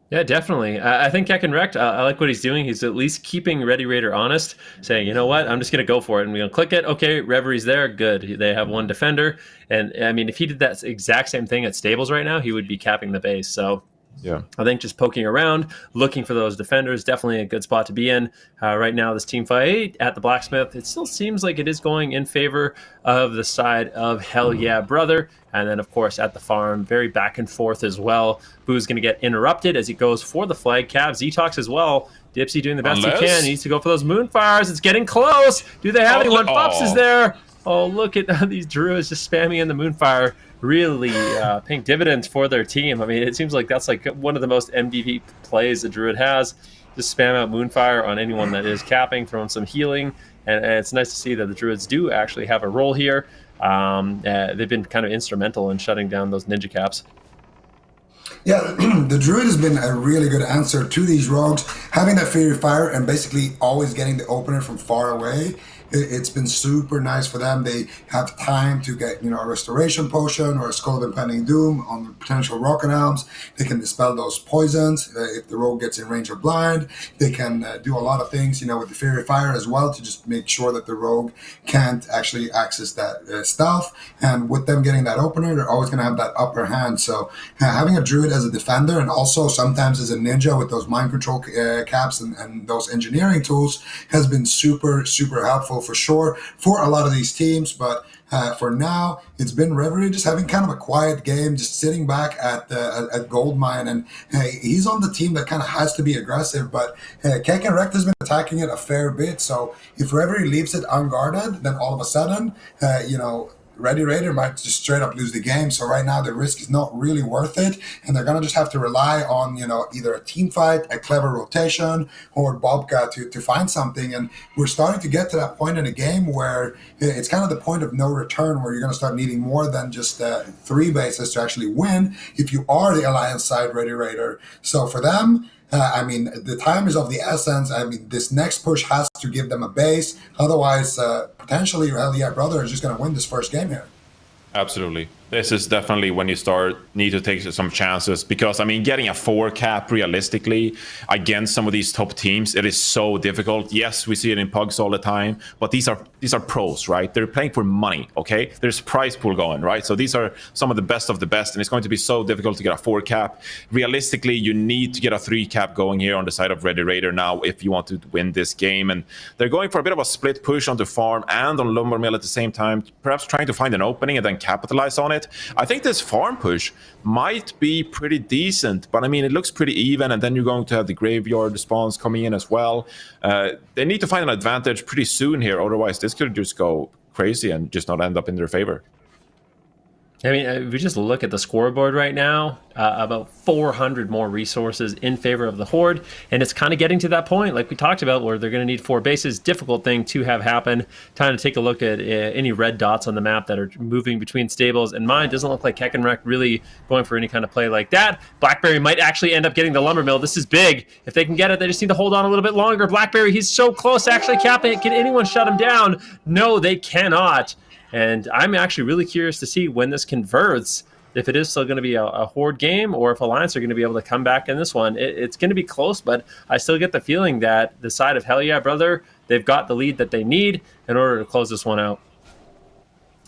Yeah, definitely. I think Keck and Wrecked, I like what he's doing. He's at least keeping Ready Raider honest, saying, you know what, I'm just going to go for it. And we're going to click it. Okay, Reverie's there. Good. They have 1 defender. And, I mean, if he did that exact same thing at Stables right now, he would be capping the base. So yeah, I think just poking around, looking for those defenders, definitely a good spot to be in. Right now, this team fight at the Blacksmith, it still seems like it is going in favor of the side of Hell Yeah Brother. And then, of course, at the farm, very back and forth as well. Boo's going to get interrupted as he goes for the flag cap. Zetox as well. Dipsy doing the best he can. He needs to go for those Moonfires. It's getting close. Do they have anyone? Pups is there. Oh, look at these Druids just spamming in the Moonfire. Really paying dividends for their team. I mean, it seems like that's like one of the most MVP plays the Druid has. Just spam out Moonfire on anyone that is capping, throwing some healing. And it's nice to see that the Druids do actually have a role here. They've been kind of instrumental in shutting down those ninja caps. Yeah, the Druid has been a really good answer to these rogues. Having that Fairy Fire and basically always getting the opener from far away it's been super nice for them. They have time to get, a restoration potion or a Skull of Impending Doom on the potential rocket elms. They can dispel those poisons if the rogue gets in range of blind. They can do a lot of things, with the Fury Fire as well, to just make sure that the rogue can't actually access that stealth. And with them getting that opener, they're always going to have that upper hand. So having a druid as a defender and also sometimes as a ninja with those mind control caps and those engineering tools has been super, super helpful for sure for a lot of these teams. But for now, it's been Reverie just having kind of a quiet game, just sitting back at Goldmine, and he's on the team that kind of has to be aggressive. But Kekenrekt has been attacking it a fair bit, so if Reverie leaves it unguarded, then all of a sudden, Ready Raider might just straight up lose the game. So right now the risk is not really worth it, and they're gonna just have to rely on either a team fight, a clever rotation, or Bobcat to find something. And we're starting to get to that point in a game where it's kind of the point of no return, where you're gonna start needing more than just 3 bases to actually win if you are the Alliance side Ready Raider. So for them, the time is of the essence. This next push has to give them a base. Otherwise, potentially, Hell Yeah Brother is just going to win this first game here. Absolutely. This is definitely when you need to take some chances, because getting a 4 cap realistically against some of these top teams, it is so difficult. Yes, we see it in pugs all the time, but these are pros, right? They're playing for money, okay? There's prize pool going, right? So these are some of the best, and it's going to be so difficult to get a 4 cap. Realistically, you need to get a 3 cap going here on the side of Ready Raider now if you want to win this game. And they're going for a bit of a split push onto farm and on lumber mill at the same time, perhaps trying to find an opening and then capitalize on it. I think this farm push might be pretty decent, but it looks pretty even, and then you're going to have the graveyard spawns coming in as well. They need to find an advantage pretty soon here, otherwise this could just go crazy and just not end up in their favor. If we just look at the scoreboard right now, about 400 more resources in favor of the Horde, and it's kind of getting to that point, like we talked about, where they're going to need 4 bases. Difficult thing to have happen. Time to take a look at any red dots on the map that are moving between stables, and mine doesn't look like Kekenrekt really going for any kind of play like that. Blackberry might actually end up getting the lumber mill. This is big. If they can get it, they just need to hold on a little bit longer. Blackberry, he's so close to actually capping it. Can anyone shut him down? No, they cannot. And I'm actually really curious to see when this converts, if it is still going to be a Horde game, or if Alliance are going to be able to come back in this one. It's going to be close, but I still get the feeling that the side of Hell Yeah Brother, they've got the lead that they need in order to close this one out.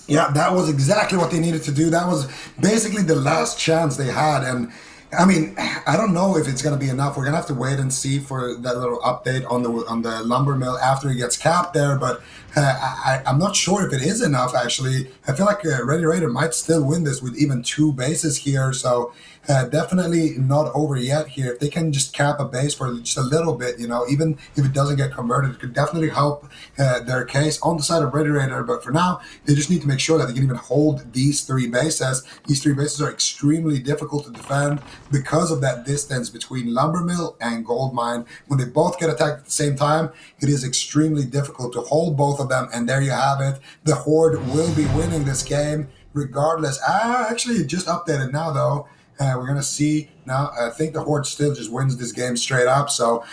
Yeah, that was exactly what they needed to do. That was basically the last chance they had. And I don't know if it's going to be enough. We're going to have to wait and see for that little update on the lumber mill after he gets capped there. But I'm not sure if it is enough, actually. I feel like Ready Raider might still win this with even 2 bases here. So definitely not over yet here. If they can just cap a base for just a little bit, even if it doesn't get converted, it could definitely help their case on the side of Ready Raider. But for now, they just need to make sure that they can even hold these 3 bases. These 3 bases are extremely difficult to defend because of that distance between lumber mill and gold mine. When they both get attacked at the same time, it is extremely difficult to hold both of them. And there you have it. The Horde will be winning this game regardless. Actually, it just updated now, though. We're going to see now. I think the Horde still just wins this game straight up. So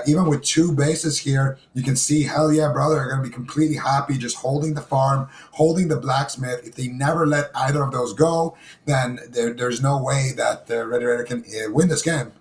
even with 2 bases here, you can see Hell Yeah Brother are going to be completely happy just holding the farm, holding the blacksmith. If they never let either of those go, then there's no way that Red Raider can win this game.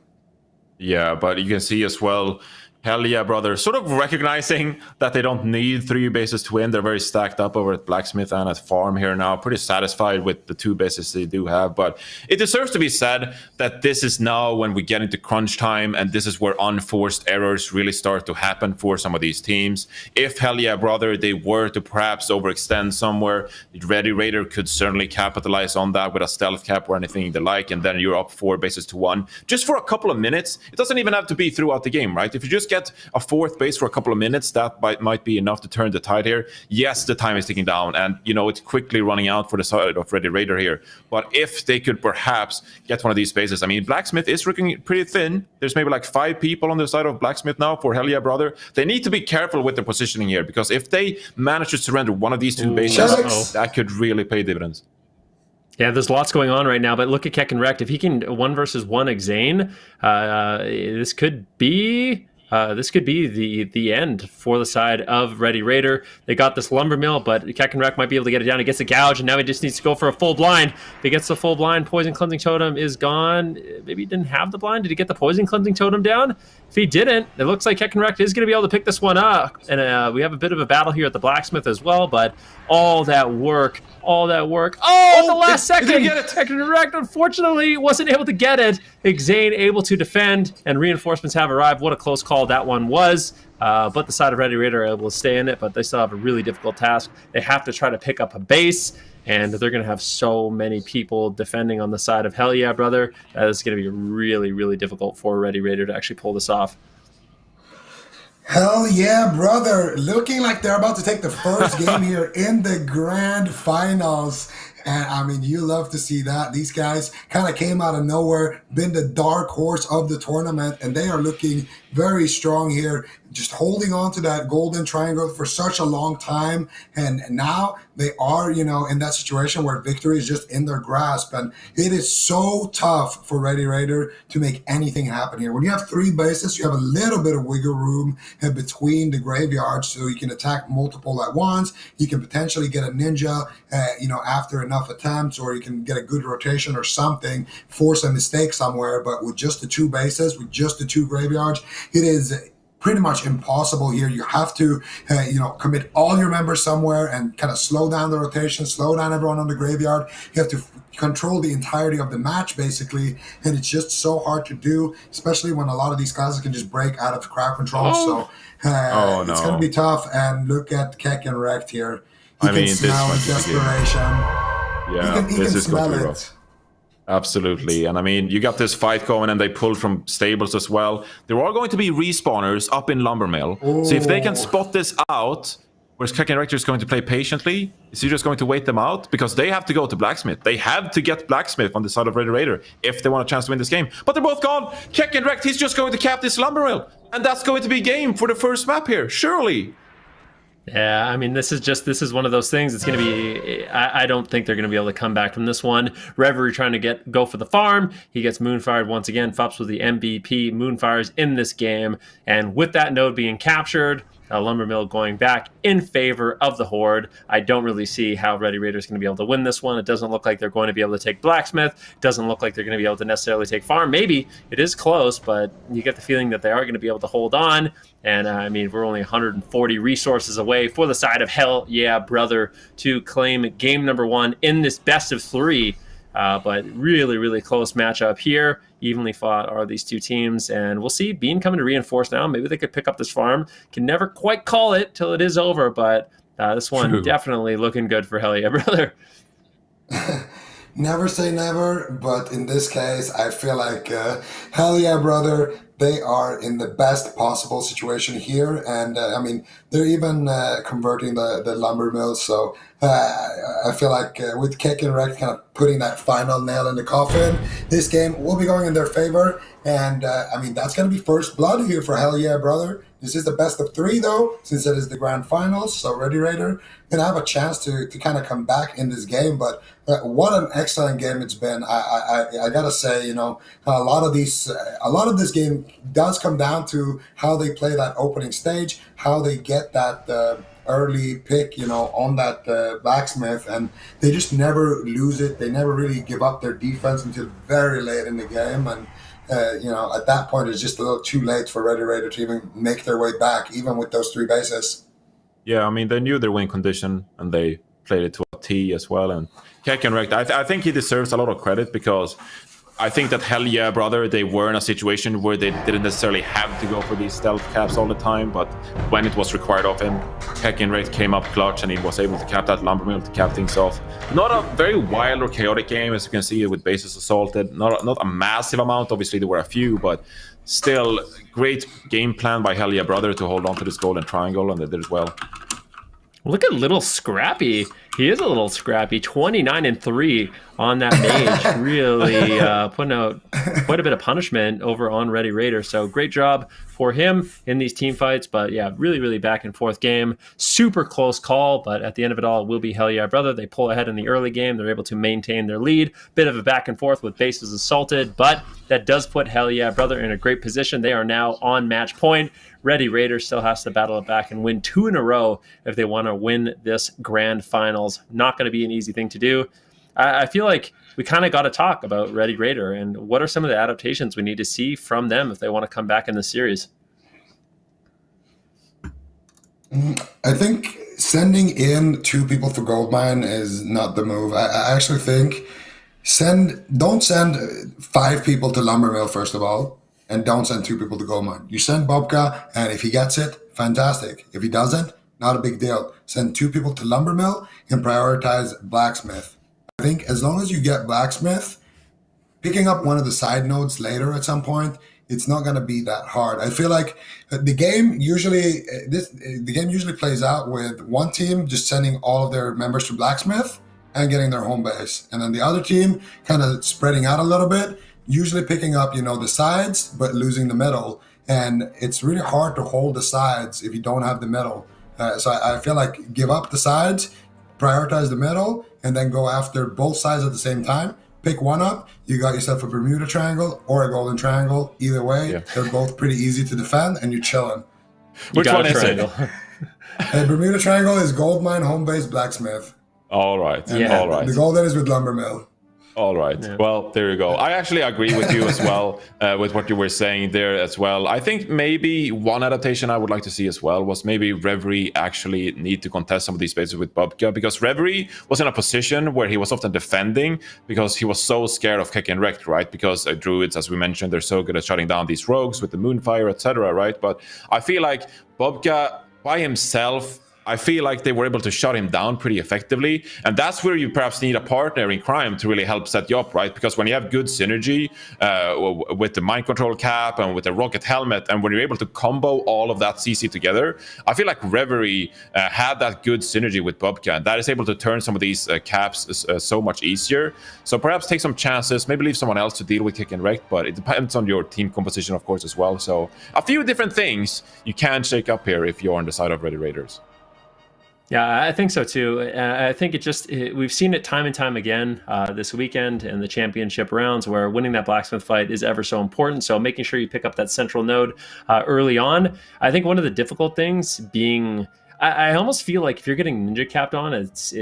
Yeah, but you can see as well, Hell Yeah Brother sort of recognizing that they don't need 3 bases to win. They're very stacked up over at Blacksmith and at Farm here now. Pretty satisfied with the 2 bases they do have. But it deserves to be said that this is now when we get into crunch time, and this is where unforced errors really start to happen for some of these teams. If Hell Yeah Brother, they were to perhaps overextend somewhere, Ready Raider could certainly capitalize on that with a stealth cap or anything they like, and then you're up 4 bases to 1. Just for a couple of minutes. It doesn't even have to be throughout the game, right? If you just get a 4th base for a couple of minutes, that might be enough to turn the tide here. Yes, the time is ticking down, and it's quickly running out for the side of Ready Raider here. But if they could perhaps get one of these bases, Blacksmith is looking pretty thin. There's maybe like 5 people on the side of Blacksmith now for Hell Yeah Brother. They need to be careful with their positioning here, because if they manage to surrender one of these 2 bases, that could really pay dividends. Yeah, there's lots going on right now, but look at Kekenrekt. If he can 1 versus 1 Exane, this could be this could be the end for the side of Ready Raider. They got this lumber mill, but Kekenrek might be able to get it down. He gets a gouge, and now he just needs to go for a full blind. If he gets the full blind, poison cleansing totem is gone. Maybe he didn't have the blind. Did he get the poison cleansing totem down? If he didn't, it looks like Kekenrek is going to be able to pick this one up. And we have a bit of a battle here at the blacksmith as well, but all that work. Oh, at the last second! Kekenrek, unfortunately, wasn't able to get it. Xane able to defend, and reinforcements have arrived. What a close call that one was. But the side of Ready Raider are able to stay in it, but they still have a really difficult task. They have to try to pick up a base, and they're going to have so many people defending on the side of Hell Yeah, Brother. That is going to be really, really difficult for Ready Raider to actually pull this off. Hell yeah, brother. Looking like they're about to take the first game here in the grand finals. And I mean, you love to see that. These guys kind of came out of nowhere, been the dark horse of the tournament, and they are looking very strong here, just holding on to that golden triangle for such a long time. And now they are, in that situation where victory is just in their grasp. And it is so tough for Ready Raider to make anything happen here. When you have 3 bases, you have a little bit of wiggle room between the graveyards, so you can attack multiple at once. You can potentially get a ninja, after enough attempts, or you can get a good rotation or something, force a mistake somewhere. But with just the 2 bases, with just the 2 graveyards, it is pretty much impossible here. You have to, commit all your members somewhere and kind of slow down the rotation, slow down everyone on the graveyard. You have to control the entirety of the match, basically, and it's just so hard to do, especially when a lot of these classes can just break out of crowd control. So it's going to be tough. And look at Kekenrek here. He can smell desperation. Yeah, this is going to be rough. Absolutely. And I mean, you got this fight going, and they pulled from stables as well. There are going to be respawners up in Lumbermill. So if they can spot this out, whereas Kekenrek is going to play patiently, is he just going to wait them out? Because they have to go to Blacksmith. They have to get Blacksmith on the side of Ready Raider if they want a chance to win this game. But they're both gone. Kekenrek, he's just going to cap this Lumbermill. And that's going to be game for the first map here, surely. Yeah, I mean, this is one of those things. It's going to be, I don't think they're going to be able to come back from this one. Reverie trying to go for the farm. He gets moonfired once again. Fops with the MVP. Moonfires in this game. And with that node being captured, Lumbermill going back in favor of the Horde. I don't really see how Ready Raider is going to be able to win this one. It doesn't look like they're going to be able to take Blacksmith. It doesn't look like they're going to be able to necessarily take Farm. Maybe it is close, but you get the feeling that they are going to be able to hold on. And I mean, we're only 140 resources away for the side of Hell Yeah, Brother to claim game number 1 in this best of 3. But really, really close matchup here. Evenly fought are these 2 teams, and we'll see Bean coming to reinforce now. Maybe they could pick up this farm. Can never quite call it till it is over, but this one definitely looking good for Hell Yeah, Brother. Never say never, but in this case, I feel like Hell Yeah, Brother, they are in the best possible situation here. And I mean, they're even converting the lumber mill. So I feel like with Kekenrek kind of putting that final nail in the coffin, this game will be going in their favor. And I mean, that's going to be first blood here for Hell Yeah, Brother. This is the best of 3, though, since it is the grand finals. So Ready Raider going to have a chance to kind of come back in this game. But what an excellent game it's been. I got to say, a lot of this game does come down to how they play that opening stage, how they get that early pick, on that blacksmith, and they just never lose it. They never really give up their defense until very late in the game. And at that point, it's just a little too late for Ready Raider to even make their way back, even with those 3 bases. Yeah, I mean, they knew their win condition, and they played it to a T as well. And Kekenrek, I think he deserves a lot of credit, because I think that Hell Yeah, Brother, they were in a situation where they didn't necessarily have to go for these stealth caps all the time, but when it was required of him, Kekenrek came up clutch, and he was able to cap that lumbermill to cap things off. Not a very wild or chaotic game, as you can see, with bases assaulted. Not a massive amount. Obviously, there were a few, but still great game plan by Hell Yeah, Brother to hold on to this golden triangle, and they did as well. Look at little Scrappy. He is a little scrappy. 29-3 on that mage, really putting out quite a bit of punishment over on Ready Raider. So great job for him in these team fights. But yeah, really, really back and forth game. Super close call, but at the end of it all, it will be Hell Yeah Brother. They pull ahead in the early game. They're able to maintain their lead. Bit of a back and forth with bases assaulted, but that does put Hell Yeah Brother in a great position. They are now on match point. Ready Raider still has to battle it back and win 2 in a row if they want to win this grand finals. Not going to be an easy thing to do. I feel like we kind of got to talk about Ready Raider and what are some of the adaptations we need to see from them if they want to come back in the series. I think sending in 2 people for Goldmine is not the move. I actually think don't send 5 people to Lumbermill first of all, and don't send 2 people to Goldmine. You send Bobka, and if he gets it, fantastic. If he doesn't, not a big deal. Send 2 people to Lumbermill and prioritize Blacksmith. I think as long as you get Blacksmith, picking up one of the side nodes later at some point, it's not going to be that hard. I feel like the game usually plays out with one team just sending all of their members to Blacksmith and getting their home base, and then the other team kind of spreading out a little bit, usually picking up the sides but losing the middle. And it's really hard to hold the sides if you don't have the middle. So I feel like give up the sides, prioritize the middle, and then go after both sides at the same time. Pick one up, you got yourself a Bermuda Triangle or a Golden Triangle. Either way, They're both pretty easy to defend, and you're chilling. Which one is it? Bermuda Triangle is Goldmine, home base, Blacksmith. All right. All right. The Golden is with Lumbermill. All right. Yeah. Well, there you go. I actually agree with you as well, with what you were saying there as well. I think maybe one adaptation I would like to see as well was maybe Reverie actually need to contest some of these spaces with Bubka, because Reverie was in a position where he was often defending because he was so scared of kick and wrecked, right? Because druids, as we mentioned, they're so good at shutting down these rogues with the Moonfire, etc., right? But I feel like Bubka by himself, I feel like they were able to shut him down pretty effectively. And that's where you perhaps need a partner in crime to really help set you up, right? Because when you have good synergy with the mind control cap and with the rocket helmet, and when you're able to combo all of that CC together, I feel like Reverie had that good synergy with Bobka, and that is able to turn some of these caps so much easier. So perhaps take some chances, maybe leave someone else to deal with kick and wreck, but it depends on your team composition, of course, as well. So a few different things you can shake up here if you're on the side of Ready Raiders. Yeah, I think so too. I think we've seen it time and time again this weekend in the championship rounds where winning that blacksmith fight is ever so important. So making sure you pick up that central node early on. I think one of the difficult things being, I almost feel like if you're getting ninja capped on, it's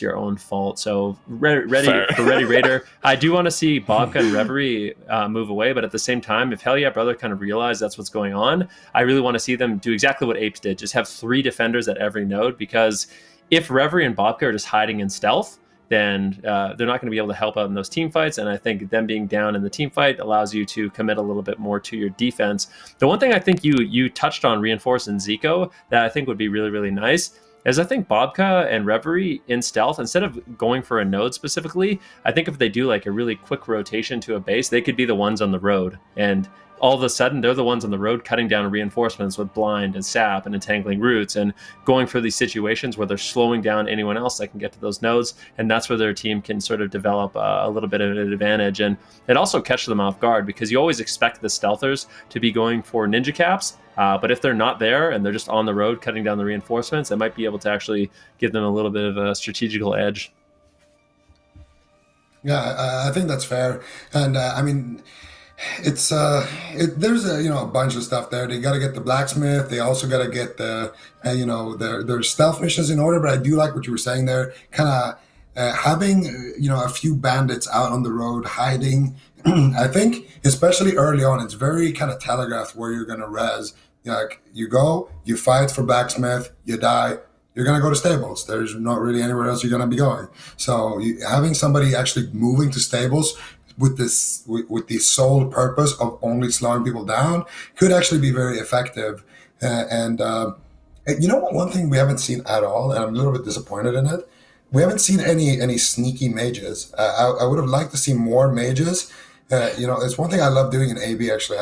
your own fault. So Ready Raider, I do want to see Bobka and Reverie move away, but at the same time, if Hell Yeah Brother kind of realize that's what's going on, I really want to see them do exactly what Apes did, just have 3 defenders at every node, because if Reverie and Bobka are just hiding in stealth, then they're not going to be able to help out in those team fights. And I think them being down in the team fight allows you to commit a little bit more to your defense. The one thing I think you touched on, Reinforce and Zico, that I think would be really, really nice is I think Bobka and Reverie in stealth, instead of going for a node specifically, I think if they do like a really quick rotation to a base, they could be the ones on the road. And all of a sudden, they're the ones on the road cutting down reinforcements with blind and sap and entangling roots and going for these situations where they're slowing down anyone else that can get to those nodes. And that's where their team can sort of develop a little bit of an advantage. And it also catches them off guard, because you always expect the stealthers to be going for ninja caps. But if they're not there and they're just on the road cutting down the reinforcements, it might be able to actually give them a little bit of a strategical edge. Yeah, I think that's fair. And I mean, there's a bunch of stuff there. They got to get the blacksmith. They also got to get the their stealth missions in order. But I do like what you were saying there, kind of having a few bandits out on the road hiding. I think especially early on, it's very kind of telegraphed where you're gonna res. Like you go, you fight for blacksmith, you die. You're going to go to stables. There's not really anywhere else you're going to be going. So having somebody actually moving to stables with the sole purpose of only slowing people down could actually be very effective. And you know what? One thing we haven't seen at all, and I'm a little bit disappointed in it, we haven't seen any sneaky mages. I would have liked to see more mages. It's one thing I love doing in AB, actually.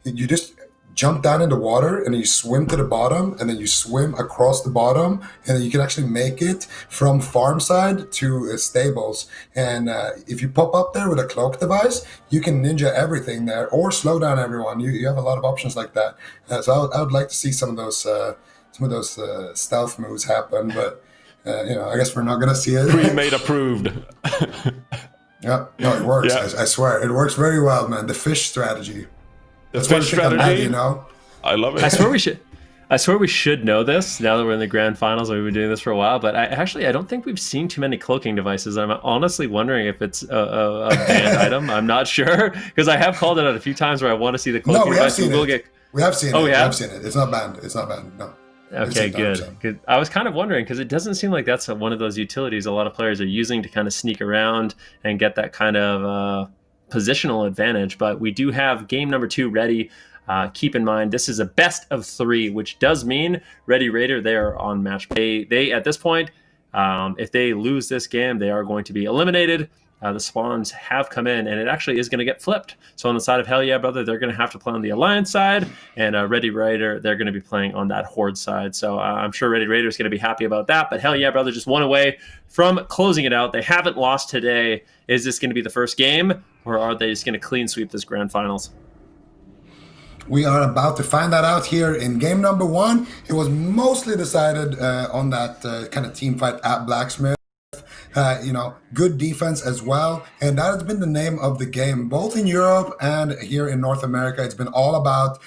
You just jump down in the water and then you swim to the bottom and then you swim across the bottom and then you can actually make it from farm side to stables. And if you pop up there with a cloak device, you can ninja everything there or slow down everyone. You have a lot of options like that. So I would like to see some of those stealth moves happen, but I guess we're not going to see it. Pre-made approved. Yeah, no, it works. Yeah. I swear, it works very well, man. The fish strategy. The fish strategy. I love it. I swear we should know this now that we're in the grand finals. We've been doing this for a while, but I don't think we've seen too many cloaking devices. I'm honestly wondering if it's a banned item. I'm not sure because I have called it out a few times where I want to see the cloaking device. We have seen it. Oh, we yeah? have seen it. It's not banned. No. Okay, good. I was kind of wondering because it doesn't seem like that's one of those utilities a lot of players are using to kind of sneak around and get that kind of positional advantage. But we do have game number 2 ready. Keep in mind, this is a best of 3, which does mean Ready Raider, they are on match. They at this point, if they lose this game, they are going to be eliminated. The spawns have come in, and it actually is going to get flipped. So on the side of Hell Yeah Brother, they're going to have to play on the Alliance side, and Ready Raider, they're going to be playing on that Horde side. So I'm sure Ready Raider is going to be happy about that, but Hell Yeah Brother just one away from closing it out. They haven't lost today. Is this going to be the first game, or are they just going to clean sweep this grand finals? We are about to find that out here in game number 1. It was mostly decided on that kind of team fight at Blacksmith. Good defense as well. And that has been the name of the game, both in Europe and here in North America. It's been all about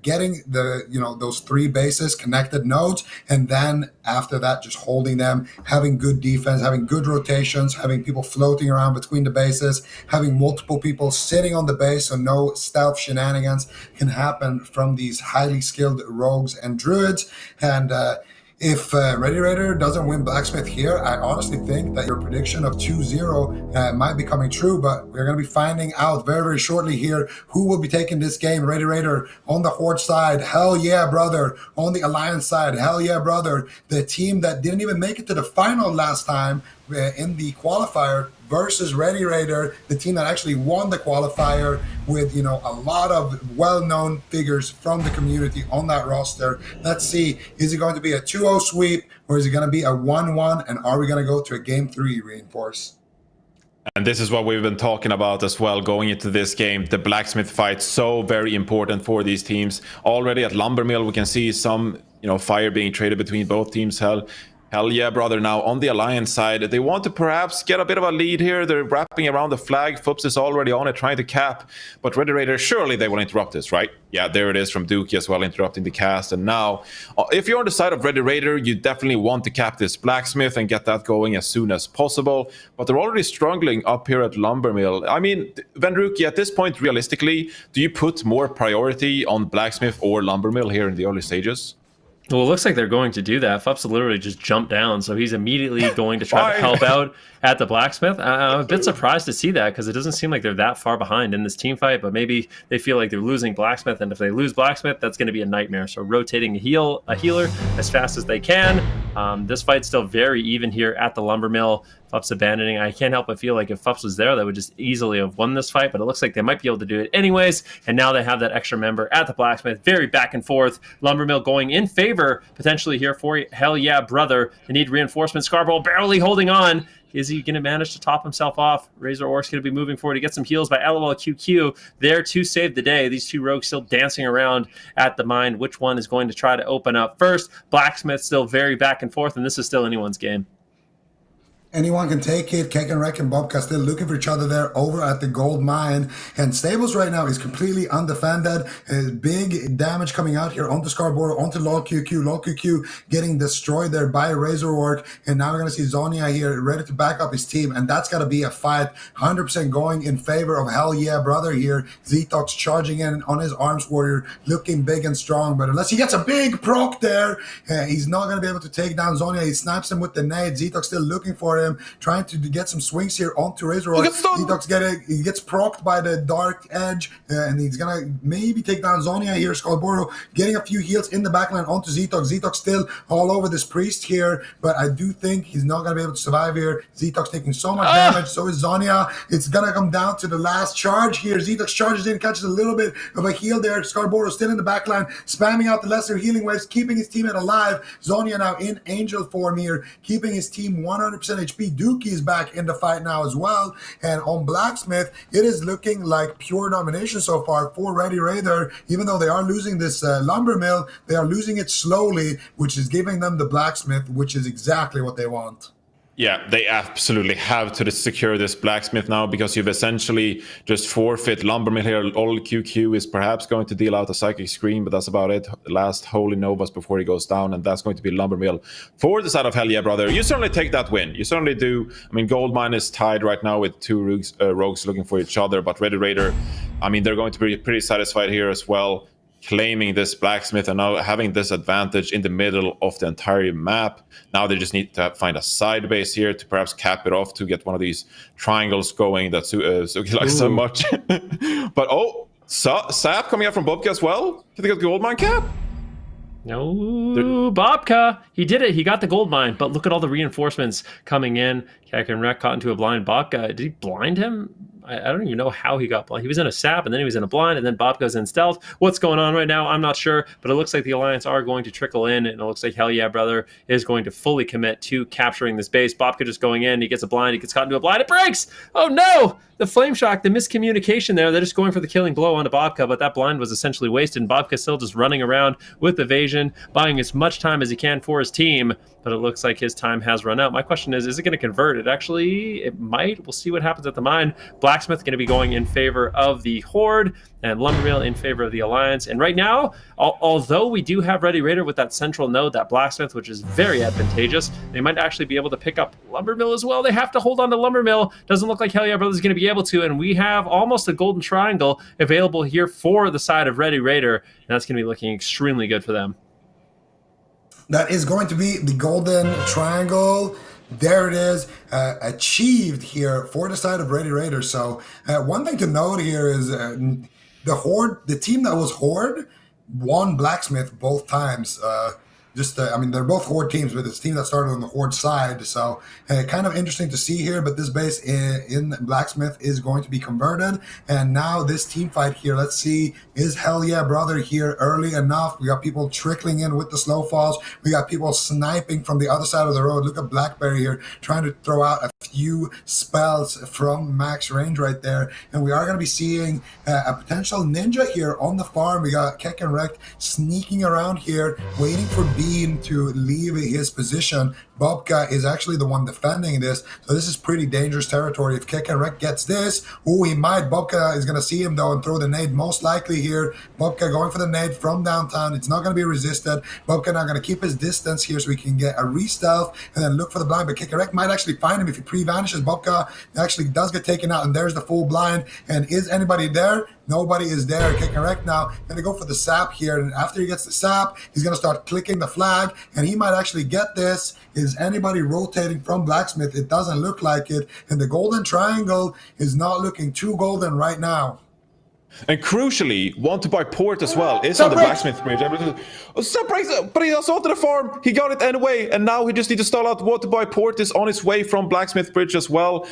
getting those 3 bases, connected nodes, and then after that, just holding them, having good defense, having good rotations, having people floating around between the bases, having multiple people sitting on the base so no stealth shenanigans can happen from these highly skilled rogues and druids. And if Ready Raider doesn't win Blacksmith here, I honestly think that your prediction of 2-0 might be coming true, but we're going to be finding out very, very shortly here who will be taking this game. Ready Raider on the Horde side, Hell Yeah Brother. On the Alliance side, Hell Yeah Brother. The team that didn't even make it to the final last time in the qualifier versus Ready Raider, the team that actually won the qualifier with, a lot of well-known figures from the community on that roster. Let's see, is it going to be a 2-0 sweep or is it going to be a 1-1? And are we going to go to a game 3 reinforce? And this is what we've been talking about as well going into this game. The Blacksmith fight, so very important for these teams. Already at Lumbermill, we can see some, fire being traded between both teams. Hell Yeah Brother now on the Alliance side. They want to perhaps get a bit of a lead here. They're wrapping around the flag. Fups is already on it, trying to cap. But Ready Raider, surely they will interrupt this, right? Yeah, there it is from Dookie as well, interrupting the cast. And now, if you're on the side of Ready Raider, you definitely want to cap this Blacksmith and get that going as soon as possible. But they're already struggling up here at Lumbermill. I mean, Vendruki, at this point, realistically, do you put more priority on Blacksmith or Lumbermill here in the early stages? Well, it looks like they're going to do that. Fups literally just jumped down, so he's immediately going to try to help out at the Blacksmith. I'm a bit surprised to see that because it doesn't seem like they're that far behind in this team fight, but maybe they feel like they're losing Blacksmith, and if they lose Blacksmith, that's going to be a nightmare. So rotating a healer as fast as they can. This fight's still very even here at the Lumbermill. Fups abandoning. I can't help but feel like if Fups was there, they would just easily have won this fight, but it looks like they might be able to do it anyways, and now they have that extra member at the Blacksmith. Very back and forth. Lumbermill going in favor, potentially here for Hell Yeah Brother. They need reinforcements. Scarborough barely holding on. Is he going to manage to top himself off? Razor Orc's going to be moving forward to get some heals by LOLQQ there to save the day. These 2 rogues still dancing around at the mine. Which one is going to try to open up first? Blacksmith still very back and forth, and this is still anyone's game. Anyone can take it. Cake and Wreck and Bobka still looking for each other there over at the gold mine. And Stables right now is completely undefended. Big damage coming out here onto Scarborough, onto LOLQQ. LOLQQ getting destroyed there by Razor Orc. And now we're going to see Zonia here ready to back up his team. And that's got to be a fight. 100% going in favor of Hell Yeah Brother here. Zetox charging in on his Arms Warrior, looking big and strong. But unless he gets a big proc there, he's not going to be able to take down Zonia. He snipes him with the nade. Zetox still looking for him. him, trying to get some swings here onto Razor. He gets procced by the Dark Edge, and he's gonna maybe take down Zonia here. Scalboro getting a few heals in the backline onto Zetox. Zetox still all over this Priest here, but I do think he's not gonna be able to survive here. Zetox taking so much damage, so is Zonia. It's gonna come down to the last charge here. Zetox charges in, catches a little bit of a heal there. Scarborough still in the backline, spamming out the lesser healing waves, keeping his teammate alive. Zonia now in angel form here, keeping his team 100% HP. Dookie is back in the fight now as well. And on Blacksmith, it is looking like pure domination so far for Ready Raider. Even though they are losing this lumber mill, they are losing it slowly, which is giving them the Blacksmith, which is exactly what they want. Yeah, they absolutely have to secure this Blacksmith now, because you've essentially just forfeit Lumbermill here. All QQ is perhaps going to deal out a Psychic Scream, but that's about it. Last Holy Novas before he goes down, and that's going to be Lumbermill for the side of Hell Yeah Brother. You certainly take that win. You certainly do. I mean, Goldmine is tied right now with two rogues looking for each other, but Ready Raider, I mean, they're going to be pretty satisfied here as well, claiming this Blacksmith and now having this advantage in the middle of the entire map. Now they just need to find a side base here to perhaps cap it off to get one of these triangles going that Suki likes so much. But Sap coming out from Bobka as well. Can they get the Goldmine cap? No, Bobka. He did it. He got the gold mine, but look at all the reinforcements coming in. Kek and Rek caught into a blind. Bobka, did he blind him? I don't even know how he got blind. He was in a sap, and then he was in a blind, and then Bobka's in stealth. What's going on right now? I'm not sure, but it looks like the Alliance are going to trickle in, and it looks like Hell Yeah Brother is going to fully commit to capturing this base. Bobka just going in. He gets a blind. He gets caught into a blind. It breaks! Oh, no! The Flame Shock, the miscommunication there. They're just going for the killing blow onto Bobka, but that blind was essentially wasted, and Bobka still just running around with evasion, buying as much time as he can for his team, but it looks like his time has run out. My question is it going to convert? It might. We'll see what happens at the mine. Blacksmith going to be going in favor of the Horde, and Lumbermill in favor of the Alliance. And right now, although we do have Ready Raider with that central node, that Blacksmith, which is very advantageous, they might actually be able to pick up Lumbermill as well. They have to hold on to Lumbermill. Doesn't look like Hell Yeah Brothers is going to be able to, and we have almost a golden triangle available here for the side of Ready Raider, and that's going to be looking extremely good for them. That is going to be the golden triangle. There it is, achieved here for the side of Ready Raider. So one thing to note here is the Horde, the team that was Horde, won Blacksmith both times. They're both Horde teams, but it's a team that started on the Horde side. So kind of interesting to see here, but this base in Blacksmith is going to be converted. And now this team fight here, let's see, is Hell Yeah Brother here early enough? We got people trickling in with the slow falls. We got people sniping from the other side of the road. Look at Blackberry here, trying to throw out a few spells from max range right there. And we are going to be seeing a potential ninja here on the farm. We got Kek and Rek sneaking around here, waiting for Bean to leave his position. Bobka is actually the one defending this, so this is pretty dangerous territory. If Kek and Rek gets this, he might. Bobka is going to see him though and throw the nade most likely here. Bobka going for the nade from downtown. It's not going to be resisted. Bobka now going to keep his distance here so we can get a re-stealth and then look for the blind, but Kek and Rek might actually find him if he pre-vanishes. Bobka actually does get taken out, and there's the full blind. And is anybody there? Nobody is there. Kek and Rek now going to go for the sap here, and after he gets the sap, he's going to start clicking the flag, and he might actually get this. Is anybody rotating from Blacksmith? It doesn't look like it, and the golden triangle is not looking too golden right now. And crucially, want to buy port as well is on the Blacksmith bridge. But he also wanted the farm. He got it anyway, and now he just needs to stall out. Want to buy port is on its way from Blacksmith bridge as well,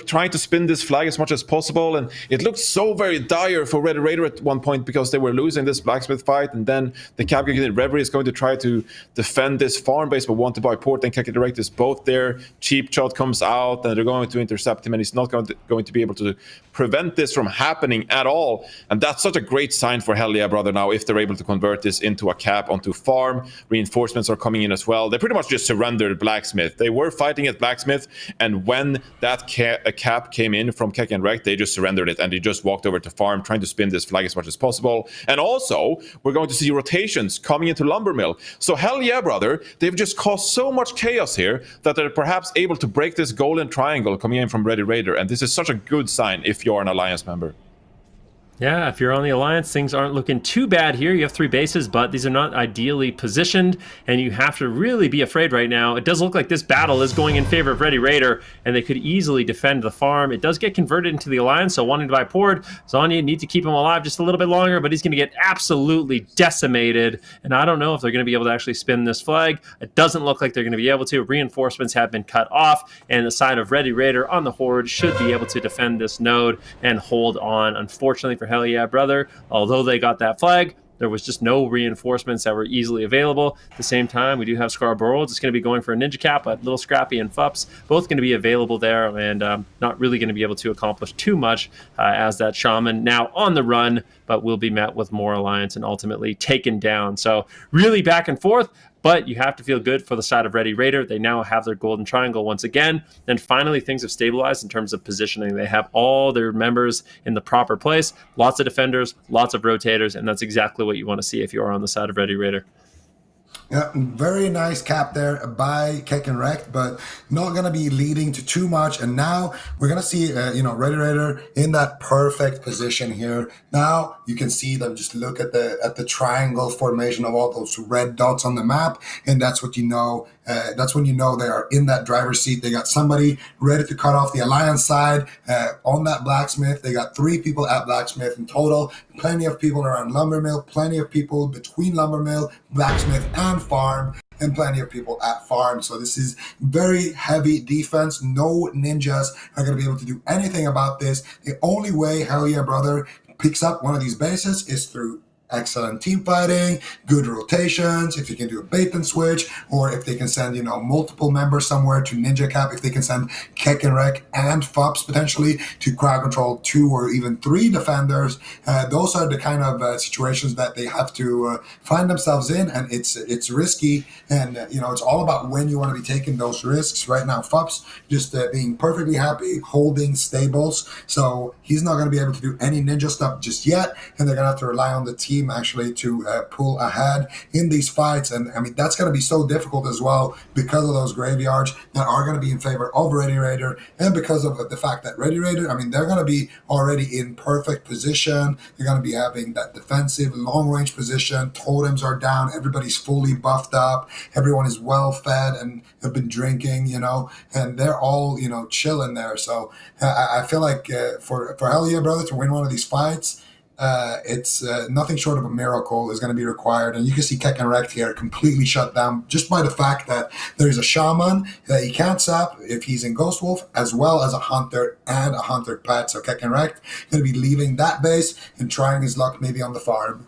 trying to spin this flag as much as possible. And it looked so very dire for Red Raider at one point because they were losing this Blacksmith fight, and then the Captain unit Reverie is going to try to defend this farm base, but want to buy port and Kek Direct is both there. Cheap Shot comes out, and they're going to intercept him, and he's not going to be able to prevent this from happening at all. And that's such a great sign for Hell Yeah Brother now if they're able to convert this into a cap onto farm. Reinforcements are coming in as well. They pretty much just surrendered Blacksmith. They were fighting at Blacksmith, and when that cap came in from Kek and Rek, they just surrendered it, and they just walked over to farm, trying to spin this flag as much as possible. And also, we're going to see rotations coming into Lumbermill. So Hell Yeah Brother, they've just caused so much chaos here that they're perhaps able to break this golden triangle coming in from Ready Raider, and this is such a good sign if you're an Alliance member. Yeah, if you're on the Alliance, things aren't looking too bad here. You have 3 bases, but these are not ideally positioned, and you have to really be afraid right now. It does look like this battle is going in favor of Ready Raider, and they could easily defend the farm. It does get converted into the Alliance, so wanting to buy Pord, Zanya need to keep him alive just a little bit longer, but he's going to get absolutely decimated, and I don't know if they're going to be able to actually spin this flag. It doesn't look like they're going to be able to. Reinforcements have been cut off, and the side of Ready Raider on the Horde should be able to defend this node and hold on. Unfortunately for Hell Yeah Brother, although they got that flag, there was just no reinforcements that were easily available. At the same time, we do have Scarborough. It's going to be going for a Ninja Cap, but Little Scrappy and Fups, both going to be available there, and not really going to be able to accomplish too much as that Shaman now on the run, but will be met with more Alliance and ultimately taken down. So really back and forth, but you have to feel good for the side of Ready Raider. They now have their golden triangle once again. And finally, things have stabilized in terms of positioning. They have all their members in the proper place. Lots of defenders, lots of rotators, and that's exactly what you want to see if you are on the side of Ready Raider. Yeah, very nice cap there by Keck and Wrecked, but not going to be leading to too much. And now we're going to see, Ready Raider in that perfect position here. Now you can see them just look at the triangle formation of all those red dots on the map, and that's what you know. That's when you know they are in that driver's seat. They got somebody ready to cut off the Alliance side on that blacksmith. They got 3 people at blacksmith in total. Plenty of people around lumber mill. Plenty of people between lumber mill, blacksmith, and farm. And plenty of people at farm. So this is very heavy defense. No ninjas are going to be able to do anything about this. The only way Hell Yeah Brother picks up one of these bases is through excellent team fighting, good rotations, if you can do a bait and switch, or if they can send, multiple members somewhere to Ninja Cap, if they can send Keck and Wreck and Fups potentially to crowd control 2 or even 3 defenders. Those are the kind of situations that they have to find themselves in, and it's risky, and it's all about when you want to be taking those risks. Right now, Fups just being perfectly happy, holding stables, so he's not going to be able to do any ninja stuff just yet, and they're going to have to rely on the team actually to pull ahead in these fights. And I mean, that's going to be so difficult as well because of those graveyards that are going to be in favor of Ready Raider, and because of the fact that Ready Raider, I mean, they're going to be already in perfect position. They're going to be having that defensive long range position. Totems are down. Everybody's fully buffed up. Everyone is well fed and have been drinking, and they're all, chilling there. So I feel like for Hell Yeah Brother to win one of these fights, it's nothing short of a miracle is going to be required. And you can see Keck and Wrecked here completely shut down just by the fact that there's a Shaman that he can't sap if he's in Ghost Wolf, as well as a Hunter and a Hunter pet. So Keck and Wrecked going to be leaving that base and trying his luck maybe on the farm.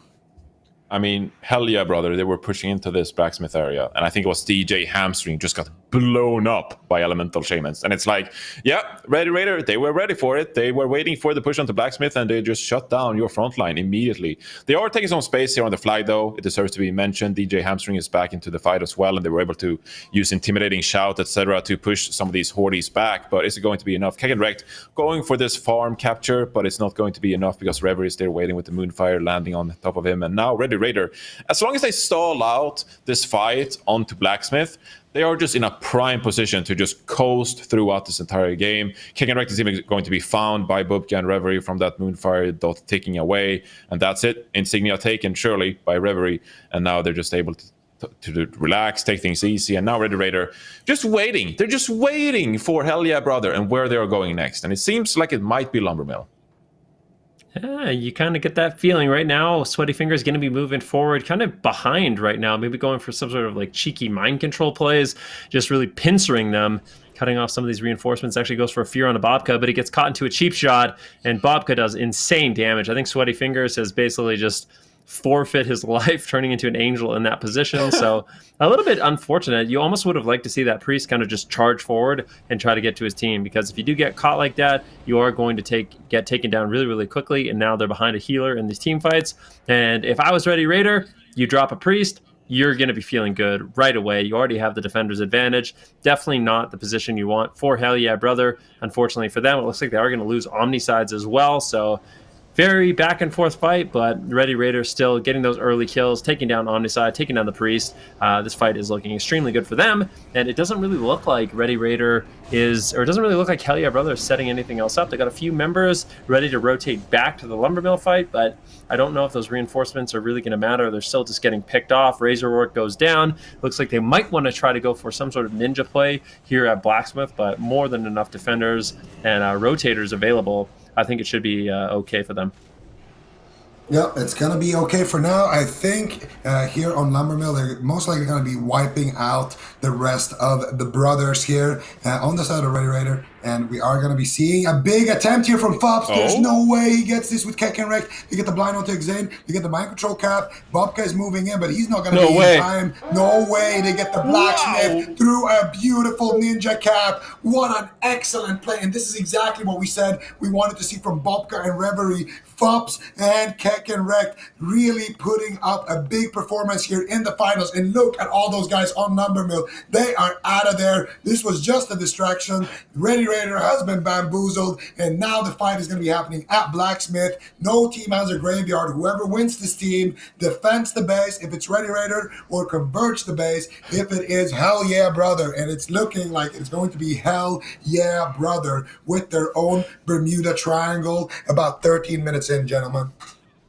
I mean, Hell Yeah Brother, they were pushing into this blacksmith area, and I think it was DJ Hamstring just got blown up by elemental shamans. And it's like, yeah, Ready Raider, they were ready for it. They were waiting for the push onto blacksmith, and they just shut down your front line immediately. They are taking some space here on the flag, though. It deserves to be mentioned. DJ Hamstring is back into the fight as well, and they were able to use intimidating shout, etc., to push some of these hordes back. But is it going to be enough? Keck and Wrecked going for this farm capture, but it's not going to be enough because Reverie is there waiting with the Moonfire landing on top of him. And now Ready Raider, as long as they stall out this fight onto blacksmith, they are just in a prime position to just coast throughout this entire game. Keck and Wrecked is even going to be found by Bubka and Reverie from that Moonfire dot ticking away, and that's it. Insignia taken surely by Reverie, and now they're just able to relax, take things easy, and now Ready Raider just waiting. They're just waiting for Hell Yeah Brother and where they are going next, and it seems like it might be Lumbermill. Yeah, you kind of get that feeling right now. Sweaty Fingers going to be moving forward, kind of behind right now, maybe going for some sort of like cheeky mind control plays, just really pincering them, cutting off some of these reinforcements. Actually goes for a fear on a Bobka, but he gets caught into a cheap shot, and Bobka does insane damage. I think Sweaty Fingers has basically just forfeit his life turning into an angel in that position. So a little bit unfortunate. You almost would have liked to see that priest kind of just charge forward and try to get to his team, because if you do get caught like that, you are going to get taken down really, really quickly. And now they're behind a healer in these team fights. And if I was Ready Raider, you drop a priest, you're going to be feeling good right away. You already have the defender's advantage. Definitely not the position you want for Hell Yeah Brother. Unfortunately for them, it looks like they are going to lose Omnisides as well. So very back and forth fight, but Ready Raider still getting those early kills, taking down Omnicide, taking down the Priest. This fight is looking extremely good for them, and it doesn't really look like Ready Raider is, or it doesn't really look like Hell Yeah Brother is setting anything else up. They got a few members ready to rotate back to the Lumbermill fight, but I don't know if those reinforcements are really going to matter. They're still just getting picked off. Razor Orc goes down. Looks like they might want to try to go for some sort of ninja play here at Blacksmith, but more than enough defenders and rotators available. I think it should be okay for them. Yep, it's going to be okay for now. I think here on Lumbermill, they're most likely going to be wiping out the rest of the brothers here on the side of Ready Raider. And we are going to be seeing a big attempt here from Fops. There's no way he gets this with Keck and Wreck. You get the blind onto Xane. You get the mind control cap. Bobka is moving in, but he's not going to be in time. No way. They get the Blacksmith through a beautiful ninja cap. What an excellent play. And this is exactly what we said we wanted to see from Bobka and Reverie. Fops and Keck and Wreck really putting up a big performance here in the finals. And look at all those guys on Lumbermill. They are out of there. This was just a distraction. Ready Raider has been bamboozled, and now the fight is going to be happening at Blacksmith. No team has a graveyard. Whoever wins this team defends the base if it's Ready Raider, or converts the base if it is Hell Yeah Brother. And it's looking like it's going to be Hell Yeah Brother with their own Bermuda Triangle about 13 minutes in, gentlemen.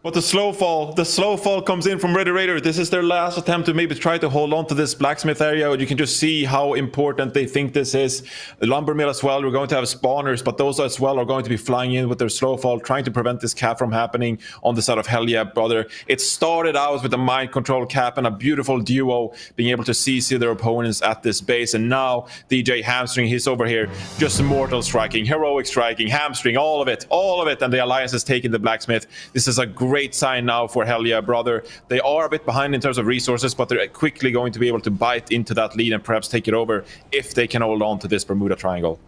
But the slow fall comes in from Ready Raider. This is their last attempt to maybe try to hold on to this Blacksmith area. You can just see how important they think this is. The Lumbermill as well, we're going to have spawners, but those as well are going to be flying in with their slow fall, trying to prevent this cap from happening on the side of Hell Yeah Brother. It started out with a mind control cap and a beautiful duo being able to CC their opponents at this base. And now DJ Hamstring, he's over here, just immortal striking, heroic striking, hamstring, all of it. And the Alliance is taking the Blacksmith. This is a great sign now for Hell Yeah Brother. They are a bit behind in terms of resources, but they're quickly going to be able to bite into that lead and perhaps take it over if they can hold on to this Bermuda Triangle.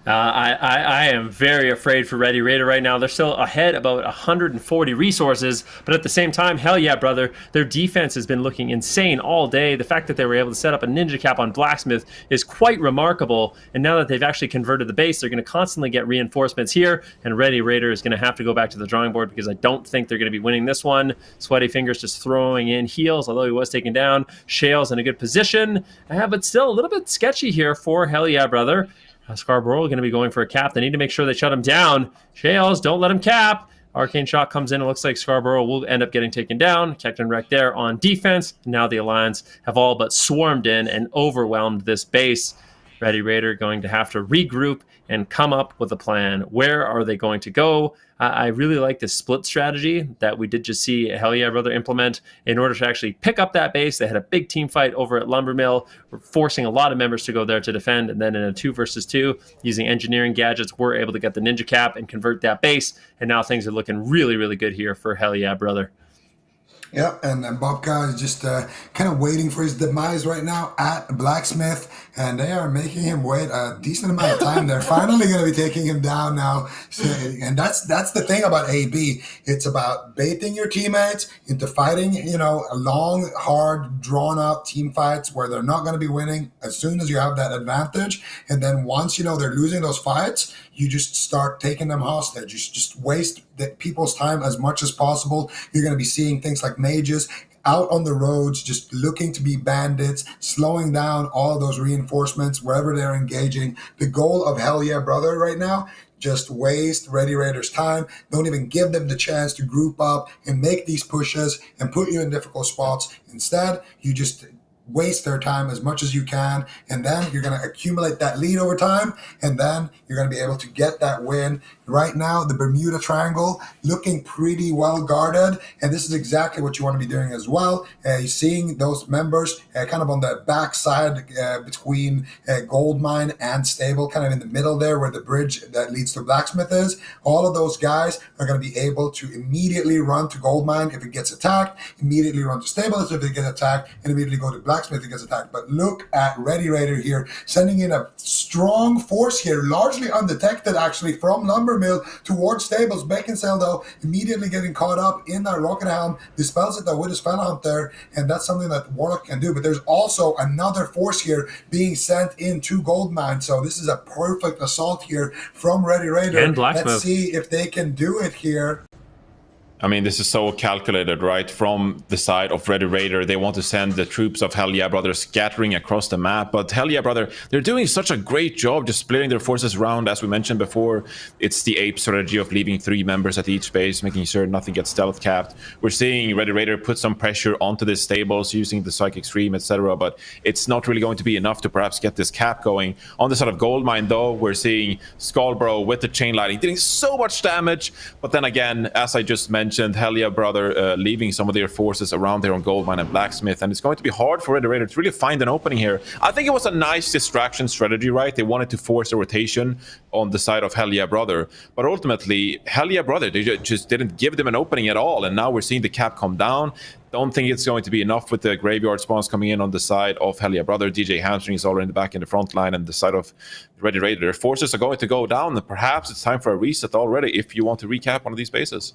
I am very afraid for Ready Raider right now. They're still ahead about 140 resources, but at the same time, Hell Yeah Brother, their defense has been looking insane all day. The fact that they were able to set up a ninja cap on Blacksmith is quite remarkable, and now that they've actually converted the base, they're going to constantly get reinforcements here, and Ready Raider is going to have to go back to the drawing board because I don't think they're going to be winning this one. Sweaty Fingers just throwing in heals, although he was taken down. Shale's in a good position, but still a little bit sketchy here for Hell Yeah Brother. Scarborough going to be going for a cap. They need to make sure they shut him down. Shales, don't let him cap. Arcane Shot comes in. It looks like Scarborough will end up getting taken down. Captain Wreck there on defense. Now the Alliance have all but swarmed in and overwhelmed this base. Ready Raider going to have to regroup and come up with a plan. Where are they going to go? I really like this split strategy that we did just see Hell Yeah Brother implement in order to actually pick up that base. They had a big team fight over at Lumbermill, forcing a lot of members to go there to defend. And then in a 2 versus 2, using engineering gadgets, we're able to get the ninja cap and convert that base. And now things are looking really, really good here for Hell Yeah Brother. Yep, and Bobka is just kind of waiting for his demise right now at Blacksmith, and they are making him wait a decent amount of time. They're finally going to be taking him down now, and that's the thing about AB. It's about baiting your teammates into fighting, long, hard, drawn-out team fights where they're not going to be winning as soon as you have that advantage, and then once they're losing those fights, you just start taking them hostage. You just waste people's time as much as possible. You're going to be seeing things like mages out on the roads, just looking to be bandits, slowing down all those reinforcements wherever they're engaging. The goal of Hell Yeah Brother right now, just waste Ready Raiders' time. Don't even give them the chance to group up and make these pushes and put you in difficult spots. Instead, you just waste their time as much as you can, and then you're going to accumulate that lead over time, and then you're going to be able to get that win. Right now, the Bermuda Triangle looking pretty well guarded, and this is exactly what you want to be doing as well. You're seeing those members kind of on the backside between Goldmine and Stable, kind of in the middle there where the bridge that leads to Blacksmith is. All of those guys are going to be able to immediately run to Goldmine if it gets attacked, immediately run to Stable if it gets attacked, and immediately go to Blacksmith Blacksmith gets attacked. But look at Ready Raider here, sending in a strong force here, largely undetected actually from Lumbermill towards Stables. Bacon Cell though immediately getting caught up in that Rocket Helm, dispels it though with his Spellhunt there, and that's something that Warlock can do. But there's also another force here being sent into Goldmine, so this is a perfect assault here from Ready Raider. And Blacksmith. Let's see if they can do it here. I mean, this is so calculated, right? From the side of Ready Raider, they want to send the troops of Hell Yeah Brother scattering across the map. But Hell Yeah Brother, they're doing such a great job just splitting their forces around. As we mentioned before, it's the ape strategy of leaving 3 members at each base, making sure nothing gets stealth capped. We're seeing Ready Raider put some pressure onto the stables using the Psychic Stream, etc. But it's not really going to be enough to perhaps get this cap going. On the side of Goldmine, though, we're seeing Skullbro with the chain lighting doing so much damage. But then again, as I just mentioned, Hell Yeah Brother leaving some of their forces around there on Goldmine and Blacksmith, and it's going to be hard for Ready Raider to really find an opening here. I think it was a nice distraction strategy, right? They wanted to force a rotation on the side of Hell Yeah Brother, but ultimately Hell Yeah Brother, they just didn't give them an opening at all, and now we're seeing the cap come down. Don't think it's going to be enough with the graveyard spawns coming in on the side of Hell Yeah Brother. DJ Hamstring is already in the back in the front line, and the side of Ready Raider, their forces are going to go down, and perhaps it's time for a reset already if you want to recap one of these bases.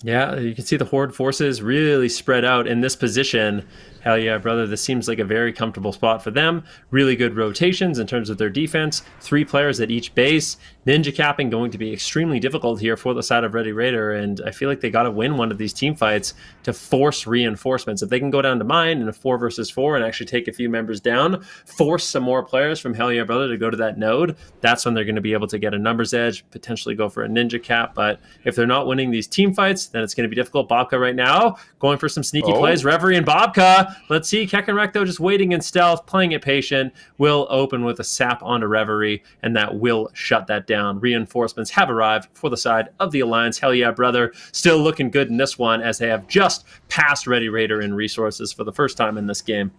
Yeah, you can see the Horde forces really spread out in this position. Hell Yeah Brother, this seems like a very comfortable spot for them. Really good rotations in terms of their defense. 3 players at each base. Ninja capping going to be extremely difficult here for the side of Ready Raider, and I feel like they got to win one of these team fights to force reinforcements. If they can go down to mine in a 4 versus 4 and actually take a few members down, force some more players from Hell Yeah Brother to go to that node, that's when they're going to be able to get a numbers edge, potentially go for a ninja cap. But if they're not winning these team fights, then it's going to be difficult. Bobka right now going for some sneaky plays. Reverie and Bobka. Let's see. Kekenrek, though, just waiting in stealth, playing it patient, will open with a sap onto Reverie, and that will shut that down. Reinforcements have arrived for the side of the Alliance. Hell Yeah Brother still looking good in this one, as they have just passed Ready Raider in resources for the first time in this game.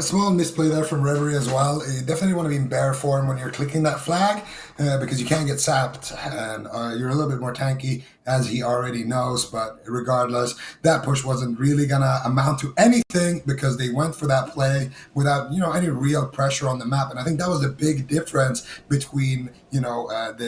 Small misplay there from Reverie as well. You definitely want to be in bear form when you're clicking that flag because you can't get sapped, and you're a little bit more tanky, as he already knows. But regardless, that push wasn't really going to amount to anything because they went for that play without, any real pressure on the map. And I think that was the big difference between, the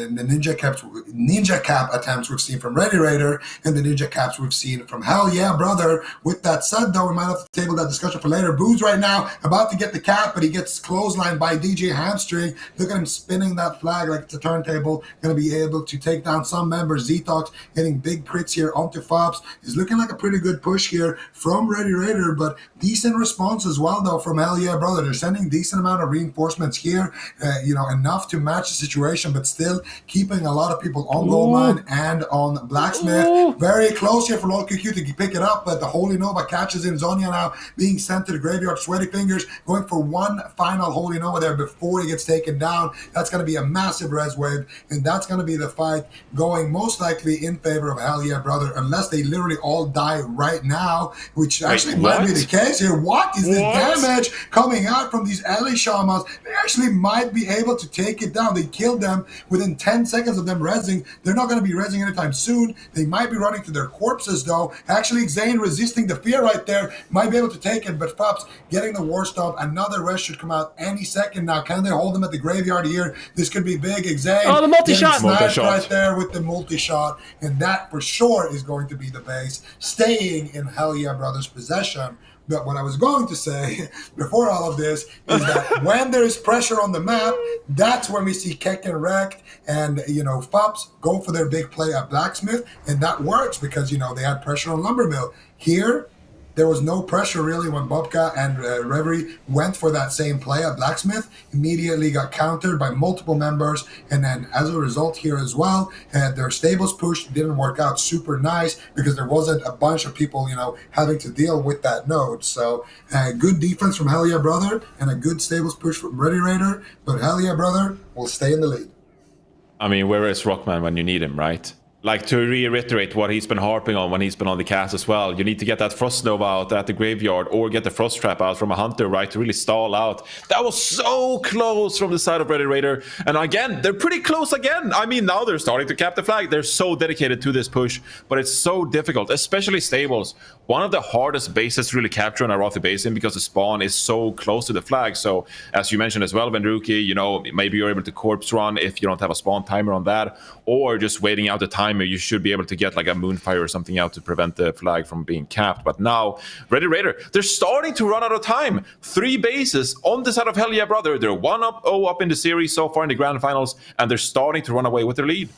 ninja cap attempts we've seen from Ready Raider and the ninja caps we've seen from Hell Yeah Brother. With that said, though, we might have to table that discussion for later. Boo's right now about to get the cap, but he gets clotheslined by DJ Hamstring. Look at him spinning that flag like it's a turntable. Going to be able to take down some members. Zetox getting big crits here onto Fops. Is looking like a pretty good push here from Ready Raider, but decent response as well, though, from Hell Yeah Brother. They're sending decent amount of reinforcements here, enough to match the situation, but still keeping a lot of people on Goldmine and on Blacksmith. Ooh. Very close here for LolQQ to pick it up, but the Holy Nova catches in. Zonia now being sent to the graveyard. Sweaty Fingers going for one final Holy Nova there before he gets taken down. That's going to be a massive res wave, and that's going to be the fight going most likely in favor of Hell Yeah Brother, unless they literally all die right now, which actually might be the case here. What is the damage coming out from these alley shamans? They actually might be able to take it down. They killed them within 10 seconds of them rezzing. They're not going to be rezzing anytime soon. They might be running to their corpses, though. Actually, Zane resisting the fear right there might be able to take it, but Fops getting the war stomp. Another res should come out any second now. Can they hold them at the graveyard here? This could be big. Zane, the multi-shot. Right there with the multi-shot, and that for sure is going to be the base, staying in Hell Yeah Brothers' possession. But what I was going to say before all of this is that when there is pressure on the map, that's when we see Kekenrek and, Fops go for their big play at Blacksmith, and that works because, they had pressure on Lumbermill. Here, there was no pressure really when Bobka and Reverie went for that same play at Blacksmith. Immediately got countered by multiple members, and then as a result here as well, their stables push didn't work out super nice because there wasn't a bunch of people, having to deal with that node. So good defense from Hell Yeah Brother and a good stables push from Ready Raider, but Hell Yeah Brother will stay in the lead. I mean, where is Rockman when you need him, right? Like, to reiterate what he's been harping on when he's been on the cast as well, you need to get that Frost Nova out at the graveyard or get the Frost Trap out from a Hunter, right, to really stall out. That was so close from the side of Ready Raider. And again, they're pretty close again. I mean, now they're starting to cap the flag. They're so dedicated to this push, but it's so difficult, especially Stables. One of the hardest bases to really capture on Arathi Basin because the spawn is so close to the flag. So, as you mentioned as well, Vendruki, you know, maybe you're able to corpse run if you don't have a spawn timer on that, or just waiting out the timer. You should be able to get like a Moonfire or something out to prevent the flag from being capped. But now, Ready Raider, they're starting to run out of time. 3 bases on the side of Hell Yeah Brother. They're 1-0 up in the series so far in the grand finals, and they're starting to run away with their lead.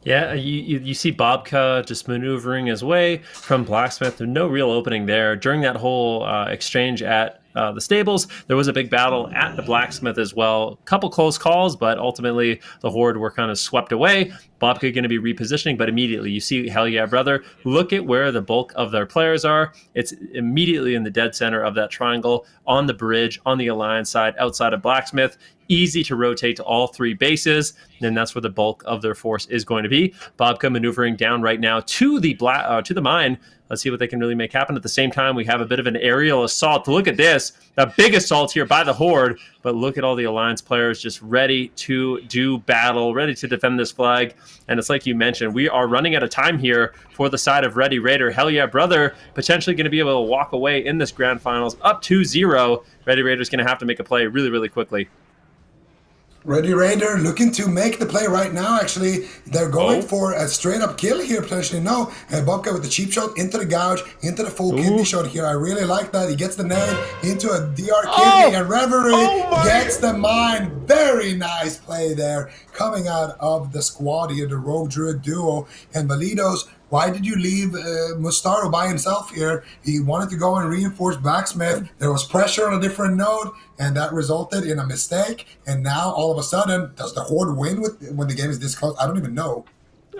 Yeah, you see Bobka just maneuvering his way from Blacksmith. There's no real opening there. During that whole exchange at the stables, there was a big battle at the Blacksmith as well. A couple close calls, but ultimately the Horde were kind of swept away. Bobka going to be repositioning, but immediately you see Hell Yeah Brother. Look at where the bulk of their players are. It's immediately in the dead center of that triangle, on the bridge, on the Alliance side, outside of Blacksmith. Easy to rotate to all 3 bases, and that's where the bulk of their force is going to be. Bobka maneuvering down right now to the mine. Let's see what they can really make happen. At the same time, we have a bit of an aerial assault. Look at this, a big assault here by the Horde, but look at all the Alliance players just ready to do battle, ready to defend this flag. And it's like you mentioned, we are running out of time here for the side of Ready Raider. Hell Yeah Brother potentially going to be able to walk away in this grand finals up 2-0. Ready Raider's going to have to make a play really, really quickly. Ready Raider looking to make the play right now. Actually, they're going for a straight up kill here, potentially. No, Bobka with the cheap shot into the gouge, into the full kidney shot here. I really like that. He gets the nade into a DR kidney, and Reverie gets the mine. Very nice play there coming out of the squad here, the Rogue Druid duo. And Validos, why did you leave Mustaro by himself here? He wanted to go and reinforce Blacksmith. There was pressure on a different node, and that resulted in a mistake. And now, all of a sudden, does the Horde win when the game is this close? I don't even know.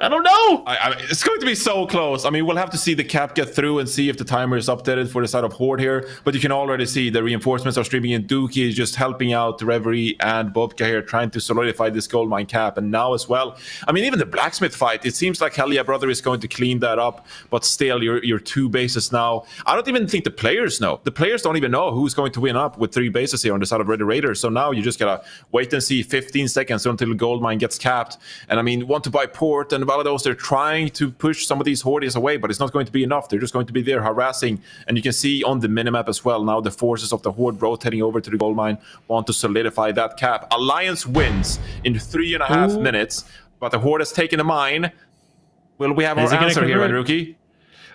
I don't know. It's going to be so close. I mean, we'll have to see the cap get through and see if the timer is updated for the side of Horde here. But you can already see the reinforcements are streaming in. Dookie is just helping out Reverie and Bobka here, trying to solidify this gold mine cap. And now as well, I mean, even the Blacksmith fight, it seems like Hell Yeah Brother is going to clean that up. But still, you're 2 bases now. I don't even think the players know. The players don't even know who's going to win up with 3 bases here on the side of Ready Raider. So now you just gotta wait and see 15 seconds until the gold mine gets capped. And I mean, want to buy port and Valados, they're trying to push some of these Hordes away, but it's not going to be enough. They're just going to be there harassing. And you can see on the minimap as well, now the forces of the Horde rotating over to the gold mine want to solidify that cap. Alliance wins in 3.5 minutes, but the Horde has taken the mine. Will we have our answer here, Rookie?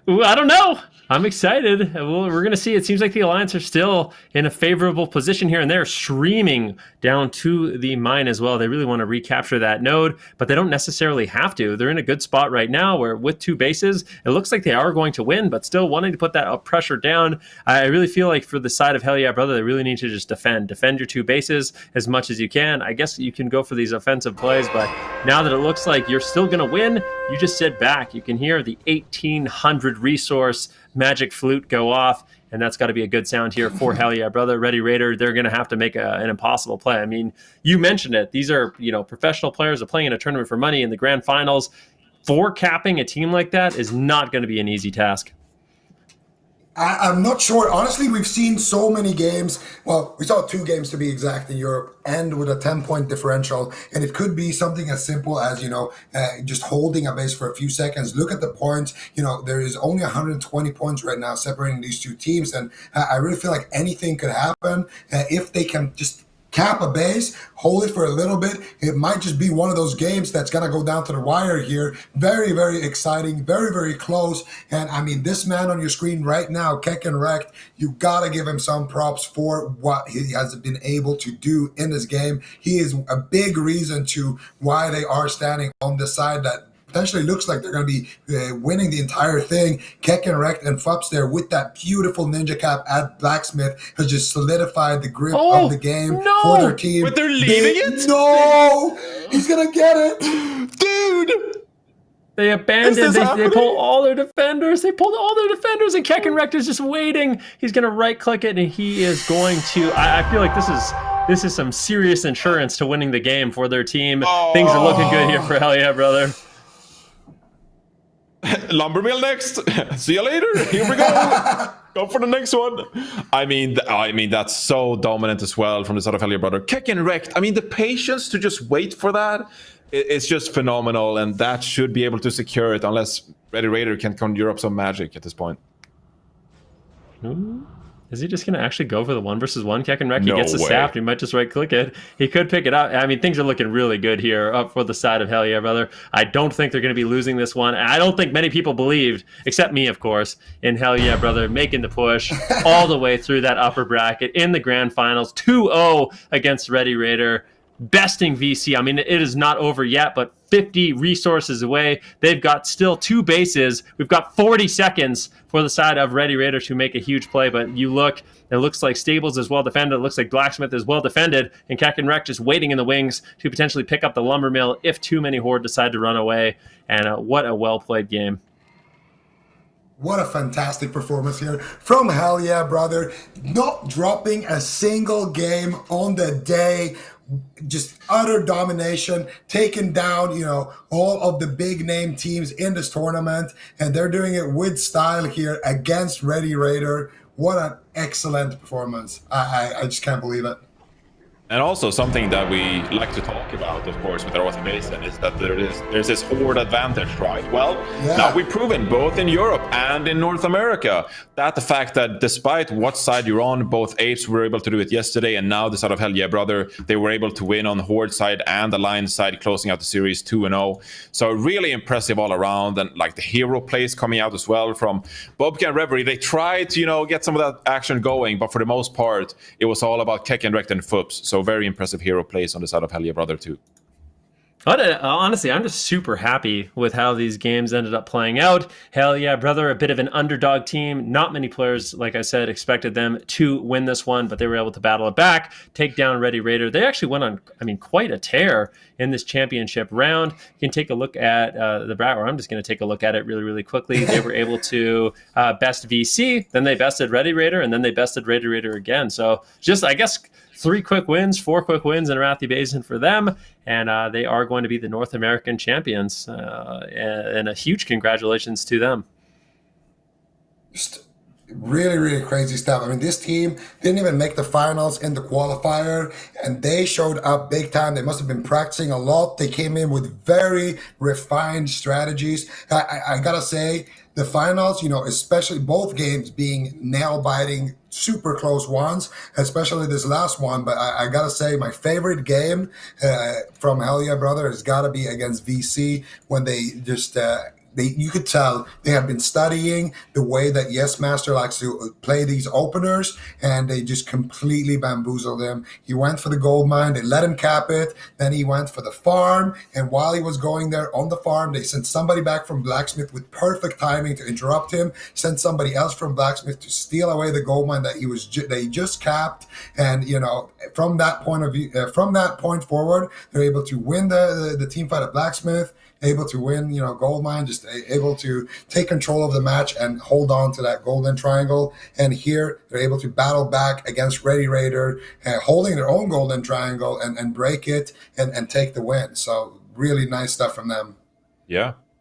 I don't know. I'm excited. Well, we're going to see. It seems like the Alliance are still in a favorable position here, and they're streaming down to the mine as well. They really want to recapture that node, but they don't necessarily have to. They're in a good spot right now where with 2 bases, it looks like they are going to win, but still wanting to put that pressure down. I really feel like for the side of Hell Yeah Brother, they really need to just defend your 2 bases as much as you can. I guess you can go for these offensive plays, but now that it looks like you're still going to win, you just sit back. You can hear the 1800 resource magic flute go off, and that's got to be a good sound here for Hell Yeah Brother. Ready Raider, they're going to have to make an impossible play. I mean, you mentioned it. These are, professional players are playing in a tournament for money in the grand finals. Capping a team like that is not going to be an easy task. I'm not sure. Honestly, we've seen so many games. Well, we saw 2 games to be exact in Europe, end with a 10-point differential. And it could be something as simple as, just holding a base for a few seconds. Look at the points. There is only 120 points right now separating these 2 teams. And I really feel like anything could happen if they can just cap a base, hold it for a little bit. It might just be one of those games that's going to go down to the wire here. Very, very exciting, very, very close. And I mean, this man on your screen right now, Kekken Wrecked, you got to give him some props for what he has been able to do in this game. He is a big reason to why they are standing on the side that potentially looks like they're going to be winning the entire thing. Kekken Wrecked and Fups there with that beautiful ninja cap at Blacksmith has just solidified the grip of the game for their team. But they're leaving it? No! He's going to get it! Dude! They abandoned, they pulled all their defenders. They pulled all their defenders, and Kekken Wrecked is just waiting. He's going to right-click it, and he is going to... I feel like this is some serious insurance to winning the game for their team. Things are looking good here for Hell Yeah Brother. Lumbermill next. See you later. Here we go. Go for the next one. I mean, that's so dominant as well from the side of Hellier Brother. Kick and wrecked. I mean, the patience to just wait for that, it's just phenomenal, and that should be able to secure it unless Ready Raider can conjure up some magic at this point. Is he just going to actually go for the 1v1 Keck and Wreck? He No gets the way. sap. He might just right-click it. He could pick it up. I mean, things are looking really good here up for the side of Hell Yeah, Brother. I don't think they're going to be losing this one. And I don't think many people believed, except me, of course, in Hell Yeah, Brother, making the push all the way through that upper bracket in the grand finals. 2-0 against Ready Raider. Besting VC. I mean, it is not over yet, but 50 resources away. They've got still 2 bases. We've got 40 seconds for the side of Ready Raider to make a huge play, but you look, it looks like Stables is well defended. It looks like Blacksmith is well defended, and Keck and Wreck just waiting in the wings to potentially pick up the Lumber Mill if too many Horde decide to run away. And what a well-played game. What a fantastic performance here from Hell Yeah, Brother. Not dropping a single game on the day. Just utter domination, taking down, all of the big name teams in this tournament, and they're doing it with style here against Ready Raider. What an excellent performance. I just can't believe it. And also something that we like to talk about, of course, with our North Basin is that there's this horde advantage, right? Well, now we've proven both in Europe and in North America that the fact that despite what side you're on, both apes were able to do it yesterday, and now the side of Hell Yeah, Brother, they were able to win on the horde side and the Lions side, closing out the series 2-0. So really impressive all around, and like the hero plays coming out as well from Bobcat and Reverie. They tried to, get some of that action going, but for the most part, it was all about Keck and Wrecked and Foops. So very impressive hero plays on the side of Hell Yeah, Brother too. Honestly, I'm just super happy with how these games ended up playing out. Hell Yeah, Brother, a bit of an underdog team. Not many players, like I said, expected them to win this one, but they were able to battle it back, take down Ready Raider. They actually went on, quite a tear in this championship round. You can take a look at the bracket, or I'm just going to take a look at it really, really quickly. They were able to best VC, then they bested Ready Raider, and then they bested Ready Raider again. So just, I guess, 4 quick wins in Arathi Basin for them, and they are going to be the North American champions, and a huge congratulations to them. Just really, really crazy stuff. This team didn't even make the finals in the qualifier, and they showed up big time. They must have been practicing a lot. They came in with very refined strategies. I gotta say, the finals, especially both games being nail-biting, super close ones, especially this last one. But I gotta say, my favorite game from Hell Yeah, Brother has gotta be against VC, when they just you could tell they have been studying the way that Yes Master likes to play these openers, and they just completely bamboozled him. He went for the gold mine, they let him cap it, then he went for the farm, and while he was going there on the farm, they sent somebody back from Blacksmith with perfect timing to interrupt him, sent somebody else from Blacksmith to steal away the gold mine that they just capped, and from that point of view, from that point forward, they're able to win the team fight at Blacksmith, able to win, gold mine, just able to take control of the match and hold on to that golden triangle. And here they're able to battle back against Ready Raider, holding their own golden triangle and break it and take the win. So really nice stuff from them.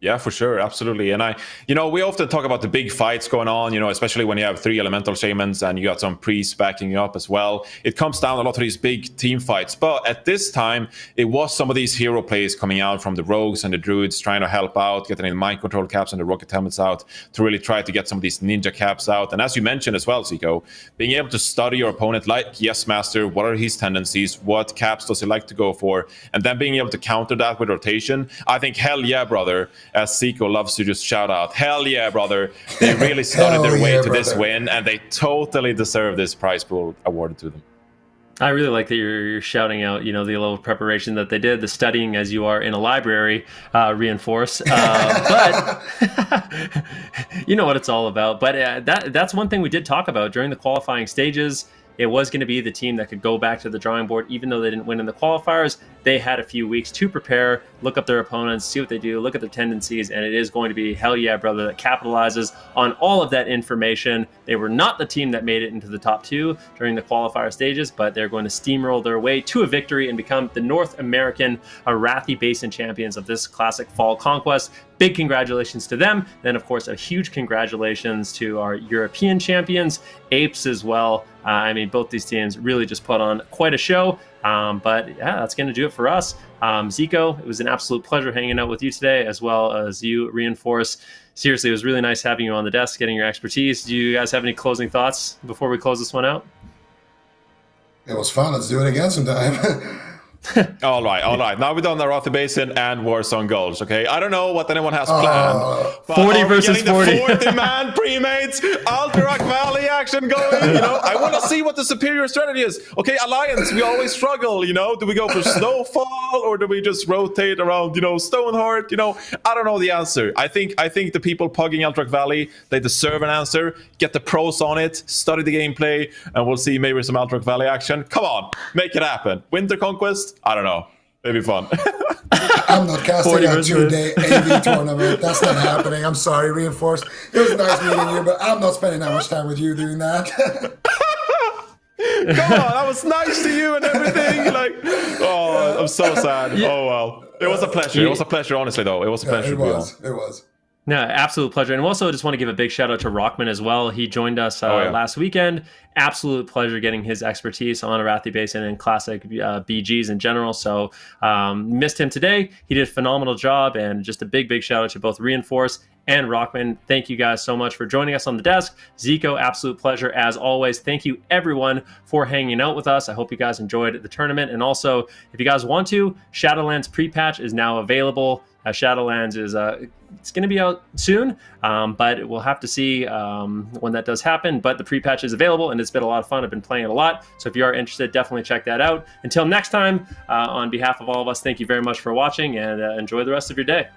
Yeah, for sure. Absolutely. And we often talk about the big fights going on, especially when you have 3 elemental shamans and you got some priests backing you up as well. It comes down a lot of these big team fights. But at this time, it was some of these hero plays coming out from the rogues and the druids trying to help out, getting the mind control caps and the rocket helmets out to really try to get some of these ninja caps out. And as you mentioned as well, Zico, being able to study your opponent like Yes Master, what are his tendencies, what caps does he like to go for, and then being able to counter that with rotation. I think Hell Yeah, Brother, as Zico loves to just shout out, Hell Yeah, Brother. They really studied their way to this win, and they totally deserve this prize pool awarded to them. I really like that you're shouting out, the level of preparation that they did, the studying as you are in a library, reinforce. But you know what it's all about. But that's one thing we did talk about during the qualifying stages. It was going to be the team that could go back to the drawing board, even though they didn't win in the qualifiers. They had a few weeks to prepare, look up their opponents, see what they do, look at their tendencies, and it is going to be Hell Yeah, Brother that capitalizes on all of that information. They were not the team that made it into the top 2 during the qualifier stages, but they're going to steamroll their way to a victory and become the North American Arathi Basin champions of this classic fall conquest. big congratulations to them. Then, of course, a huge congratulations to our European champions, Apes as well. I mean, both these teams really just put on quite a show. But yeah, that's going to do it for us. Zico, it was an absolute pleasure hanging out with you today, as well as you, Reinforce. Seriously, it was really nice having you on the desk, getting your expertise. Do you guys have any closing thoughts before we close this one out? It was fun. Let's do it again sometime. All right. Now we've done the Arathi Basin and Warzone Goals, okay? I don't know what anyone has planned. But 40 versus 40. The 40-man premates, Alterac Valley action going, I want to see what the superior strategy is. Okay, Alliance, we always struggle, Do we go for Snowfall or do we just rotate around, Stoneheart? I don't know the answer. I think the people pugging Alterac Valley, they deserve an answer. Get the pros on it, study the gameplay, and we'll see maybe some Alterac Valley action. Come on, make it happen. Winter Conquest? I don't know. Maybe fun. I'm not casting a 2-day AV tournament. That's not happening. I'm sorry, Reinforce. It was nice meeting you, but I'm not spending that much time with you doing that. Come on, I was nice to you and everything. I'm so sad. Yeah. Oh, well. It was a pleasure. It was a pleasure, honestly, though. It was a pleasure. It was. No, absolute pleasure. And also just want to give a big shout out to Rockman as well. He joined us last weekend. Absolute pleasure getting his expertise on Arathi Basin and classic BGs in general. So missed him today. He did a phenomenal job, and just a big shout out to both Reinforce and Rockman. Thank you guys so much for joining us on the desk. Zico, absolute pleasure as always. Thank you everyone for hanging out with us. I hope you guys enjoyed the tournament. And also, if you guys want to, Shadowlands pre-patch is now available. Shadowlands is it's going to be out soon, but we'll have to see when that does happen. But the pre-patch is available, and it's been a lot of fun. I've been playing it a lot, so if you are interested, definitely check that out. Until next time, on behalf of all of us, thank you very much for watching, and enjoy the rest of your day.